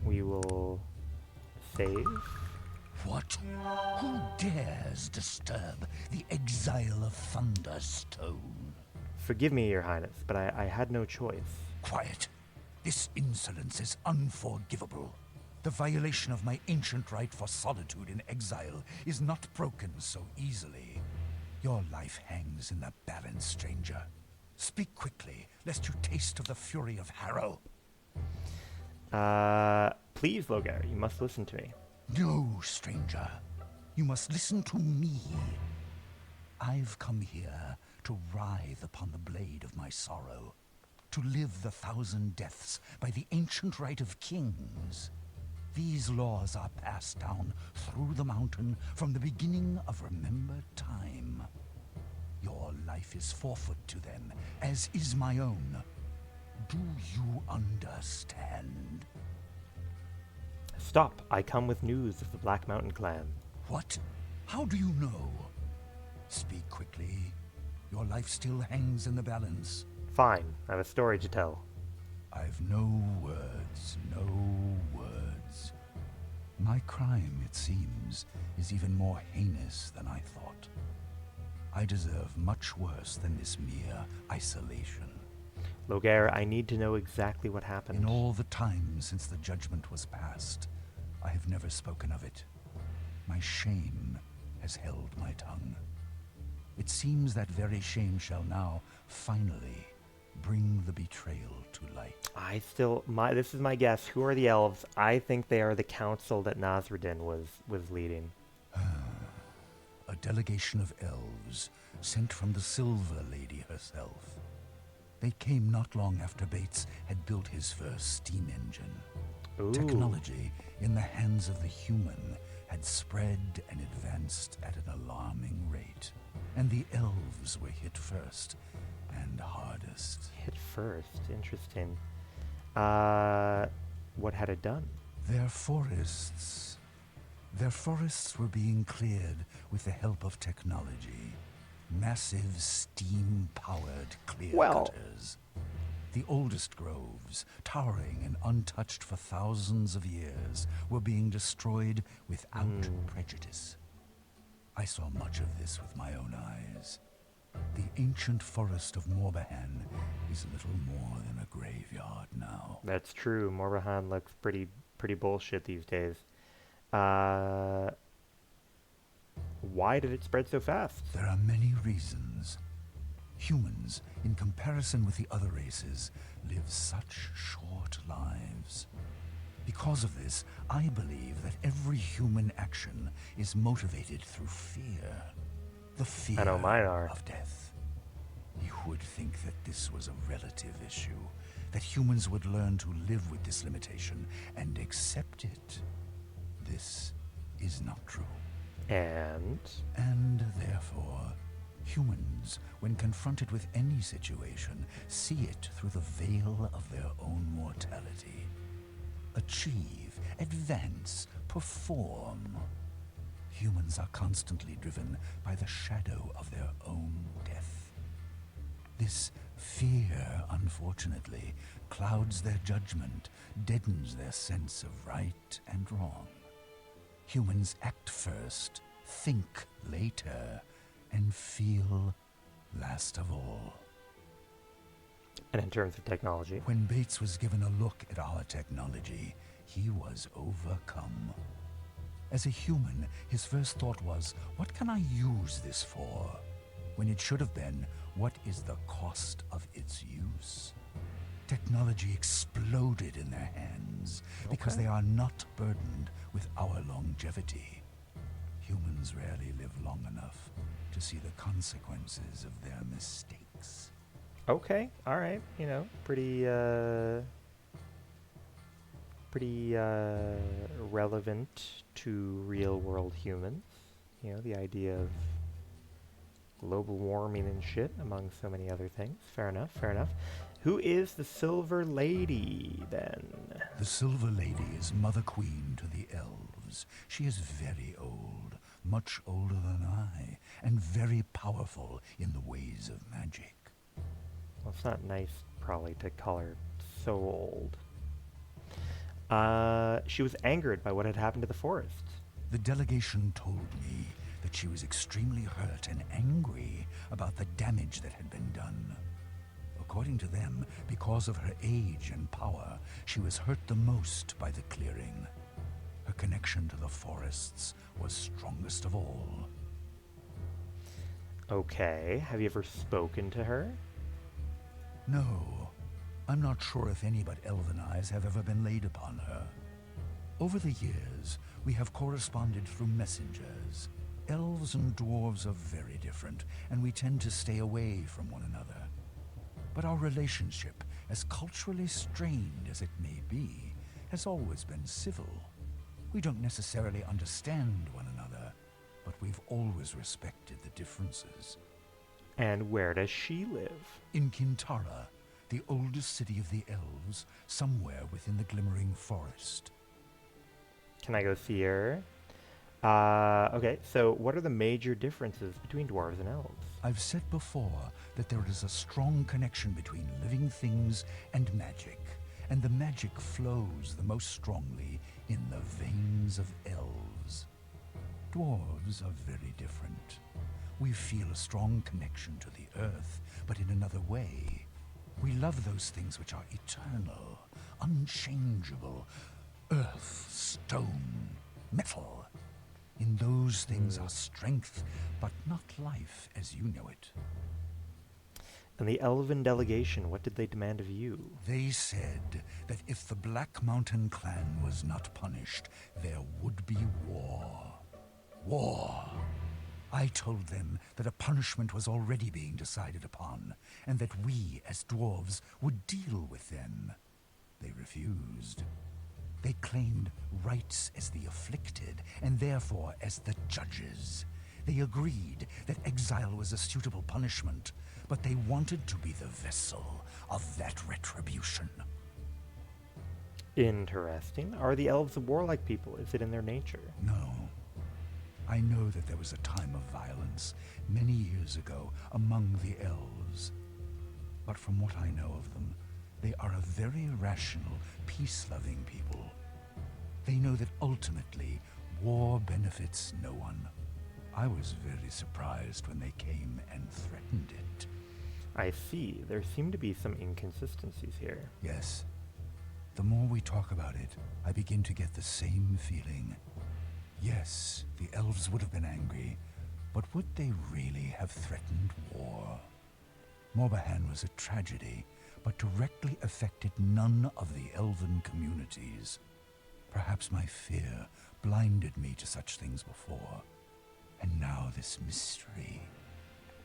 we will save. What? Who dares disturb the exile of Thunderstone? Forgive me, Your Highness, but I had no choice. Quiet. This insolence is unforgivable. The violation of my ancient right for solitude in exile is not broken so easily. Your life hangs in the balance, stranger. Speak quickly, lest you taste of the fury of Harrow. Please, Logar, you must listen to me. No, stranger. You must listen to me. I've come here to writhe upon the blade of my sorrow, to live the 1,000 deaths by the ancient right of kings. These laws are passed down through the mountain from the beginning of remembered time. Your life is forfeit to them, as is my own. Do you understand? Stop. I come with news of the Black Mountain Clan. What? How do you know? Speak quickly. Your life still hangs in the balance. Fine. I have a story to tell. I've no words, no words. My crime, it seems, is even more heinous than I thought. I deserve much worse than this mere isolation. Logar, I need to know exactly what happened. In all the time since the judgment was passed, I have never spoken of it. My shame has held my tongue. It seems that very shame shall now, finally, bring the betrayal to light. This is my guess. Who are the elves? I think they are the council that Nasruddin was leading. A delegation of elves sent from the Silver Lady herself. They came not long after Bates had built his first steam engine. Ooh. Technology in the hands of the human had spread and advanced at an alarming rate. And the elves were hit first and hardest. Hit first. Interesting. What had it done? Their forests were being cleared with the help of technology. Massive steam-powered clear Well, cutters. The oldest groves, towering and untouched for thousands of years, were being destroyed without prejudice. I saw much of this with my own eyes. The ancient forest of Morbahan is little more than a graveyard now. That's true. Morbahan looks pretty bullshit these days. Why did it spread so fast? There are many reasons. Humans, in comparison with the other races, live such short lives. Because of this, I believe that every human action is motivated through fear. The fear I know mine are. of death. You would think that this was a relative issue, that humans would learn to live with this limitation and accept it. This is not true. And And therefore, humans, when confronted with any situation, see it through the veil of their own mortality. Achieve, advance, perform. Humans are constantly driven by the shadow of their own death. This fear, unfortunately, clouds their judgment, deadens their sense of right and wrong. Humans act first, think later, and feel last of all. and in terms of technology. When Bates was given a look at our technology, he was overcome. As a human, his first thought was, what can I use this for? When it should have been, what is the cost of its use? Technology exploded in their hands because they are not burdened with our longevity. Humans rarely live long enough to see the consequences of their mistakes. Okay, all right, you know, pretty relevant to real-world humans. You know, the idea of global warming and shit, among so many other things. Fair enough, fair enough. Who is the Silver Lady, then? The Silver Lady is Mother Queen to the elves. She is very old, much older than I, and very powerful in the ways of magic. Well, it's not nice, probably, to call her so old. She was angered by what had happened to the forest. The delegation told me that she was extremely hurt and angry about the damage that had been done. According to them, because of her age and power, she was hurt the most by the clearing. Her connection to the forests was strongest of all. Okay, have you ever spoken to her? No, I'm not sure if any but elven eyes have ever been laid upon her. Over the years, we have corresponded through messengers. Elves and dwarves are very different, and we tend to stay away from one another. But our relationship, as culturally strained as it may be, has always been civil. We don't necessarily understand one another, but we've always respected the differences. And where does she live? In Kintara, the oldest city of the elves, somewhere within the Glimmering Forest. Can I go see her? Okay, so what are the major differences between dwarves and elves? I've said before that there is a strong connection between living things and magic, and the magic flows the most strongly in the veins of elves. Dwarves are very different. We feel a strong connection to the earth, but in another way. We love those things which are eternal, unchangeable. Earth, stone, metal. In those things are strength, but not life as you know it. And the elven delegation, what did they demand of you? They said that if the Black Mountain clan was not punished, there would be war. War. I told them that a punishment was already being decided upon, and that we, as dwarves, would deal with them. They refused. They claimed rights as the afflicted, and therefore as the judges. They agreed that exile was a suitable punishment, but they wanted to be the vessel of that retribution. Interesting. Are the elves a warlike people? Is it in their nature? No. I know that there was a time of violence many years ago among the elves. But from what I know of them, They are a very rational, peace-loving people. They know that ultimately, war benefits no one. I was very surprised when they came and threatened it. I see. There seem to be some inconsistencies here. Yes. The more we talk about it, I begin to get the same feeling. Yes, the elves would have been angry, but would they really have threatened war? Morbahan was a tragedy, but directly affected none of the elven communities. Perhaps my fear blinded me to such things before. And now this mystery.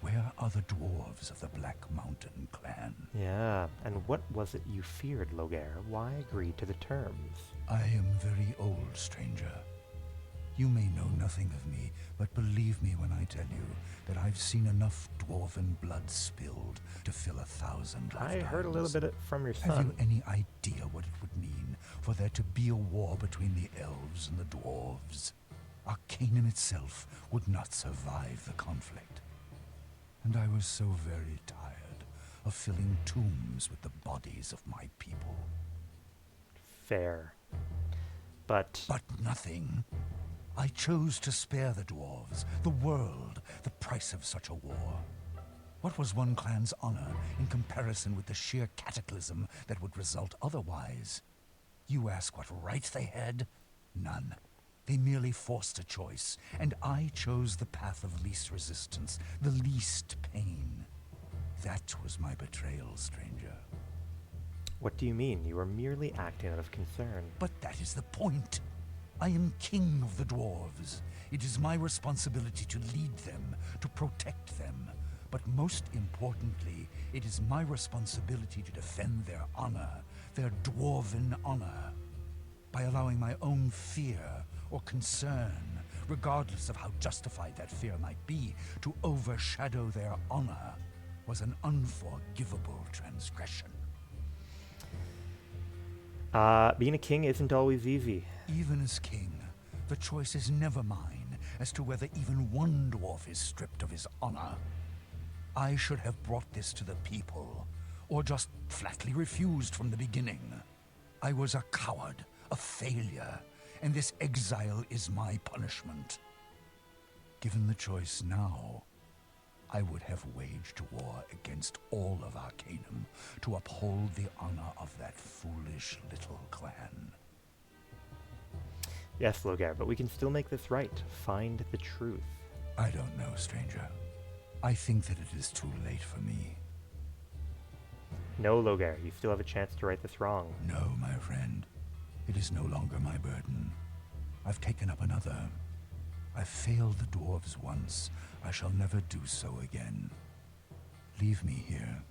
Where are the dwarves of the Black Mountain clan? Yeah, and what was it you feared, Logair? Why agree to the terms? I am very old, stranger. You may know nothing of me, but believe me when I tell you that I've seen enough dwarven blood spilled to fill 1,000 lifetimes. I heard a little bit from your Have son. you any idea what it would mean for there to be a war between the elves and the dwarves? Arcanum itself would not survive the conflict. And I was so very tired of filling tombs with the bodies of my people. Fair. But But nothing. I chose to spare the dwarves, the world, the price of such a war. What was one clan's honor in comparison with the sheer cataclysm that would result otherwise? You ask what right they had? None. They merely forced a choice, and I chose the path of least resistance, the least pain. That was my betrayal, stranger. what do you mean? You were merely acting out of concern. But that is the point. I am king of the dwarves. It is my responsibility to lead them, to protect them. But most importantly, it is my responsibility to defend their honor, their dwarven honor. By allowing my own fear or concern, regardless of how justified that fear might be, to overshadow their honor was an unforgivable transgression. Being a king isn't always easy. Even as king, the choice is never mine as to whether even one dwarf is stripped of his honor. I should have brought this to the people, or just flatly refused from the beginning. I was a coward, a failure, and this exile is my punishment. Given the choice now, I would have waged war against all of Arcanum to uphold the honor of that foolish little clan. Yes, Logair, but we can still make this right. Find the truth. I don't know, stranger. I think that it is too late for me. No, Logair, you still have a chance to right this wrong. No, my friend. It is no longer my burden. I've taken up another. I failed the dwarves once. I shall never do so again. Leave me here.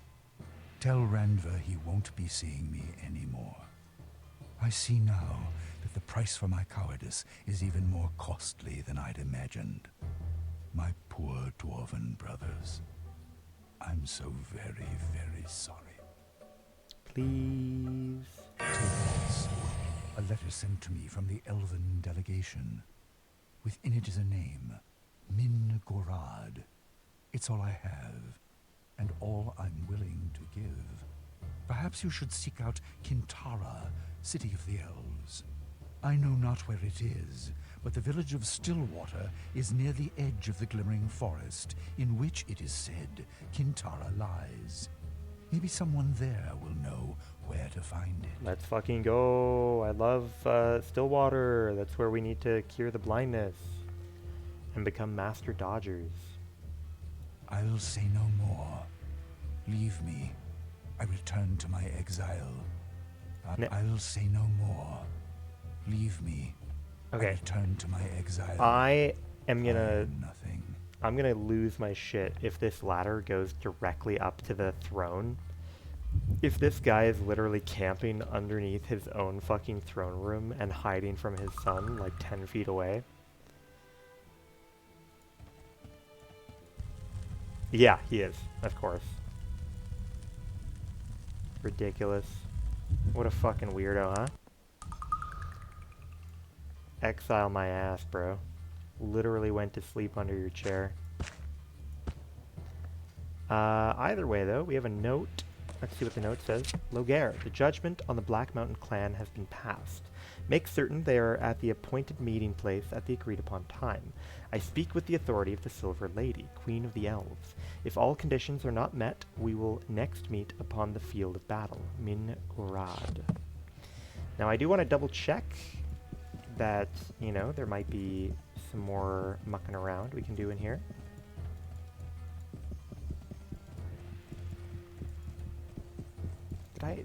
Tell Ranver he won't be seeing me anymore. I see now that the price for my cowardice is even more costly than I'd imagined. My poor dwarven brothers. I'm so very, very sorry. Please. Take this. A letter sent to me from the elven delegation. Within it is a name, Min Gorad. It's all I have, and all I'm willing to give. Perhaps you should seek out Kintara, city of the elves. I know not where it is, but the village of Stillwater is near the edge of the glimmering forest, in which, it is said, Kintara lies. Maybe someone there will know where to find it. Let's fucking go. I love Stillwater. That's where we need to cure the blindness and become master dodgers. I'll say no more. Leave me. I return to my exile. I'll say no more. Leave me. Okay. I return to my exile. I am gonna... I am nothing. I'm gonna lose my shit if this ladder goes directly up to the throne. If this guy is literally camping underneath his own fucking throne room and hiding from his son like 10 feet away. Yeah, he is, of course. Ridiculous. What a fucking weirdo, huh? Exile my ass, bro. Literally went to sleep under your chair. Either way, though, we have a note Let's see what the note says. Loghaire, the judgment on the Black Mountain clan has been passed. Make certain they are at the appointed meeting place at the agreed upon time. I speak with the authority of the Silver Lady, Queen of the Elves. If all conditions are not met, we will next meet upon the field of battle. Min Gorad. Now I do want to double check that, you know, there might be some more mucking around we can do in here.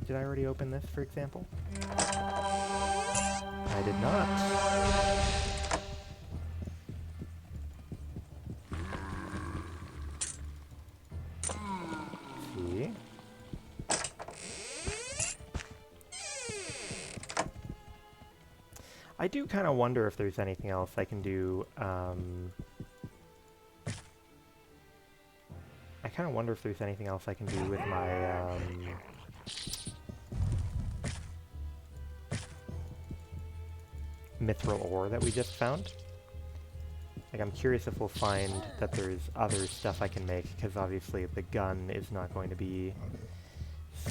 Did I already open this, for example? I did not. See? I do kind of wonder if there's anything else I can do. I kind of wonder if there's anything else I can do with my mithril ore that we just found. Like, I'm curious if we'll find that there's other stuff I can make, because obviously the gun is not going to be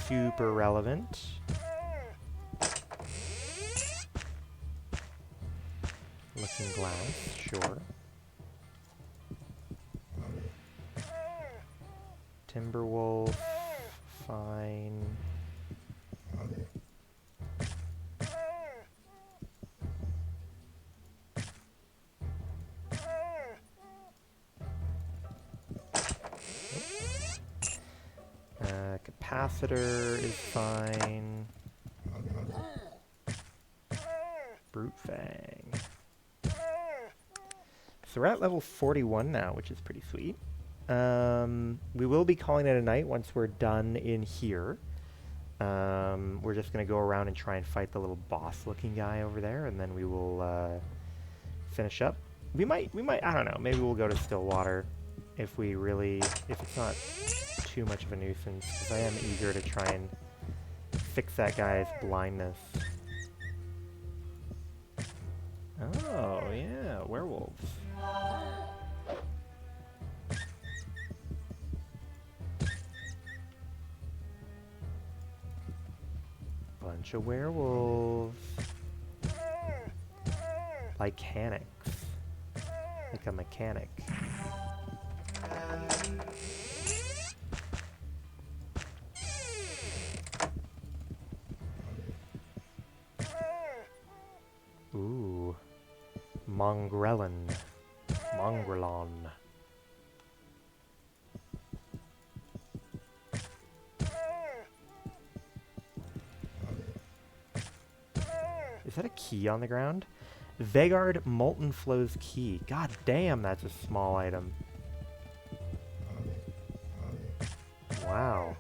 super relevant. Looking glass, sure. Timberwolf, fine. Capacitor is fine. Brute Fang. So we're at level 41 now, which is pretty sweet. We will be calling it a night once we're done in here. We're just going to go around and try and fight the little boss-looking guy over there, and then we will finish up. We might, I don't know, maybe we'll go to Stillwater if it's not too much of a nuisance, because I am eager to try and fix that guy's blindness. Oh, yeah, werewolves. Bunch of werewolves. Mechanics. Like a mechanic. Ooh. Mongrelon. Mongrelon. Is that a key on the ground? Vegard Molten Flow's key. God damn, that's a small item. Wow.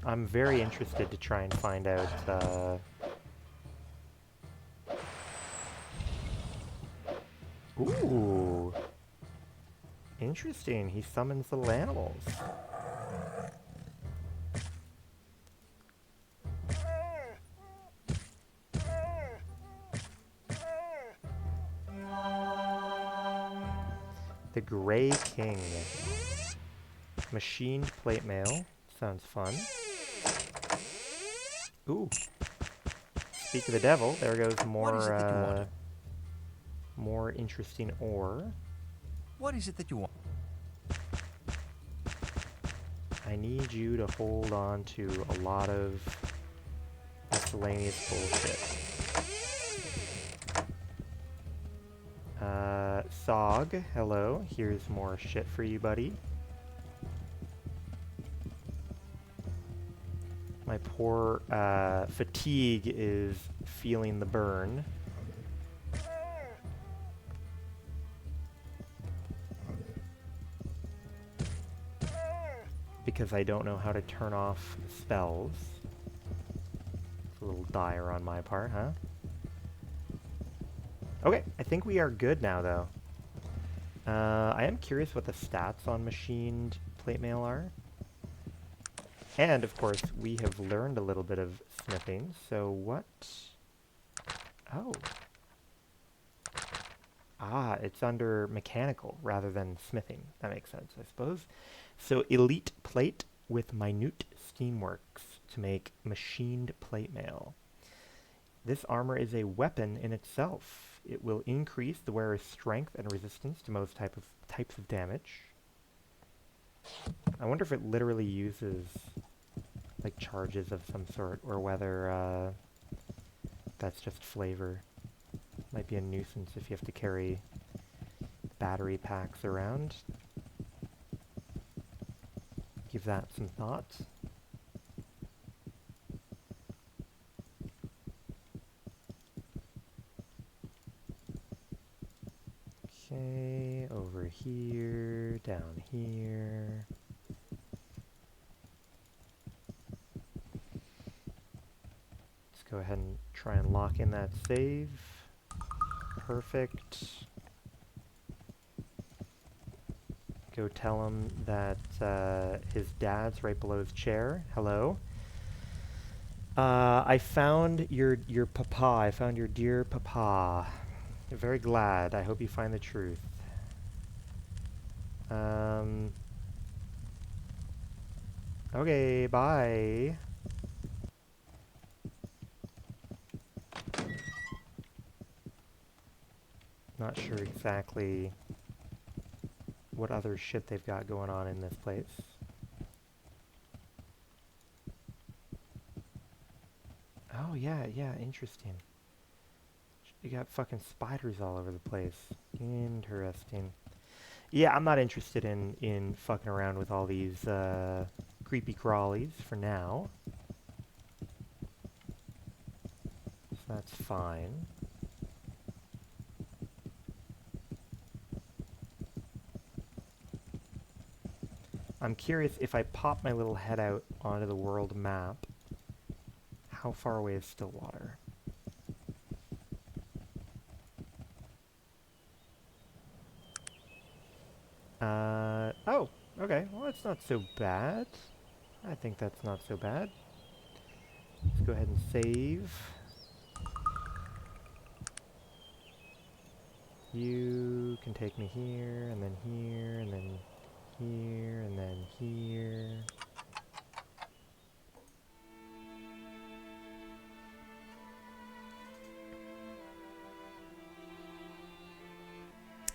I'm very interested to try and find out, Ooh. Interesting, he summons little animals. The Grey King. Machined plate mail. Sounds fun. Ooh. Speak of the devil, there goes more, more interesting ore. What is it that you want? I need you to hold on to a lot of miscellaneous bullshit. Sog, hello. Here's more shit for you, buddy. My poor fatigue is feeling the burn. Because I don't know how to turn off spells. It's a little dire on my part, huh? Okay, I think we are good now, though. I am curious what the stats on machined plate mail are. And, of course, we have learned a little bit of smithing, so what... Oh. Ah, it's under mechanical rather than smithing. That makes sense, I suppose. So elite plate with minute steamworks to make machined plate mail. This armor is a weapon in itself. It will increase the wearer's strength and resistance to most types of damage. I wonder if it literally uses like charges of some sort, or whether that's just flavor. Might be a nuisance if you have to carry battery packs around. Give that some thought. Okay, over here, down here. Let's go ahead and try and lock in that save. Perfect. Go tell him that his dad's right below his chair. Hello. I found your papa. I found your dear papa. I'm very glad. I hope you find the truth. Okay, bye. Not sure exactly what other shit they've got going on in this place. Oh, yeah, interesting. You got fucking spiders all over the place. Interesting. Yeah, I'm not interested in fucking around with all these creepy crawlies for now. So that's fine. I'm curious, if I pop my little head out onto the world map, how far away is Stillwater? Oh, okay. Well, that's not so bad. I think that's not so bad. Let's go ahead and save. You can take me here, and then here, and then here, and then here.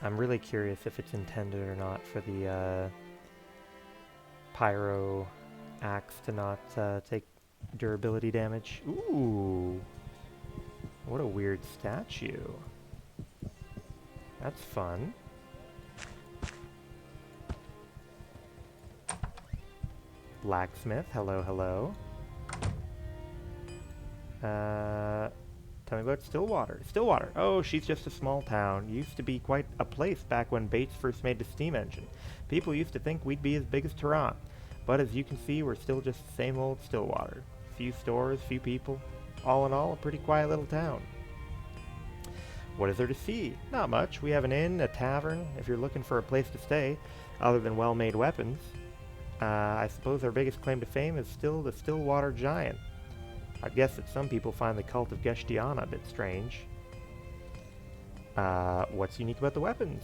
I'm really curious if it's intended or not for the pyro axe to not take durability damage. Ooh, what a weird statue. That's fun. Blacksmith, hello, hello. Tell me about Stillwater. Stillwater. Oh, she's just a small town. Used to be quite a place back when Bates first made the steam engine. People used to think we'd be as big as Tehran. But as you can see, we're still just the same old Stillwater. Few stores, few people. All in all, a pretty quiet little town. What is there to see? Not much. We have an inn, a tavern, if you're looking for a place to stay, other than well-made weapons. I suppose our biggest claim to fame is still the Stillwater Giant. I guess that some people find the cult of Geshtiana a bit strange. What's unique about the weapons?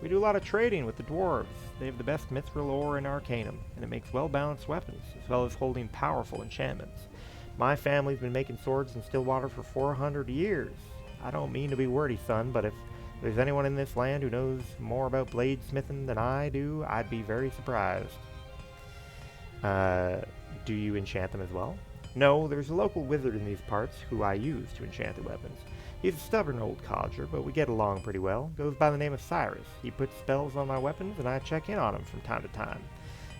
We do a lot of trading with the dwarves. They have the best mithril ore in Arcanum, and it makes well-balanced weapons, as well as holding powerful enchantments. My family's been making swords in Stillwater for 400 years. I don't mean to be wordy, son, but if there's anyone in this land who knows more about bladesmithing than I do, I'd be very surprised. Do you enchant them as well? No, there's a local wizard in these parts who I use to enchant the weapons. He's a stubborn old codger, but we get along pretty well. Goes by the name of Cyrus. He puts spells on my weapons, and I check in on him from time to time.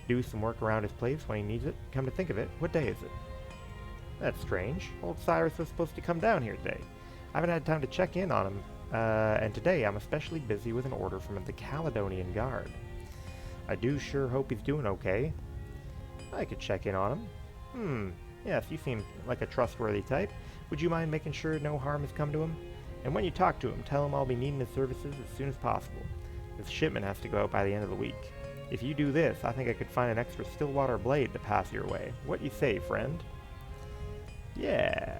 Do some work around his place when he needs it. Come to think of it, what day is it? That's strange. Old Cyrus was supposed to come down here today. I haven't had time to check in on him, and today I'm especially busy with an order from the Caledonian Guard. I do sure hope he's doing okay. I could check in on him. Yes, you seem like a trustworthy type. Would you mind making sure no harm has come to him? And when you talk to him, tell him I'll be needing his services as soon as possible. This shipment has to go out by the end of the week. If you do this, I think I could find an extra Stillwater blade to pass your way. What you say, friend? Yeah.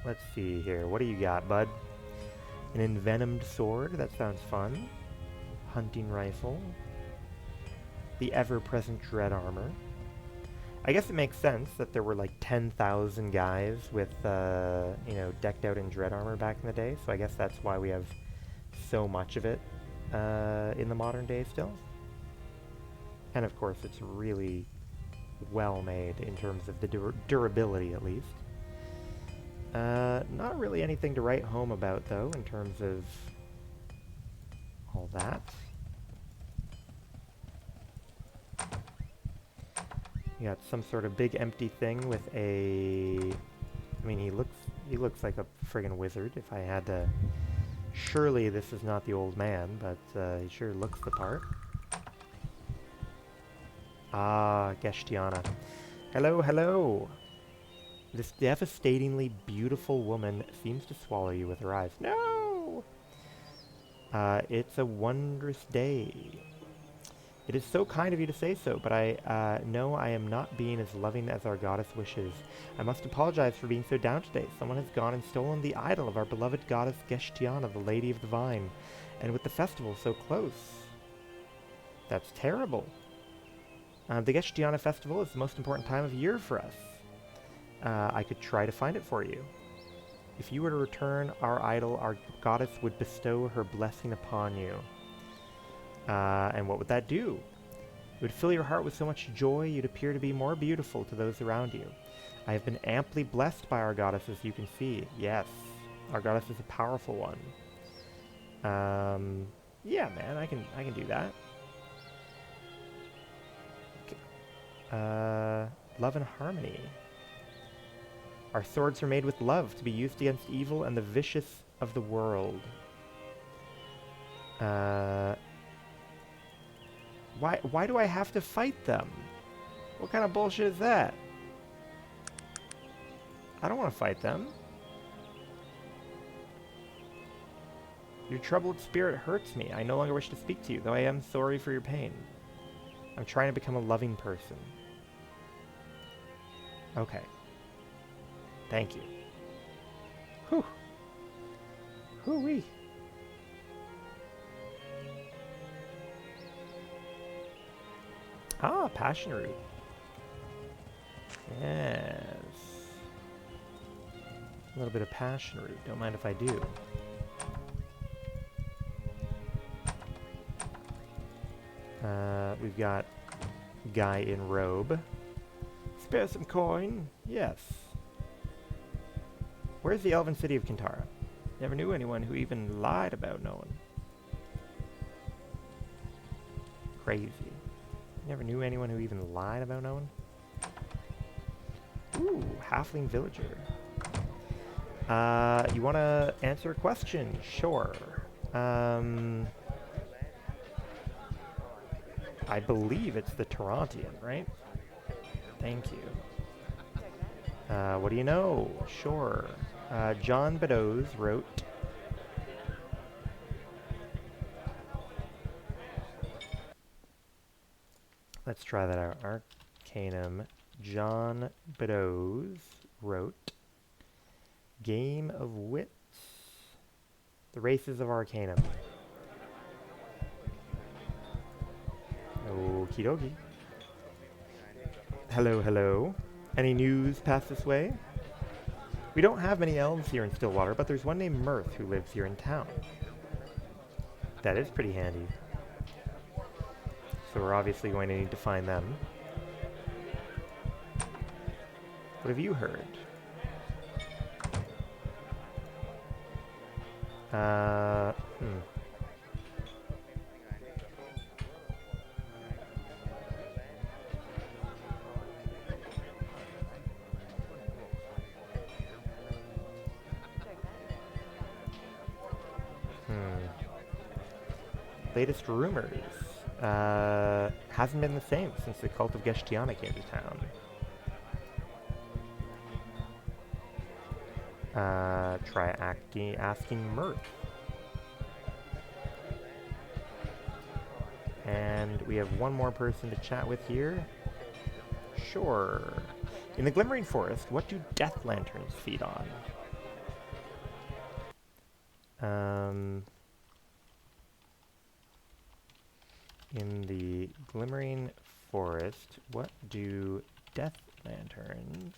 Let's see here. What do you got, bud? An envenomed sword, that sounds fun. Hunting rifle. The ever-present dread armor. I guess it makes sense that there were like 10,000 guys with, you know, decked out in dread armor back in the day, so I guess that's why we have so much of it in the modern day still. And of course, it's really well made in terms of the durability, at least. Not really anything to write home about, though, in terms of all that. You got some sort of big empty thing with a... I mean, he looks like a friggin' wizard, if I had to... Surely this is not the old man, but he sure looks the part. Ah, Geshtiana. Hello, hello! This devastatingly beautiful woman seems to swallow you with her eyes. No! It's a wondrous day. It is so kind of you to say so, but I know I am not being as loving as our goddess wishes. I must apologize for being so down today. Someone has gone and stolen the idol of our beloved goddess Geshtiana, the Lady of the Vine, and with the festival so close. That's terrible. The Geshtiana festival is the most important time of year for us. I could try to find it for you. If you were to return our idol, our goddess would bestow her blessing upon you. And what would that do? It would fill your heart with so much joy you'd appear to be more beautiful to those around you. I have been amply blessed by our goddess, as you can see. Yes, our goddess is a powerful one. Yeah, man, I can do that. Love and harmony. Our swords are made with love to be used against evil and the vicious of the world. Why do I have to fight them? What kind of bullshit is that? I don't want to fight them. Your troubled spirit hurts me. I no longer wish to speak to you, though I am sorry for your pain. I'm trying to become a loving person. Okay. Thank you. Whew. Hoo-wee. Ah, passion root. Yes. A little bit of passion root. Don't mind if I do. We've got guy in robe. Spare some coin. Yes. Where's the elven city of Kintara? Never knew anyone who even lied about knowing. Crazy. Never knew anyone who even lied about knowing. Ooh, halfling villager. You want to answer a question? Sure. I believe it's the Tarantian, right? Thank you. What do you know? Sure. John Beddoes wrote... Let's try that out. Arcanum. John Beddoes wrote Game of Wits. The Races of Arcanum. Okie dokie. Hello, hello. Any news past this way? We don't have many elves here in Stillwater, but there's one named Mirth who lives here in town. That is pretty handy. So we're obviously going to need to find them. What have you heard? Latest rumors. Hasn't been the same since the cult of Geshtiana came to town. Try asking Mirth. And we have one more person to chat with here. Sure. In the Glimmering Forest, what do death lanterns feed on? In the Glimmering Forest, what do death lanterns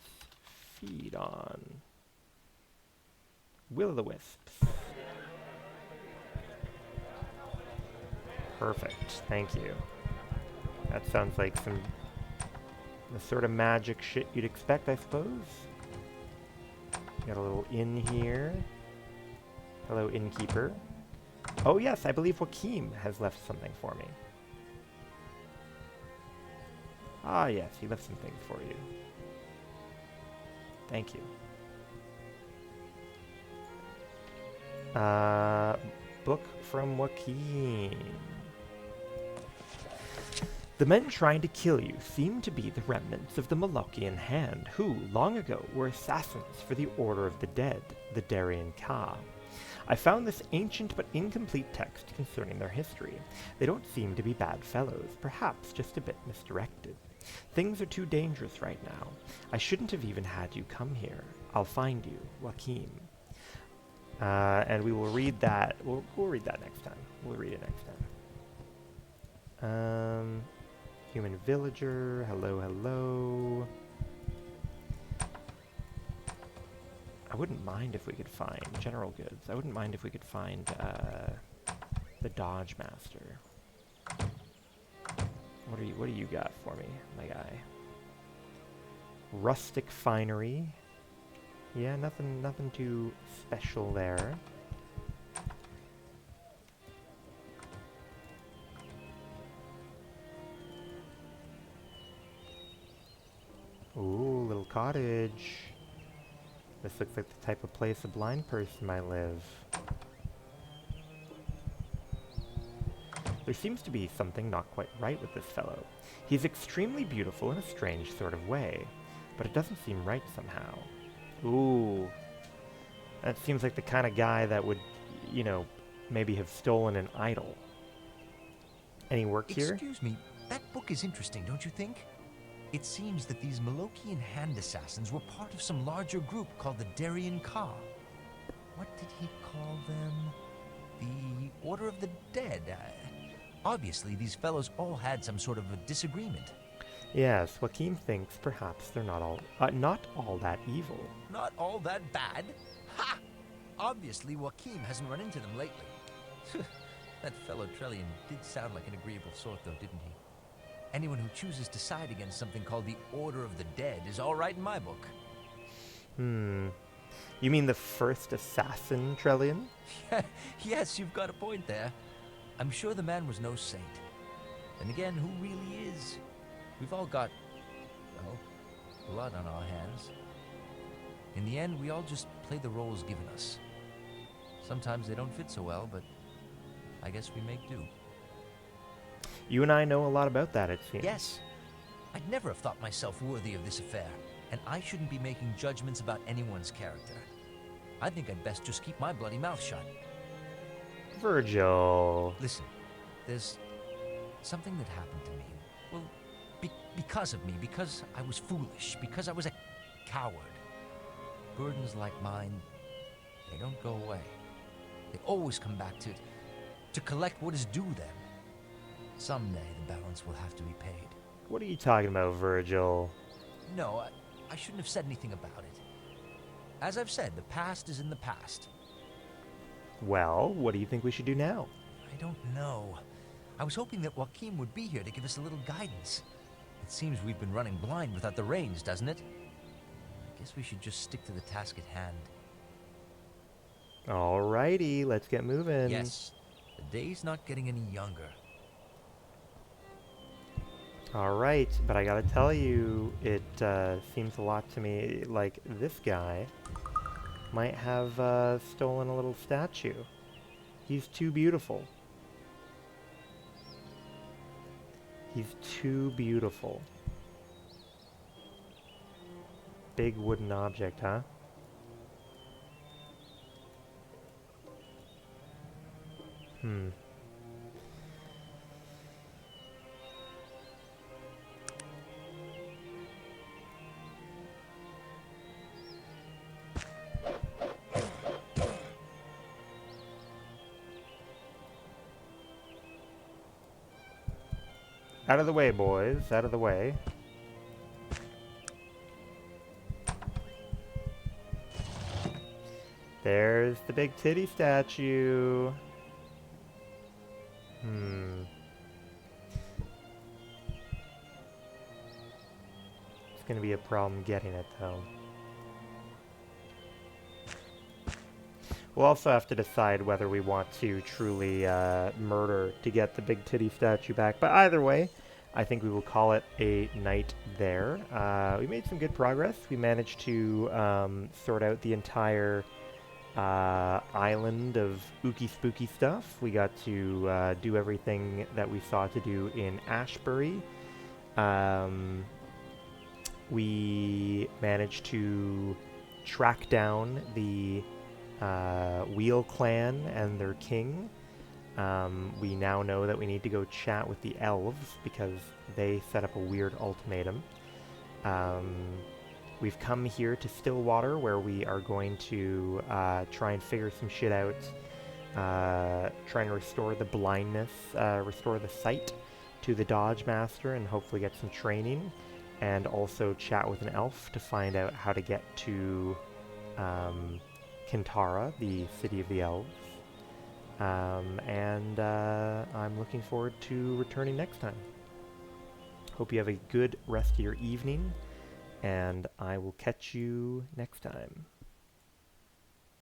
feed on? Will-o'-the-wisps. Perfect, thank you. That sounds like the sort of magic shit you'd expect, I suppose. Got a little inn here. Hello, innkeeper. Oh yes, I believe Joachim has left something for me. Ah yes, he left some things for you. Thank you. Book from Joachim. The men trying to kill you seem to be the remnants of the Molochian Hand, who, long ago, were assassins for the Order of the Dead, the Darien Ka. I found this ancient but incomplete text concerning their history. They don't seem to be bad fellows, perhaps just a bit misdirected. Things are too dangerous right now. I shouldn't have even had you come here. I'll find you, Joachim. And we will read that. We'll read that next time. We'll read it next time. Human villager. Hello, hello. I wouldn't mind if we could find general goods. I wouldn't mind if we could find the Dodge Master. What do you got for me, my guy? Rustic finery. Yeah, nothing too special there. Ooh, little cottage. This looks like the type of place a blind person might live. There seems to be something not quite right with this fellow. He's extremely beautiful in a strange sort of way, but it doesn't seem right somehow. Ooh. That seems like the kind of guy that would, you know, maybe have stolen an idol. Any work here? Excuse me, that book is interesting, don't you think? It seems that these Molochian hand assassins were part of some larger group called the Darien Ka. What did he call them? The Order of the Dead. Obviously, these fellows all had some sort of a disagreement. Yes, Joachim thinks perhaps they're not all that evil. Not all that bad? Ha! Obviously, Joachim hasn't run into them lately. That fellow Trellian did sound like an agreeable sort, though, didn't he? Anyone who chooses to side against something called the Order of the Dead is all right in my book. You mean the first assassin, Trellian? Yes, you've got a point there. I'm sure the man was no saint. Then again, who really is? We've all got, well, blood on our hands. In the end, we all just play the roles given us. Sometimes they don't fit so well, but I guess we make do. You and I know a lot about that, it seems. Yes. I'd never have thought myself worthy of this affair, and I shouldn't be making judgments about anyone's character. I think I'd best just keep my bloody mouth shut. Virgil. Listen, there's something that happened to me. Well, because of me, because I was foolish, because I was a coward. Burdens like mine, they don't go away. They always come back to collect what is due them. Someday the balance will have to be paid. What are you talking about, Virgil? No, I shouldn't have said anything about it. As I've said, the past is in the past. Well, what do you think we should do now? I don't know. I was hoping that Joachim would be here to give us a little guidance. It seems we've been running blind without the reins, doesn't it? I guess we should just stick to the task at hand. Alrighty, let's get moving. Yes, the day's not getting any younger. Alright, but I gotta tell you, it seems a lot to me like this guy might have stolen a little statue. He's too beautiful. He's too beautiful. Big wooden object, huh? Out of the way, boys. Out of the way. There's the big titty statue. It's gonna be a problem getting it, though. We'll also have to decide whether we want to truly murder to get the big titty statue back. But either way, I think we will call it a night there. We made some good progress. We managed to sort out the entire island of ooky spooky stuff. We got to do everything that we saw to do in Ashbury. We managed to track down the Wheel Clan and their king. We now know that we need to go chat with the elves because they set up a weird ultimatum. We've come here to Stillwater where we are going to try and figure some shit out. Trying to restore the blindness, restore the sight to the Dodge Master and hopefully get some training. And also chat with an elf to find out how to get to Kintara, the city of the elves. And I'm looking forward to returning next time. Hope you have a good rest of your evening, and I will catch you next time.